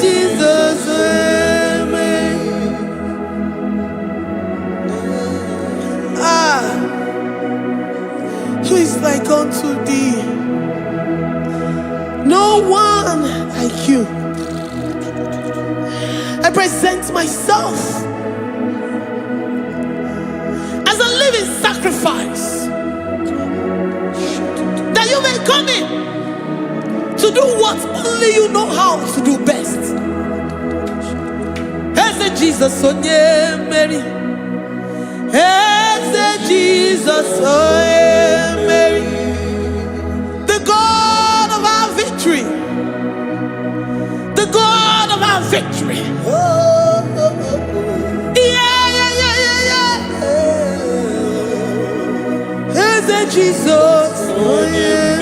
Jesus, oh Mary. Who is like unto thee? No one like you. I present myself as a living sacrifice, that you may come in to do what only you know how to do best. Eze Jesus onye Mary. Eze Jesus onye Mary. The God of our victory. The God of our victory. Yeah. Jesus, oh yeah.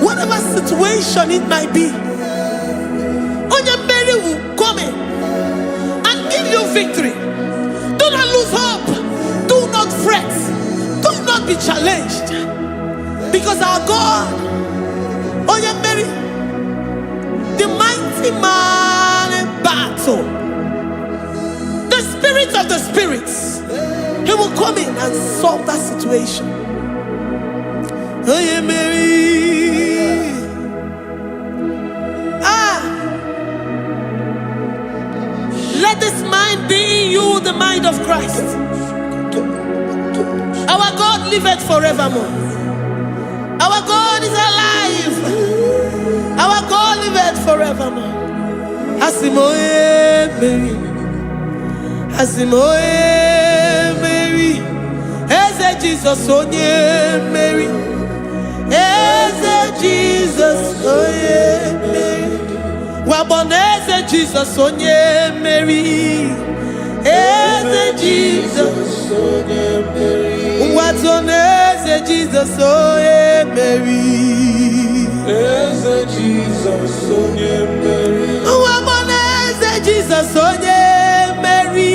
Whatever situation it might be, Onya Mary will come in and give you victory. Do not lose hope. Do not fret. Do not be challenged. Because our God, Onya Mary, the mighty man in battle, the spirit of the spirits, he will come in and solve that situation. Onya Mary. Let this mind be in you, the mind of Christ. Our God liveth forevermore. Our God is alive. Our God liveth forevermore. Asimoye Mary. Asimoye Mary. Eze Jesus onye Mary. Eze Jesus onye Mary. Waboneze Jesus onye Mary. Eze Jesus onye Mary. Watoneze Jesus onye Mary. Eze Jesus onye Mary. Waboneze Jesus onye Mary.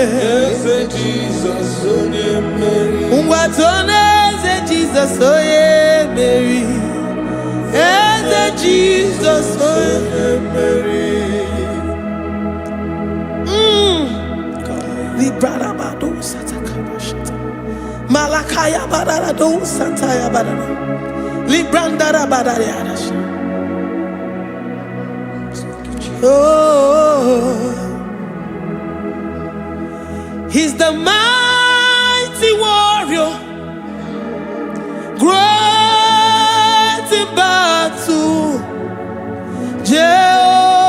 Eze Jesus onye mmeri. Ngwatone eze Jesus onye mmeri. Eze Jesus onye mmeri. Librada bado satakabashata. Malakaya badara do sataya badara. Librandara badara yadash. Oh, he's the mighty warrior, great in battle. Jehovah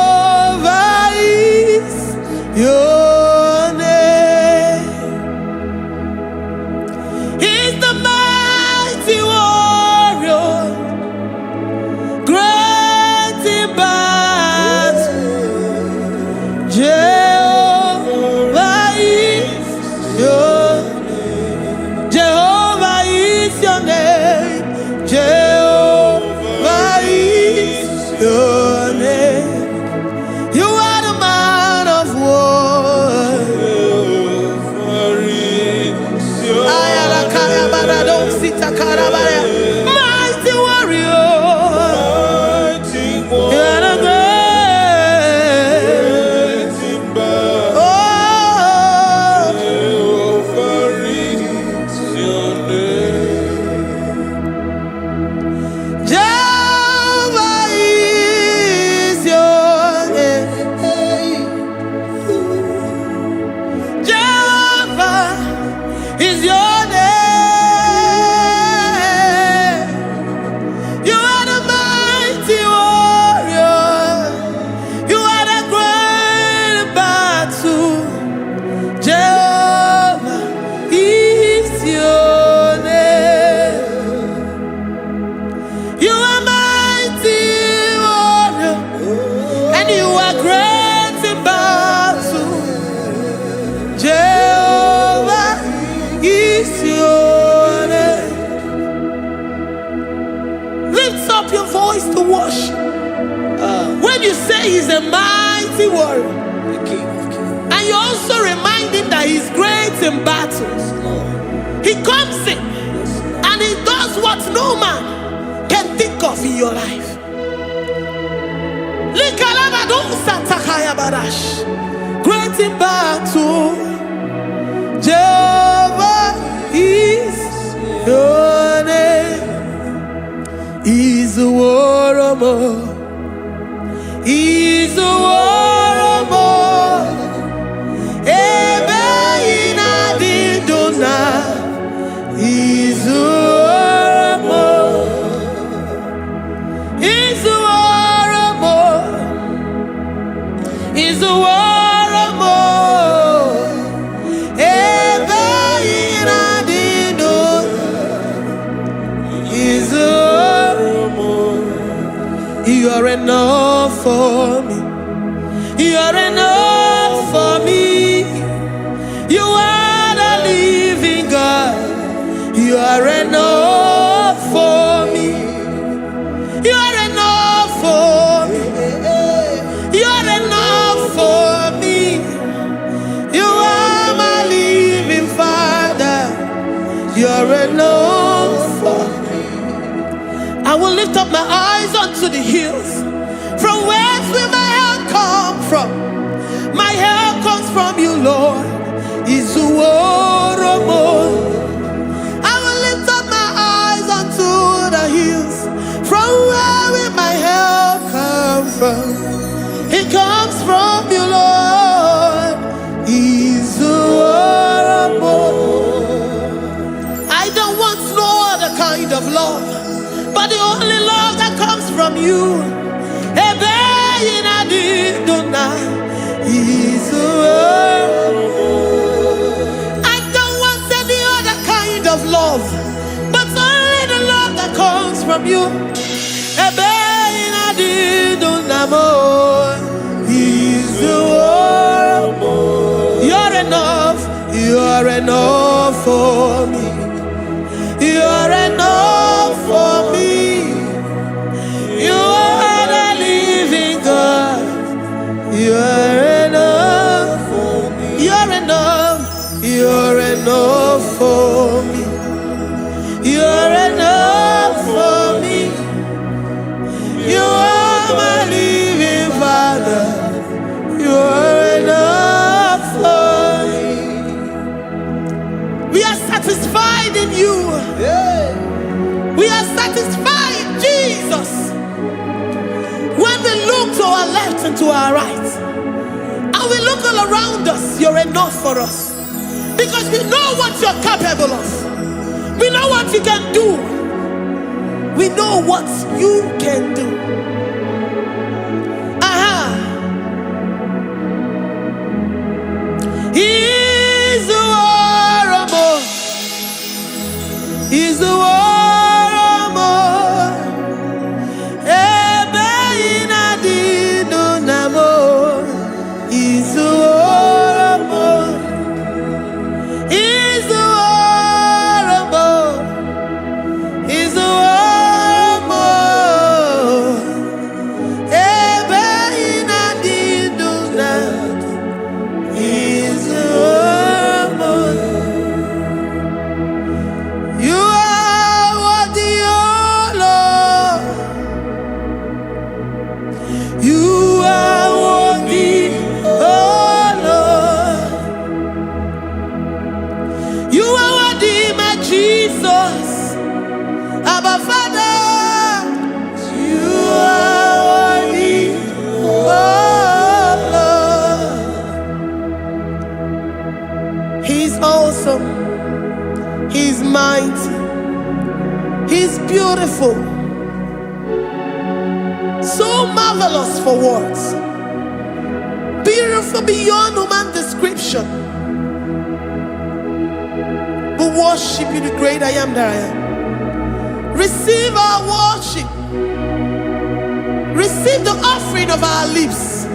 is your name. He's the mighty warrior, great in battle. Jehovah is your name. Jehovah is your name. Jehovah is your name. You are the man of war. Jehovah is your Ayalakaya barado sita karabaya. Mighty warrior. mighty You are the warrior. is your name. You are the mighty warrior. You are the great battle. Jehovah is your name. You are mighty warrior, and you are great in battle. Jehovah is your name. Lift up your voice to worship. When you say he's a mighty warrior, The King of Kings. and you're also reminding that he's great in battles, he comes in and he does what no man can think of in your life. Great in battle, Jehovah is your name. He's a warrior. He's a warrior. Ebe ina didona. He's a warrior. He's a warrior. He's a warrior. Ebe ina didona. He's a warrior. You are enough for me. You are enough for me. You are the living God. You are enough for me. You are enough for me. You are enough for me. You are my living Father. You are enough for me. I will lift up my eyes unto the hills. From whence will my help come from? My help comes from you, Lord. Is I will lift up my eyes unto the hills. From where will my help come from? It comes from you, Lord. Is I don't want no other kind of love, but the only love that comes from you. I don't want any other kind of love, but only the love that comes from you. You're enough. You're enough for me. You're enough for me. You are the living God. You're enough for me. You're enough. you are right. And we look all around us, you're enough for us. Because we know what you're capable of. We know what you can do. We know what you can do. He's the war. He's the war. He's mighty. He's beautiful. So marvelous for words. Beautiful beyond human description. We worship you, the great I am that I am. Receive our worship. Receive the offering of our lips.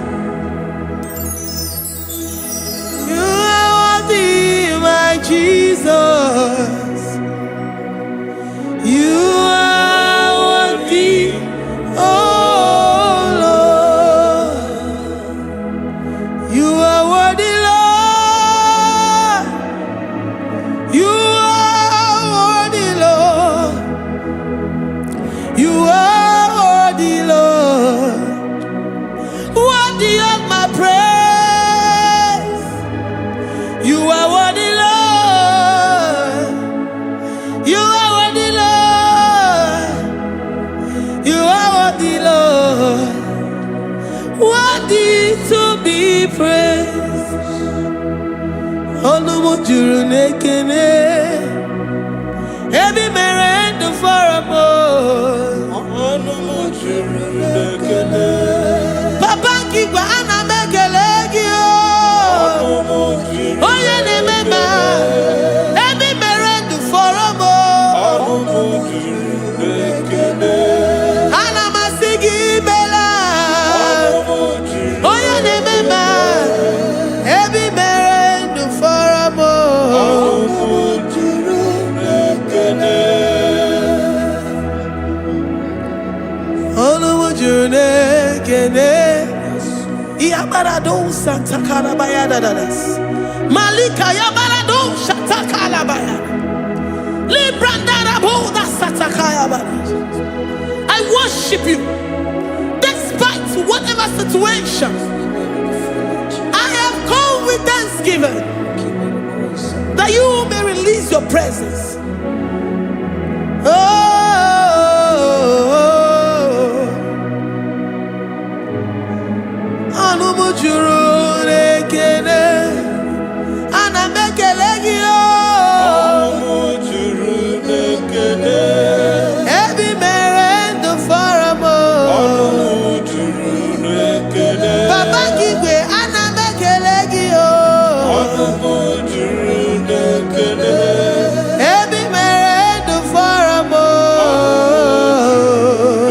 You are worthy, my Jesus. You are worthy, oh Lord. You are worthy, Lord. You are worthy, Lord. You are worthy, Lord. Worthy of my praise. You are worthy, Lord. You are worthy, Lord. You are worthy, Lord. Worthy to be praised. Olumu juru nekene. Ebi merendo for a more. Olumu juru nekene. Papa kigwa ana mekelegi o. Oye ne mema. Ebi merendo for a more. Olumu juru nekene. Ana masigi bela. Oye ne mema. Ebi merendo for a more. Olumu juru nekene. Olumu juru nekene. Yabarado Santa Carabaya dadas. Malika Yabarado Shatakalabaya. Librandara Boda Satakaya. I worship you despite whatever situation. I have come with thanksgiving that you may release your presence. Juru nekene ana mekelegi o juru nekene ebi merendo faramo juru nekene baba kigwe ana mekelegi o juru nekene ebi merendo faramo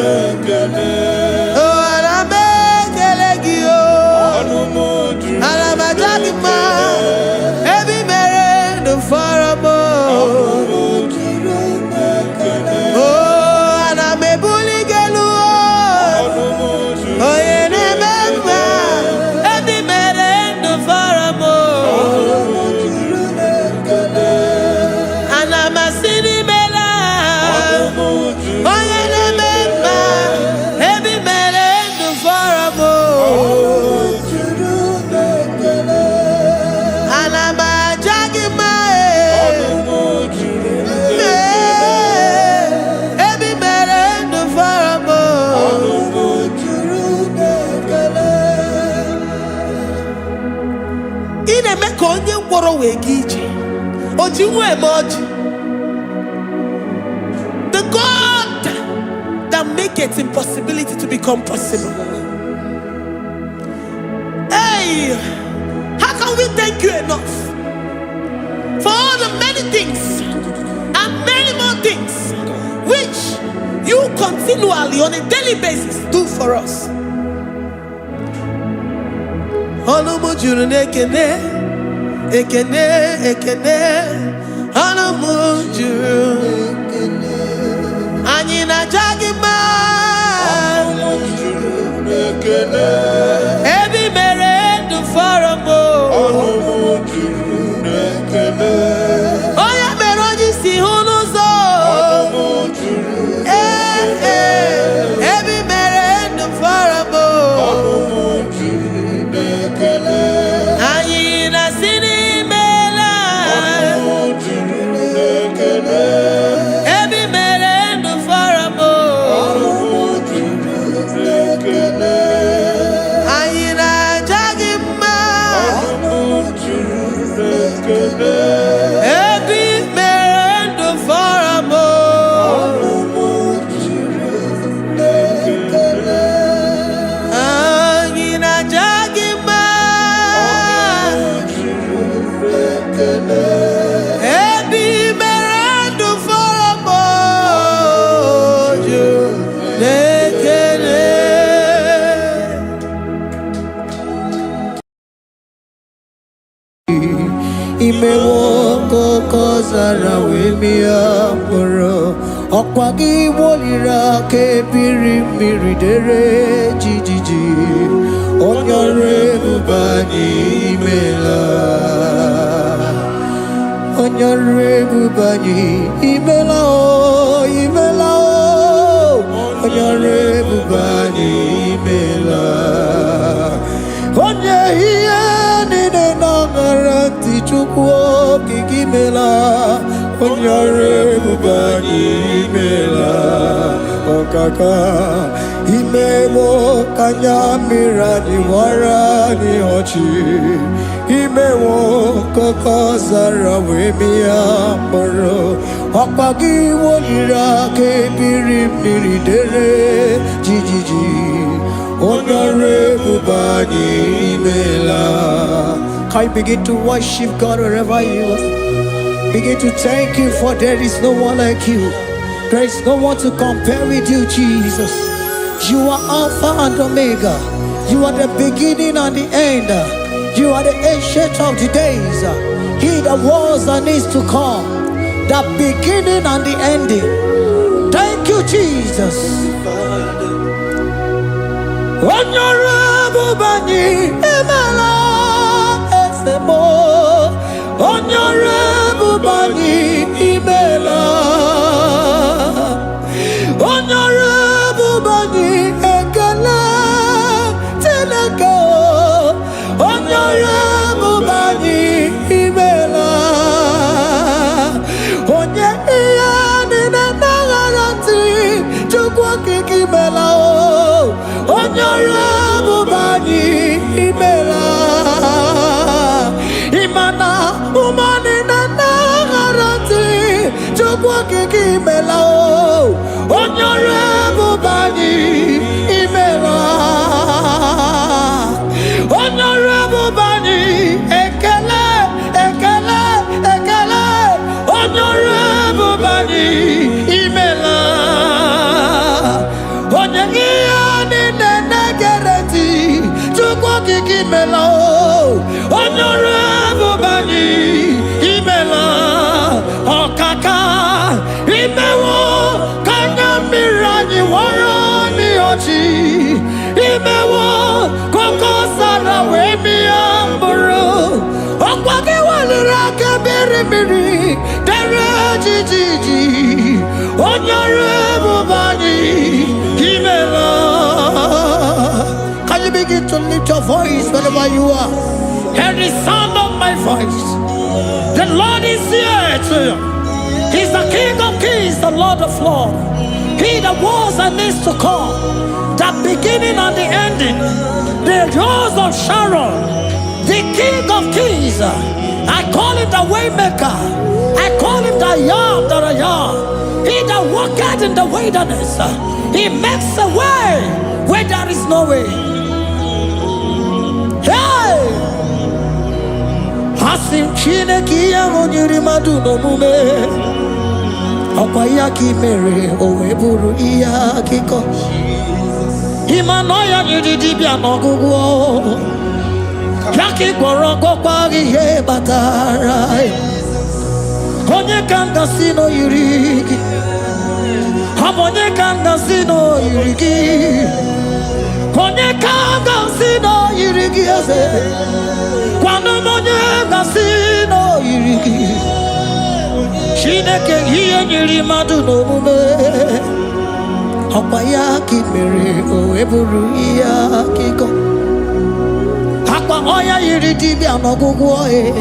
nekene o ana mekelegi o ị na-eme ka onye ngwọrọ wee ga ije. O ji nwa eme ọjị. The God that maketh impossibility to become possible. Hey, how can we thank you enough for all the many things and many more things which you continually on a daily basis do for us? Ọnụmụ juru n'ekene, ekene, ekene. Ọnụmụ juru, anyị na-aja gị mma. Ọnụmụ juru n'ekene. Ebi mere ndụ fọrọ m. Ọnụmụ juru n'ekene. Onye mere onye isi hụ n'ụzọ. Ọnụmụ juru n'ekene. Ebi mere ndụ fọrọ m. Ọnụmụ juru n'ekene. Anyị na-asị n'imela. Ọnụmụ juru n'ekene. Ebi mere ndụ fọrọ m. Ọnụmụ juru n'ekene. Anyị na-aja gị mma. Ọnụmụ juru n'ekene. Ebi mere ndụ fọrọ m. Ọnụmụ juru n'ekene. Anyị na-aja gị mma. Ebi mere ndụ fọrọ m. Juru n'ekele. Imewo koko zara wemia mkpụrụ ọkwa gị woliri aka ebiri mmiri dere jijiji onye ọrụ ebube anyị imela onye ọrụ ebube anyị imela o imela o onye ọrụ ebube anyị imela onye ihe niile na-aṅara ntị Chukwu okike imela onye ọrụ ebube anyị imela ọkaka imewo ka anya mmiri anyị gbara anyị ọchị imewo koko zara wee mịa mkpụrụ ọkpa gị woliri aka ebiri mmiri dere jijiji onye ọrụ ebube anyị imela. Can you begin to worship God wherever you are? Begin to thank Him, for there is no one like you. There is no one to compare with you, Jesus. You are Alpha and Omega. You are the beginning and the end. You are the ancient of the days. He that was and is to come. The beginning and the ending. Thank you, Jesus. Honorable Bani Emala Esemo. Honorable Bani Emala. Honorable Bani Ekala Teleko. Honorable Bani Emala. Onye iyani na nagarati Chukwu kikimela o. Honorable Bani Emala. Imana umani na nagarati Chukwu kikimela o. Honorable Bani Emala. Honorable Bani Ekele Ekele Ekele. Honorable Bani Emala. Onye iyani na nagarati Chukwu kikimela o. Honorable Bani Emala. Okaka imewo kanya mirani warani ochi imewo koko sara wemi amburu okwake walira kebiri miri dere jijiji Honorable Bani Emala. Can you begin to lift your voice wherever you are? Hear the sound of my voice. The Lord is here to you. He's the King of Kings, the Lord of Lords. He that was and is to come, the beginning and the ending, the rose of Sharon, the King of Kings. I call him the Waymaker. I call him the Yam that I am. He that walketh in the wilderness. He makes a way where there is no way. Hey! Hasim Chineke ya onyiri madu no mume. Okwa ya ki mere owe buru iya kiko. Imano ya nyiri dibia no gugu. Yaki gworo gokwa ihe batara. Onye kanga sino yirigi. Onye kanga sino yirigi. Onye kanga sino yirigi eze. Kwano onye kanga sino yirigi. Chineke hiye nyiri madu no mume. Okwa ya ki mere o eburu iya kiko. Akwa oya yiri dibia no gugu oye.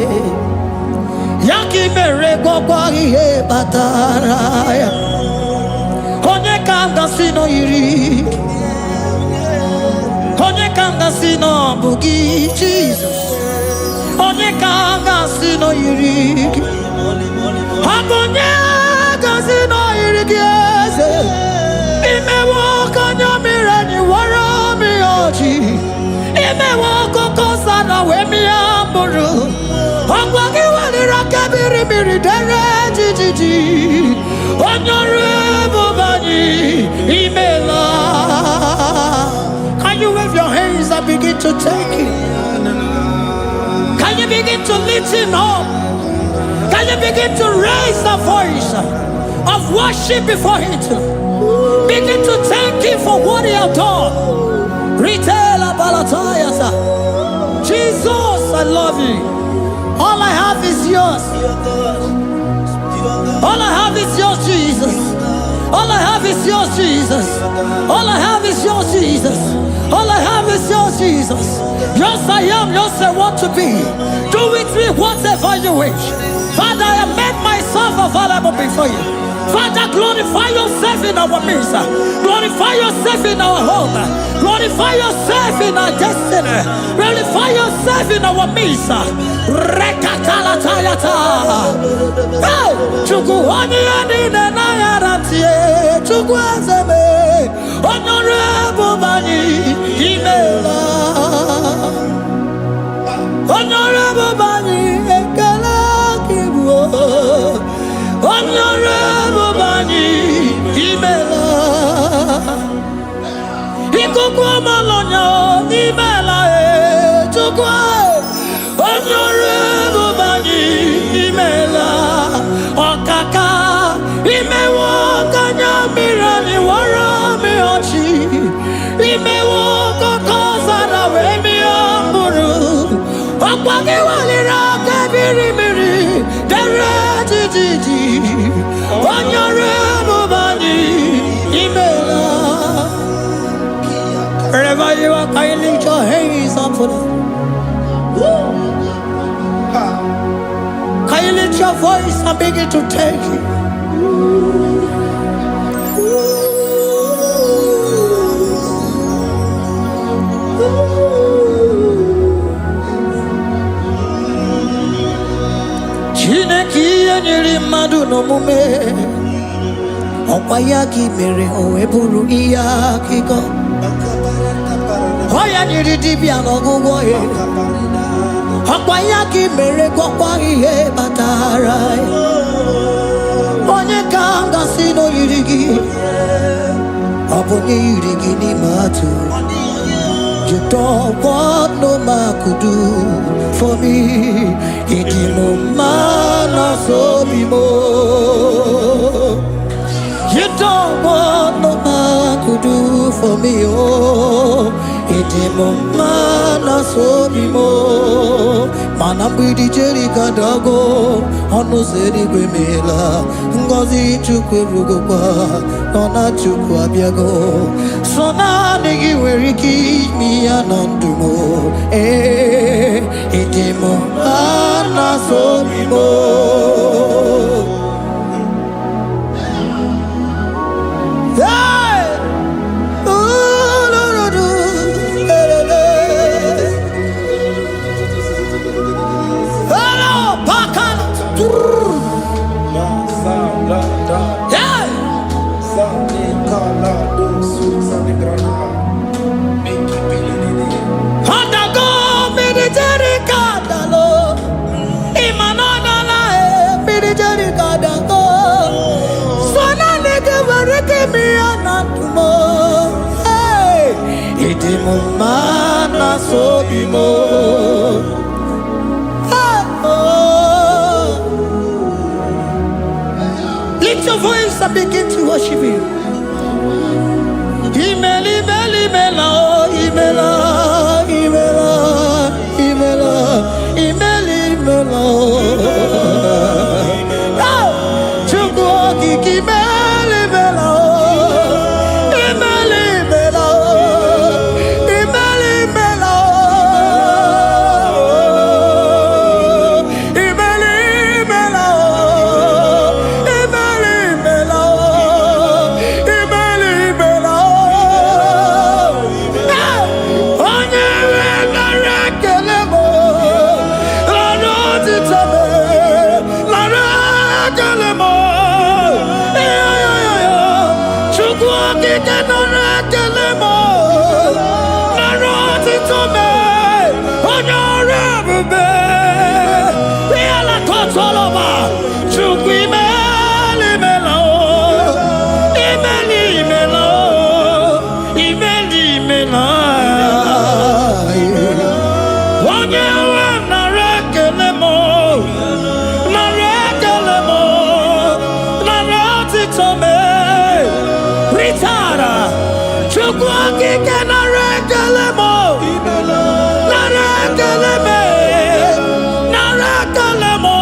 Yaki mere gokwa ihe batara ya. Onye kanga sino yiri. Onye kanga sino bugi Jesus. Onye kanga sino yiri. Onye kanga sino yiri kiese. Ime waka nyamira ni wara mi oji. Ime waka kosana we mi amburu. Ogwagi wali rakabiri miri dere jijiji. Onyore bobani imela. Can you wave your hands and begin to take it? Can you begin to lift him up? Can you begin to raise the voice of worship before him? Begin to thank him for what he has done. Retail Balatayasa. Jesus, I love you. All I have is yours. All I have is yours, Jesus. All I have is yours, Jesus. All I have is yours, Jesus. All I have is yours, Jesus. Yours I am, yours I want to be. Do with me whatever you wish. Father, I made myself available before you. Father, glorify yourself in our midst. Glorify yourself in our home. Glorify yourself in our destiny. Glorify yourself in our midst. Rekatalatayata. Hey! Chukwani anine na yarantie. Chukwazeme. Honorable Bani. Imela. Honorable Bani. Ekala kibuo. Honorable Bani, Imela. Ikukwa malonya, Imela, Chukwa. Honorable Bani, Imela. Okaka, Imewo kanya mirani wara mi ochi. Imewo kokoza na we mi amburu. Okwagi walira kebiri miri, dere jiji. Honorable Bani, Imela. Wherever you are, can you lift your hands up for them? Can you lift your voice and begin to take it? Chineke nyiri madu no mume. Okwa ya ki mere o eburu iya kiko. Oya nyiri dibia no gugu ye. Okwa ya ki mere gokwa ihe batara. Onye kanga sino yirigi. Obonye yirigi ni matu. You don't want no man could do for me. Idimo mana so bimo. You don't want no man could do for me. Oh, idimo mana so bimo. Manambidi jeri kadago. Ono zeri gwemela. Ngozi chukwe rugokwa. Nona chukwa biago. Sona negi weriki mi anandumo. Idimo mana so bimo. Hey! Ooh, Imumana sobimo. Lift your voice and begin to worship Him. Imeli, imeli, imela, imela, imela, imela, imeli, imela. Chukwuoki imeli, imela, imeli, imela, imeli, imela, imeli, imela, imeli, imela, imeli, imela. Onye nara ekele mo, lara otitome, lara ekele mo. Chukwu okike nara ekele mo, lara otitome, onye ọrụ ebube. Ihe la kọtọlọba, Chukwu imeli imela o, imeli imela o, imeli imela. Onye nwe nara ekele mo, nara ekele mo, nara otito me. Ritara, Chukwu okike nara ekele mo, nara ekele me, nara ekele mo.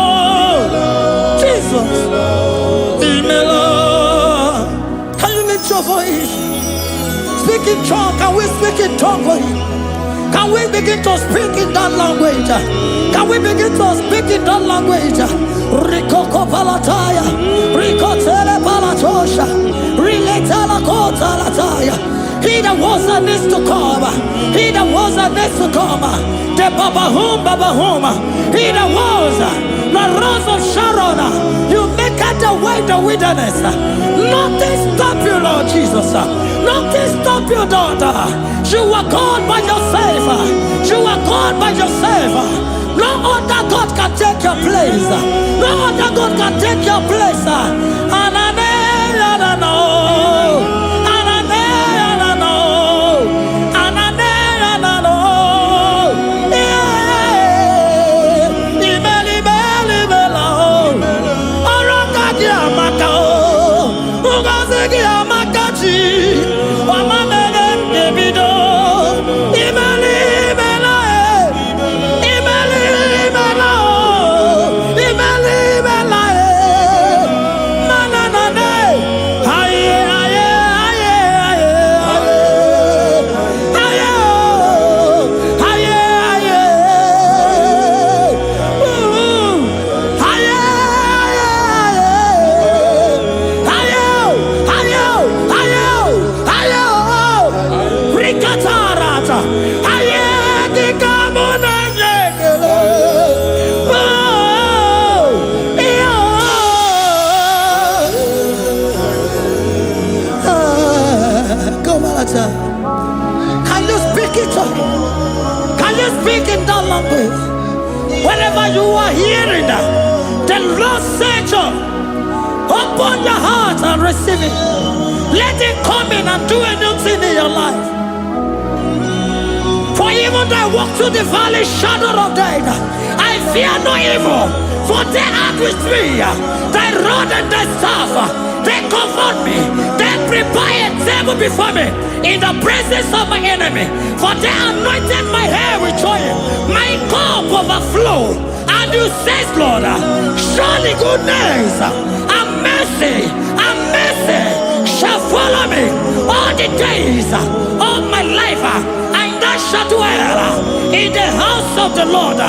Jesus, imela. Can you lift your voice? Speak in tongue. Can we speak in tongue for Him? Can we begin to speak in that language? Can we begin to speak in that language? Rikoko palataya, rikotele palatosha, riletala kota lataya. He that was and is to come, He that was and is to come, the Babahum, He that was, the Rose of Sharon, you make out the way in the wilderness. Nothing stop you, Lord Jesus. Nothing stop you, daughter. You are God by yourself. You are God by yourself. No other God can take your place. No other God can take your place. Can you speak it? Can you speak in that language? Whenever you are hearing that, the Lord said, open your heart and receive it. Let Him come in and do a new thing in your life. For even though I walk through the valley shadow of death, I fear no evil. For they are with me. Thy rod and thy staff, they comfort me. They prepare a table before me in the presence of my enemy. For they anointed my hair with oil. My cup overflow. And you say, Lord, surely goodness and mercy shall follow me all the days of my life. And I shall dwell in the house of the Lord.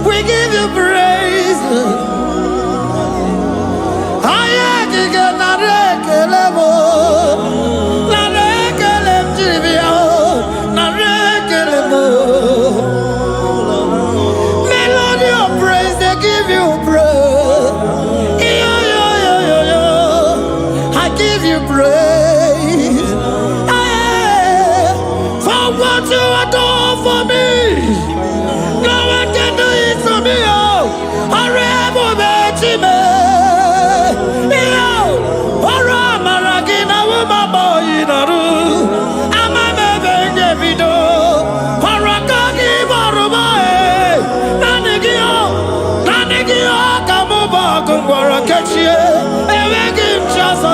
We give you praise. Melody of praise, they give you praise. I give you praise. Akungwara kechie, enweghị m chi ọzọ.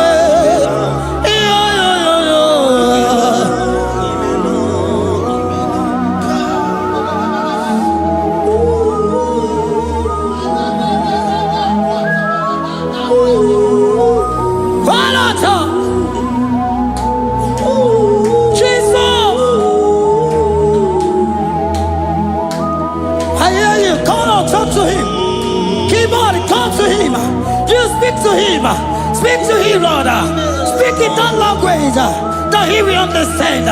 Speak to him, Lord. Speak in that language that he will understand.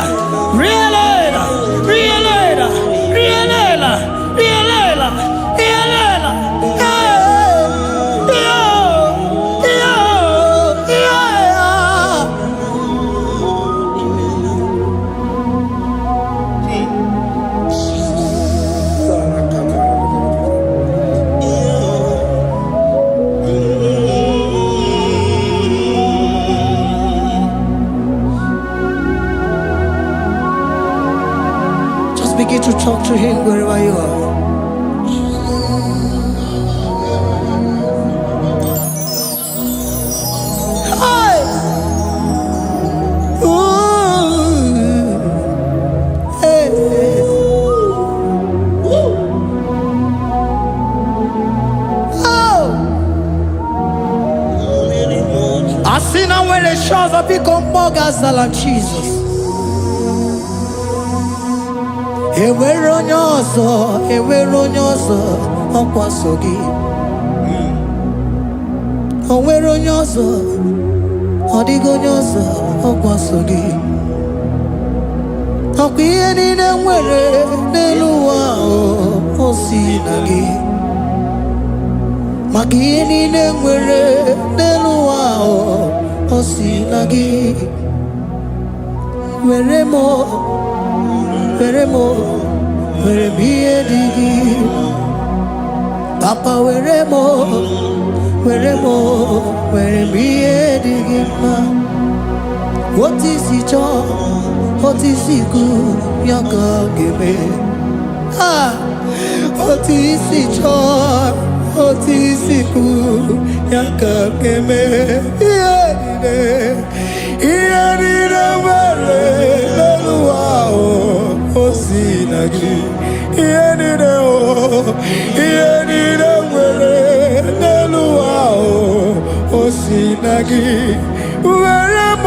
Begin to talk to him wherever you are. Hi. Ooh. Hey. Oh. I see now when the shores have become more than Jesus. Enwere onye ọzọ ọkwa so gị. O nwere onye ọzọ, ọ dịghị onye ọzọ ọkwa so gị. Ọkwa ihe niile nwere n'elu ụwa o si na gị. Maka ihe niile nwere n'elu ụwa o si na gị. Were m ihe dị gị. Papa were m ihe dị gị mma. Otu isi chọọ, otu isi kwu ya ka ga-eme. Otu isi chọọ, otu isi kwu ya ka ga-eme. Ihe niile nwere n'elu ụwa o si na gị. Ihe niile nwere n'elu ụwa o si na gị. Were m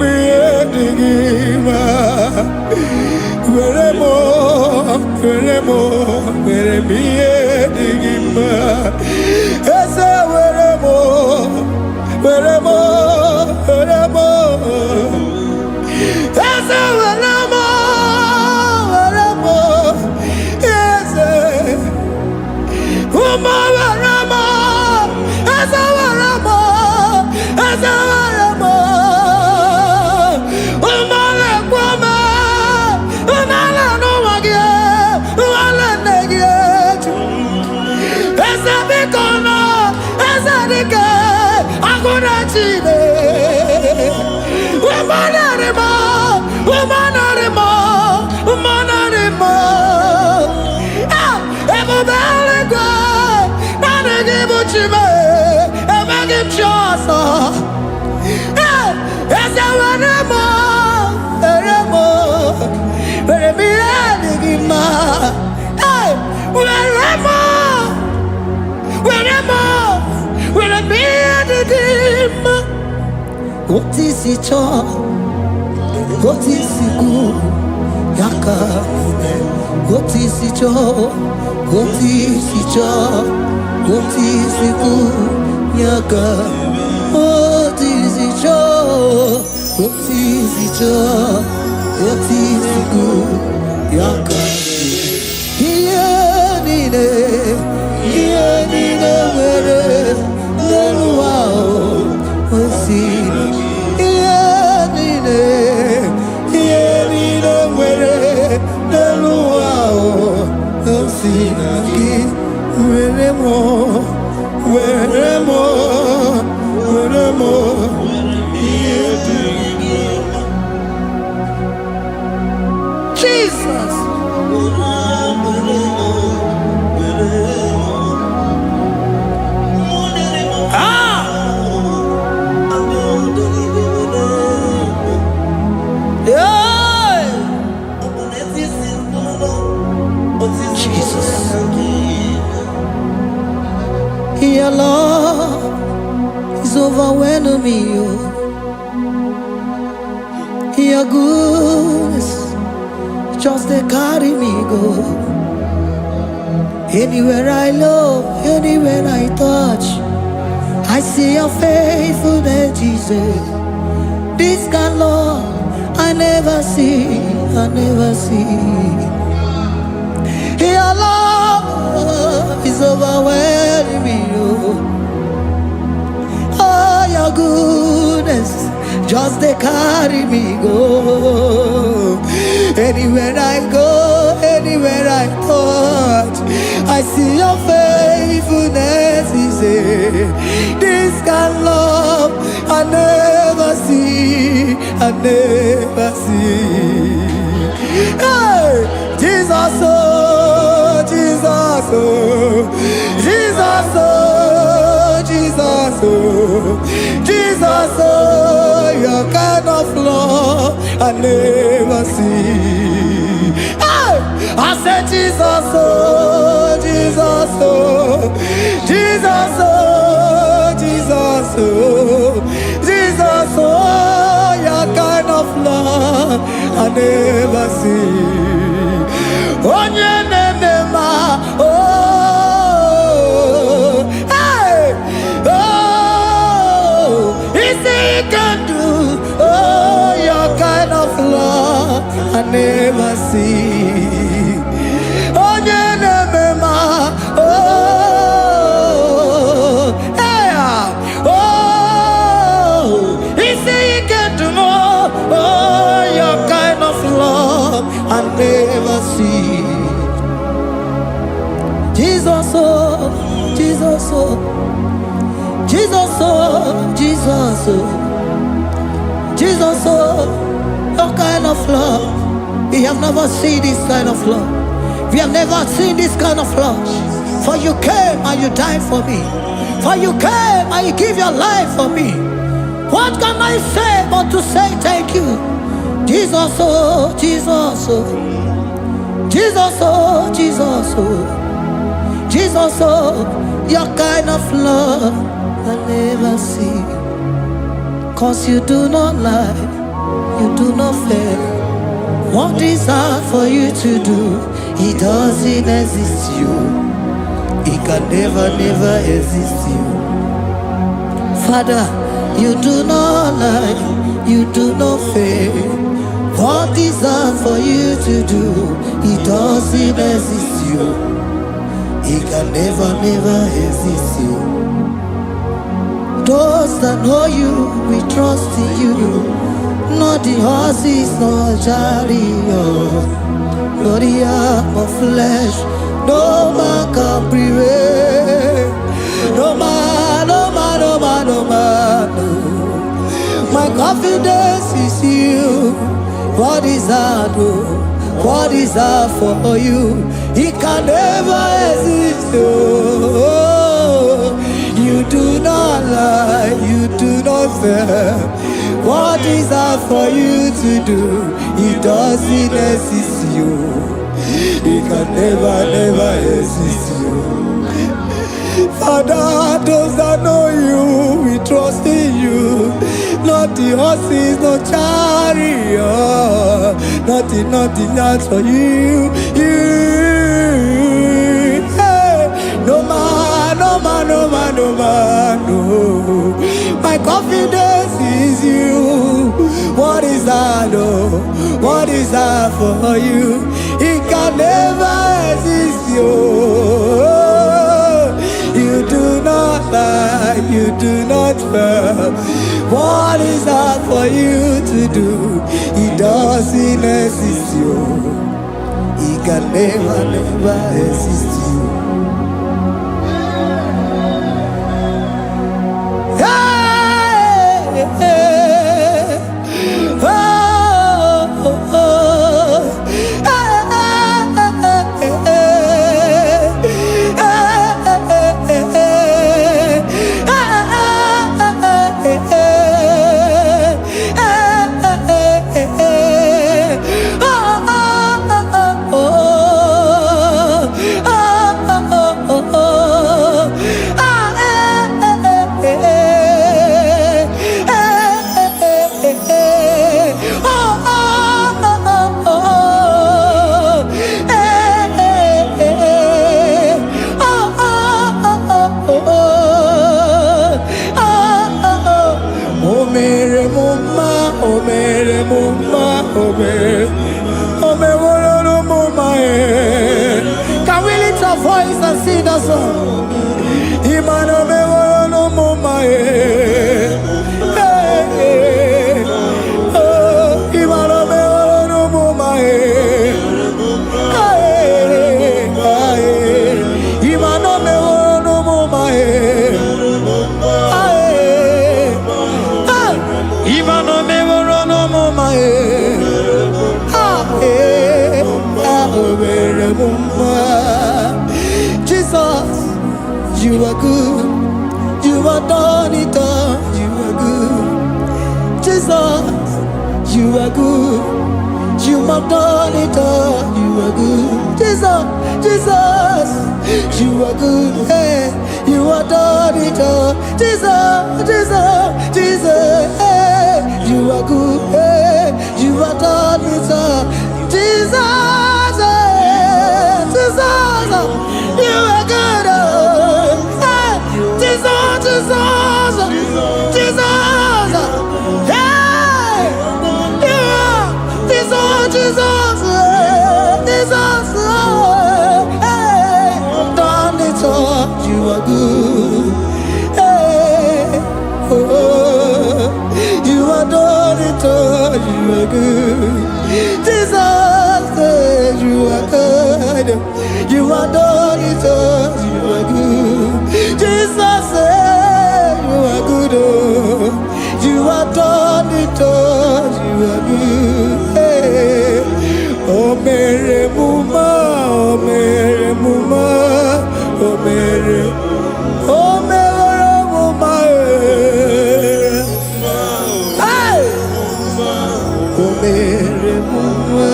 ihe dị gị mma. Were m ihe dị gị mma. Eze were m eze were m eze ụmụ were m eze were m ụmụ na-ekwu m ụmụala n'ụwa gị ụmụala nne gị eju. Eze biko nọ eze dike agụ na chine. Ebube eluigwe naanị gị bụ chi m, enweghị m chi ọzọ. Eze were m ihe dị gị mma. Were m ihe dị gị mma. Otu isi chọọ, otu isi kwu ya ka ga-eme. Otu isi chọọ, otu isi kwu ya ka. Otu isi chọọ, otu isi kwu ya ka. Ihe niile nwere n'elu ụwa o si na gị. Ihe niile nwere n'elu ụwa o si na gị. Were m ihe dị gị mma. Jesus. me, oh. Your goodness just they carry me go. Anywhere I look, anywhere I touch, I see your faithfulness, Jesus. This kind of love I never see, I never see. Your love is overwhelming me, oh. Oh, your goodness just they carry me go. Anywhere I go, anywhere I touch, I see your faithfulness. This kind of love I never see, I never see. Hey, Jesus, oh, Jesus, oh, Jesus, oh, Jesus, oh, Jesus, oh, your kind of love I never see. Hey, I said Jesus, oh, Jesus, oh, Jesus, oh, Jesus, oh, Jesus, oh, your kind of love I never see. Onye nemema, oh, hey, oh, easy you can do, oh, your kind of love I never see. Onye nemema, oh, hey, oh, easy you can do more, oh, your kind of love I never see. Jesus, oh, Jesus, oh, Jesus, oh, Jesus, oh, Jesus, oh, your kind of love. We have never seen this kind of love. We have never seen this kind of love. For you came and you died for me. For you came and you give your life for me. What can I say but to say thank you? Jesus, oh, Jesus, oh, Jesus, oh, Jesus, oh, Jesus, oh, your kind of love I never see. Cause you do not lie, you do not fail. What is hard for you to do, it doesn't exist you. It can never, never exist you. Father, you do not lie, you do not fail. What is hard for you to do, it doesn't exist you. It can never, never exist you. Those that know you, we trust in you. Not the horses, not chariot, not the arm of flesh. No man can prevail. No man, no man, no man, no man, no. My confidence is you. What is hard, oh? What is hard for you? It can never exist, oh. You do not lie, you do not fail. What is hard for you to do? It doesn't exist you. It can never, never exist you. Father, those that know you, we trust in you. Not the horses, no chariot. Nothing else for you. Hey, no man, no man, no man, no man, no. My confidence is you. What is that, oh? What is that for you? It can never exist, you. You do not lie, you do not fail. What is that for you to do? It doesn't exist, you. It can never, never exist, you. Hey, hey, oh, oh, oh. Can we lift our voice and sing that song? Jesus, you are good. You are done it all. You are good. Jesus, you are good. You have done it all. You are good. Jesus, Jesus, you are good. Hey, you are done it all. Jesus, Jesus, Jesus, hey, you are good. Hey, you are done it all. Jesus, hey, Jesus, you are good. Hey, Jesus, Jesus, Jesus, hey, you are Jesus, Jesus, Jesus, hey, done it all. You are good. Hey, oh, you are done it all. You are good. Jesus, you are good. You are done it all. You are good. Jesus, you are good. Oh, you are done it all. You are good. Hey, oh, Mary Muma, oh, Mary Muma, oh, Mary, oh, Mary Muma, hey, oh, Mary Muma.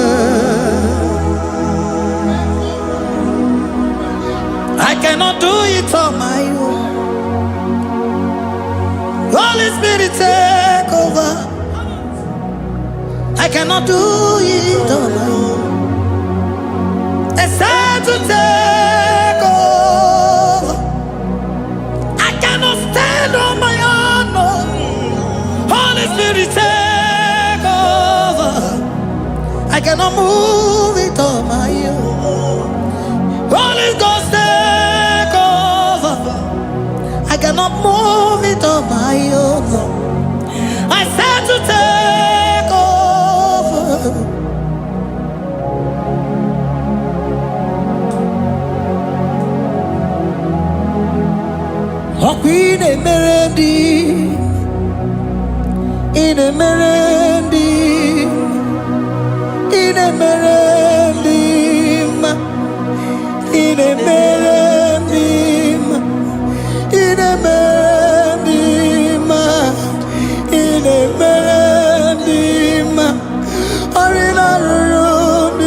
I cannot do it on my own. Holy Spirit, take over. I cannot do it on my own. It's time to take over. I cannot stand on my own. No. Holy Spirit, take over. I cannot move it on my own. Holy Ghost, take over. I cannot move it on my own. I said to take over. In a merendi, in a merendi, in a merendi, in a merendi, in a merendi, in a merendi, or in a room,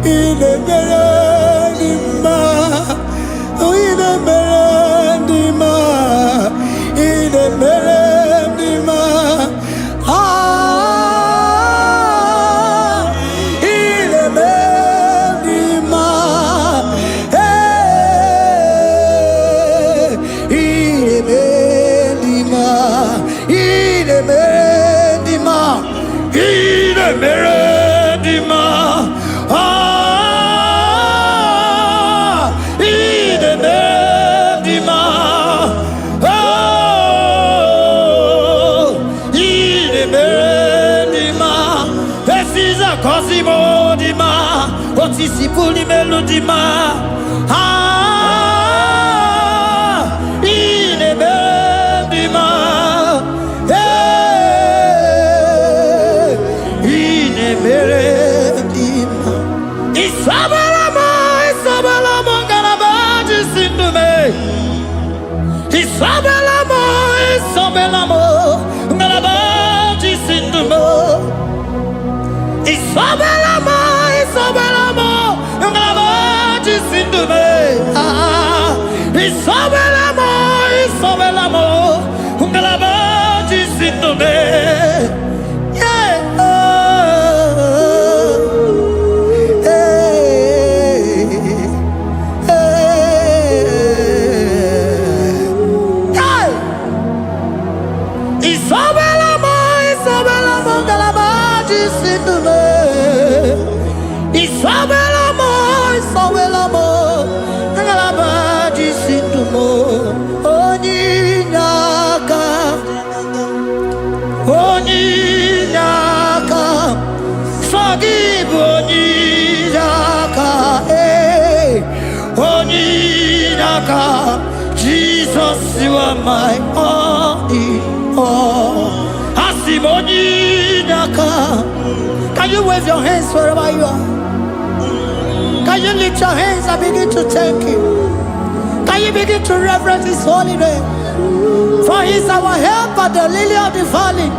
in a merendi, oh, in a merendi, in a merendi, ah, in a merendi, hey, in a merendi, in a merendi, in a merendi, ah, in a merendi, oh, in a merendi, this is a cosimo dima, what is the fully melodima, ah, in a merendi, hey, in a merendi, Isabelamo, Isabelamo, Garabaji Sindume, Isabelamo, Isabelamo, Garabaji Sindume, Isabelamo, Isabelamo, Garabaji Sindume, ah, Isabelamo, Isabelamo, Garabaji Sindume, yeah, jisindume. Isabelamo, Isabelamo, ngalaba jisindumo. Onyinaka, Onyinaka, forgive Onyinaka, Onyinaka. Jesus, you are my only all. Onyinaka. Can you wave your hands wherever you are? Can you lift your hands and begin to thank Him? Can you begin to reverence His holy name? For He is our help at the lily of the valley.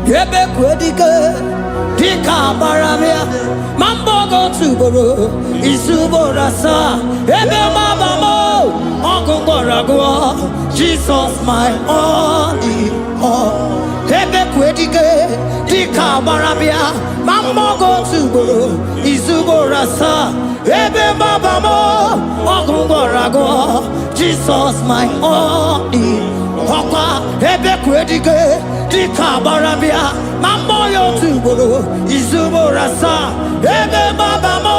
Yebe kwedike, dika baramia, mambo go tuboro, isuborasa, ebe mabamo, ogungoragwa, Jesus my only all. Ebe kwedike, dika baramia, mambo go tuboro, isuborasa, ebe mabamo, ogungoragwa, Jesus my only all. Ebe kwedike, dika barabia, mambo yo tuboro, izuborasa, ebe babamo,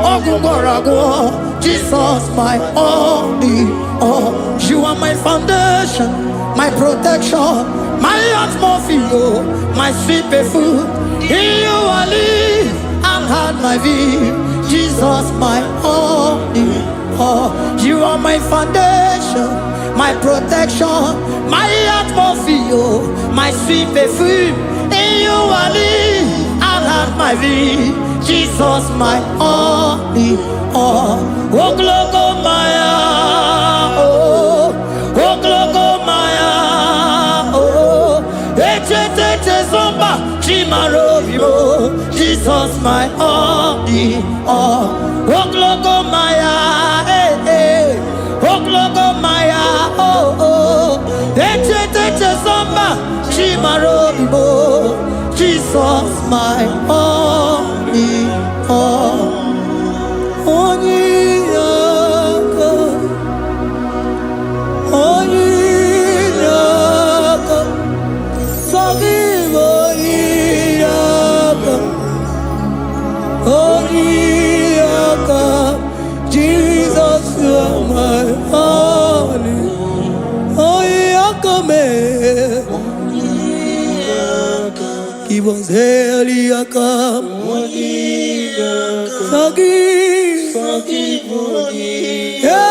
ogungorago, Jesus my only all. You are my foundation, my protection, my atmosphere, my sweet perfume. In you I live and had my view, Jesus my only all. You are my foundation, my protection, my atmosphere, my sweet perfume. In you I live and have my vie, Jesus my only all. Oh, glogo maya, oh, glogo maya, oh, ete zomba, chimarovio, Jesus my only all. Oh, glogo maya, oh, glogo maya, oh, ete zomba, chimarovio, Jesus my only all. Onyinaka, Onyinaka, forgive Onyinaka, Onyinaka, Jesus you are my only. Onyinaka me, give us Eliaka, forgive, yeah.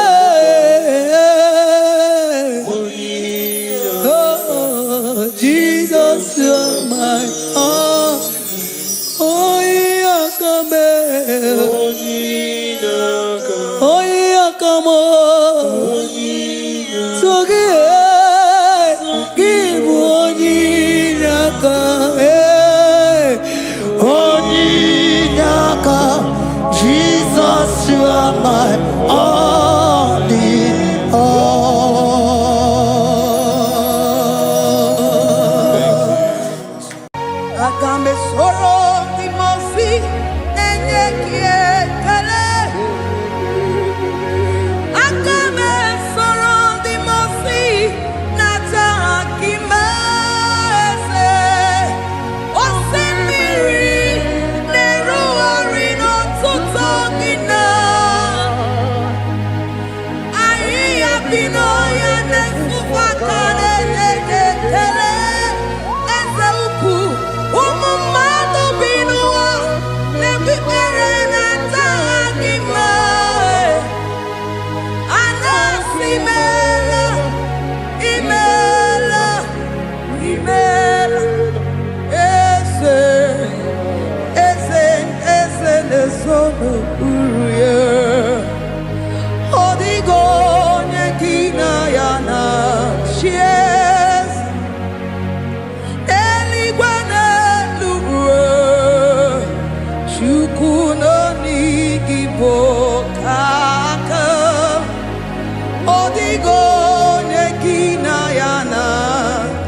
Oh, Jesus, you are my all. Oh, Yakame, oh, Yakamo, so give Onyinaka, Onyinaka, Jesus, you are my only all. Agambe soro timosi enye kiekele. Agambe soro timosi nata akimese. Osemiri neruari no tutogina. Ayi abino ya nesufakane nekele. Eze uku umumado binua nebibere nata akima. Anasimela, imela, imela, ese nesono uruye. Odigo nekina yana chies, eligwana lugwe, chukuno nigibo kaka. Odigo nekina yana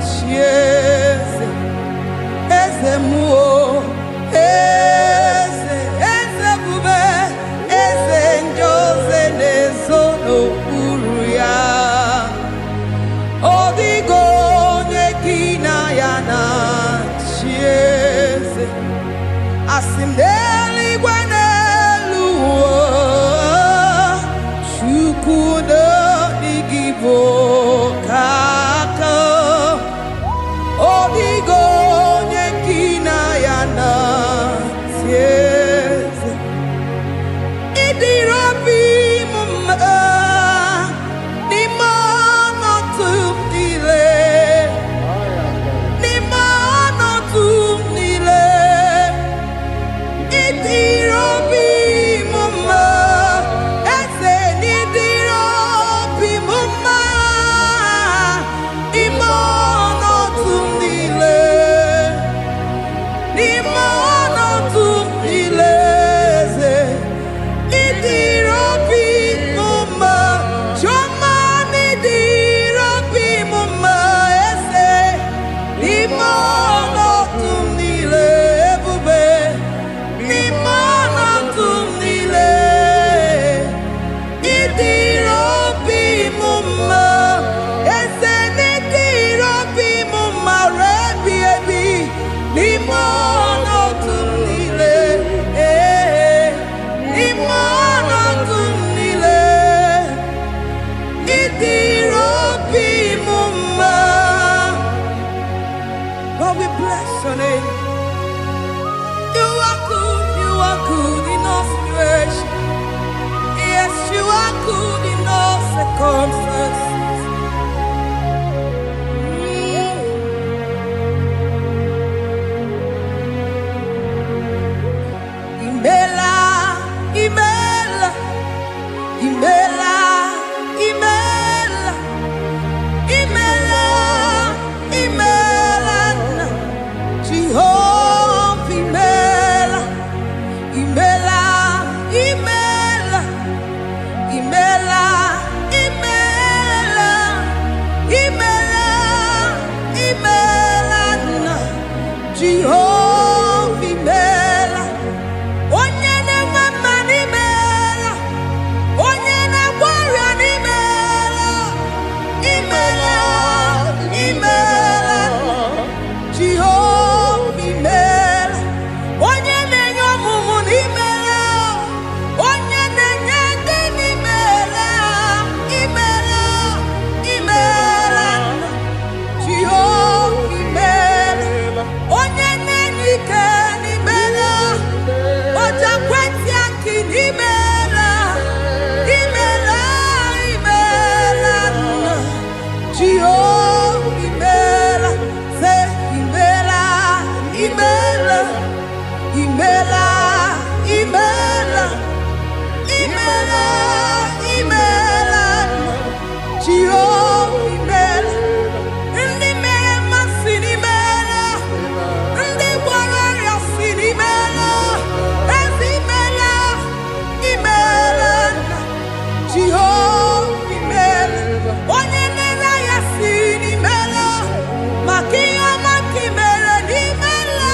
chies, eze muo, eze bube, Asim n'eluigwe n'elu ụwa, Chukwu n'ọdịghị bụ ka aka. Ọ dịghị onye gị na ya na-asị eze. Ị dịrị obi m mma n'ime ọnọdụ m niile. N'ime ọnọdụ m niile. Ị dịrị obi m mma, eze, na ị dịrị obi m mma n'ime ọnọdụ m niile. N'ime ọnọdụ m niile, eze, ị dịrị obi m mma. Chiọma, na ị dịrị obi m mma, eze, n'ime ọnọdụ m niile. Ebube, n'ime ọnọdụ m niile, ị dịrị obi m mma, eze, na ị dịrị obi m mma ruo ebi ebi. N'ime ọnọdụ m niile, n'ime ọnọdụ m niile, ị dịrị obi m mma. Lord, we bless your name. You are good in all situations. Yes, you are good in all circumstances. Imela, Imela, Imela, Imela, Imela, Imela, Jehovah, Imela, Imela, Imela, Imela, Imela, Imela, Imela, Jehovah, Imela. Onye na-enwe mma n'imela, onye na-agwọ ọrịa n'imela, imela, imela, Jehova imela. Onye na-enye ọmụmụ n'imela, onye na-enye ndị n'imela, imela, imela, Jehova imela. Onye na-enye ike n'imela, oja kwenti aki n'imela, imela, imela, Jehova imela. Say imela, imela, imela, imela, imela, imela, Jehova imela. Ndị mere mmasị n'imela, ndị gwọrọ ọrịa si n'imela, ezi imela, imela, Jehova imela. Onye na-ere ya si n'imela, maka ihe ọma nke i mere n'imela.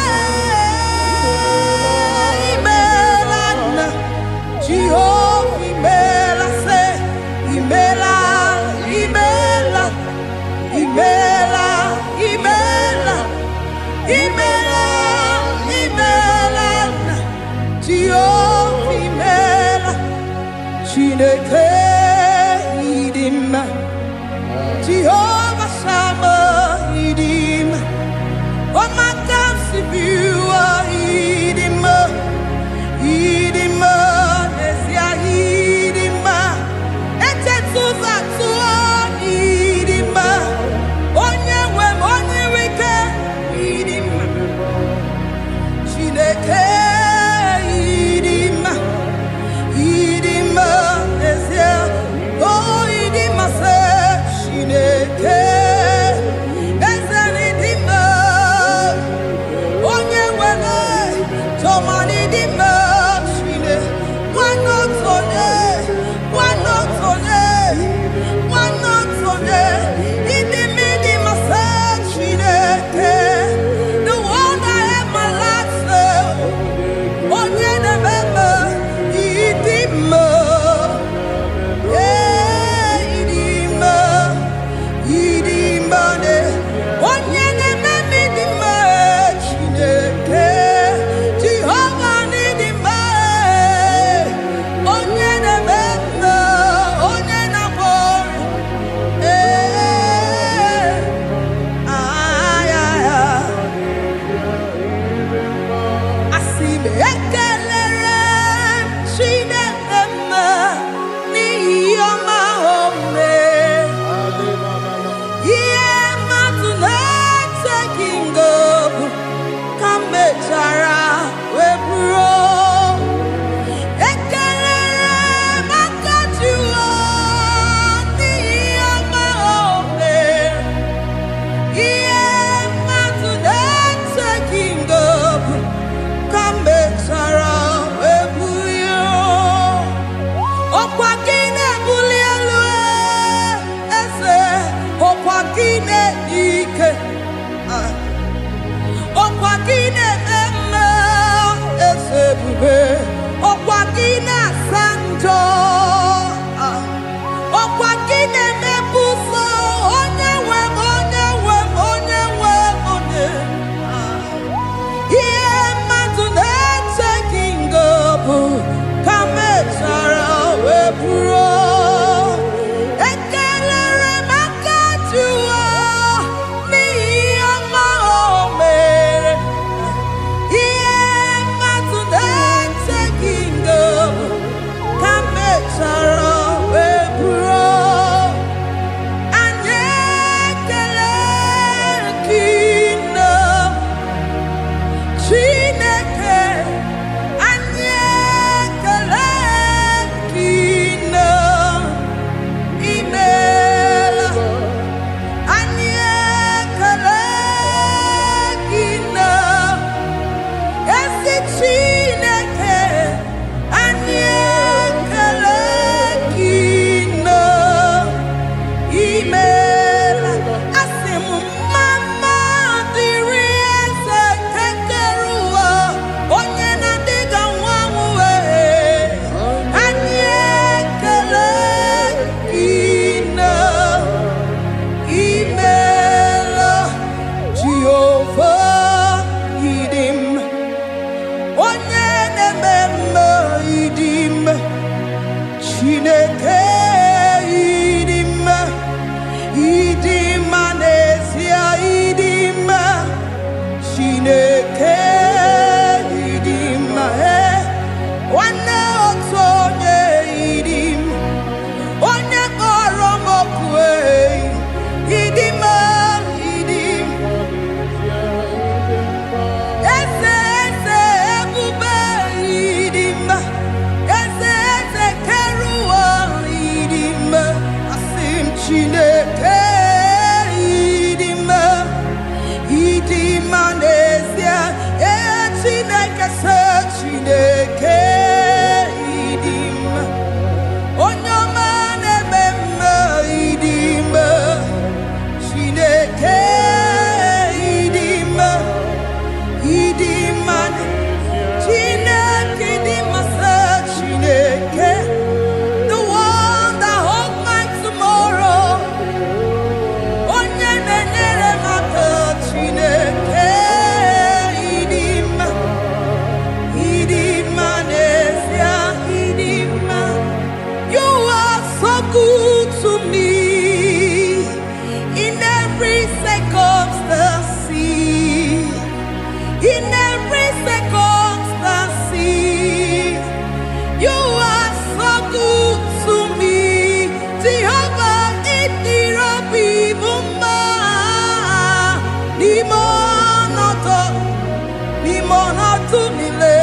Imonoto nile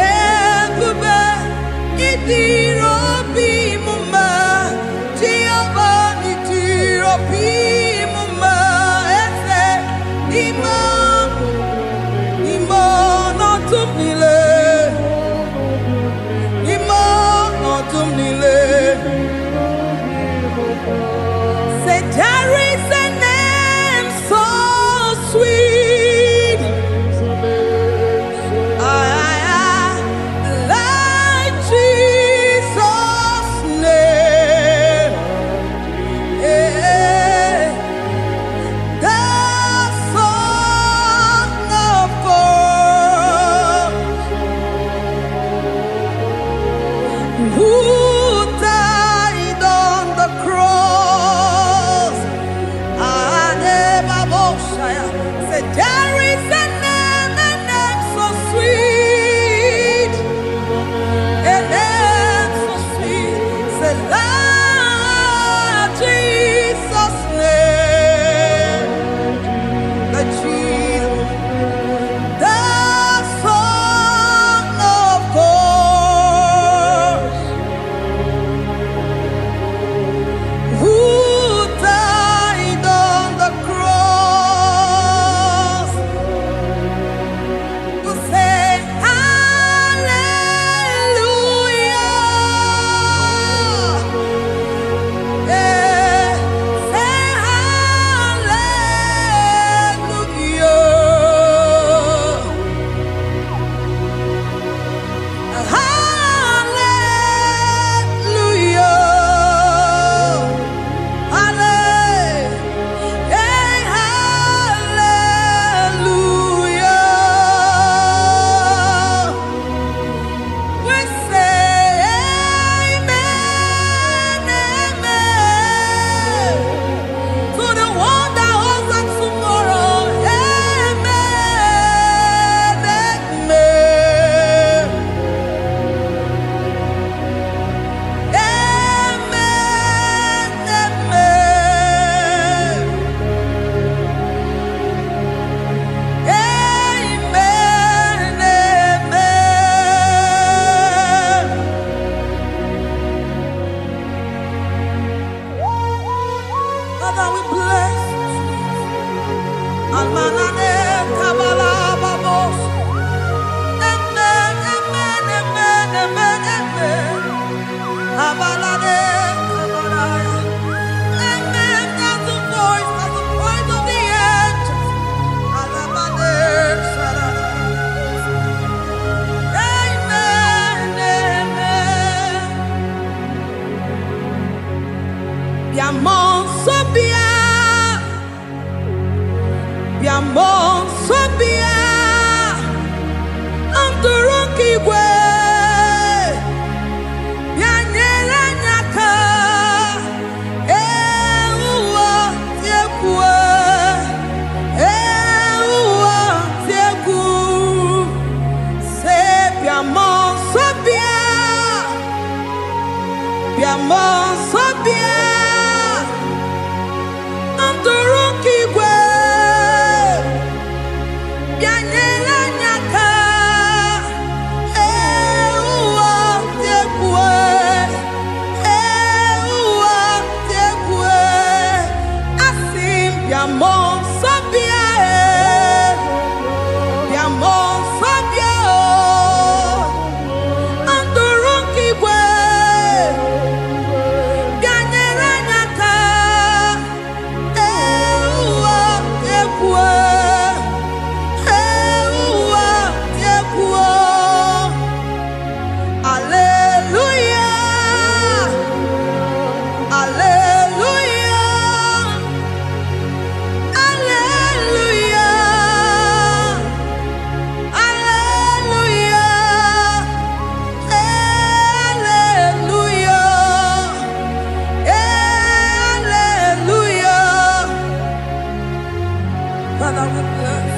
ebube idiro bi muma Jehovah idiro bi muma ese imonoto nile say there is a name so sweet. Like Jesus' name, the Son of God, who died on the cross. Say there is a name so sweet, a name so sweet. Say Lord Jesus' name, the Jesus, the Son of God, who died on the cross. We say hallelujah. Say hallelujah. Hallelujah. We say amen, amen. To the one that holds us tomorrow. Amen, amen. Amen, amen. Amen, amen. Father, we bless you. Almanane kabala babos. Amen, amen, amen, amen, amen. Abalade kabalaya. Amen. That's the voice of the angels. Alabade sarada. Amen, amen. Biamon sobia, biamon sobia, anturuki gwe, bianyela nyaka, ewa tiekwe, ewa tieku, se biamon sobia, biamon sobia. Anturuki gwe, bianyela nyaka, ewa tiekwe, asim biamon sabia, biamon sabia, anturuki gwe. Father, we bless.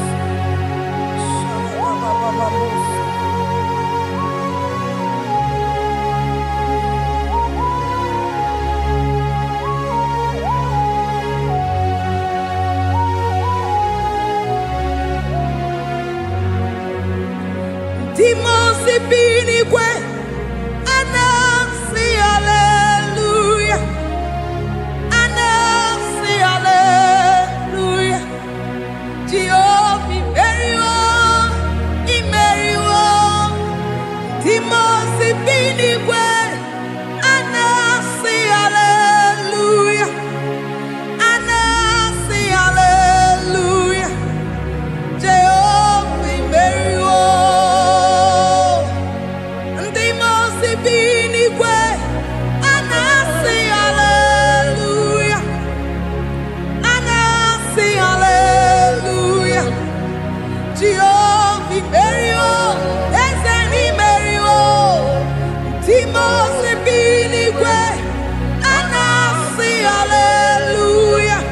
Timosi binigwe anasi hallelujah. Anasi hallelujah. Jehovah imeriwo. Timosi binigwe anasi hallelujah. Anasi hallelujah. Jehovah imeriwo. Timosi binigwe anasi hallelujah. Anasi hallelujah. Jehovah imeriwo. Ezeni imeriwo. Timosi binigwe anasi hallelujah.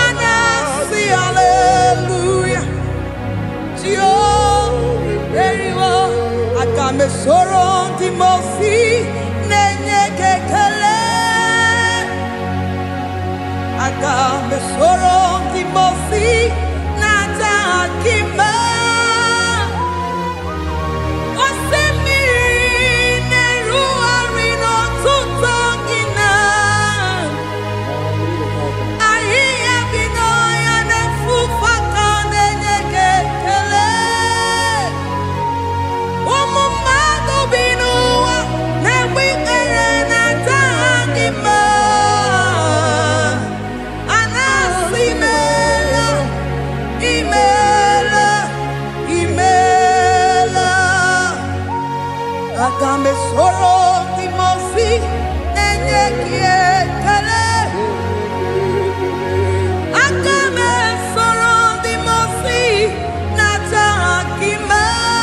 Anasi hallelujah. Jehovah imeriwo. Agame soro Timosi nenye kekele. Agame soro Timosi nata akima. Osemiri neruari no tutongina. Ahiya binoya nefufaka nenye kekele. Umumado binuwa newikere nata akima. Anasi imela, imela, imela. Agame soro Timosi nenye kiekele. Agame soro Timosi nata akimese.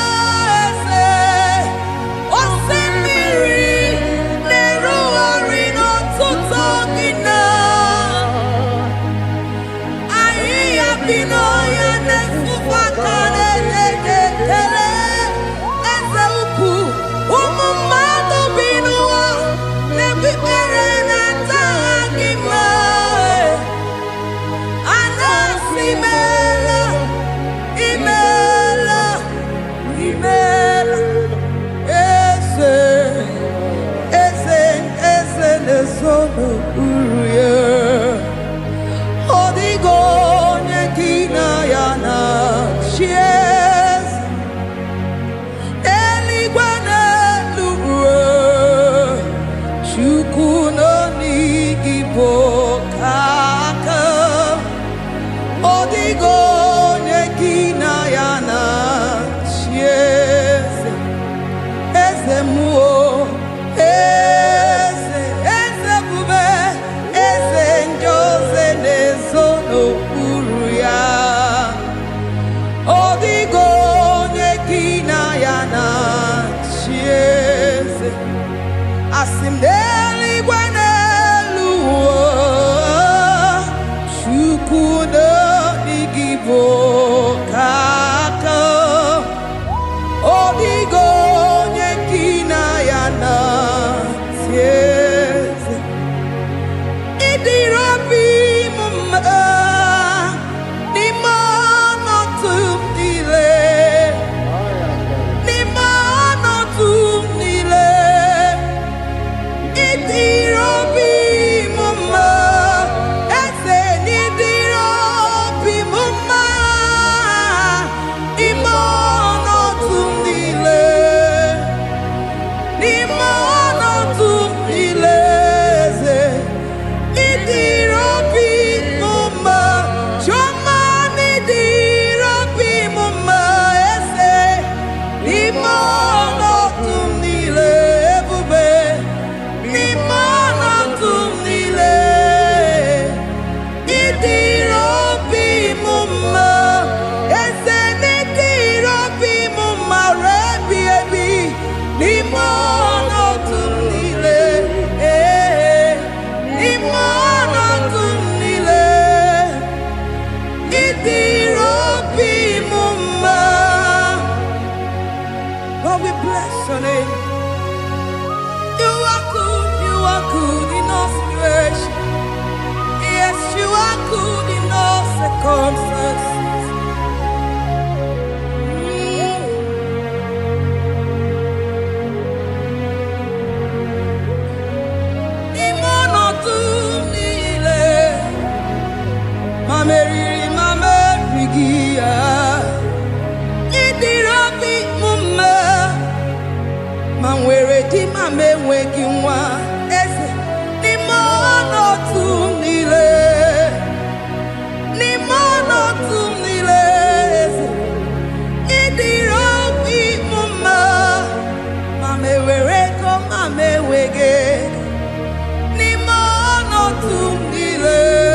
Osemiri neruari no tutongina. Ahiya binoya nefufaka nenye kekele. Eze ukwu umumado binuwa nebikere nata akima. Anasi imela, imela, imela. Eze, eze nezono uruye. Odigo nyekina yana chies. Eligwe n'eluigwe, Chukwu nọ n'igbo kaka. Odigo nyekina yana chies. Eze muo, eze bube, eze njoze nezono uru ya. Odigo nyekina yana chieze. Asim n'eluigwe n'eluigwe, Chukwu nọ n'igbo kaka. Odigo nyekina yana chieze. Idirabi mumma nimano tumdile. Nimano tumdile. Idirabi mumma. Eze nidirabi mumma. Imano tumdile. Nimano tumdile. Idirabi mumma. Choma nidirabi mumma. Eze nimano tumdile. Ebube nimano tumdile. Idirabi mumma. Eze nidirabi mumma. Rebi ebi nimano tumdile. Nimano tumdile. Idirabi mumma. Lord, we bless your name. You are good in all situations. Yes, you are good in all circumstances. Mameri mamerigia Idirabi mumme Manwere di mamewegi nwa Eze ni mono tumile Ni mono tumile Eze Idirabi mumme Mamewere ko mamewege Ni mono tumile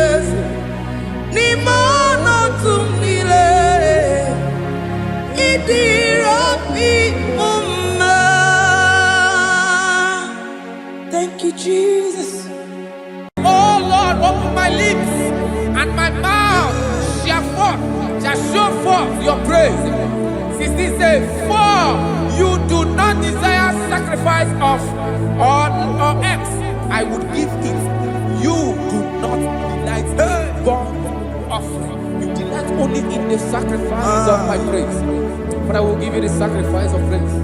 Ni mono tumile Idirabi umma. Thank you, Jesus. Oh Lord, open my lips and my mouth shall show forth your praise. 16 says, for you do not desire sacrifice of or X. I would give it. You do not delight in burnt offering. You delight only in the sacrifice of my praise. But I will give you the sacrifice of praise.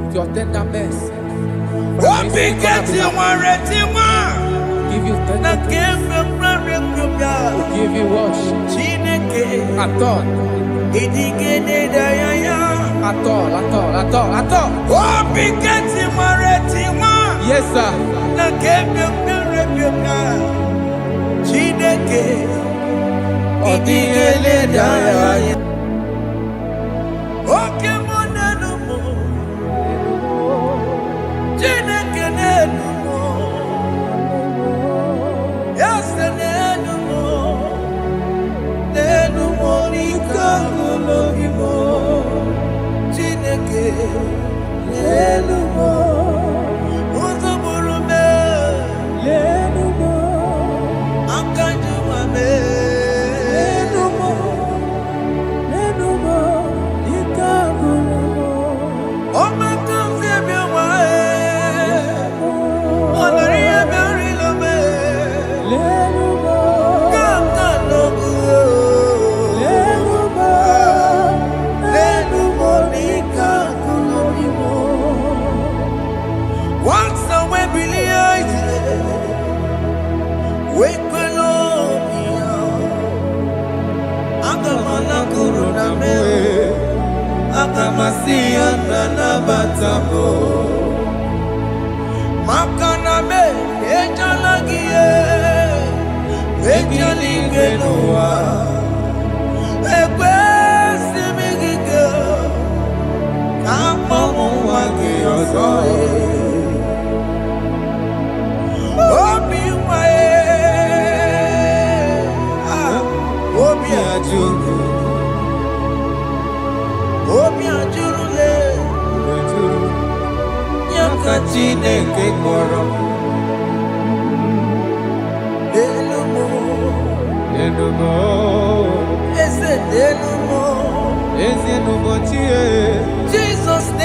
With your tender mercy. Give you tender will give you worship. At all. At all. Yes, sir. Jesus,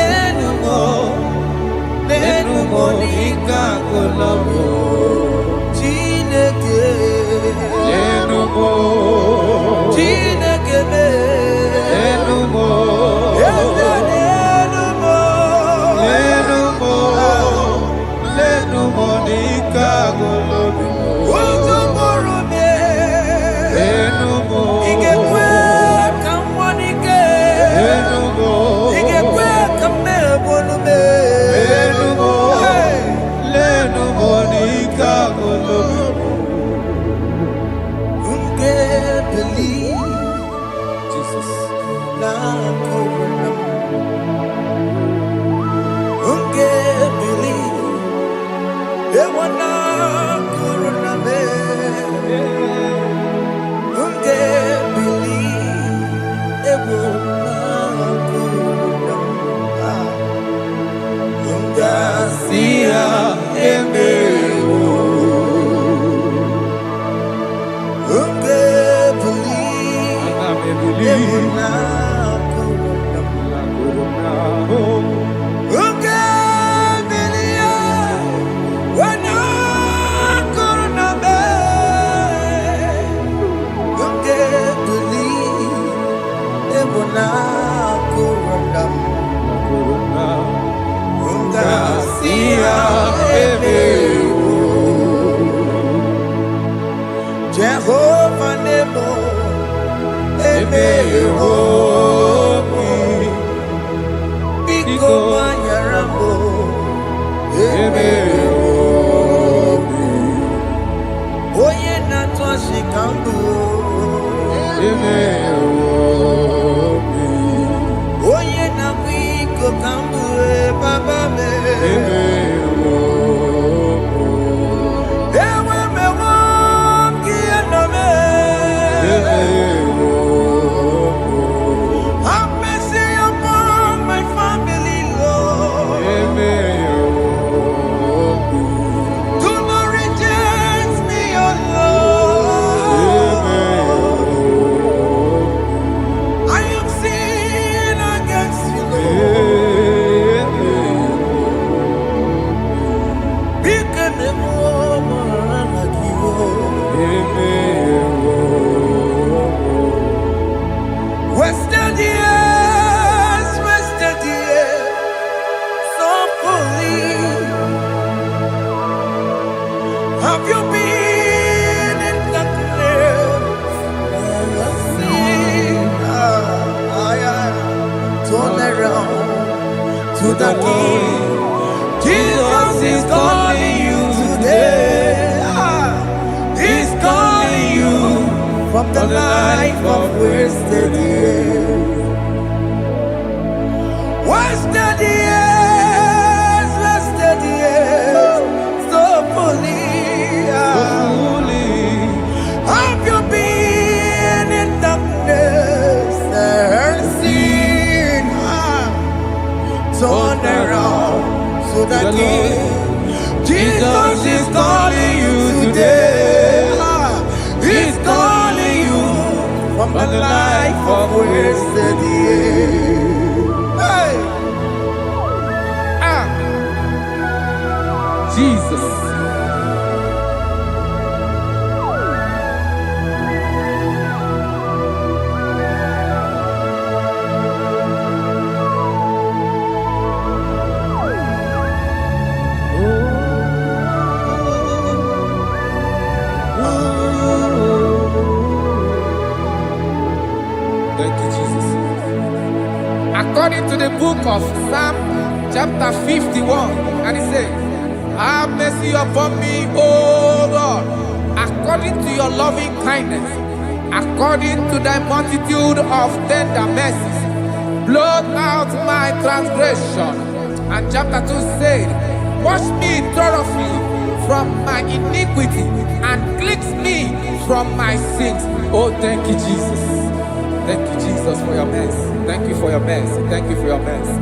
Jehovah fanemo emewo biko manyarambo emewo oye na twashikambu emewo oye na biko kambu baba me emewo ewe mewo kiano me emewo have mercy upon my family, Lord. Emewo do not reject me, oh Lord. I am sin against you, Lord. Because the woman like you, wasted years, so fully. Have you been in darkness? Turn around to the King. Jesus is calling you today. He's calling you from the life of wasted years. Wasted years, so fully. Have you been in darkness and seen? Turn around to the King. Jesus is calling you today. He's calling you from the life of wasted years. Hey! Jesus. Thank you, Jesus. According to the book of Psalm, chapter 51, and it says, have mercy upon me, O Lord, according to your loving kindness, according to thy multitude of tender mercies, blot out my transgression. And chapter 2 said, wash me thoroughly from my iniquity and cleanse me from my sins. Oh, thank you, Jesus. Thank you, Jesus, for your mercy. Thank you for your mercy. Thank you for your mercy.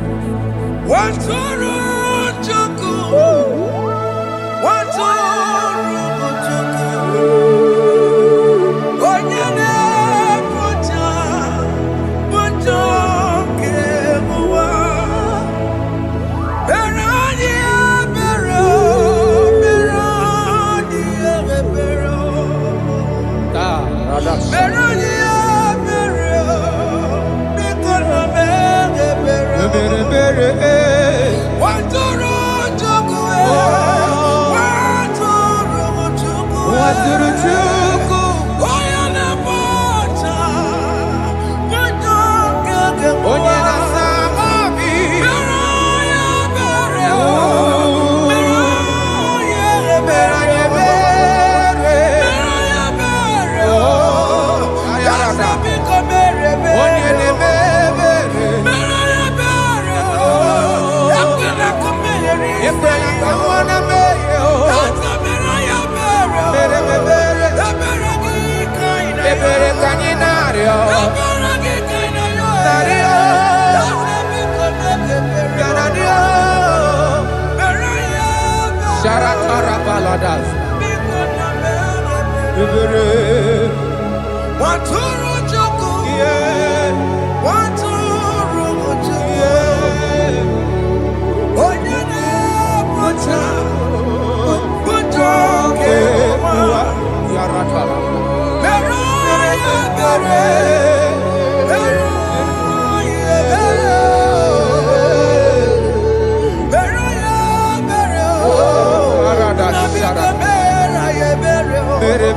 Bere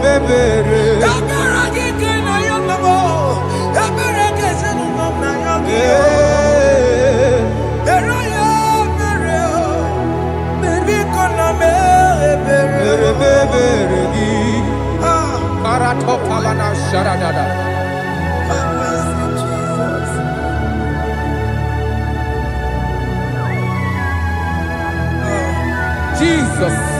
Have mercy, Jesus. Jesus.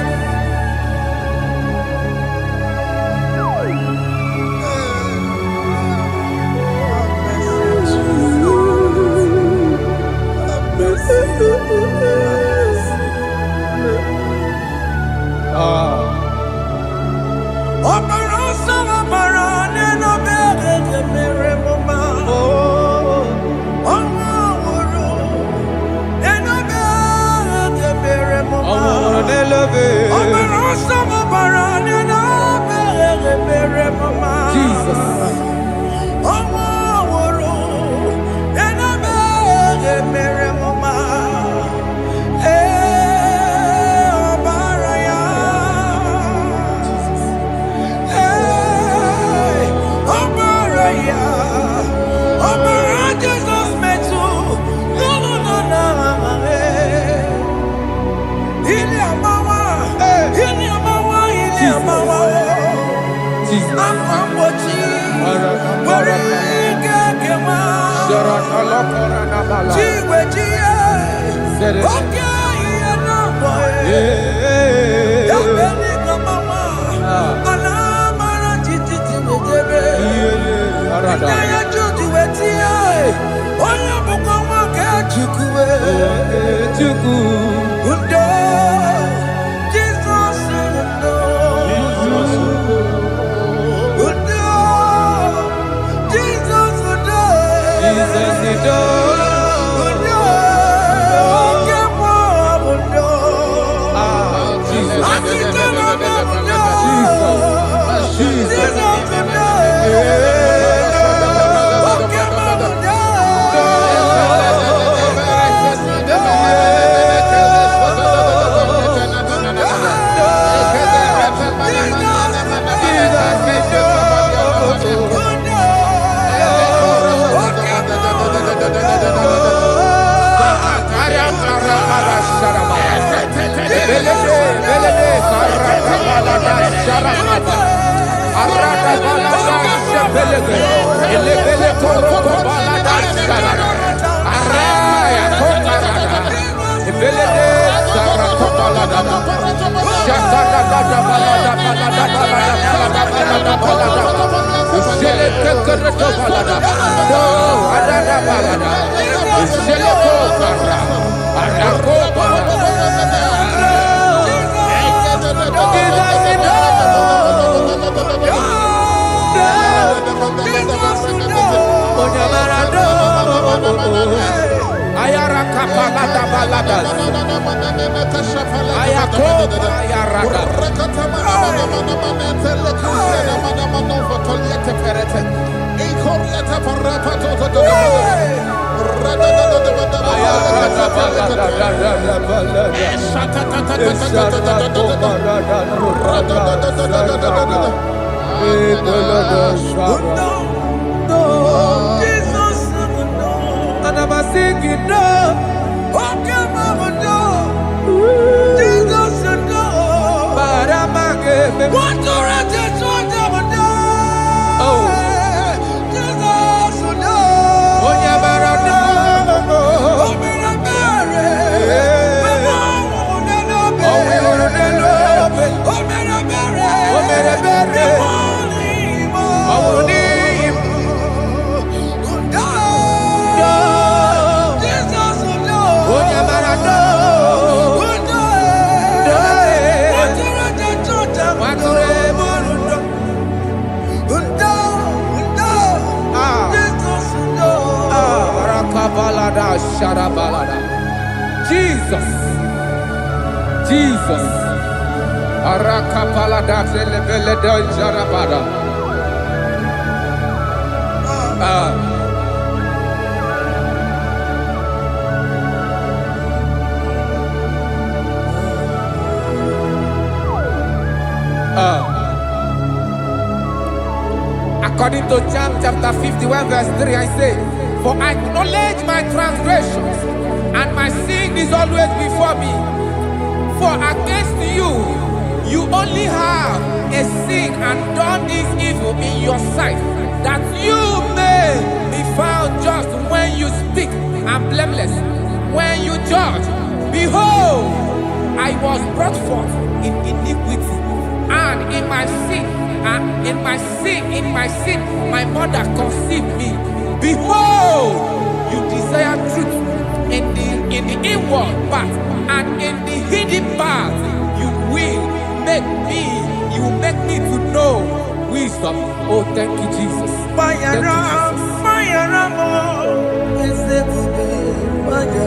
Jesus. Jesus. Arakapalada zelebeleda jarabada. According to John chapter 51 verse 3, I say, for I acknowledge my transgressions, and my sin is always before me. For against you, you only have a sin and done this evil in your sight, that you may be found just when you speak and blameless when you judge. Behold, I was brought forth in iniquity, and in my sin, my mother conceived me. Behold, you desire truth in the inward part, and in the hidden part you will make me to know wisdom. Oh, thank you, Jesus. Thank you,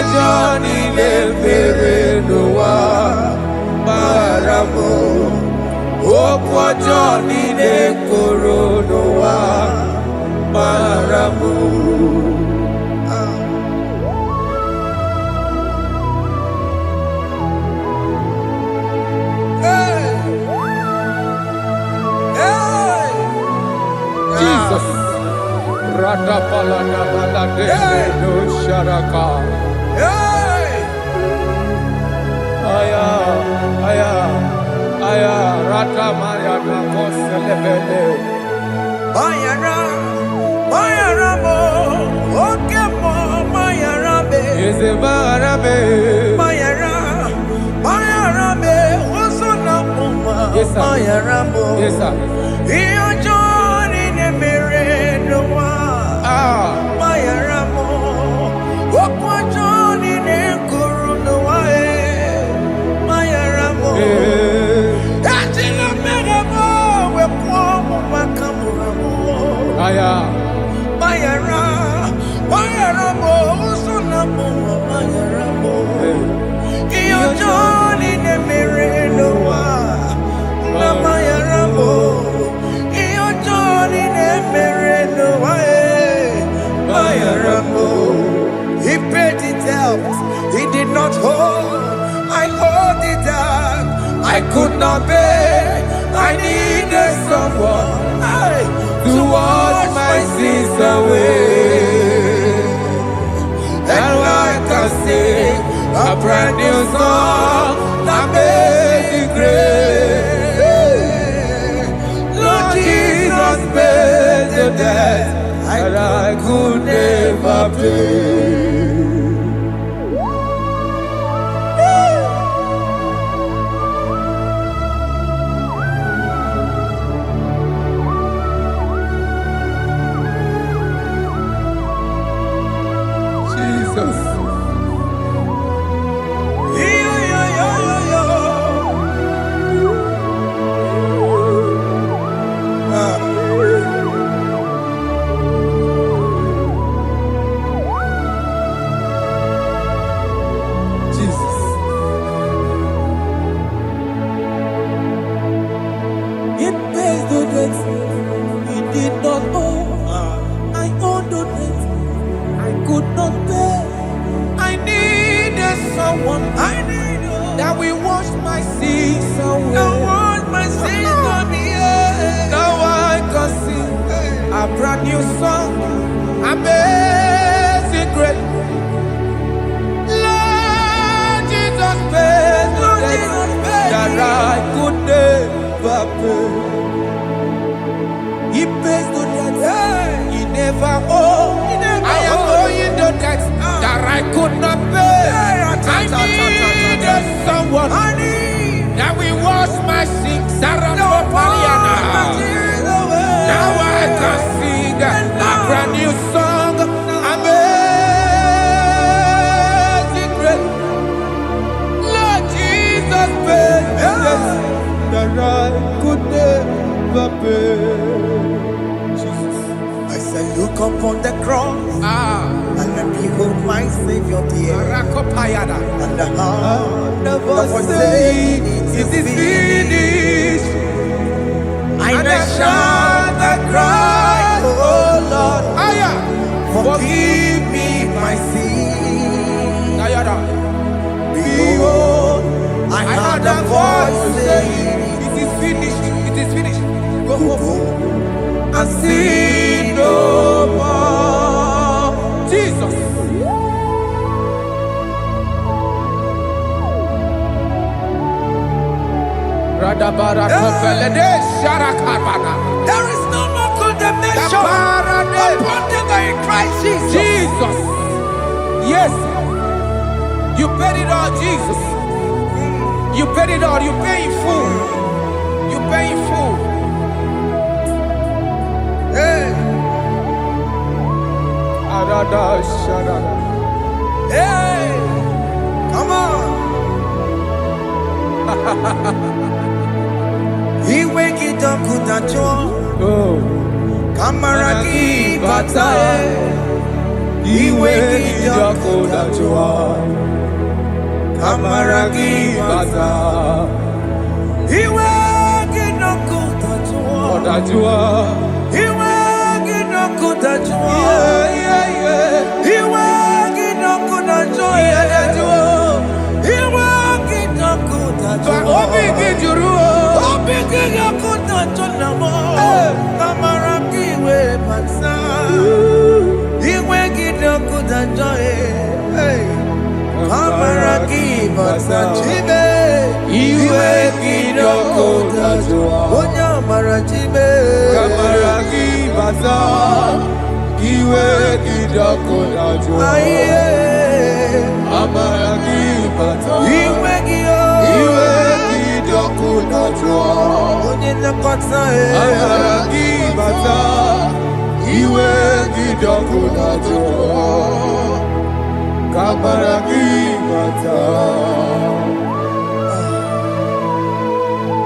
Johnny le mere noa baramo okwa Johnny le koro noa baramo. Jesus. Radapalana balade no sharaka. Aya, rata maya na koselebele. Bayara mo, oke mo, bayara be. Yezebara be. Bayara be, osona muma. Yes, sir. Bayara mo. Yes, sir. Iyo Johnny ne mere noa. Bayara mo, okwa Johnny ne kuru noa. Bayara mo. Ajila mere mo, we kwa mo makamura mo. Aya. Bayara mo, osona muma. Bayara mo. Iyo Johnny ne mere noa. Na bayara mo. Iyo Johnny ne mere noa. Bayara mo. He paid it out. He did not hold. I hold it down. I could not bear. I needed someone to wash my sins away. And I can sing a brand new song that made me great. Lord Jesus paid the debt that I could never pay. Jesus. It pays the debt he did not owe. I owe the debt I could not pay. I needed someone. That will wash my sins away. Now I can sing a brand new song. Amazing grace. Lord Jesus paid the debt that I could never pay. He pays the debt he never owed. I am owing the debt that I could not pay. I needed someone that will wash my sins. Now I can sing a brand new song. Amazing grace. Lord Jesus paid the debt that I could never pay. Jesus. I said, look upon the cross and behold my Savior dear. Rakopayada. And the heart of It is finished. And I shall cry, oh Lord, forgive me my sin. Behold, I heard a voice saying, it is finished. It is finished. go and sin no more. Jesus. There is no more condemnation upon them that in Christ Jesus. Jesus. Yes. You paid it all, Jesus. You paid it all. You pay in full. You pay in full. Hey, hey, come on. Iwe kitakunacho kamaraki batae. Iwe kitakunacho kamaraki batae. Iwe kitakunacho iwe kitakunacho iwe kitakunacho iwe kitakunacho Obi Gijuru.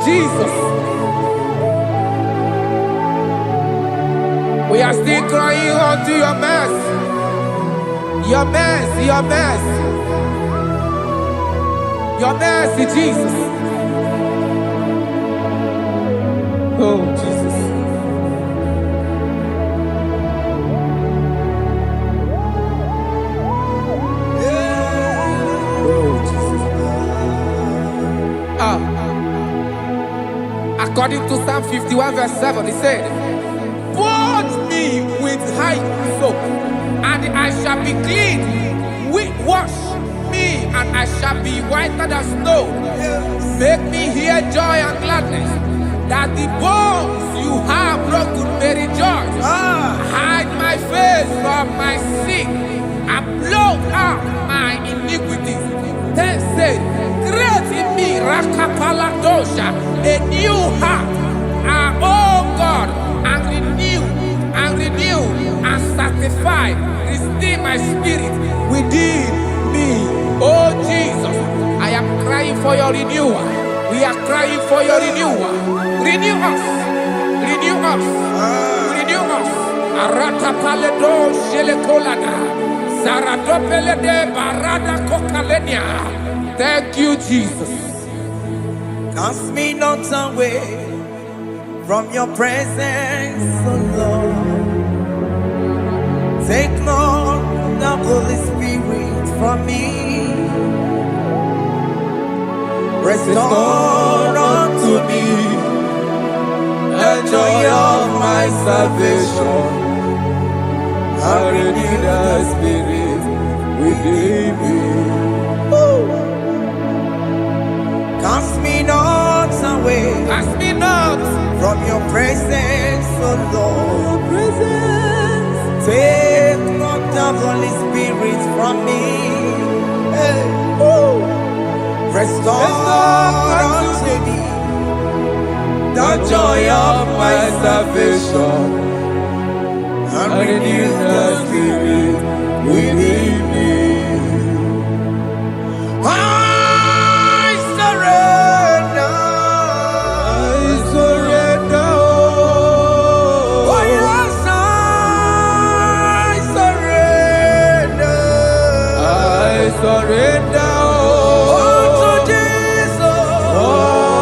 Jesus. We are still crying unto your mercy. Your mercy, your mercy. Your mercy, Jesus. Oh, Jesus. Oh, Jesus. According to Psalm 51 verse 7, he said, "Purge me with hyssop, and I shall be clean. Wash me, and I shall be whiter than snow. Make me hear joy and gladness, that the bones you have broken may rejoice. Hide my face from my sin, and blot out my iniquities." Then said, "Create in me Rakapaladosha, a new heart, oh God, and renew, and sanctify, restore my spirit within me." Oh Jesus, I am crying for your renewal. We are crying for your renewal. Renew us, renew us, renew us. Arata paledo shelekolada, zaradopelede barada kokalenia. Thank you, Jesus. Cast me not away from your presence, oh Lord. Take not the Holy Spirit from me. Restore unto me the joy of my salvation, and renew the spirit within me. Cast me not away, Cast me not from your presence, oh Lord. Take not the Holy Spirit from me. Hey. Restore unto me the joy of my salvation, and renew the spirit within me. I surrender. Oh yes, I surrender. surrender. Oh, to Jesus. Oh,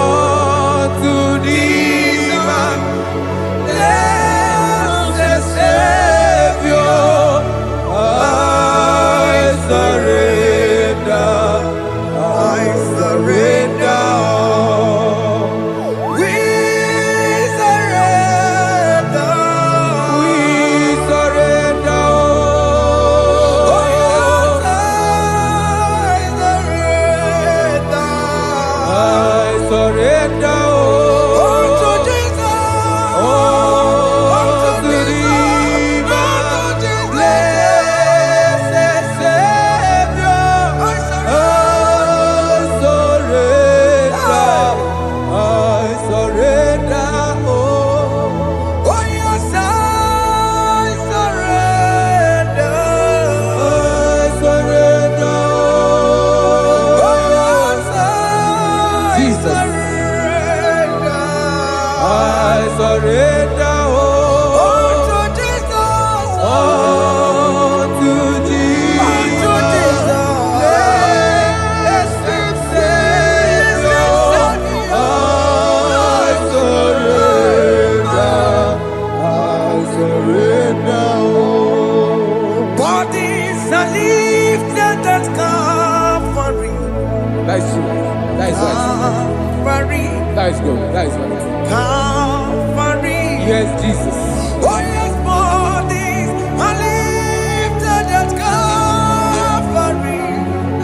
Calvary. That is good. That is good. Calvary. Yes, Jesus. Oh yes, bodies are lifted at Calvary.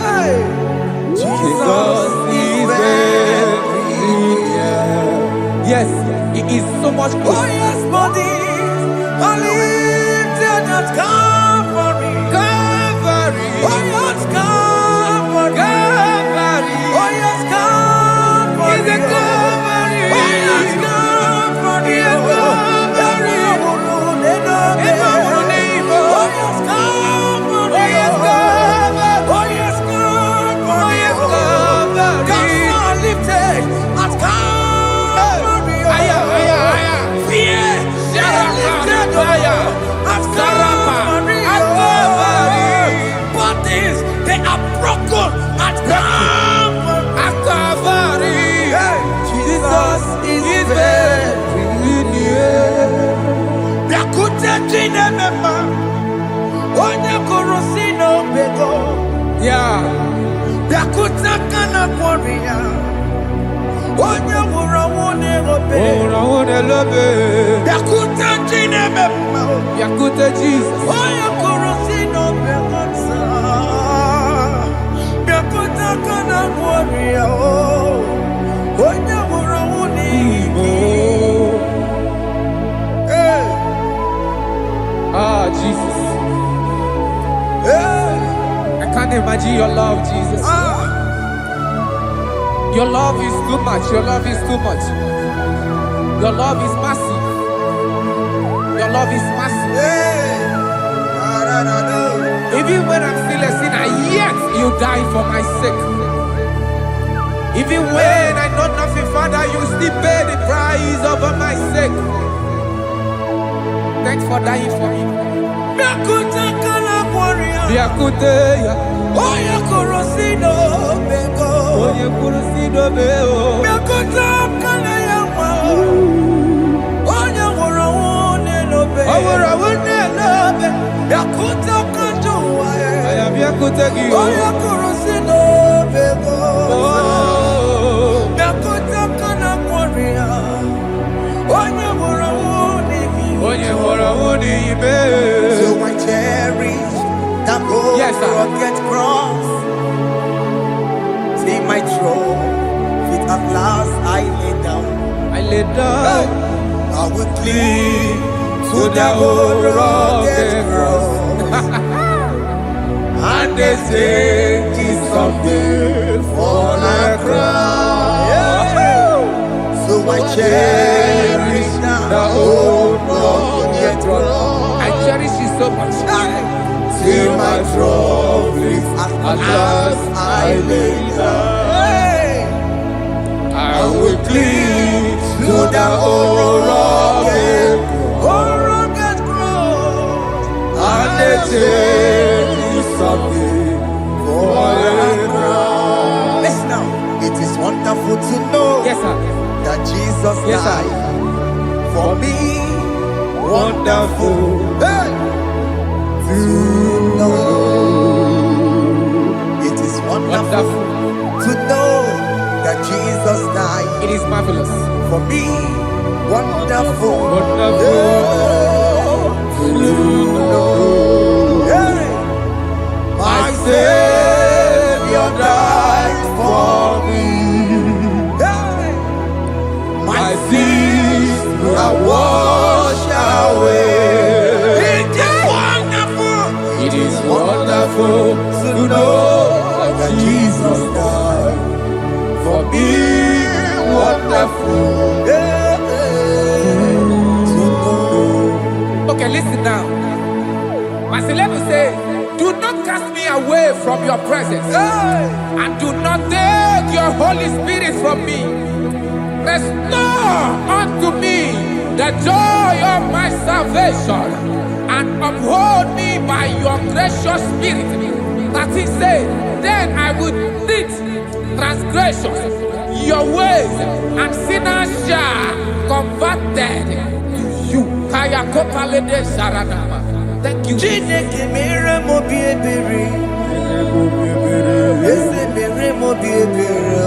Hey. Jesus is very near. Yes, it is so much Oh closer. yes, bodies are lifted at Calvary. Calvary. Oh yes, Calvary. Calvary. Oh yes, Calvary. Is a Calvary. Oh yes, Calvary. Is a Calvary. Oh yes, Calvary. Oh yes, Calvary. Oh yes, Calvary. Oh yes, Calvary. God lifted at Calvary. Aya, aya, aya. Fear lifted Aya. at Sarapa. Calvary. At Calvary. Bodies, they are broken at Calvary. At Calvary. Jesus is very near. Biakute jine mema, onye kurusi no bego. Yeah. Biakute kana kworiya, onye wurawune obe. Ora lobe. Biakute jine mema, Yakute Jesus. onye kurusi no bego sa. Biakute kana kworiya, onye wurawune Igbo. Hey, Ah, Jesus. hey, I can't imagine your love, Jesus. ah. Your love is too much. Your love is too much. Your love is massive. Your love is massive. Hey, da, da, da, da. Even when I'm still a sinner, yet you die for my sake. Even when I know nothing, Father, you still pay the price over my sake. Thanks for dying for me. Biakute kana kworiya, Biakuteya. onye kurusi no bego. Onye kurusido beo. Biakute kana yawa, onye wurawune no be. Awura wune lobe. Biakute kanjuwa, Aya biakutegi. onye kurusi no bego. Oh. Biakute kana kworiya, onye wurawune Onye wara wuni ibe. So I cherish that old Yes, sir. rugged cross. See my throne, feet at last I lay down. I lay down I will cling to the old rugged cross. And they say it's something for a crown. So I cherish the old rugged cross. I cherish you so much. Till my trophies at last I lay down. I will cling to the old rugged cross. And they tell me something for a crown. Listen now, it is wonderful to know Yes, sir. that Jesus Yes, sir. died for me. Wonderful. Hey! To know. It is wonderful to know that Jesus died It is marvelous. for me. Wonderful. Wonderful. To know. Hey! My Savior died for me. Hey! My sins are washed away. It is wonderful to know that Jesus died for me. Wonderful to know. Okay, listen now. Marcelo say, do not cast me away from your presence, Hey! and do not take your Holy Spirit from me. Restore unto me the joy of my salvation, and uphold me by your gracious spirit. That he said, then I would teach transgressions your ways, and sinners shall converted to you. Kaya kopalede sharanama. Thank you. Chineke mere mo bi ebere. Ese mere mo bi ebere.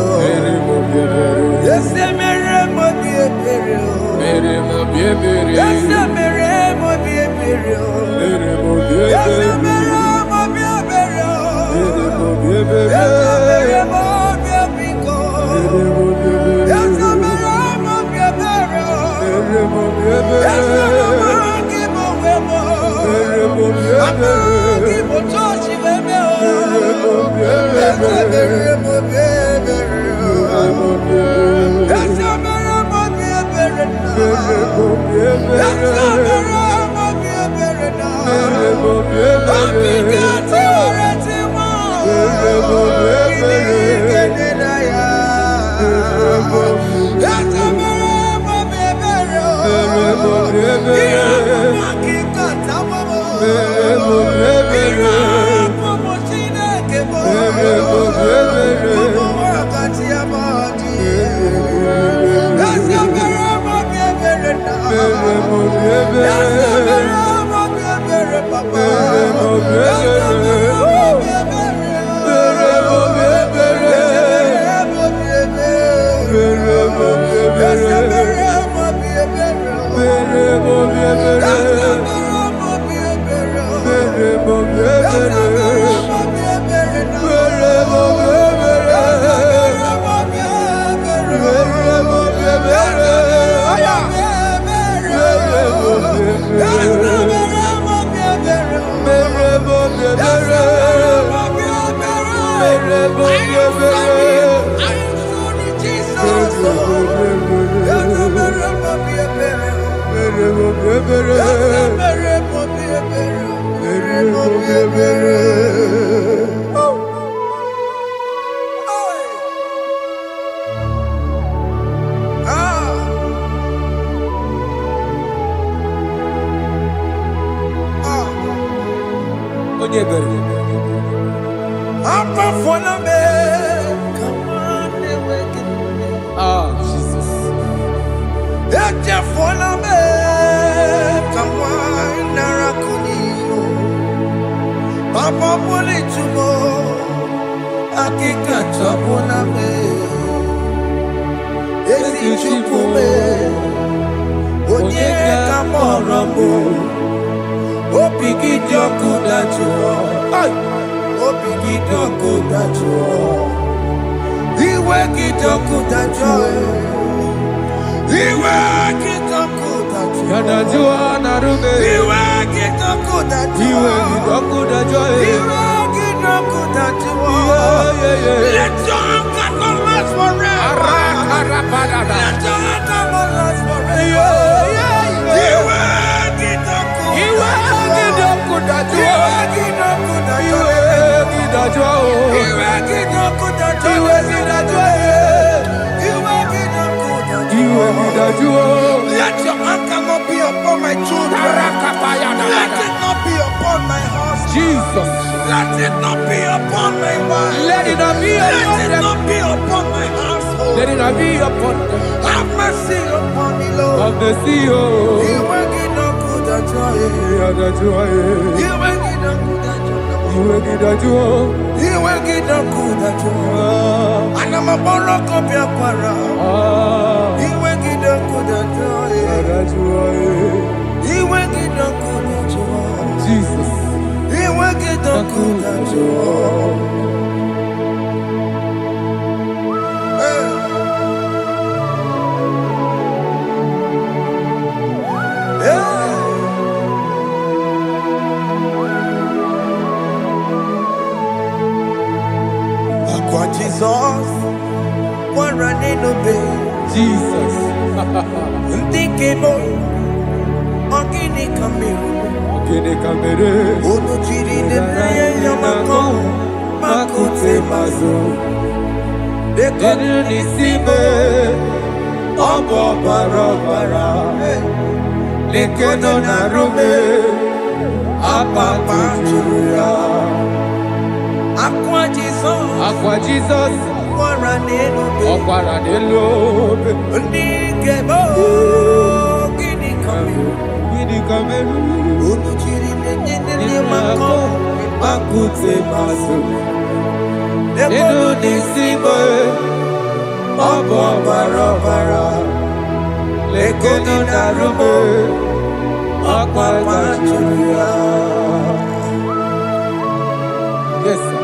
Jesus. Let your anger not be upon my children. Let it not be upon my husband. Jesus. Let it not be upon my wife. Let it not be upon Let it them. not be upon my household. Let it not be upon them. Have mercy upon me, Lord. Of the sea, oh. You will get no good at joy. You will get no good at joy. You will get no good at joy. And I'm a borrow copy of para. You will get no good at joy. You will get no good at joy. Jesus. You will get no good at joy. Jesus, one running obey. Jesus. Ndikebo, ogini kamiru. Ogini kamiru. Onuchiri nebreye yamako, makute mazo. Denu nisibe, obo barabara. Lekeno narume, apa tuya. Aqua Jesus, Aqua Jesus, Okwara Nelobe, Ndikebo, ogini kamiru. Ogini kamiru. Onuchiri nebreye yamako, Makute mazo. Denu nisibe, obo barabara. Lekeno narume, apa tuya. Yes, sir.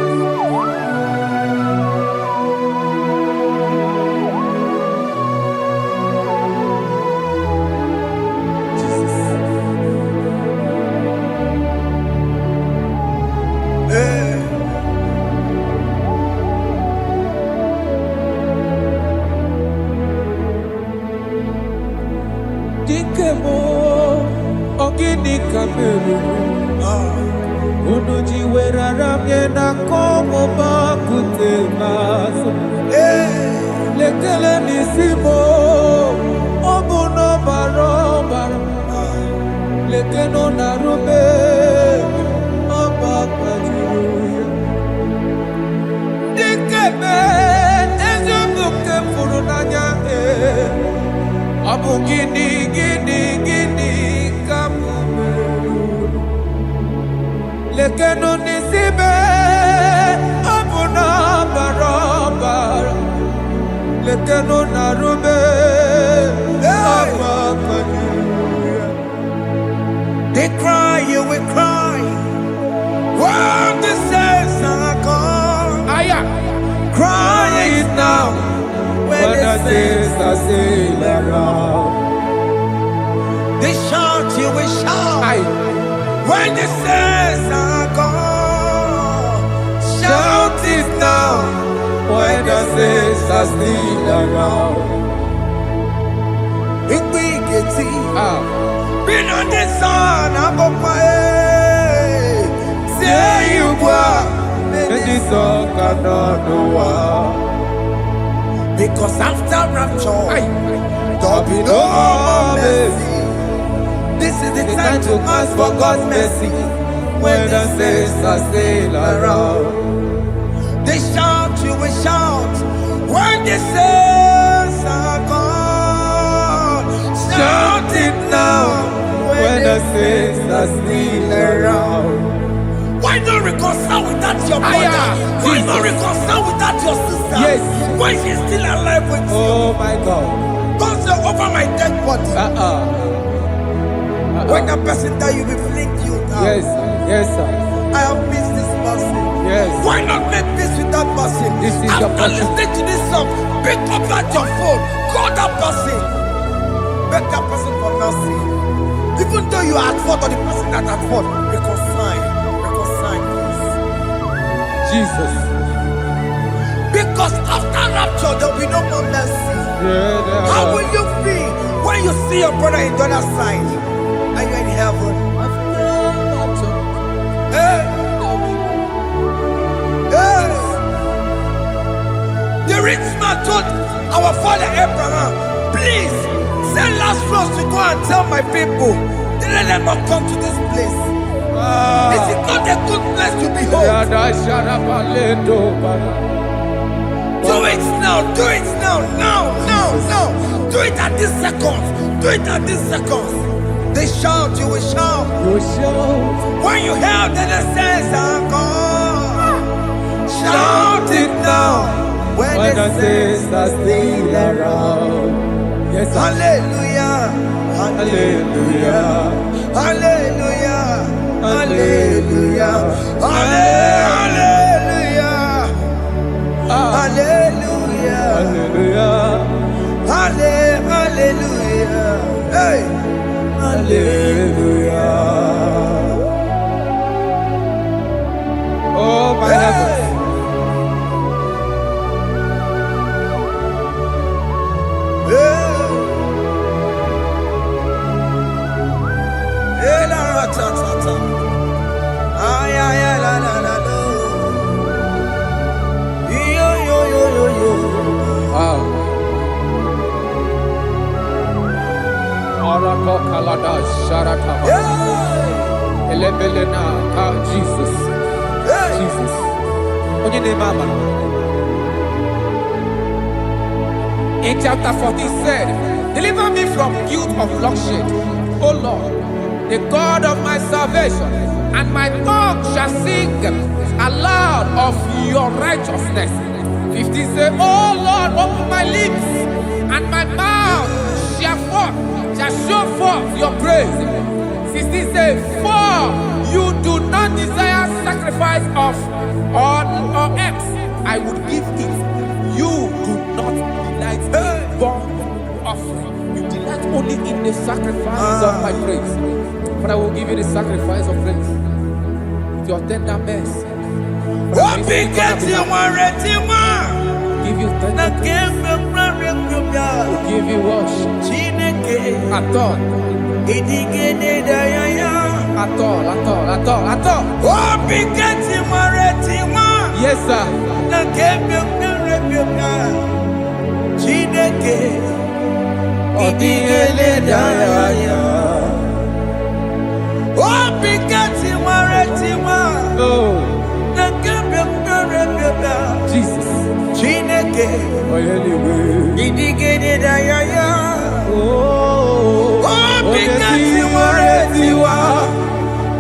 Dikemo. Obugini kameru. Unuji weraramye na komo bakute maso. Lekele nisimo. Obuno barobara. Lekeno narube. Obakajiruya. Dikeme. Ezubuke furunanya. Obugini gini kamumeru. Lekeno nisibe abuna barabara. Lekeno narube abakajuya. They cry, you will cry. When the saints are gone, Aya, cry it now. When the saints are still around, they shout, you will shout. ay, When the saints are gone, shout it now. When the saints are still around, it will get ah, been on the sun, I'm on my head. Say you are, and this song cannot know why. because after rapture, Ay, there'll be no more mercy. This is the time to ask for God's mercy. when the saints are still around. They shout, you will shout. When the saints are gone, shout it now. When the saints are still around. Why not reconcile without your Aya, brother? Why not Jesus. reconcile without your sister? Yes. Why she's still alive with you? Oh my God. Don't say over my dead body. When that person die, you will fling you down. Yes, yes, sir. I have missed this person. Yes. Why not make peace with that person? This is your After person. listening to this song, pick up that your phone, call that person, beg that person for mercy. Even though you are at fault or the person that at fault, reconcile, please. Jesus. Because after rapture, there will be no more mercy. Yeah, How will you feel when you see your brother in the other side? Are you in heaven? Hey. Hey. The rich man told our father Abraham, please send Lazarus to go and tell my people, let them not come to this place. This is not a good place to behold. Do it now, do it now, now. Do it at this second. Do it at this second. They shout, you will shout. When you hear that the saints are gone, shout it now. When the saints are still around. Yes, sir. Hallelujah, hallelujah, hallelujah, hallelujah, hallelujah, hallelujah, Hallelujah. hallelujah, hey, Hallelujah. Oh, my heavens. Wow. Arako kalada sharataba. Elebelena ka Jesus. Jesus. Onye na-eme amara. In chapter 14 said, deliver me from guilt of bloodshed, O Lord, the God of my salvation, and my tongue shall sing aloud of your righteousness. 15 say, oh Lord, open my lips, and my mouth shall show forth your praise. 16 say, for you do not desire sacrifice of or X, I would give it. You do not delight in burnt offering. You delight only in the sacrifice of my praise. But I will give you the sacrifice of praise with your tender mercy. Give you tender praise. Will give you worship. At all. Idigede dayaya. Atọ. Obikati mareti wa. Yes, sir. Na kebyo na Chineke. Idigede dayaya. Obikati mareti wa. Oh, Na kebyo na Jesus. Chineke. Oh, anyway. Idigede dayaya. Oh, Obikati mareti wa.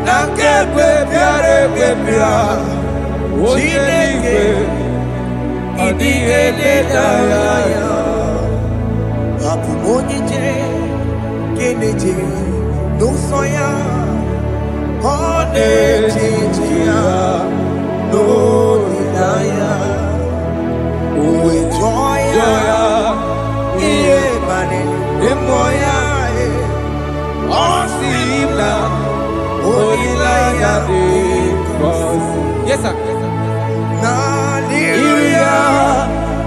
Na kebyo Chineke. Idigede dayaya. Apumonije keneje nusoya onejejia no ilaya uwe joya iye bane emoya osimla onilaya de kosi. Yes, sir. Na liria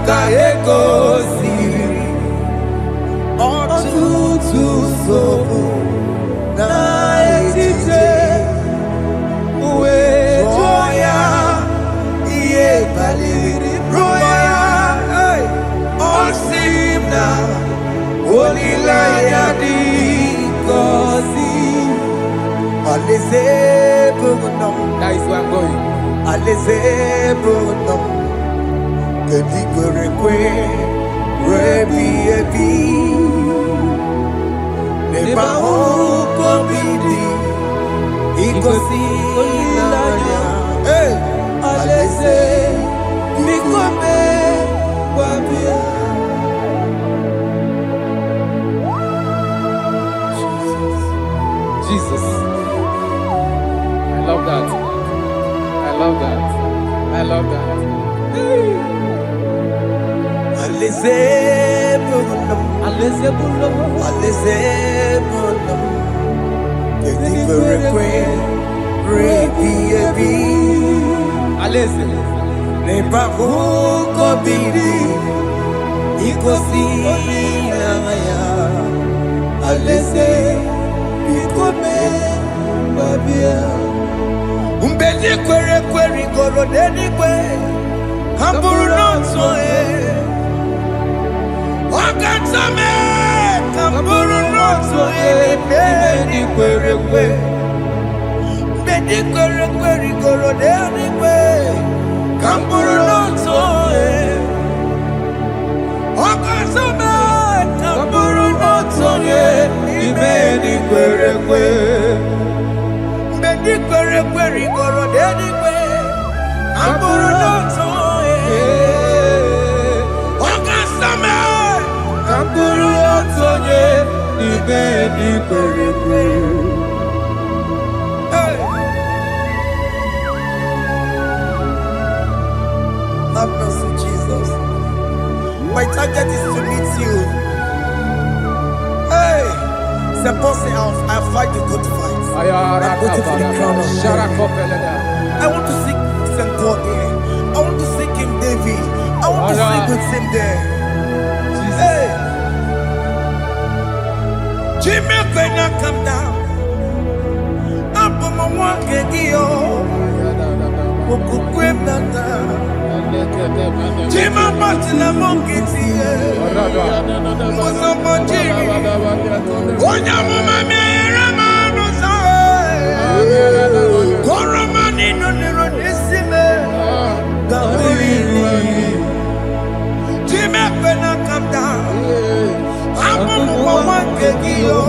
ka ekosiri ọtụtụ nsogbu na etiti uwe jụọ ya ihe baliri ruo ya ọ sị m na olileanya dị ngọzi. Alaeze bụ nọ m. That is where I'm going. Alaeze bụ nọ m. Kedu ikwere kwe rebi ebi. Neba huko bidi ikosi ilanya. Alaeze mikome wabia. Jesus. I love that. I love that. I love that. Alaeze bunam. Alaeze bunam. Alaeze bunam. Kedi kwe rebi ebi. Alaeze. Neba huko bidi ikosi ilanya. Alaeze mikome wabia. Mbedi kwe rigoro dedi kwe. Hamburu n'otu onye. Ọkatame hamburu n'otu onye. Mbedi kwe. Mbedi kwe rigoro dedi kwe. Hamburu n'otu onye. Ọkatame hamburu n'otu onye. Mbedi kwe. Mbedi kwe rigoro dedi kwe. Hamburu n'otu onye. Kamburu otonye ibe di kwerekwe. Have mercy, Jesus. My target is to meet you. Hey, c'est pensé I fight the good fight. I'm waiting for the crown of glory. I want to seek St. Paul there. I want to seek King David. I want to sleep with him there. Hey, Jimmy cannot come down. Up on my walk again. Jimmy Martina Monkey. Was up on Jimmy. One young woman, Coromani, no, Jimmy cannot come down. I'm on one kegio.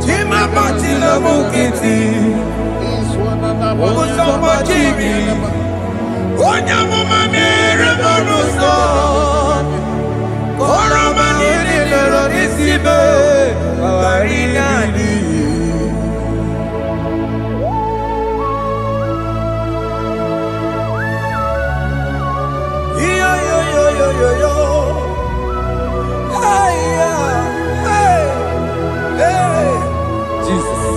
Jimmy Martina Monkey. Was up on Jimmy. One young woman, Coromani, Jesus.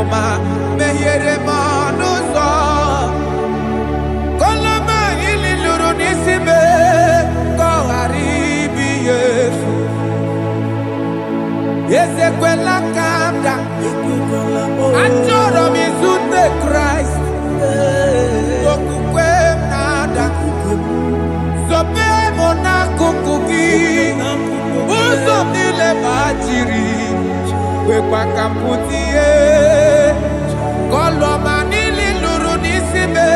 Koloma mehiere manuzo. Koloma ililuru nisime koharibi Yesu. Ezekwela kamda. Achoro mizunde Christ. Okukwe nada. Sobe mona kukuki. Uzo nile bajiri. Wekwa kaputie. Koloma nili luru nisime.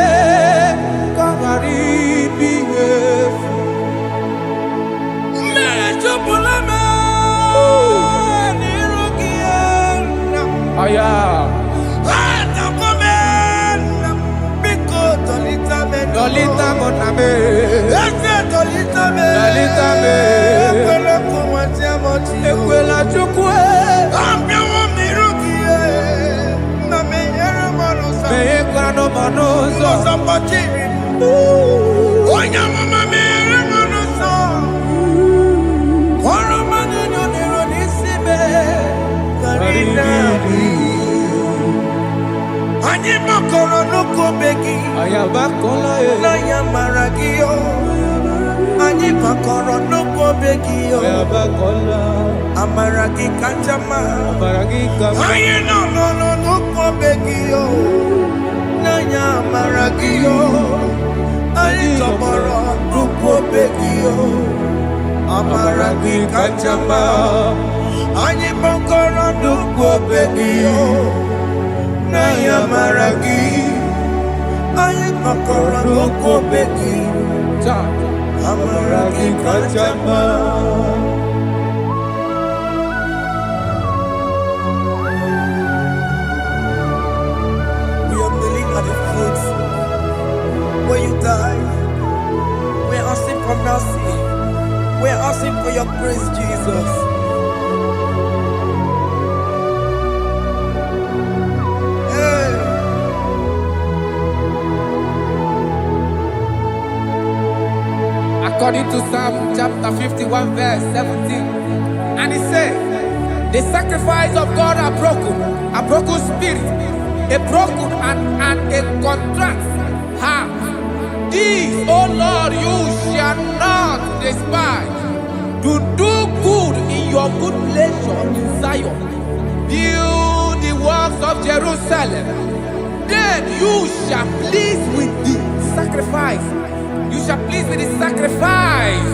Koharibi Yesu. Mechopulame. Aya. Dolita moname. Dolita me. Ekwela chukwe. Meye kwano monozo. Onya mama mere monozo. Koro manino nero nisime. Ani makoro nuko begi. Ayabakola na yamaragio. Ani makoro nuko begi. Ayabakola. Amaragi kanjama. Amaragi kanjama. Aye no nuko begi. Na yamaragio. Ani tomorrow nuko begi. Amaragi kanjama. Ani makoro nuko begi. Na yamaragi. Ani makoro nuko begi. Amaragi kanjama. We are kneeling at the foot where you died. We are asking for mercy. We are asking for your grace, Jesus. According to Psalm chapter 51 verse 17. And he said, the sacrifice of God are broken spirit, a broken and a contrite heart. These, O Lord, you shall not despise. To do good in your good pleasure in Zion. Build the walls of Jerusalem. Then you shall please with the sacrifice. You shall please with the sacrifice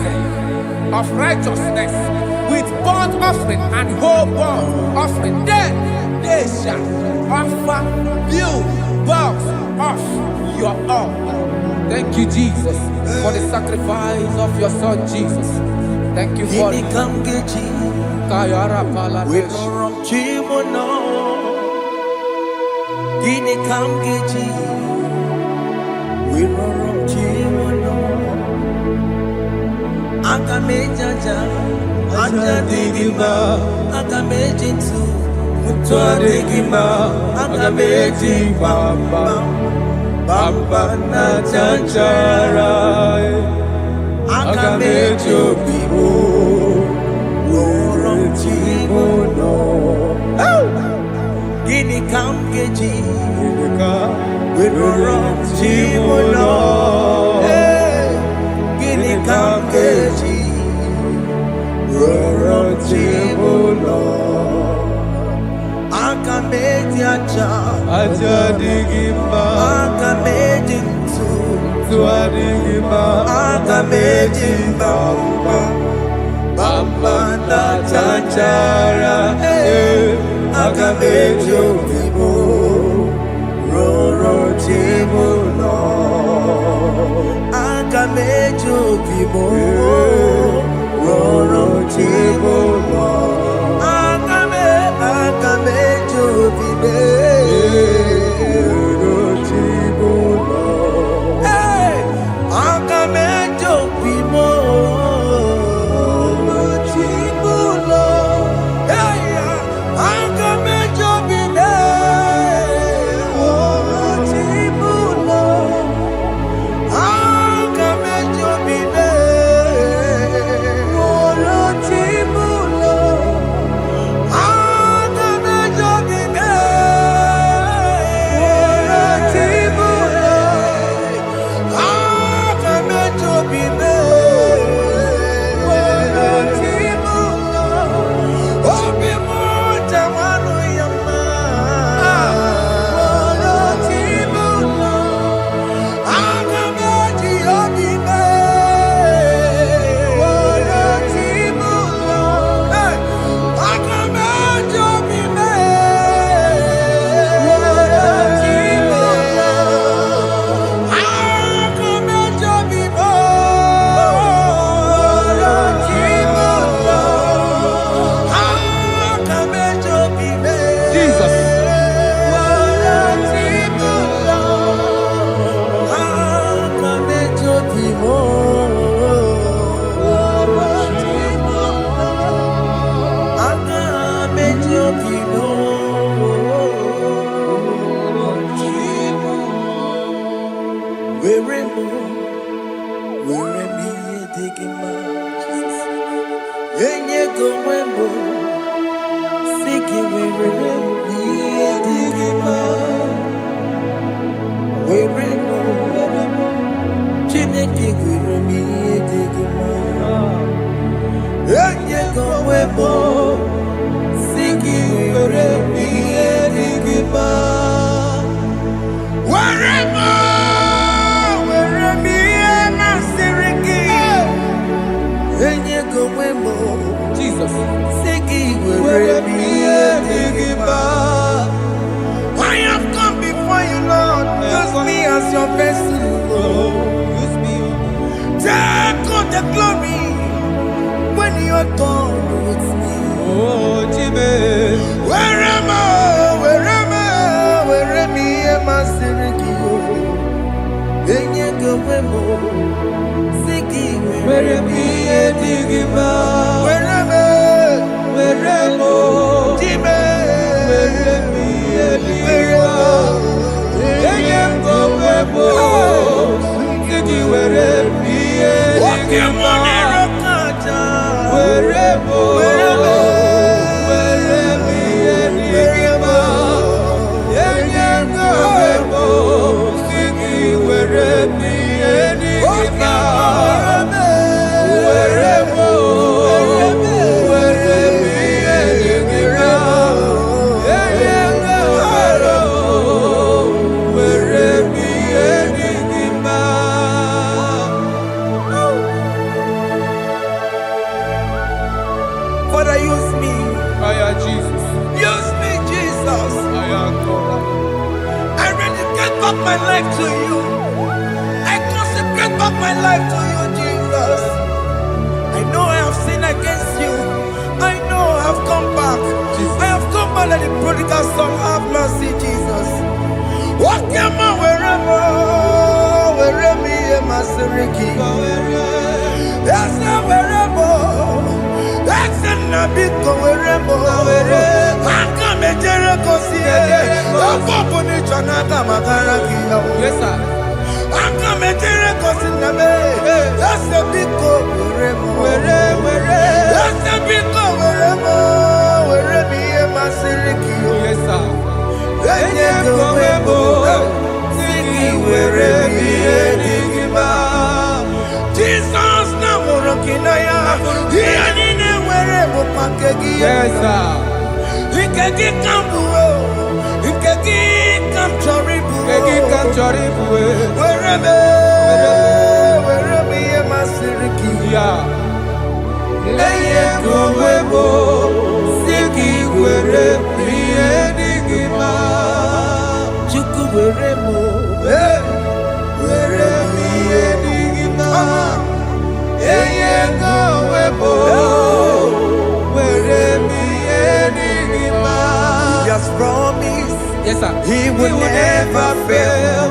of righteousness, with burnt offering and whole burnt offering. Then they shall offer build boughs of your own. Thank you, Jesus, for the sacrifice of your Son, Jesus. Thank you for it. Kayara Paladesh. Akamejaja, ajadigima, akamejitu, mutuadigima, akamejibamba, bamba na chanchara, akamejobibo, lorotimono. Gini kamkeji, lorotimono. Kamkeji, Rorotibulo, Akameji aja digima, Akameji tuadigima, Akameji bamba, bamba na chanchara, Akameji obibo, Rorotibulo. Akamejo bibo, roro tibo lo. Akamejo bibe, roro tibo lo. Akamejo bibo, roro tibo lo. Akamejo bibe, roro tibo lo. Akamejo bibe, roro tibo lo. mo, were mi edigima. Enye go mo, siki were mi edigima. Were mo, Chineke were mi edigima. Enye go mo, siki were mi edigima. Jesus. I have come before you, Lord. Use me as your vessel, Lord. Use me. Take all the glory when you're done with me. Oh, Jimmy. Where am I? Where am I? Sirikio. Enye go wemo. Siki where am I? Digima. Where am I? Jimmy. Where am I? Enye go wemo. Siki where am I? Digima. Where am Father, use me. Jesus. Use me, Jesus. I rededicate back my life to you. I consecrate back my life to you, Jesus. I know I have sinned against you. I know I have come back. Jesus. I have come back like the prodigal son. Have mercy, Jesus. Walk your man wherever me and my Siriki. Yes, wherever. That's a nabiko wherever. I come a Jericho see. Yes, sir. I'm a Jericho in the bay. That's a big go wherever. That's a big go wherever me and my Siriki. Yes, sir. Jesus na morokinaya. Yanine wherever pakegi. Yes, sir. Ikegi kambuo. Ikegi kamchoribu. Kegi kamchoribu. Wherever me and my Siriki. Yeah. Eye kumwebo. Siki were mi enigma. Chuku were mo. Were mi enigma. Eye kumwebo. Were mi enigma. He has promised. Yes, sir. He will never fail.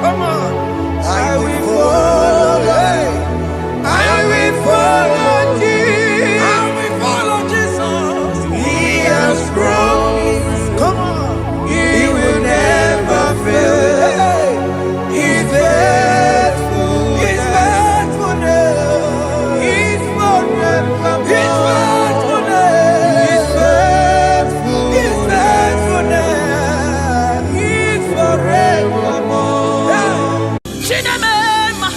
Come on. I will follow. I will follow Jesus. I will follow Jesus. He has promised. Come on. He will never fail. He's faithful. He's faithfulness. He's forever. He's faithfulness. He's faithful. He's faithfulness. He's forevermore. Chinemema,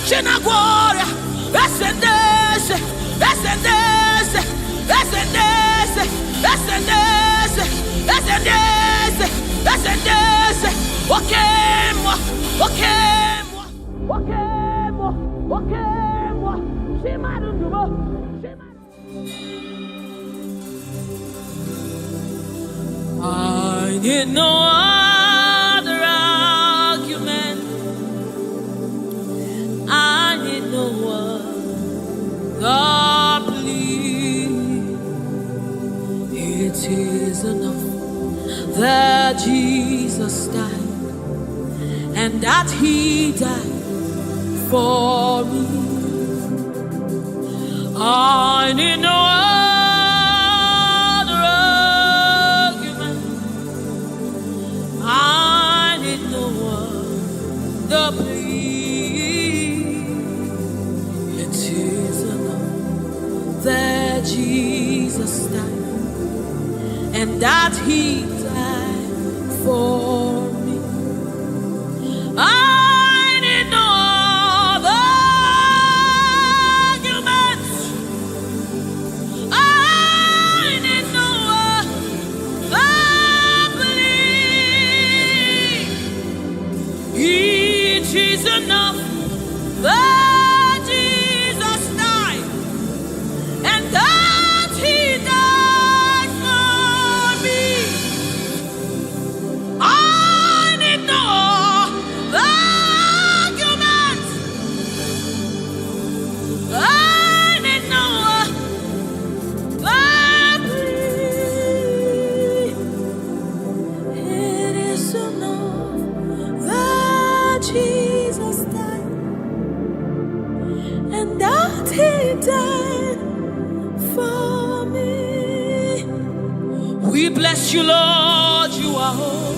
Chinagwaria, Ascendese, Ascendese, Ascendese, Ascendese, Ascendese, Ascendese, Okemwa, Okemwa, Okemwa, Okemwa, Shimarubo, I need no other argument. I need no other plea. It is enough that Jesus died and that He died for me. I need no other argument. I need no other plea. He died for me. I need no other arguments. I need no other plea. It is enough that Jesus died, and that He died for me. I need no arguments. I need no plea. It is enough that Jesus died, and that He died for me. We bless you, Lord, you are holy.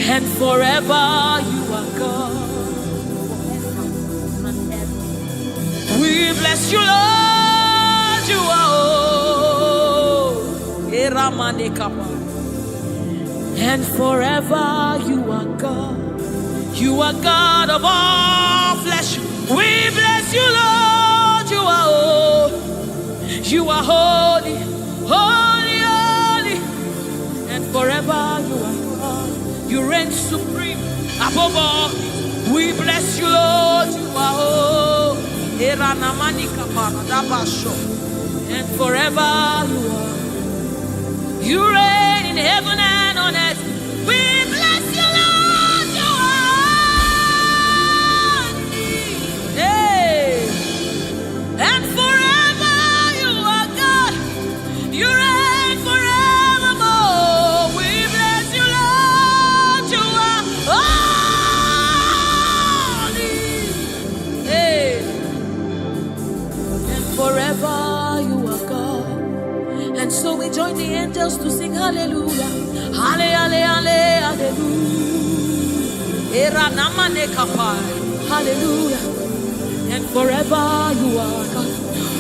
And forever you are God. We bless you, Lord, you are holy. And forever you are God. You are God of all flesh. We bless you, Lord, you are holy. You are holy, holy, holy. And forever you are God. You reign supreme above all. We bless you, Lord, you are holy. And forever you are. You reign in heaven and on earth. We bless you, Lord, you are. Hey. And forever you are God. You reign forevermore. We bless you, Lord, you are holy. Hey. And forever you are God. And so we join the angels to sing hallelujah. Hallelujah, hallelujah. Hallelujah. And forever you are God.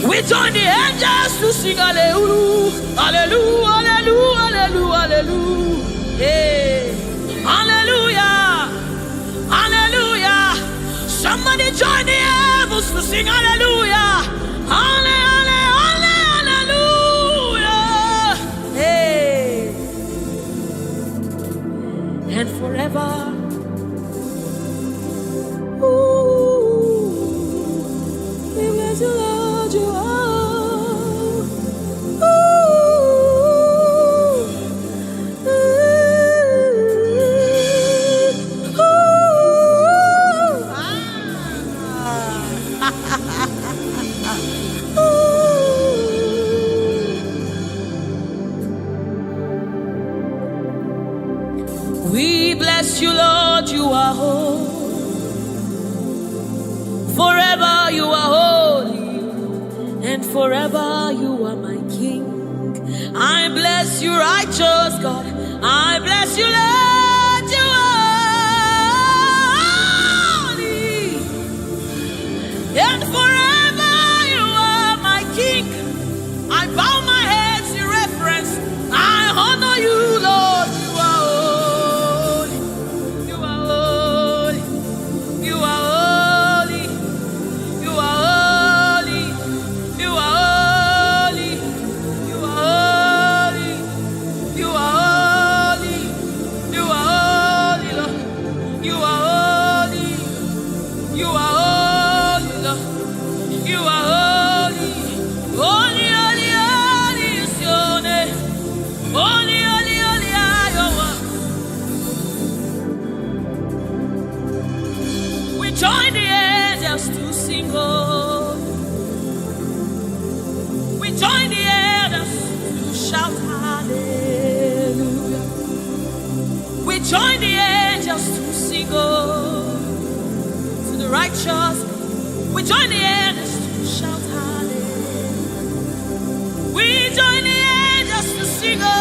We join the angels to sing hallelujah. Hallelujah, hallelujah, hallelujah, hallelujah. Hey. Hallelujah. Hallelujah. Somebody join the heavens to sing hallelujah. Hallelujah. And forever, ooh, we bless you, Lord, you are. Ooh, ooh, we bless you, Lord, you are holy. Forever you are holy, and forever you are my King. I bless you, righteous God. I bless you, Lord, you are holy, and forever you are my King. I bow my head in reverence. I honor you, Lord. Join the angels to sing, oh. We join the angels to shout hallelujah. We join the angels to sing, oh, to the righteous. We join the angels to shout hallelujah. We join the angels to sing, oh.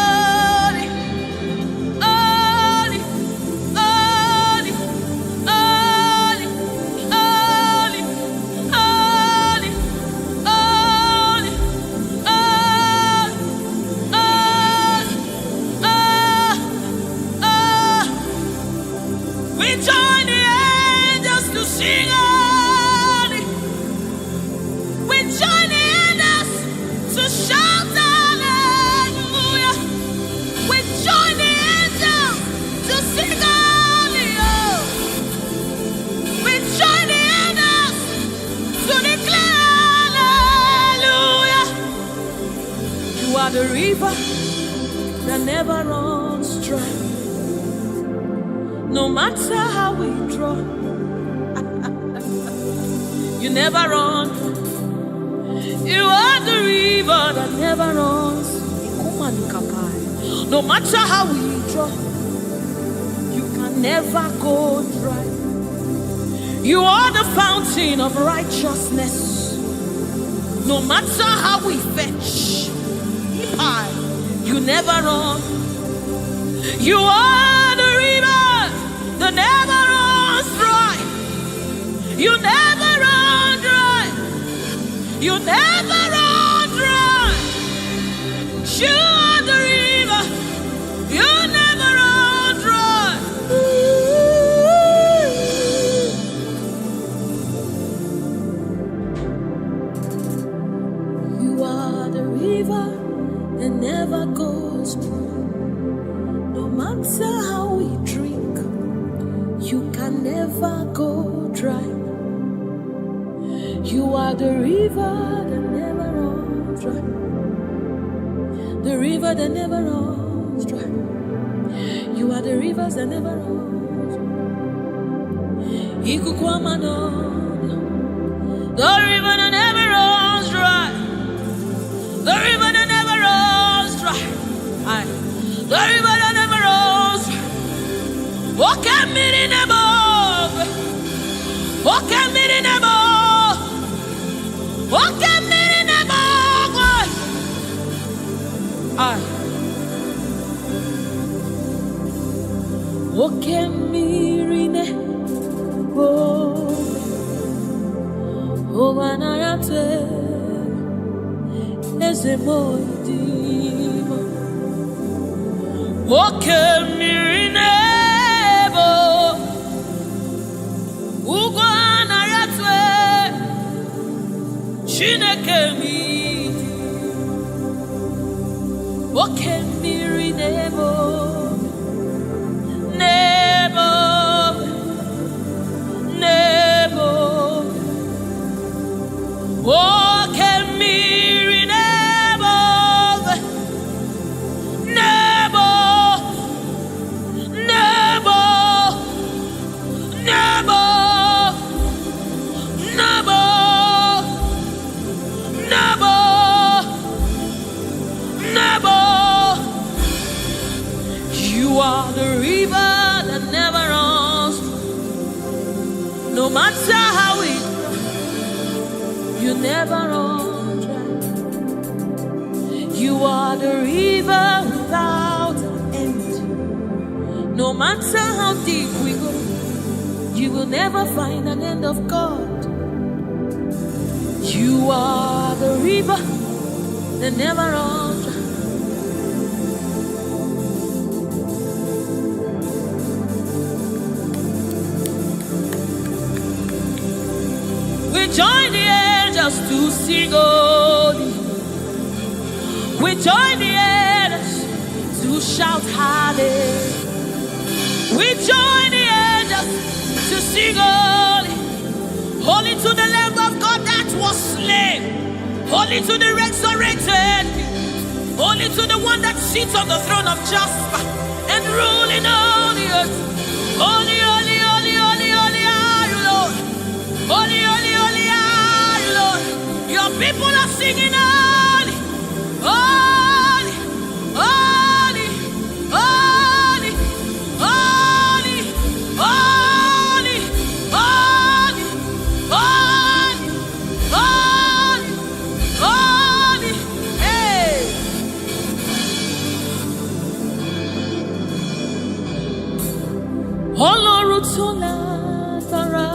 never runs dry. No matter how we draw, you never run. You are the river that never runs. No matter how we draw, you can never go dry. You are the fountain of righteousness. No matter how we fetch, you never run. You are the river that never runs dry. You never run dry. You never run dry. You are the river. You never run dry. You are the river that never goes dry. No matter how we drink, you can never go dry. You are the river that never runs dry. The river that never runs dry. You are the rivers that never runs dry. The river that never runs dry. The river that never runs dry. The river that never runs dry. Walk at me in the above. Walk at me in the above. Walk at me in the above. Walk at me in the above. Overnight. Eze moidimo Woke mirinebo Ugwana yatwe Chineke midi Woke mirinebo Nebo Nebo Woke mirinebo Nebo Nebo Nebo Nebo Nebo Nebo You are the river that never runs. No matter how it you never run dry. You are the river without end. No matter how deep we go, you will never find an end of God. You are the river that never runs dry. We join the angels to sing holy. We join the angels to shout hallelujah. We join the angels to sing holy. Holy to the Lamb of God that was slain. Holy to the resurrected. Holy to the one that sits on the throne of Jasper and ruling all the earth. Holy, holy, holy, holy, holy are you, Lord. Holy, holy, holy are you, Lord. Your people are singing holy, holy, holy, holy, holy, holy, holy, holy, holy, holy, hey. Ọlọ́run tó lágbára.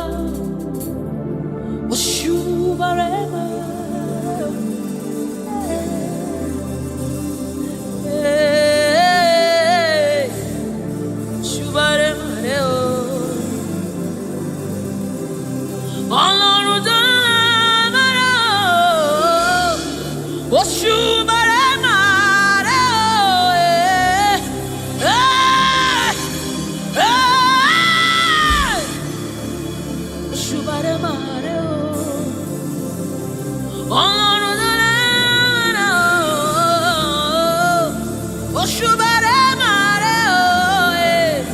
Oshubarema, hey, Shubarema, Ọlọ́run tó lágbára, Oshubarema, hey, hey, hey. Oshubare mare oh eh.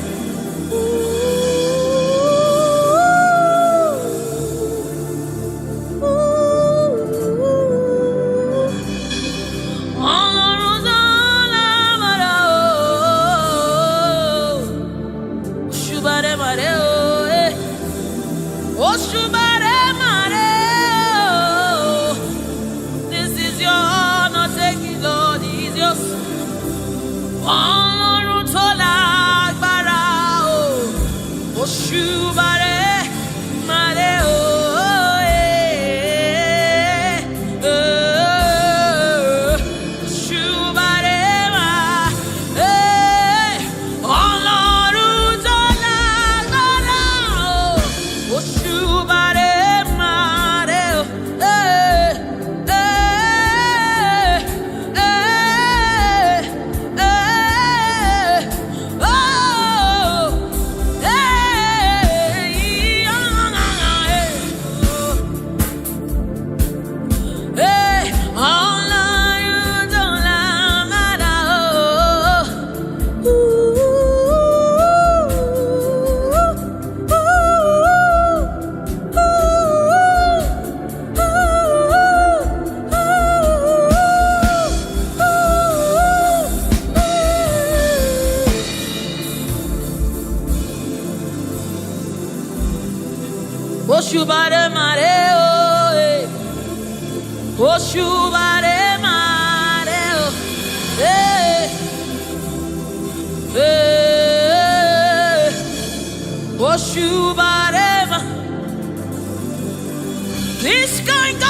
Ọlọ́run tó lágbára oh. Oshubare mare oh eh. Oshubare mare oh. This is your honor, take it, Lord, it is yours. Ọlọ́run tó lágbára oh. Oshubare mare oh eh. Oshubare mare eh. Ọlọ́run tó lágbára oh. Oshubare mare oh eh. Oshubare mare oh eh. Oshubare mare oh eh. Oshubare ma. This kind